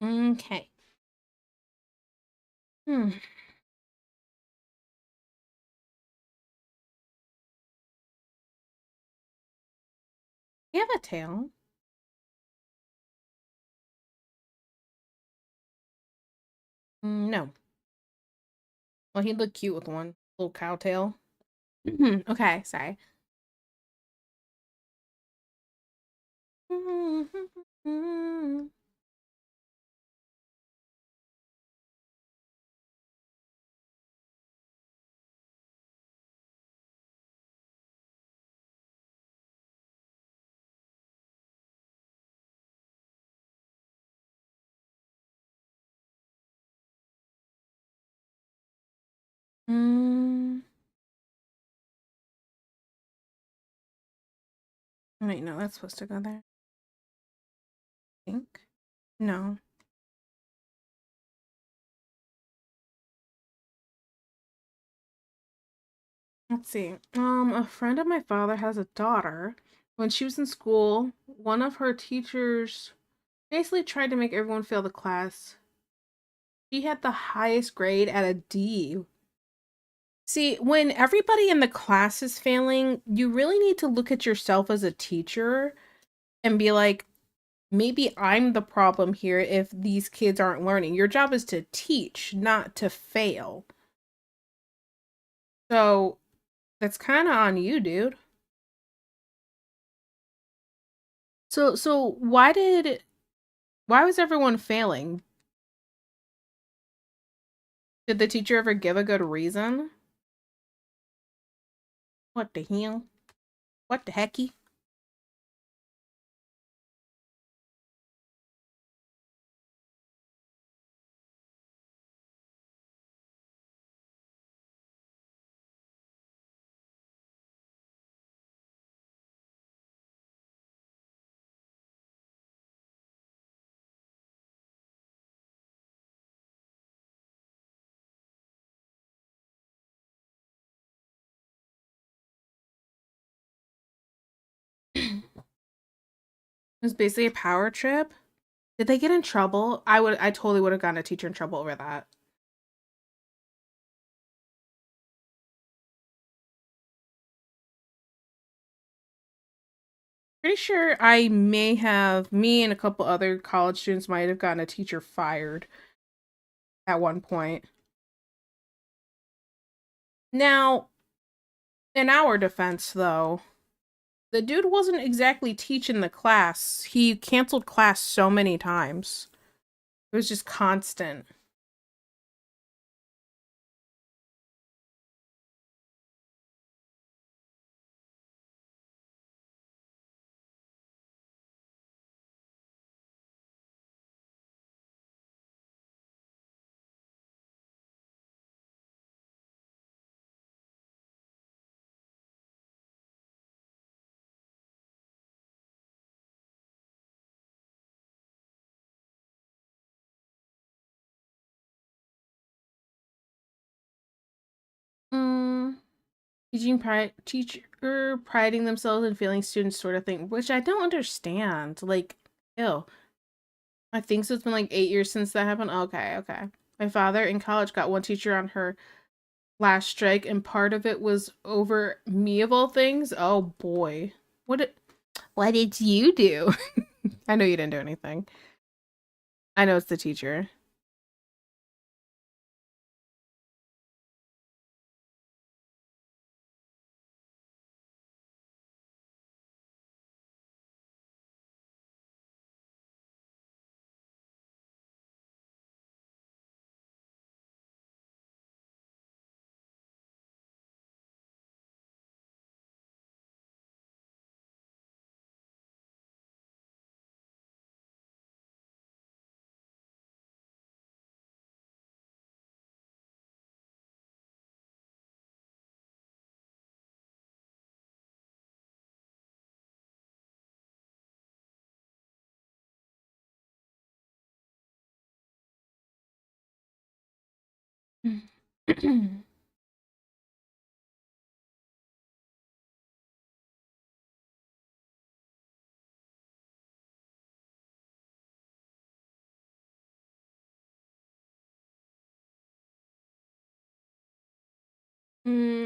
Okay. Hmm. You have a tail. No. Well, he'd look cute with one. Little cow tail. Okay, sorry. Mm. Wait, no, that's supposed to go there. I think. No. Let's see. A friend of my father has a daughter. When she was in school, one of her teachers basically tried to make everyone fail the class. She had the highest grade at a D. See, when everybody in the class is failing, you really need to look at yourself as a teacher and be like, maybe I'm the problem here if these kids aren't learning. Your job is to teach, not to fail. So that's kind of on you, dude. So why was everyone failing? Did the teacher ever give a good reason? What the hell? What the hecky? It was basically a power trip. Did they get in trouble? I totally would have gotten a teacher in trouble over that. Pretty sure me and a couple other college students might have gotten a teacher fired at one point. Now, in our defense, though, the dude wasn't exactly teaching the class. He canceled class so many times. It was just constant. Mm, teacher priding themselves in failing students sort of thing, which I don't understand. Like, ew. I think so. It's been like 8 years since that happened. Okay, okay. My father in college got one teacher on her last strike, and part of it was over me of all things. Oh boy. What did you do? I know you didn't do anything. I know it's the teacher.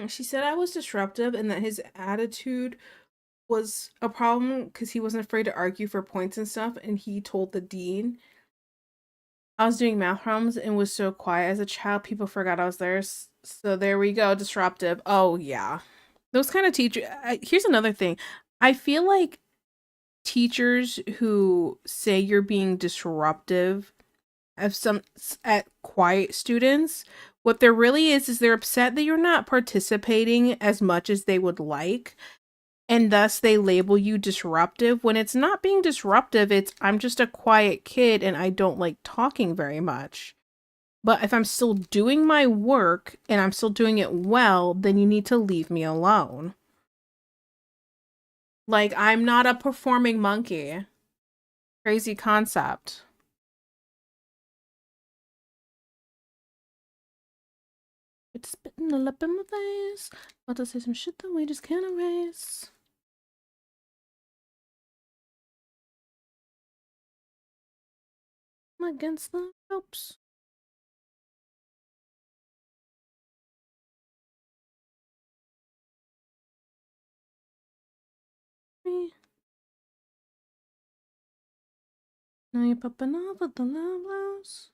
She said I was disruptive and that his attitude was a problem because he wasn't afraid to argue for points and stuff. And he told the dean I was doing math problems and was so quiet as a child, people forgot I was there. So there we go, disruptive. Oh, yeah. Those kind of teachers. Here's another thing. I feel like teachers who say you're being disruptive of some at quiet students, what there really is they're upset that you're not participating as much as they would like, and thus they label you disruptive when it's not being disruptive. It's I'm just a quiet kid and I don't like talking very much. But if I'm still doing my work and I'm still doing it well, then you need to leave me alone. Like, I'm not a performing monkey. Crazy concept. It's spitting all up in my face. About to say some shit that we just can't erase. I'm against the ropes. Me. Now you're popping off with the love louse.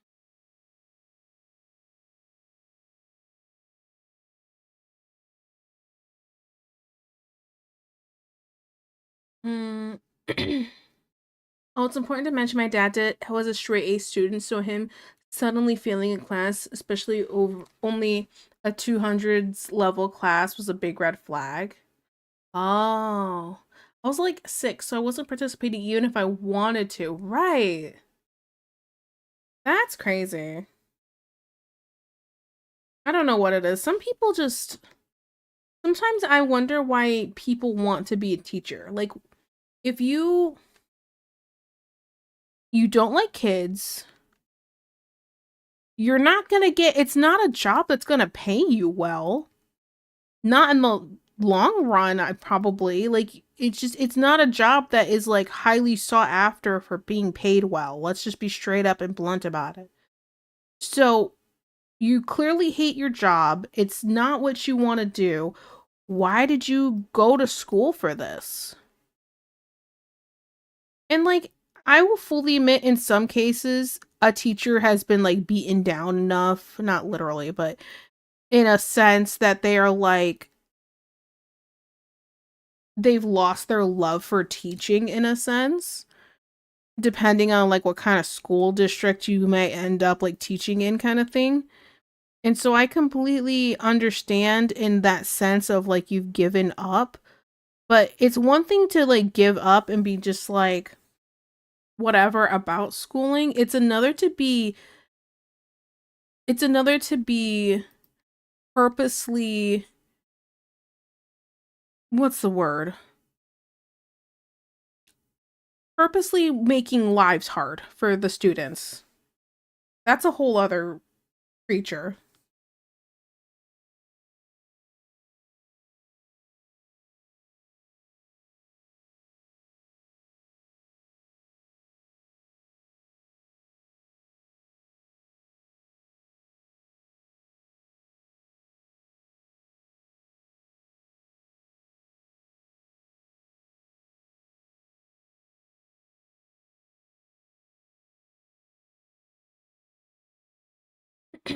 Oh, it's important to mention my dad was a straight A student, so him suddenly failing a class, especially over only a 200s level class, was a big red flag. Oh. I was like 6, so I wasn't participating even if I wanted to. Right. That's crazy. I don't know what it is. Some people just sometimes I wonder why people want to be a teacher. Like if you don't like kids, you're not going to get it's not a job that's going to pay you well. Not in the long run, I probably like it's not a job that is like highly sought after for being paid well. Let's just be straight up and blunt about it. So, you clearly hate your job. It's not what you want to do. Why did you go to school for this? And like, I will fully admit in some cases, a teacher has been like beaten down enough, not literally, but in a sense that they are like, they've lost their love for teaching in a sense, depending on like what kind of school district you might end up like teaching in, kind of thing. And so I completely understand in that sense of like you've given up, but it's one thing to like give up and be just like whatever about schooling. It's another to be purposely, what's the word? Purposely making lives hard for the students. That's a whole other creature.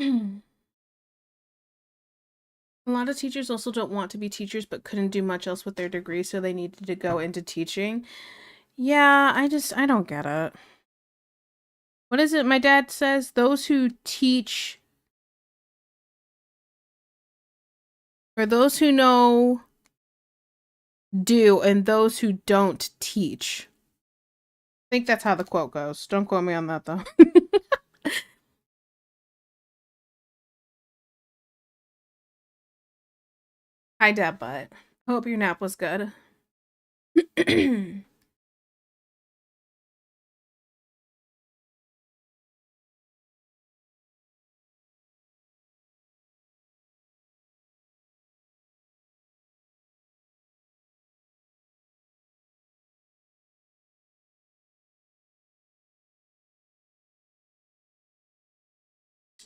A lot of teachers also don't want to be teachers but couldn't do much else with their degree, so they needed to go into teaching. Yeah, I don't get it. What is it my dad says? Those who teach, or those who know do, and those who don't teach. I think that's how the quote goes. Don't quote me on that though. Hi, Dad Butt. Hope your nap was good.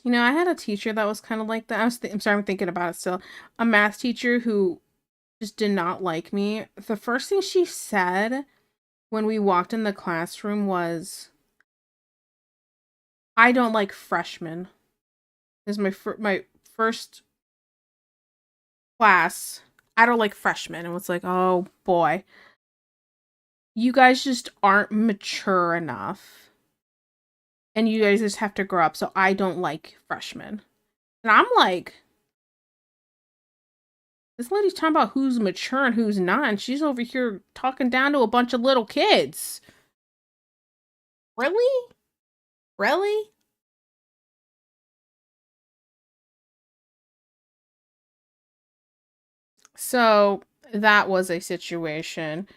You know, I had a teacher that was kind of like that. I'm sorry, I'm thinking about it still. A math teacher who just did not like me. The first thing she said when we walked in the classroom was, "I don't like freshmen." This is my first class. I don't like freshmen. And it's like, oh boy, you guys just aren't mature enough, and you guys just have to grow up. So I don't like freshmen. And I'm like, this lady's talking about who's mature and who's not, and she's over here talking down to a bunch of little kids. Really? Really? So that was a situation.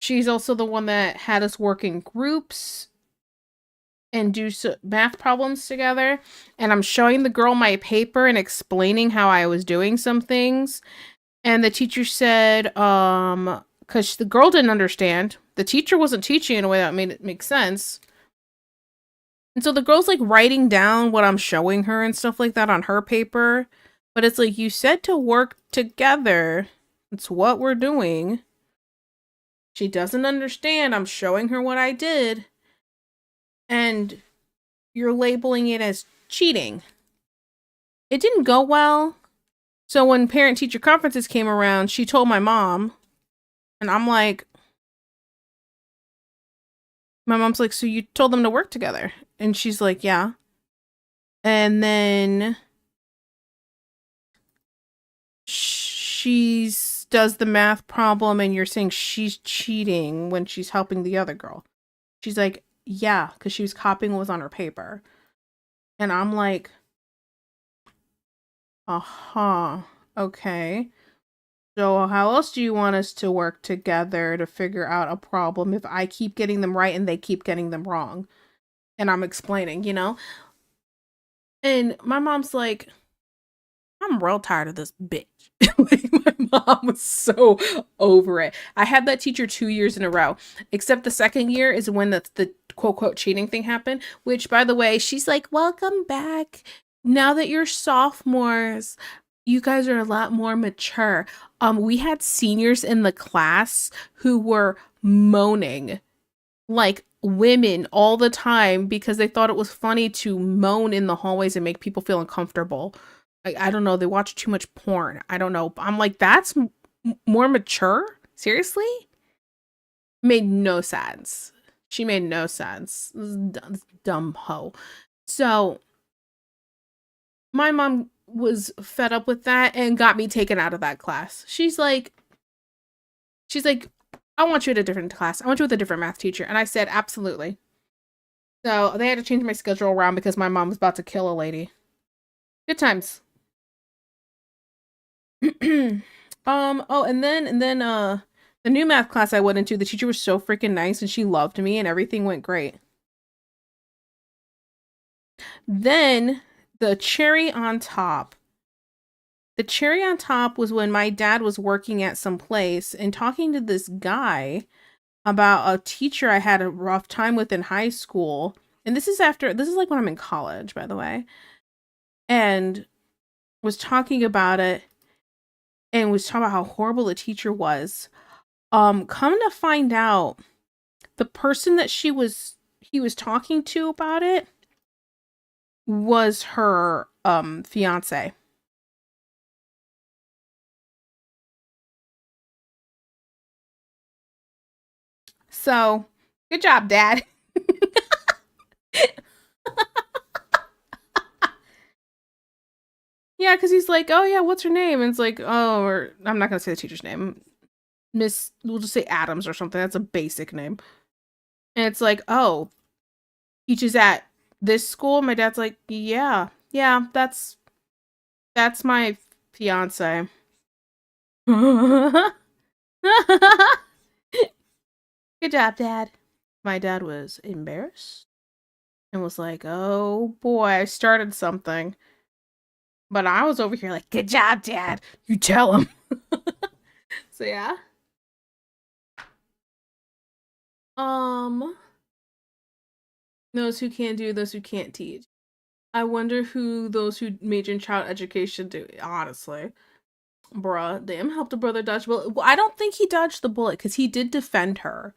She's also the one that had us work in groups and do math problems together. And I'm showing the girl my paper and explaining how I was doing some things. And the teacher said, because the girl didn't understand. The teacher wasn't teaching in a way that made it make sense. And so the girl's like writing down what I'm showing her and stuff like that on her paper. But it's like, you said to work together. It's what we're doing. She doesn't understand. I'm showing her what I did. And you're labeling it as cheating. It didn't go well. So when parent-teacher conferences came around, she told my mom. And I'm like, my mom's like, so you told them to work together? And she's like, yeah. And then she does the math problem and you're saying she's cheating when she's helping the other girl. She's like, yeah, because she was copying what was on her paper. And I'm like, okay. So how else do you want us to work together to figure out a problem if I keep getting them right and they keep getting them wrong? And I'm explaining, you know? And my mom's like, I'm real tired of this bitch. Like, my mom was so over it. I had that teacher 2 years in a row, except the second year is when the quote, quote, cheating thing happened, which, by the way, she's like, welcome back. Now that you're sophomores, you guys are a lot more mature. We had seniors in the class who were moaning like women all the time because they thought it was funny to moan in the hallways and make people feel uncomfortable. I don't know. They watch too much porn. I don't know. I'm like, that's more mature? Seriously? Made no sense. She made no sense. This dumb hoe. So my mom was fed up with that and got me taken out of that class. She's like, I want you at a different class. I want you with a different math teacher. And I said, absolutely. So they had to change my schedule around because my mom was about to kill a lady. Good times. Oh, and then the new math class I went into, the teacher was so freaking nice and she loved me and everything went great. Then the cherry on top. The cherry on top was when my dad was working at some place and talking to this guy about a teacher I had a rough time with in high school. And this is like when I'm in college, by the way. And was talking about it and was talking about how horrible the teacher was. Come to find out, the person that he was talking to about it was her fiance. So, good job, Dad. Yeah, because he's like, oh yeah, what's her name? And it's like, oh, or I'm not gonna say the teacher's name. Miss, we'll just say Adams or something. That's a basic name. And it's like, oh, teaches at this school. My dad's like, yeah, that's my fiance. Good job, Dad. My dad was embarrassed and was like, oh boy, I started something. But I was over here like, good job, Dad. You tell him. So yeah. Those who can do, those who can't teach. I wonder who those who major in child education do, honestly. Bruh, damn, helped a brother dodge bullet. Well, I don't think he dodged the bullet because he did defend her.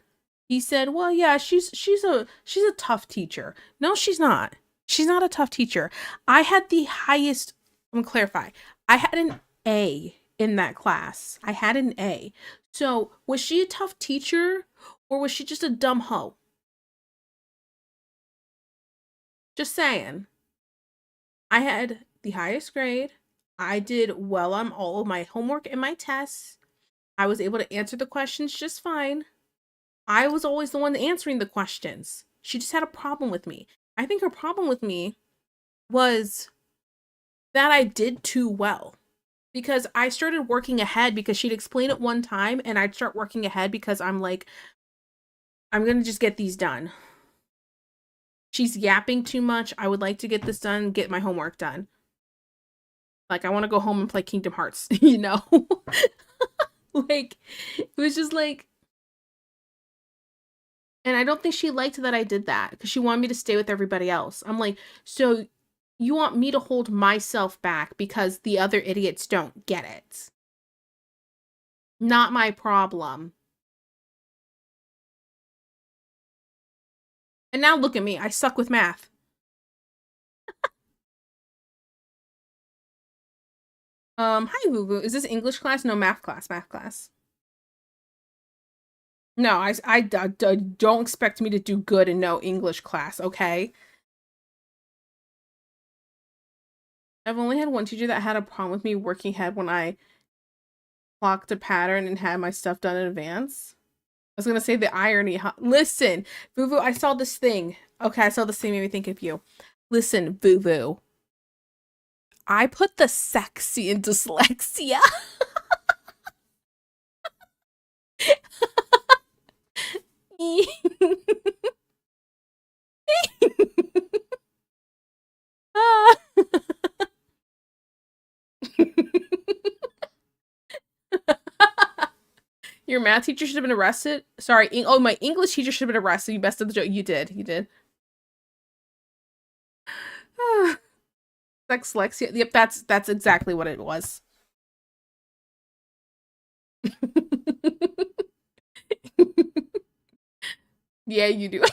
He said, well, yeah, she's a tough teacher. No, she's not. She's not a tough teacher. I had the highest, I'm gonna clarify. I had an A in that class. I had an A. So was she a tough teacher or was she just a dumb hoe? Just saying. I had the highest grade. I did well on all of my homework and my tests. I was able to answer the questions just fine. I was always the one answering the questions. She just had a problem with me. I think her problem with me was that I did too well. Because I started working ahead because she'd explain it one time and I'd start working ahead because I'm like, I'm going to just get these done. She's yapping too much. I would like to get this done, get my homework done. Like, I want to go home and play Kingdom Hearts, you know? Like, it was just like... And I don't think she liked that I did that because she wanted me to stay with everybody else. I'm like, so you want me to hold myself back because the other idiots don't get it. Not my problem. And now look at me. I suck with math. Hi, Boo Boo. Is this English class? No, math class. Math class. No, I don't expect me to do good in no English class, okay? I've only had one teacher that had a problem with me working ahead when I clocked a pattern and had my stuff done in advance. I was gonna say the irony. Huh? Listen, Boo Boo, I saw this thing. Okay, I saw this thing, made me think of you. Listen, Boo Boo. I put the sexy in dyslexia. Ah. Your math teacher should have been arrested. Sorry. Oh, my English teacher should have been arrested. You messed up the joke. You did. You did. Dyslexia. Yep, that's exactly what it was. Yeah, you do.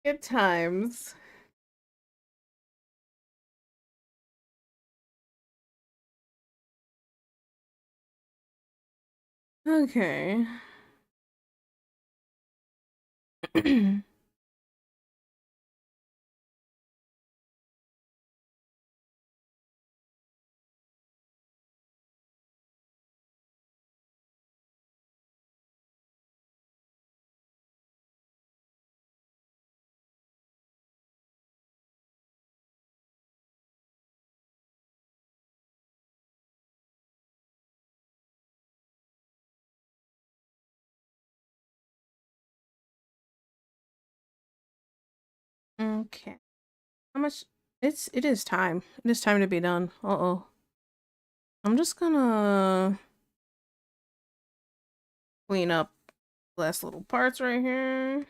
Good times. Okay. Okay. How much? It is time. It is time to be done. Uh-oh. I'm just gonna clean up last little parts right here.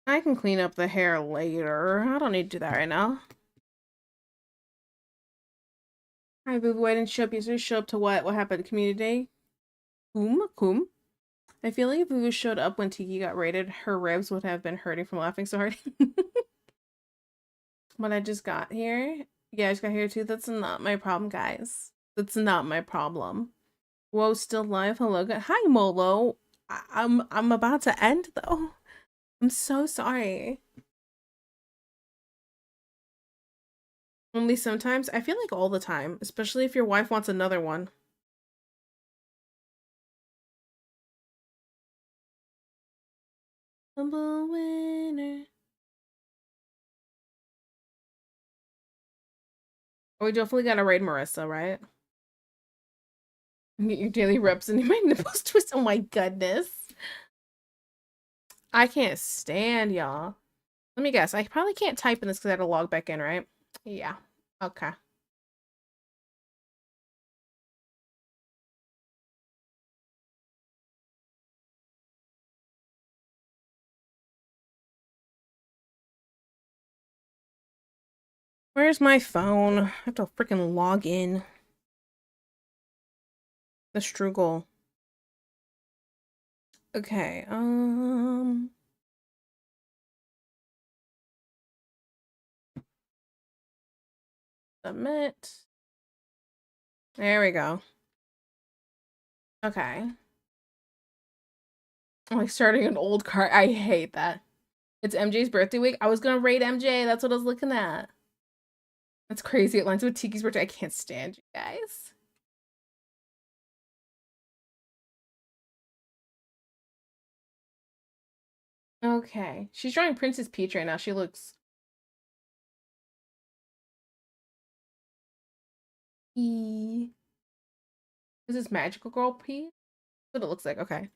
I can clean up the hair later. I don't need to do that right now. Hi, Boo Boo. I didn't show up yesterday. Show up to what? What happened? Community day? Coom? I feel like if Uvu showed up when Tiki got raided, her ribs would have been hurting from laughing so hard. But I just got here. Yeah, I just got here too. That's not my problem, guys. That's not my problem. Whoa, still live. Hello, hi Molo. I'm about to end though. I'm so sorry. Only sometimes. I feel like all the time, especially if your wife wants another one. Humble winner. Oh, we definitely gotta raid Marissa, right? Get your daily reps and my nipples twist. Oh my goodness. I can't stand y'all. Let me guess. I probably can't type in this because I had to log back in, right? Yeah. Okay. Where's my phone? I have to freaking log in. The struggle. Okay, submit. There we go. Okay. I'm like starting an old card. I hate that. It's MJ's birthday week. I was gonna raid MJ. That's what I was looking at. That's crazy. It lines with Tiki's birthday. I can't stand you guys. Okay. She's drawing Princess Peach right now. She looks... Is this Magical Girl Peach? That's what it looks like. Okay. Let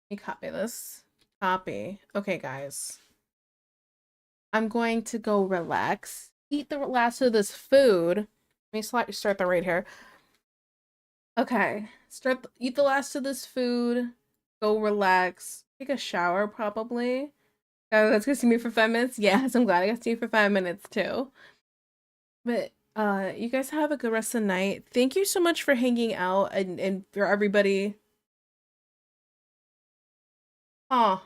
me copy this. Copy. Okay, guys. I'm going to go relax. Eat the last of this food. Let me start the raid here. Okay. Eat the last of this food. Go relax. Take a shower, probably. That's gonna see me for 5 minutes. Yes, I'm glad I got to see you for 5 minutes too. But you guys have a good rest of the night. Thank you so much for hanging out and for everybody. Oh.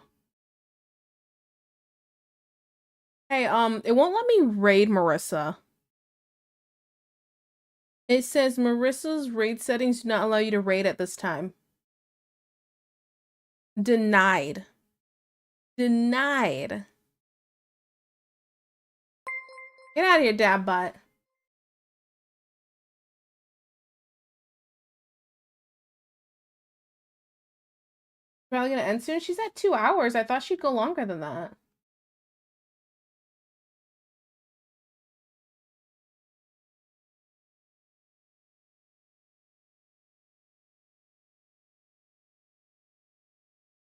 Hey, it won't let me raid Marissa. It says Marissa's raid settings do not allow you to raid at this time. Denied. Denied. Get out of here, dab butt. Probably gonna end soon. She's at 2 hours. I thought she'd go longer than that.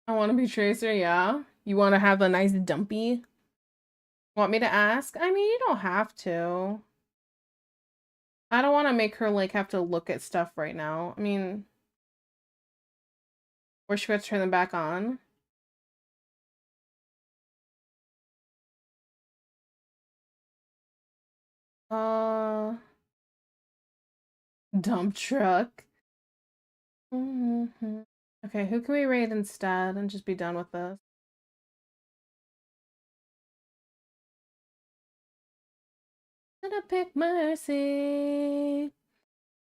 I want to be Tracer, yeah. You want to have a nice dumpy? Want me to ask? I mean, you don't have to. I don't want to make her, like, have to look at stuff right now. I mean... Or should we have to turn them back on? Dump truck. Okay, who can we raid instead and just be done with this? Gonna pick Mercy.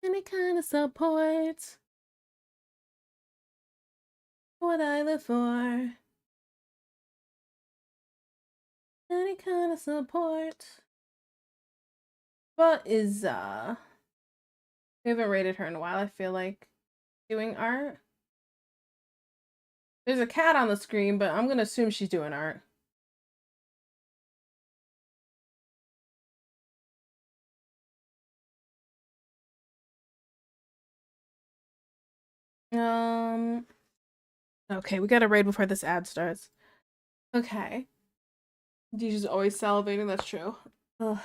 Any kind of support. What I live for. Any kind of support. What is we haven't rated her in a while, I feel like. Doing art. There's a cat on the screen, but I'm gonna assume she's doing art. Okay, we gotta raid before this ad starts. Okay. Deeja's always salivating, that's true. Ugh.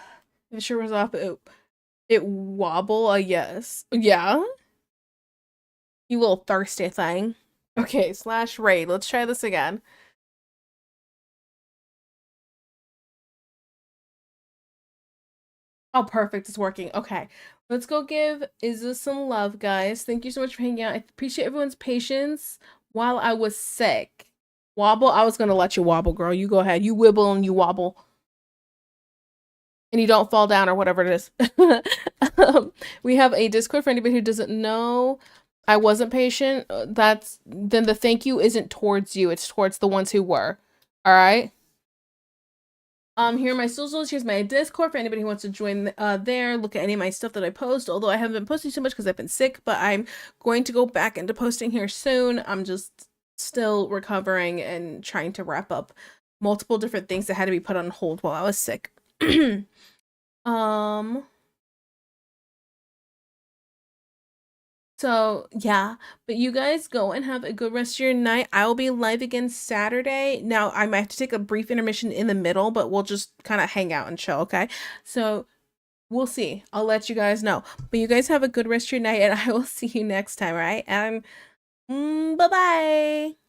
If it sure was off, it wobble, yes. Yeah? You little thirsty thing. Okay, slash raid. Let's try this again. Oh, perfect. It's working. Okay. Let's go give Izza some love, guys. Thank you so much for hanging out. I appreciate everyone's patience while I was sick. Wobble? I was gonna let you wobble, girl. You go ahead. You wibble and you wobble. And you don't fall down or whatever it is. We have a Discord for anybody who doesn't know. I wasn't patient. Then the thank you isn't towards you. It's towards the ones who were. All right. Here are my socials. Here's my Discord for anybody who wants to join there. Look at any of my stuff that I post. Although I haven't been posting too much because I've been sick, but I'm going to go back into posting here soon. I'm just still recovering and trying to wrap up multiple different things that had to be put on hold while I was sick. So yeah, but you guys go and have a good rest of your night. I will be live again Saturday. Now I might have to take a brief intermission in the middle, but we'll just kind of hang out and chill, okay? So we'll see. I'll let you guys know. But you guys have a good rest of your night, and I will see you next time, right? And bye-bye.